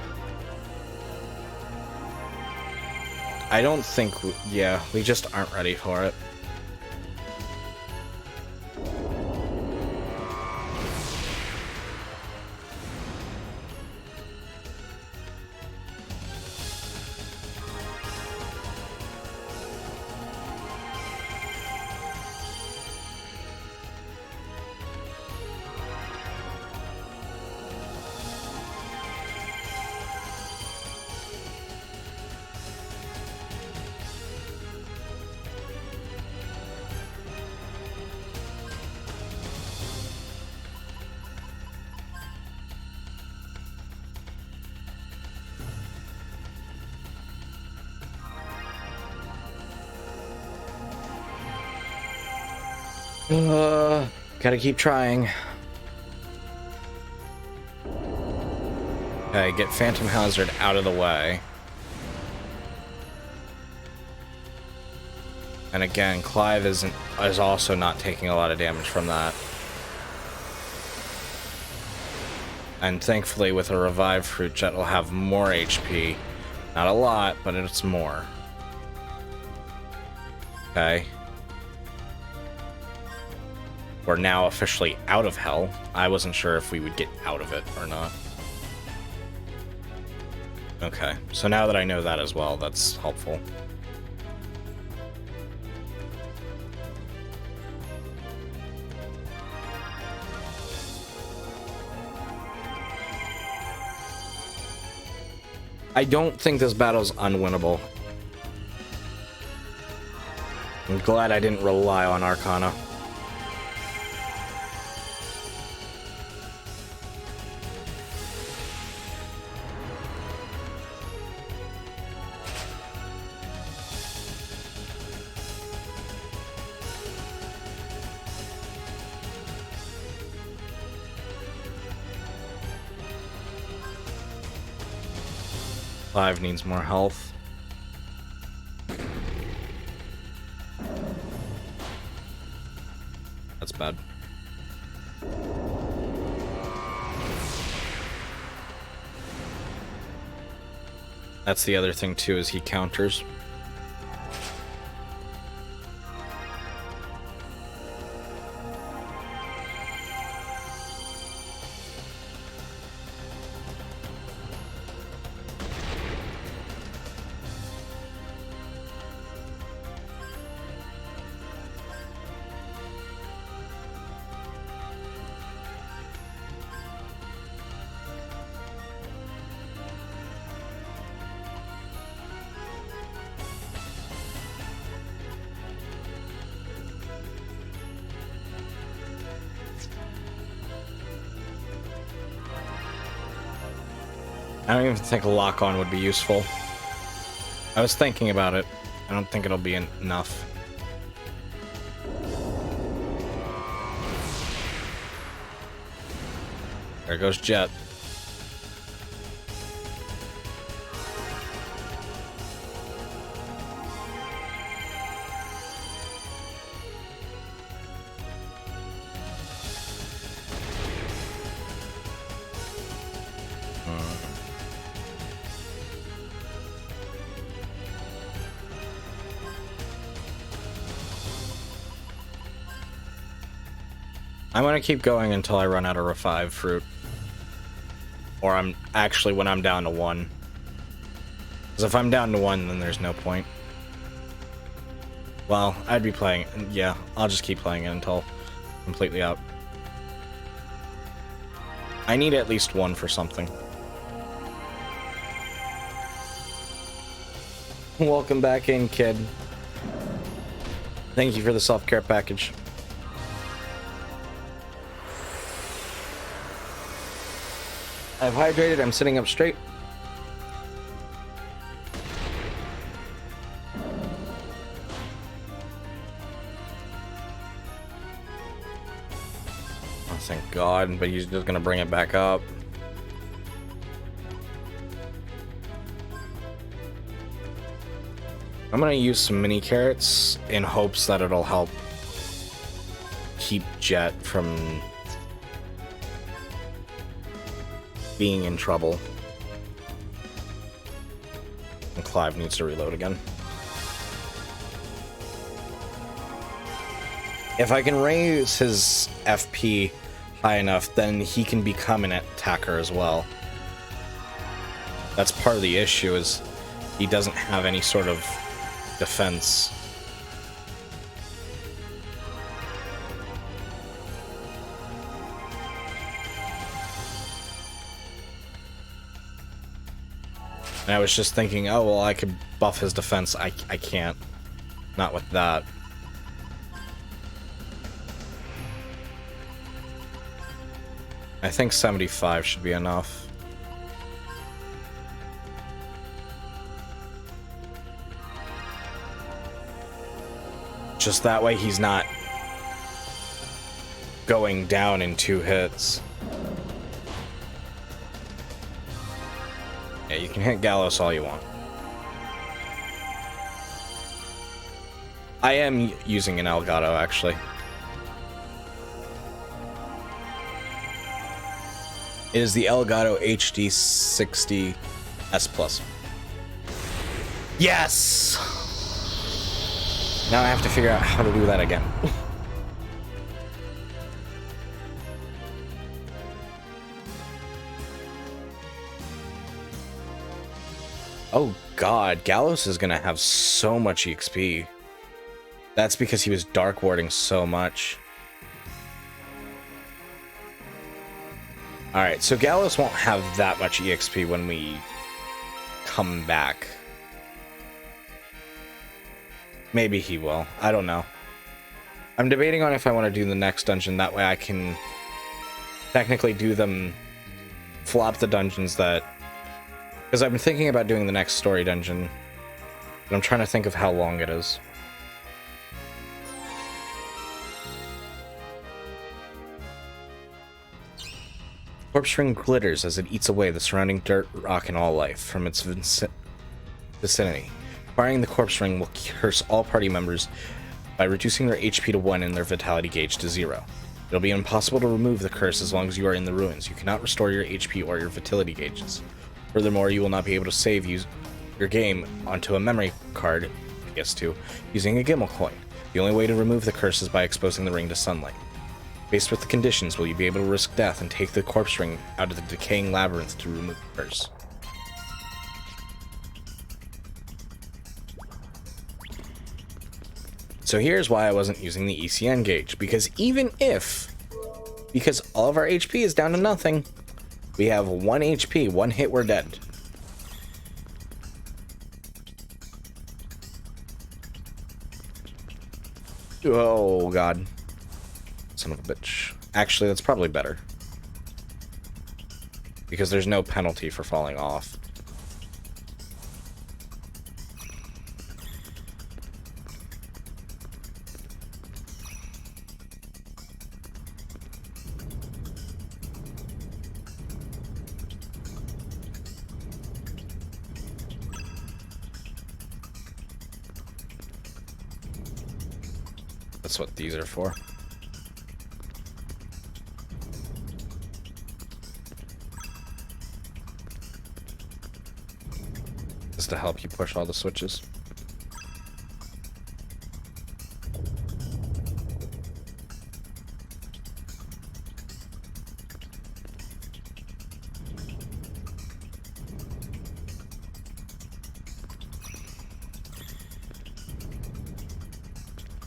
I don't think... yeah, we just aren't ready for it. Gotta keep trying. Okay, get Phantom Hazard out of the way. And again, Clive is also not taking a lot of damage from that. And thankfully, with a revived fruit, Jet will have more HP. Not a lot, but it's more. Okay. We're now officially out of hell. I wasn't sure if we would get out of it or not. Okay, so now that I know that as well, that's helpful. I don't think this battle's unwinnable. I'm glad I didn't rely on Arcana. Clive needs more health. That's bad. That's the other thing too, is he counters. I don't even think a lock-on would be useful. I was thinking about it. I don't think it'll be enough. There goes Jet. I'm gonna keep going until I run out of Revive Fruit. Or when I'm down to 1. Because if I'm down to 1, then there's no point. Well, I'd be playing, yeah, I'll just keep playing it until completely out. I need at least 1 for something. Welcome back in, kid. Thank you for the self-care package. I've hydrated, I'm sitting up straight. Oh, thank God, but he's just gonna bring it back up. I'm gonna use some mini carrots in hopes that it'll help keep Jet from being in trouble. And Clive needs to reload again. If I can raise his FP high enough, then he can become an attacker as well. That's part of the issue, is he doesn't have any sort of defense. And I was just thinking, oh, well, I could buff his defense. I can't. Not with that. I think 75 should be enough. Just that way he's not going down in 2 hits. Yeah, you can hit Gallows all you want. I am using an Elgato, actually. It is the Elgato HD60 S Plus. Yes! Now I have to figure out how to do that again. Oh god, Gallows is gonna have so much EXP. That's because he was dark warding so much. Alright, so Gallows won't have that much EXP when we come back. Maybe he will. I don't know. I'm debating on if I want to do the next dungeon. That way I can technically do them... flop the dungeons that... Because I've been thinking about doing the next story dungeon. But I'm trying to think of how long it is. Corpse ring glitters as it eats away the surrounding dirt, rock, and all life from its vicinity. Firing the corpse ring will curse all party members by reducing their HP to 1 and their vitality gauge to 0. It'll be impossible to remove the curse as long as you are in the ruins. You cannot restore your HP or your vitality gauges. Furthermore, you will not be able to save your game onto a memory card, PS2, using a Gimel coin. The only way to remove the curse is by exposing the ring to sunlight. Faced with the conditions, will you be able to risk death and take the corpse ring out of the decaying labyrinth to remove the curse? So here's why I wasn't using the ECN gauge, because because all of our HP is down to nothing, we have 1 HP, 1 hit, we're dead. Oh god. Son of a bitch. Actually, that's probably better. Because there's no penalty for falling off. That's what these are for. Just to help you push all the switches.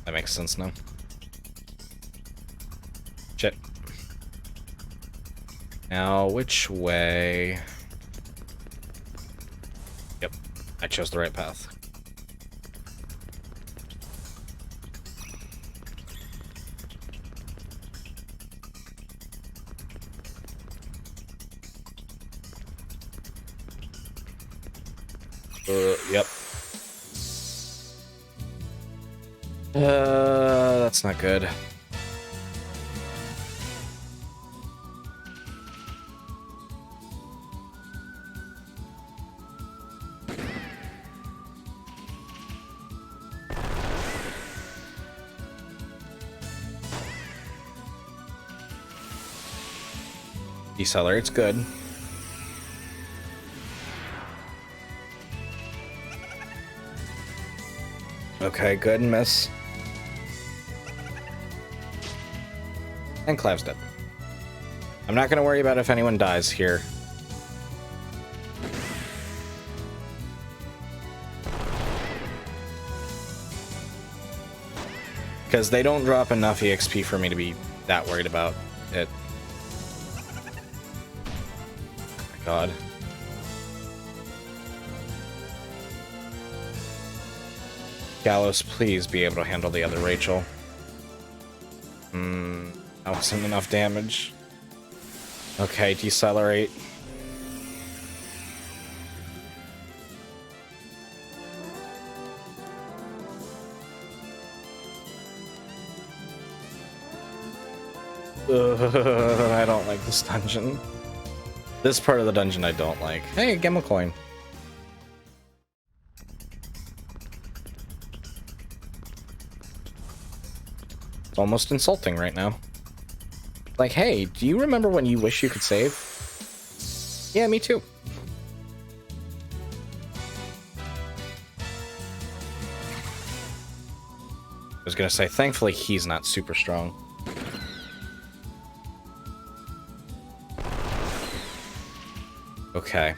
That makes sense now. Shit. Now, which way? Yep, I chose the right path. Yep. That's not good. Decelerate's good. Okay, good, miss. And Clav's dead. I'm not gonna worry about if anyone dies here. Because they don't drop enough EXP for me to be that worried about it. Oh my god. Gallows, please be able to handle the other Rachel. That wasn't enough damage. Okay, decelerate. I don't like this dungeon. This part of the dungeon I don't like. Hey, Gimel coin. It's almost insulting right now. Like, hey, do you remember when you wish you could save? Yeah, me too. I was gonna say, thankfully he's not super strong. Okay.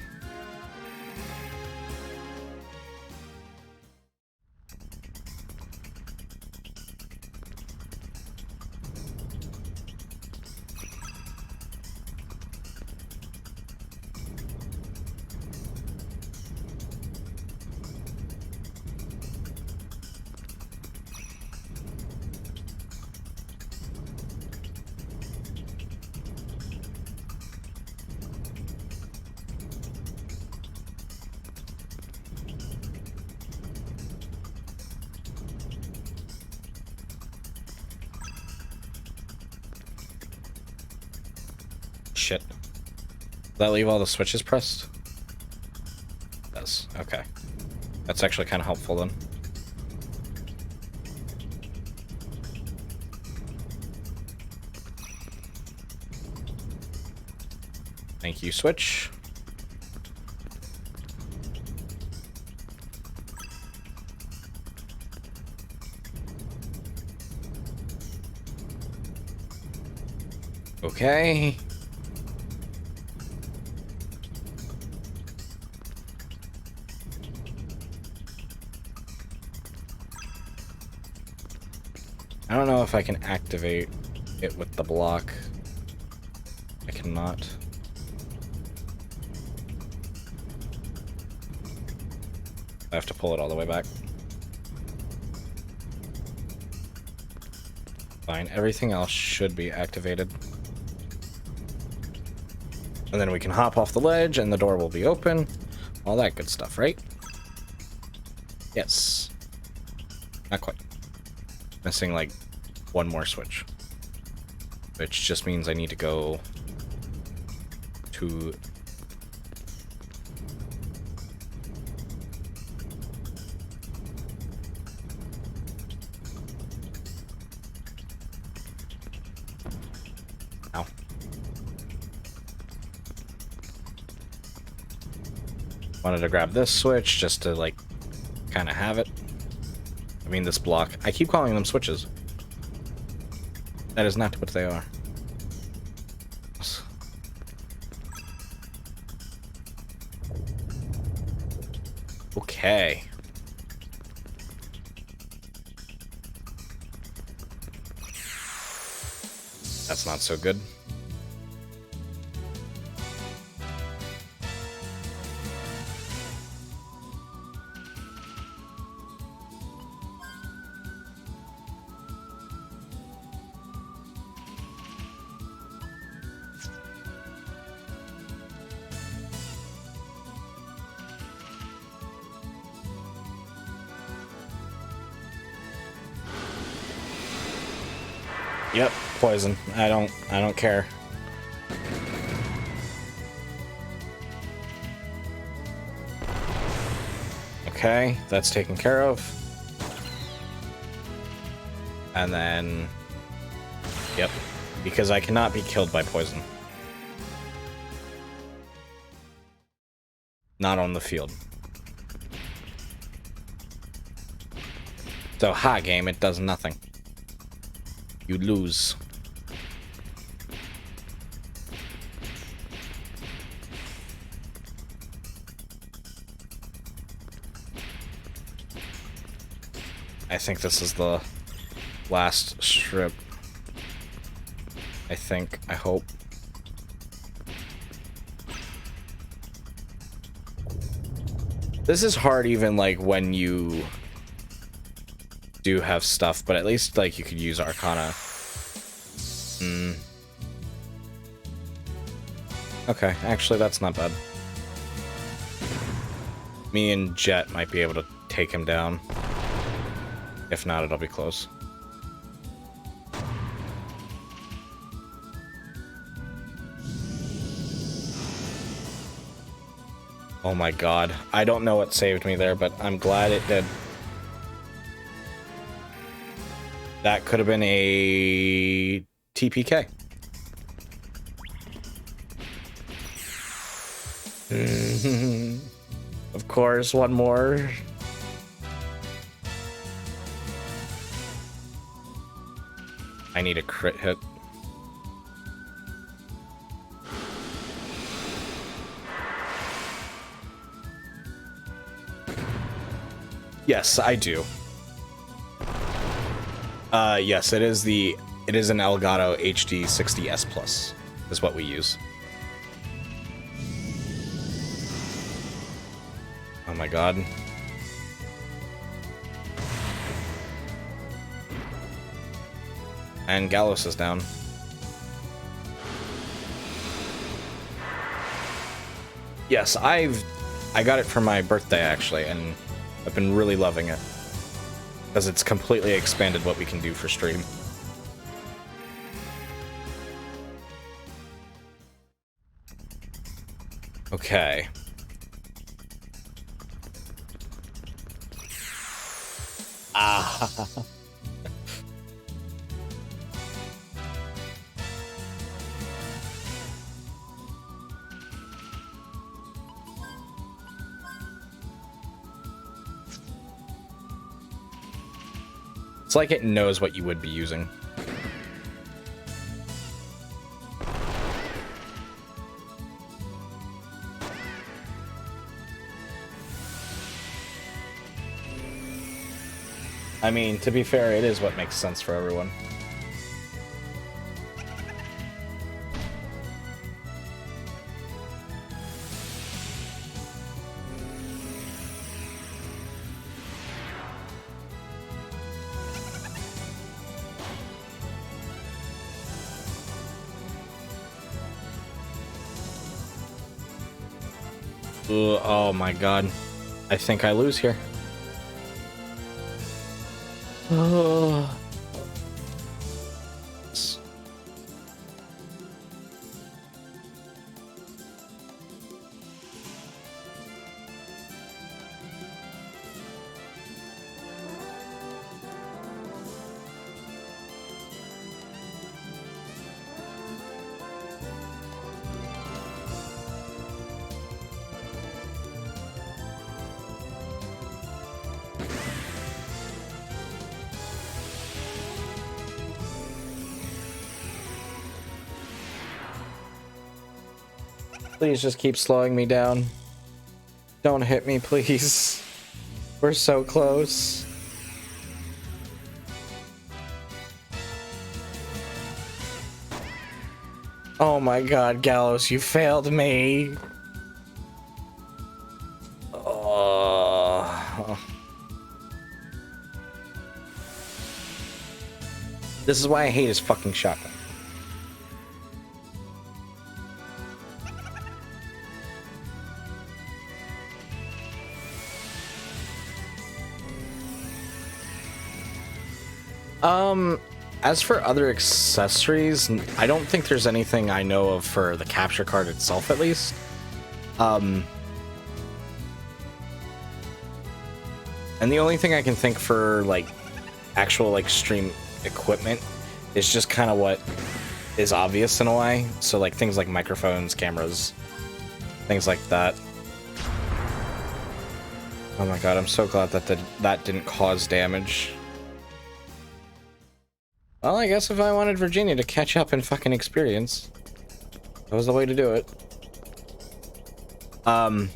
Shit. Does that leave all the switches pressed? It does. Okay. That's actually kind of helpful then. Thank you, switch. Okay. I don't know if I can activate it with the block. I cannot. I have to pull it all the way back. Fine, everything else should be activated. And then we can hop off the ledge and the door will be open. All that good stuff, right? Yes. Not quite. Missing like one more switch. Which just means I need to go to... Ow. Wanted to grab this switch just to like kind of have it. I mean this block. I keep calling them switches. That is not what they are. Okay. That's not so good. Yep, poison. I don't care. Okay, that's taken care of. And then... Yep, because I cannot be killed by poison. Not on the field. So, ha, game, it does nothing. You lose. I think this is the last strip. I think. I hope. This is hard even, like, when you do have stuff, but at least, like, you could use Arcana. Okay, actually, that's not bad. Me and Jet might be able to take him down. If not, it'll be close. Oh my god. I don't know what saved me there, but I'm glad it did. That could have been a TPK. Of course, one more. I need a crit hit. Yes, I do. Yes, it is an Elgato HD 60S Plus is what we use. Oh my god. And Gallos is down. Yes, I got it for my birthday actually, and I've been really loving it. Because it's completely expanded what we can do for stream. Okay. Ah. It's like it knows what you would be using. I mean, to be fair, it is what makes sense for everyone. Oh my god. I think I lose here. Oh. Please just keep slowing me down. Don't hit me, please. We're so close. Oh my god, Gallos, you failed me. Oh. This is why I hate his fucking shotgun. As for other accessories, I don't think there's anything I know of for the capture card itself, at least. And the only thing I can think for, like, actual, like, stream equipment is just kind of what is obvious in a way. So, like, things like microphones, cameras, things like that. Oh my god, I'm so glad that didn't cause damage. Well, I guess if I wanted Virginia to catch up in fucking experience, that was the way to do it. The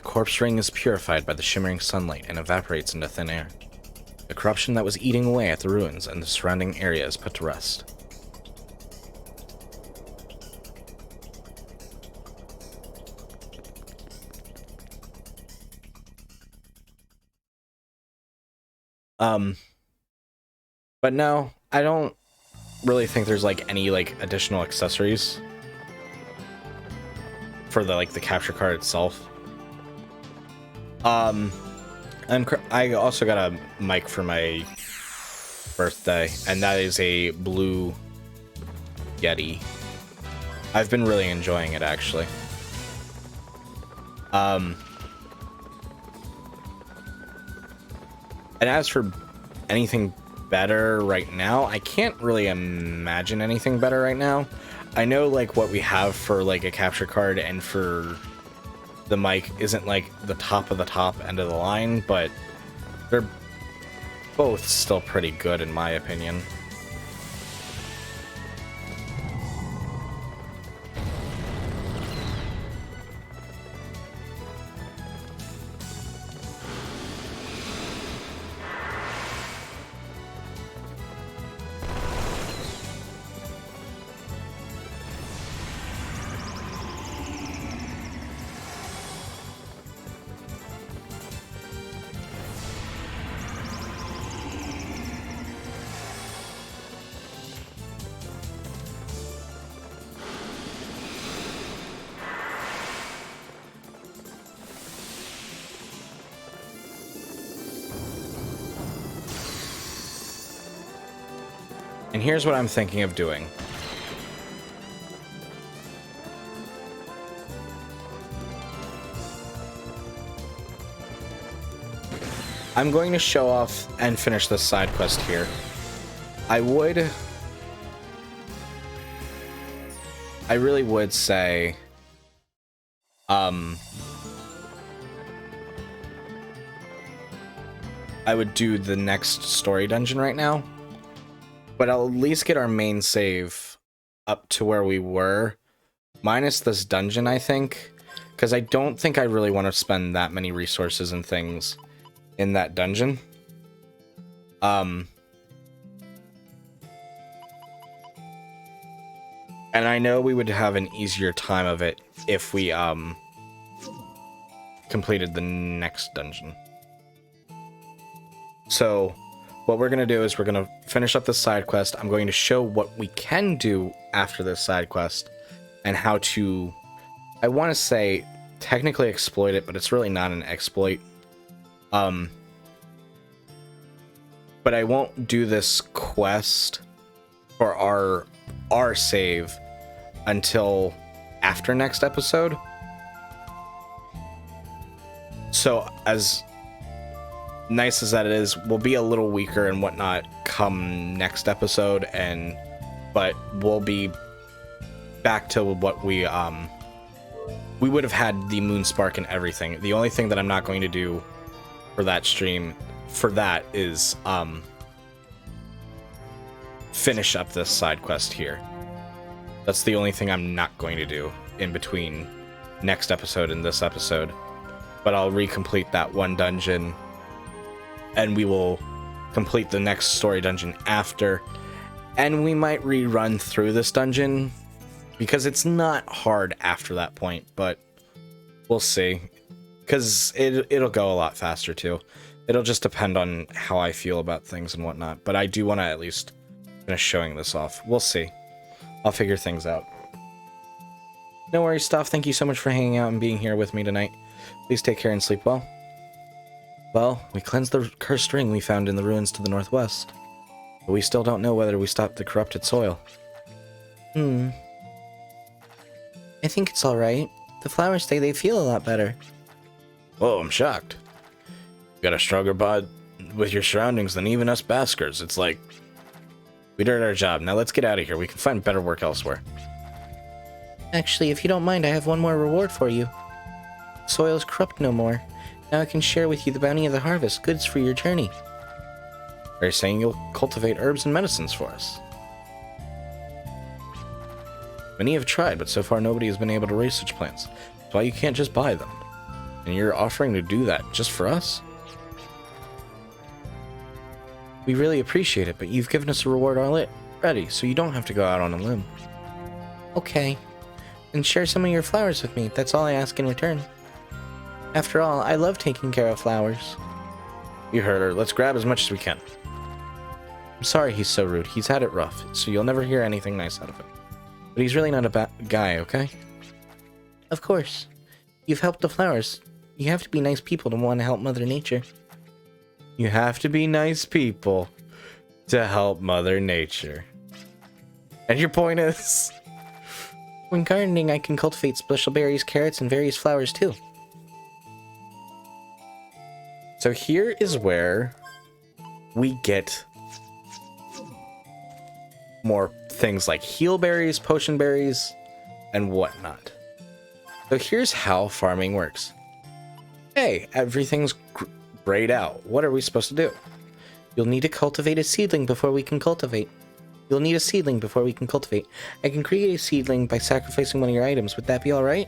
corpse ring is purified by the shimmering sunlight and evaporates into thin air. The corruption that was eating away at the ruins and the surrounding area is put to rest. But no, I don't really think there's like any like additional accessories for the like the capture card itself. And I also got a mic for my birthday, and that is a blue Yeti. I've been really enjoying it, actually. And as for anything better right now, I can't really imagine anything better right now. I know, like, what we have for, like, a capture card and for the mic isn't, like, the top of the top end of the line, but they're both still pretty good, in my opinion. And here's what I'm thinking of doing. I'm going to show off and finish this side quest here. I really would say, I would do the next story dungeon right now. But I'll at least get our main save up to where we were, minus this dungeon, I think, because I don't think I really want to spend that many resources and things in that dungeon. And I know we would have an easier time of it if we completed the next dungeon. So what we're going to do is we're going to finish up this side quest. I'm going to show what we can do after this side quest and how to, I want to say, technically exploit it, but it's really not an exploit. But I won't do this quest for our save until after next episode. So as nice as that is, we'll be a little weaker and whatnot come next episode, but we'll be back to what we would have had the moon spark and everything. The only thing that I'm not going to do for that stream is finish up this side quest here. That's the only thing I'm not going to do in between next episode and this episode. But I'll recomplete that one dungeon, and we will complete the next story dungeon after. And we might rerun through this dungeon, because it's not hard after that point, but we'll see. Because it'll go a lot faster too. It'll just depend on how I feel about things and whatnot. But I do want to at least finish showing this off. We'll see. I'll figure things out. No worries, Stuff. Thank you so much for hanging out and being here with me tonight. Please take care and sleep well. Well, we cleansed the cursed ring we found in the ruins to the northwest. But we still don't know whether we stopped the corrupted soil. I think it's alright. The flowers say they feel a lot better. Whoa, I'm shocked. You got a stronger bond with your surroundings than even us Baskers. It's like, we did our job. Now let's get out of here. We can find better work elsewhere. Actually, if you don't mind, I have one more reward for you. The soil is corrupt no more. Now I can share with you the bounty of the harvest, goods for your journey. Are you saying you'll cultivate herbs and medicines for us? Many have tried, but so far nobody has been able to raise such plants. That's why you can't just buy them. And you're offering to do that just for us? We really appreciate it, but you've given us a reward already, so you don't have to go out on a limb. Okay. Then share some of your flowers with me. That's all I ask in return. After all, I love taking care of flowers. You heard her. Let's grab as much as we can. I'm sorry he's so rude. He's had it rough, so you'll never hear anything nice out of him. But he's really not a bad guy, okay? Of course. You've helped the flowers. You have to be nice people to want to help Mother Nature. You have to be nice people to help Mother Nature. And your point is? When gardening, I can cultivate special berries, carrots, and various flowers too. So here is where we get more things like heal berries, potion berries, and whatnot. So here's how farming works. Hey, everything's grayed out. What are we supposed to do? You'll need to cultivate a seedling before we can cultivate. You'll need a seedling before we can cultivate. I can create a seedling by sacrificing one of your items. Would that be alright?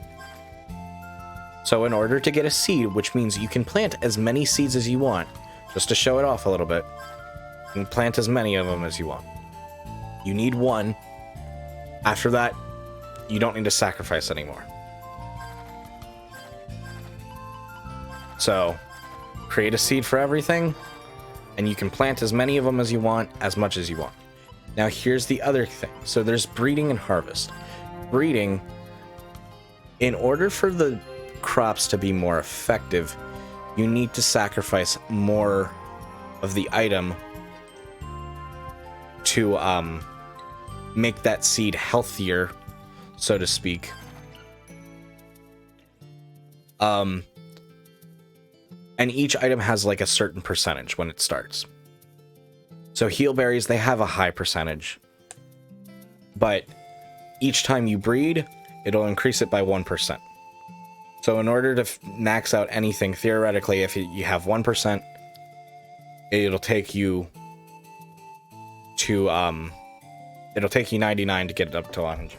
So in order to get a seed, which means you can plant as many seeds as you want, just to show it off a little bit, you can plant as many of them as you want. You need one. After that, you don't need to sacrifice anymore. So, create a seed for everything, and you can plant as many of them as you want, as much as you want. Now here's the other thing. So there's breeding and harvest. Breeding, in order for the crops to be more effective, you need to sacrifice more of the item to make that seed healthier, so to speak. And each item has like a certain percentage when it starts. So heal berries, they have a high percentage. But each time you breed, it'll increase it by 1%. So in order to max out anything, theoretically, if you have 1%, it'll take you to, it'll take you 99 to get it up to 100%.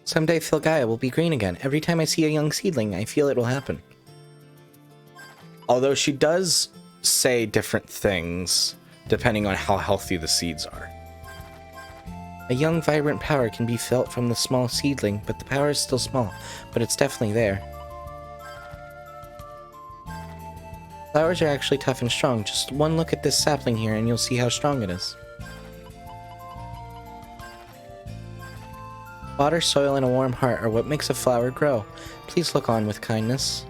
Someday Filgaia will be green again. Every time I see a young seedling, I feel it will happen. Although she does say different things depending on how healthy the seeds are. A young, vibrant power can be felt from the small seedling, but the power is still small, but it's definitely there. Flowers are actually tough and strong. Just one look at this sapling here and you'll see how strong it is. Water, soil, and a warm heart are what makes a flower grow. Please look on with kindness.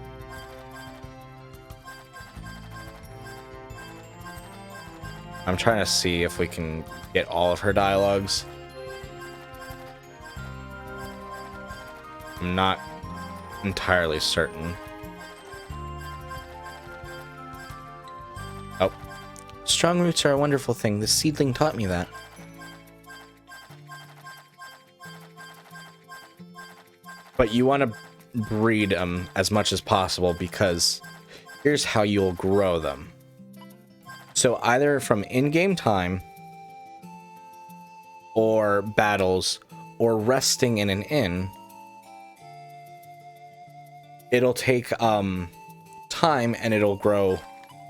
I'm trying to see if we can get all of her dialogues. I'm not entirely certain. Oh. Strong roots are a wonderful thing. The seedling taught me that. But you want to breed them as much as possible because here's how you'll grow them. So either from in-game time or battles or resting in an inn, it'll take time and it'll grow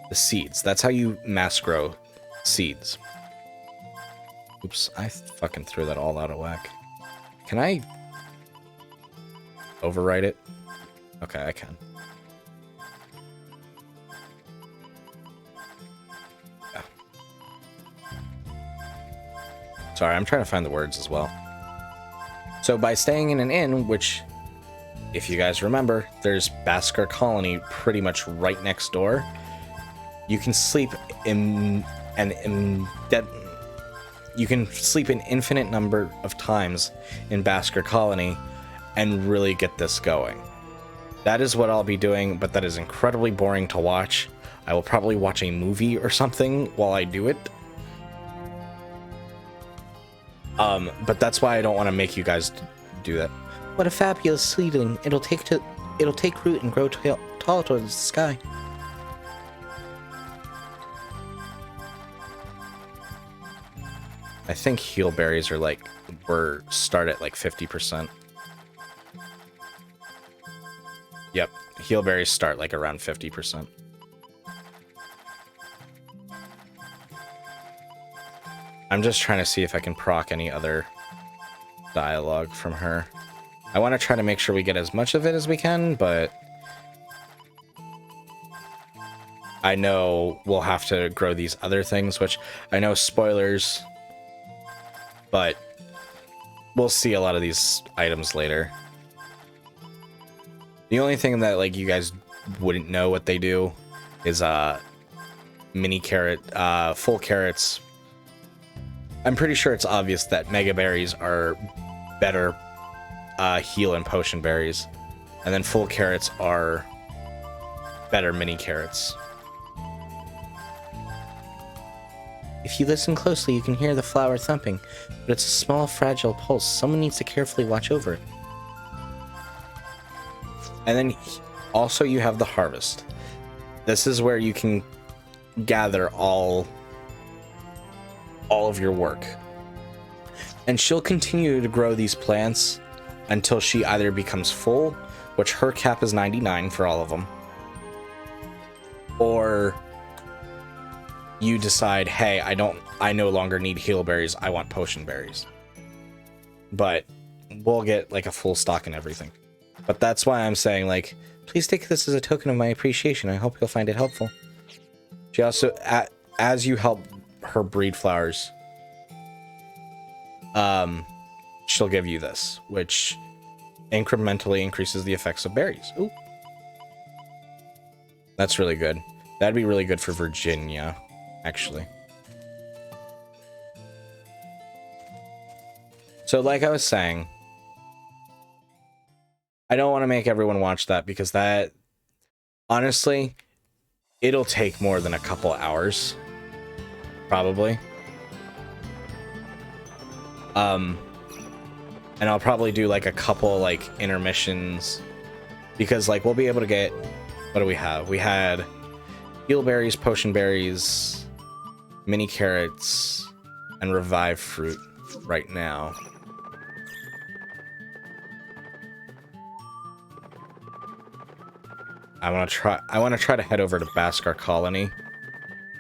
the seeds. That's how you mass grow seeds. Oops, I fucking threw that all out of whack. Can I overwrite it? Okay, I can. Yeah. Sorry, I'm trying to find the words as well. So by staying in an inn, which, if you guys remember, there's Basker Colony pretty much right next door. You can sleep in you can sleep an infinite number of times in Basker Colony and really get this going. That is what I'll be doing, but that is incredibly boring to watch. I will probably watch a movie or something while I do it. But that's why I don't want to make you guys do that. What a fabulous seedling. It'll take root and grow tall towards the sky. I think heal berries are like, start at like 50%. Yep, heal berries start like around 50%. I'm just trying to see if I can proc any other dialogue from her. I want to try to make sure we get as much of it as we can, but I know we'll have to grow these other things, which I know spoilers, but we'll see a lot of these items later. The only thing that like you guys wouldn't know what they do is mini carrot, full carrots. I'm pretty sure it's obvious that mega berries are better heal and potion berries, and then full carrots are better mini carrots. If you listen closely, you can hear the flower thumping, but it's a small, fragile pulse. Someone needs to carefully watch over it. And then also you have the harvest. This is where you can gather all of your work. And she'll continue to grow these plants until she either becomes full, which her cap is 99 for all of them, or you decide, hey, I no longer need heal berries, I want potion berries. But we'll get like a full stock and everything. But that's why I'm saying, like, please take this as a token of my appreciation. I hope you'll find it helpful. She also, as you help her breed flowers, she'll give you this, which incrementally increases the effects of berries. Ooh. That's really good. That'd be really good for Virginia, actually. So like I was saying, I don't want to make everyone watch that because that, honestly, it'll take more than a couple hours, probably. And I'll probably do like a couple like intermissions because like we'll be able to get, what do we have? We had heal berries, potion berries, mini carrots, and revive fruit right now. I want to try to head over to Baskar Colony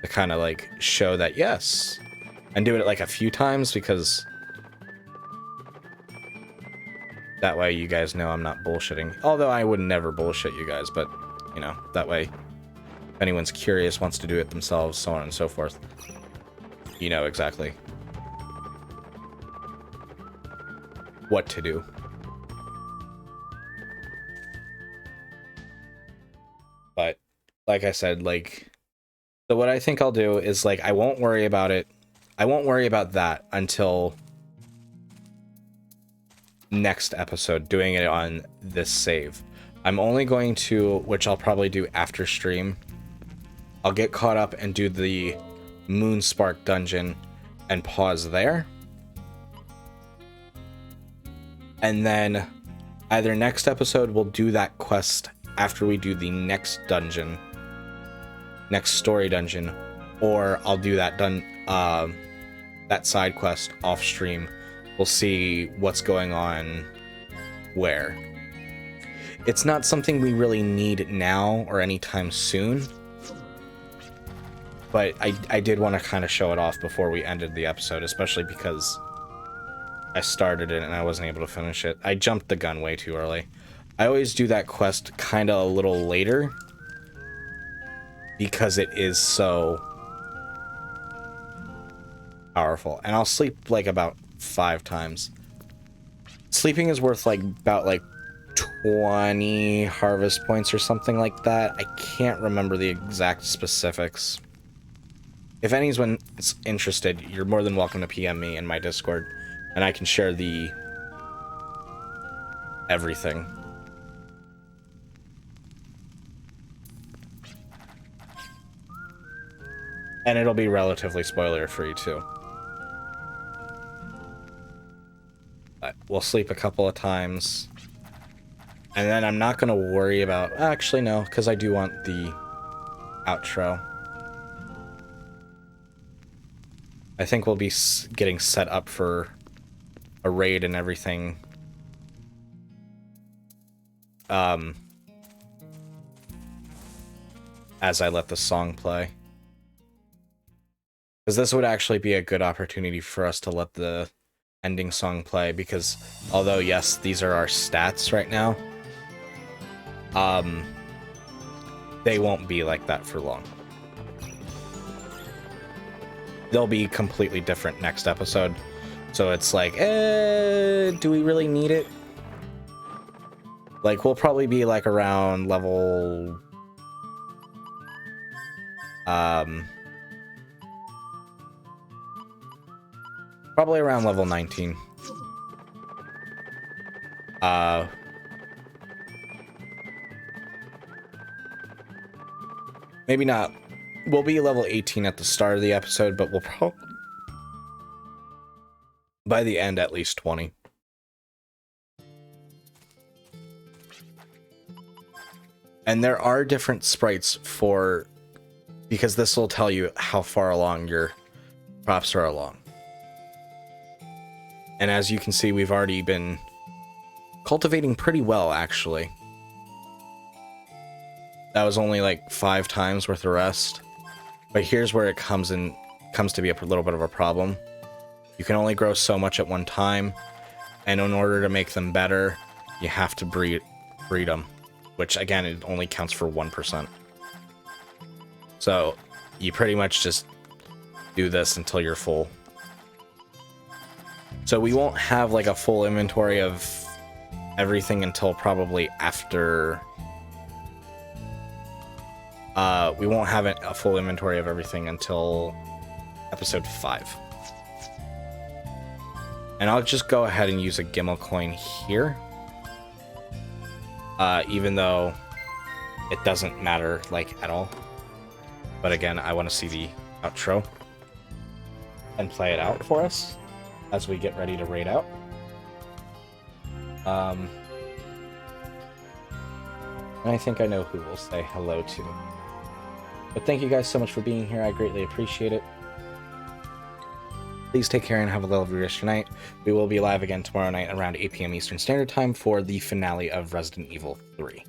to kind of like show that yes, and do it like a few times because that way you guys know I'm not bullshitting. Although I would never bullshit you guys, but you know, that way if anyone's curious, wants to do it themselves, so on and so forth, you know exactly what to do. But like I said, like, so what I think I'll do is like I won't worry about it. I won't worry about that until next episode, doing it on this save. I'm only going to, which I'll probably do after stream, I'll get caught up and do the Moonspark dungeon and pause there. And then either next episode we'll do that quest after we do the next dungeon, next story dungeon, or I'll do that that side quest off stream. We'll see what's going on where. It's not something we really need now or anytime soon, but I did want to kind of show it off before we ended the episode, especially because I started it and I wasn't able to finish it. I jumped the gun way too early. I always do that quest kind of a little later because it is so powerful. And I'll sleep like about 5 times. Sleeping is worth like about like 20 harvest points or something like that. I can't remember the exact specifics. If anyone's interested, you're more than welcome to PM me in my Discord, and I can share the everything. And it'll be relatively spoiler free too. But we'll sleep a couple of times. And then I'm not going to worry about... Actually, no, because I do want the outro. I think we'll be getting set up for a raid and everything. As I let the song play. Because this would actually be a good opportunity for us to let the ending song play, because although, yes, these are our stats right now, they won't be like that for long. They'll be completely different next episode. So it's like, do we really need it? Like, we'll probably be like around level... Probably around level 19. Maybe not. We'll be level 18 at the start of the episode, but we'll probably by the end at least 20. And there are different sprites for, because this will tell you how far along your crops are along. And as you can see, we've already been cultivating pretty well, actually. That was only like 5 times worth of rest. But here's where it comes to be a little bit of a problem. You can only grow so much at one time, and in order to make them better, you have to breed them, which again, it only counts for 1%. So you pretty much just do this until you're full. So we won't have like a full inventory of everything until probably after... we won't have a full inventory of everything until episode 5. And I'll just go ahead and use a Gimel coin here. Even though it doesn't matter, like, at all. But again, I want to see the outro and play it out for us as we get ready to raid out. And I think I know who we'll say hello to. But thank you guys so much for being here. I greatly appreciate it. Please take care and have a lovely rest of your night. We will be live again tomorrow night around 8 p.m. Eastern Standard Time for the finale of Resident Evil 3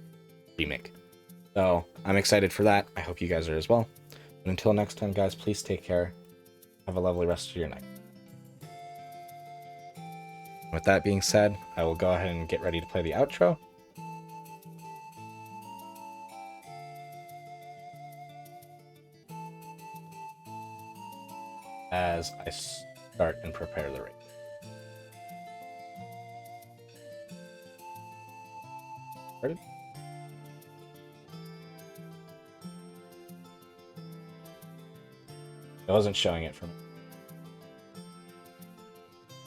Remake. So I'm excited for that. I hope you guys are as well. But until next time, guys, please take care. Have a lovely rest of your night. With that being said, I will go ahead and get ready to play the outro. As I start and prepare the raid. Started? I wasn't showing it for me.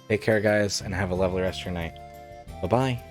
Take care, guys, and have a lovely rest of your night. Bye-bye.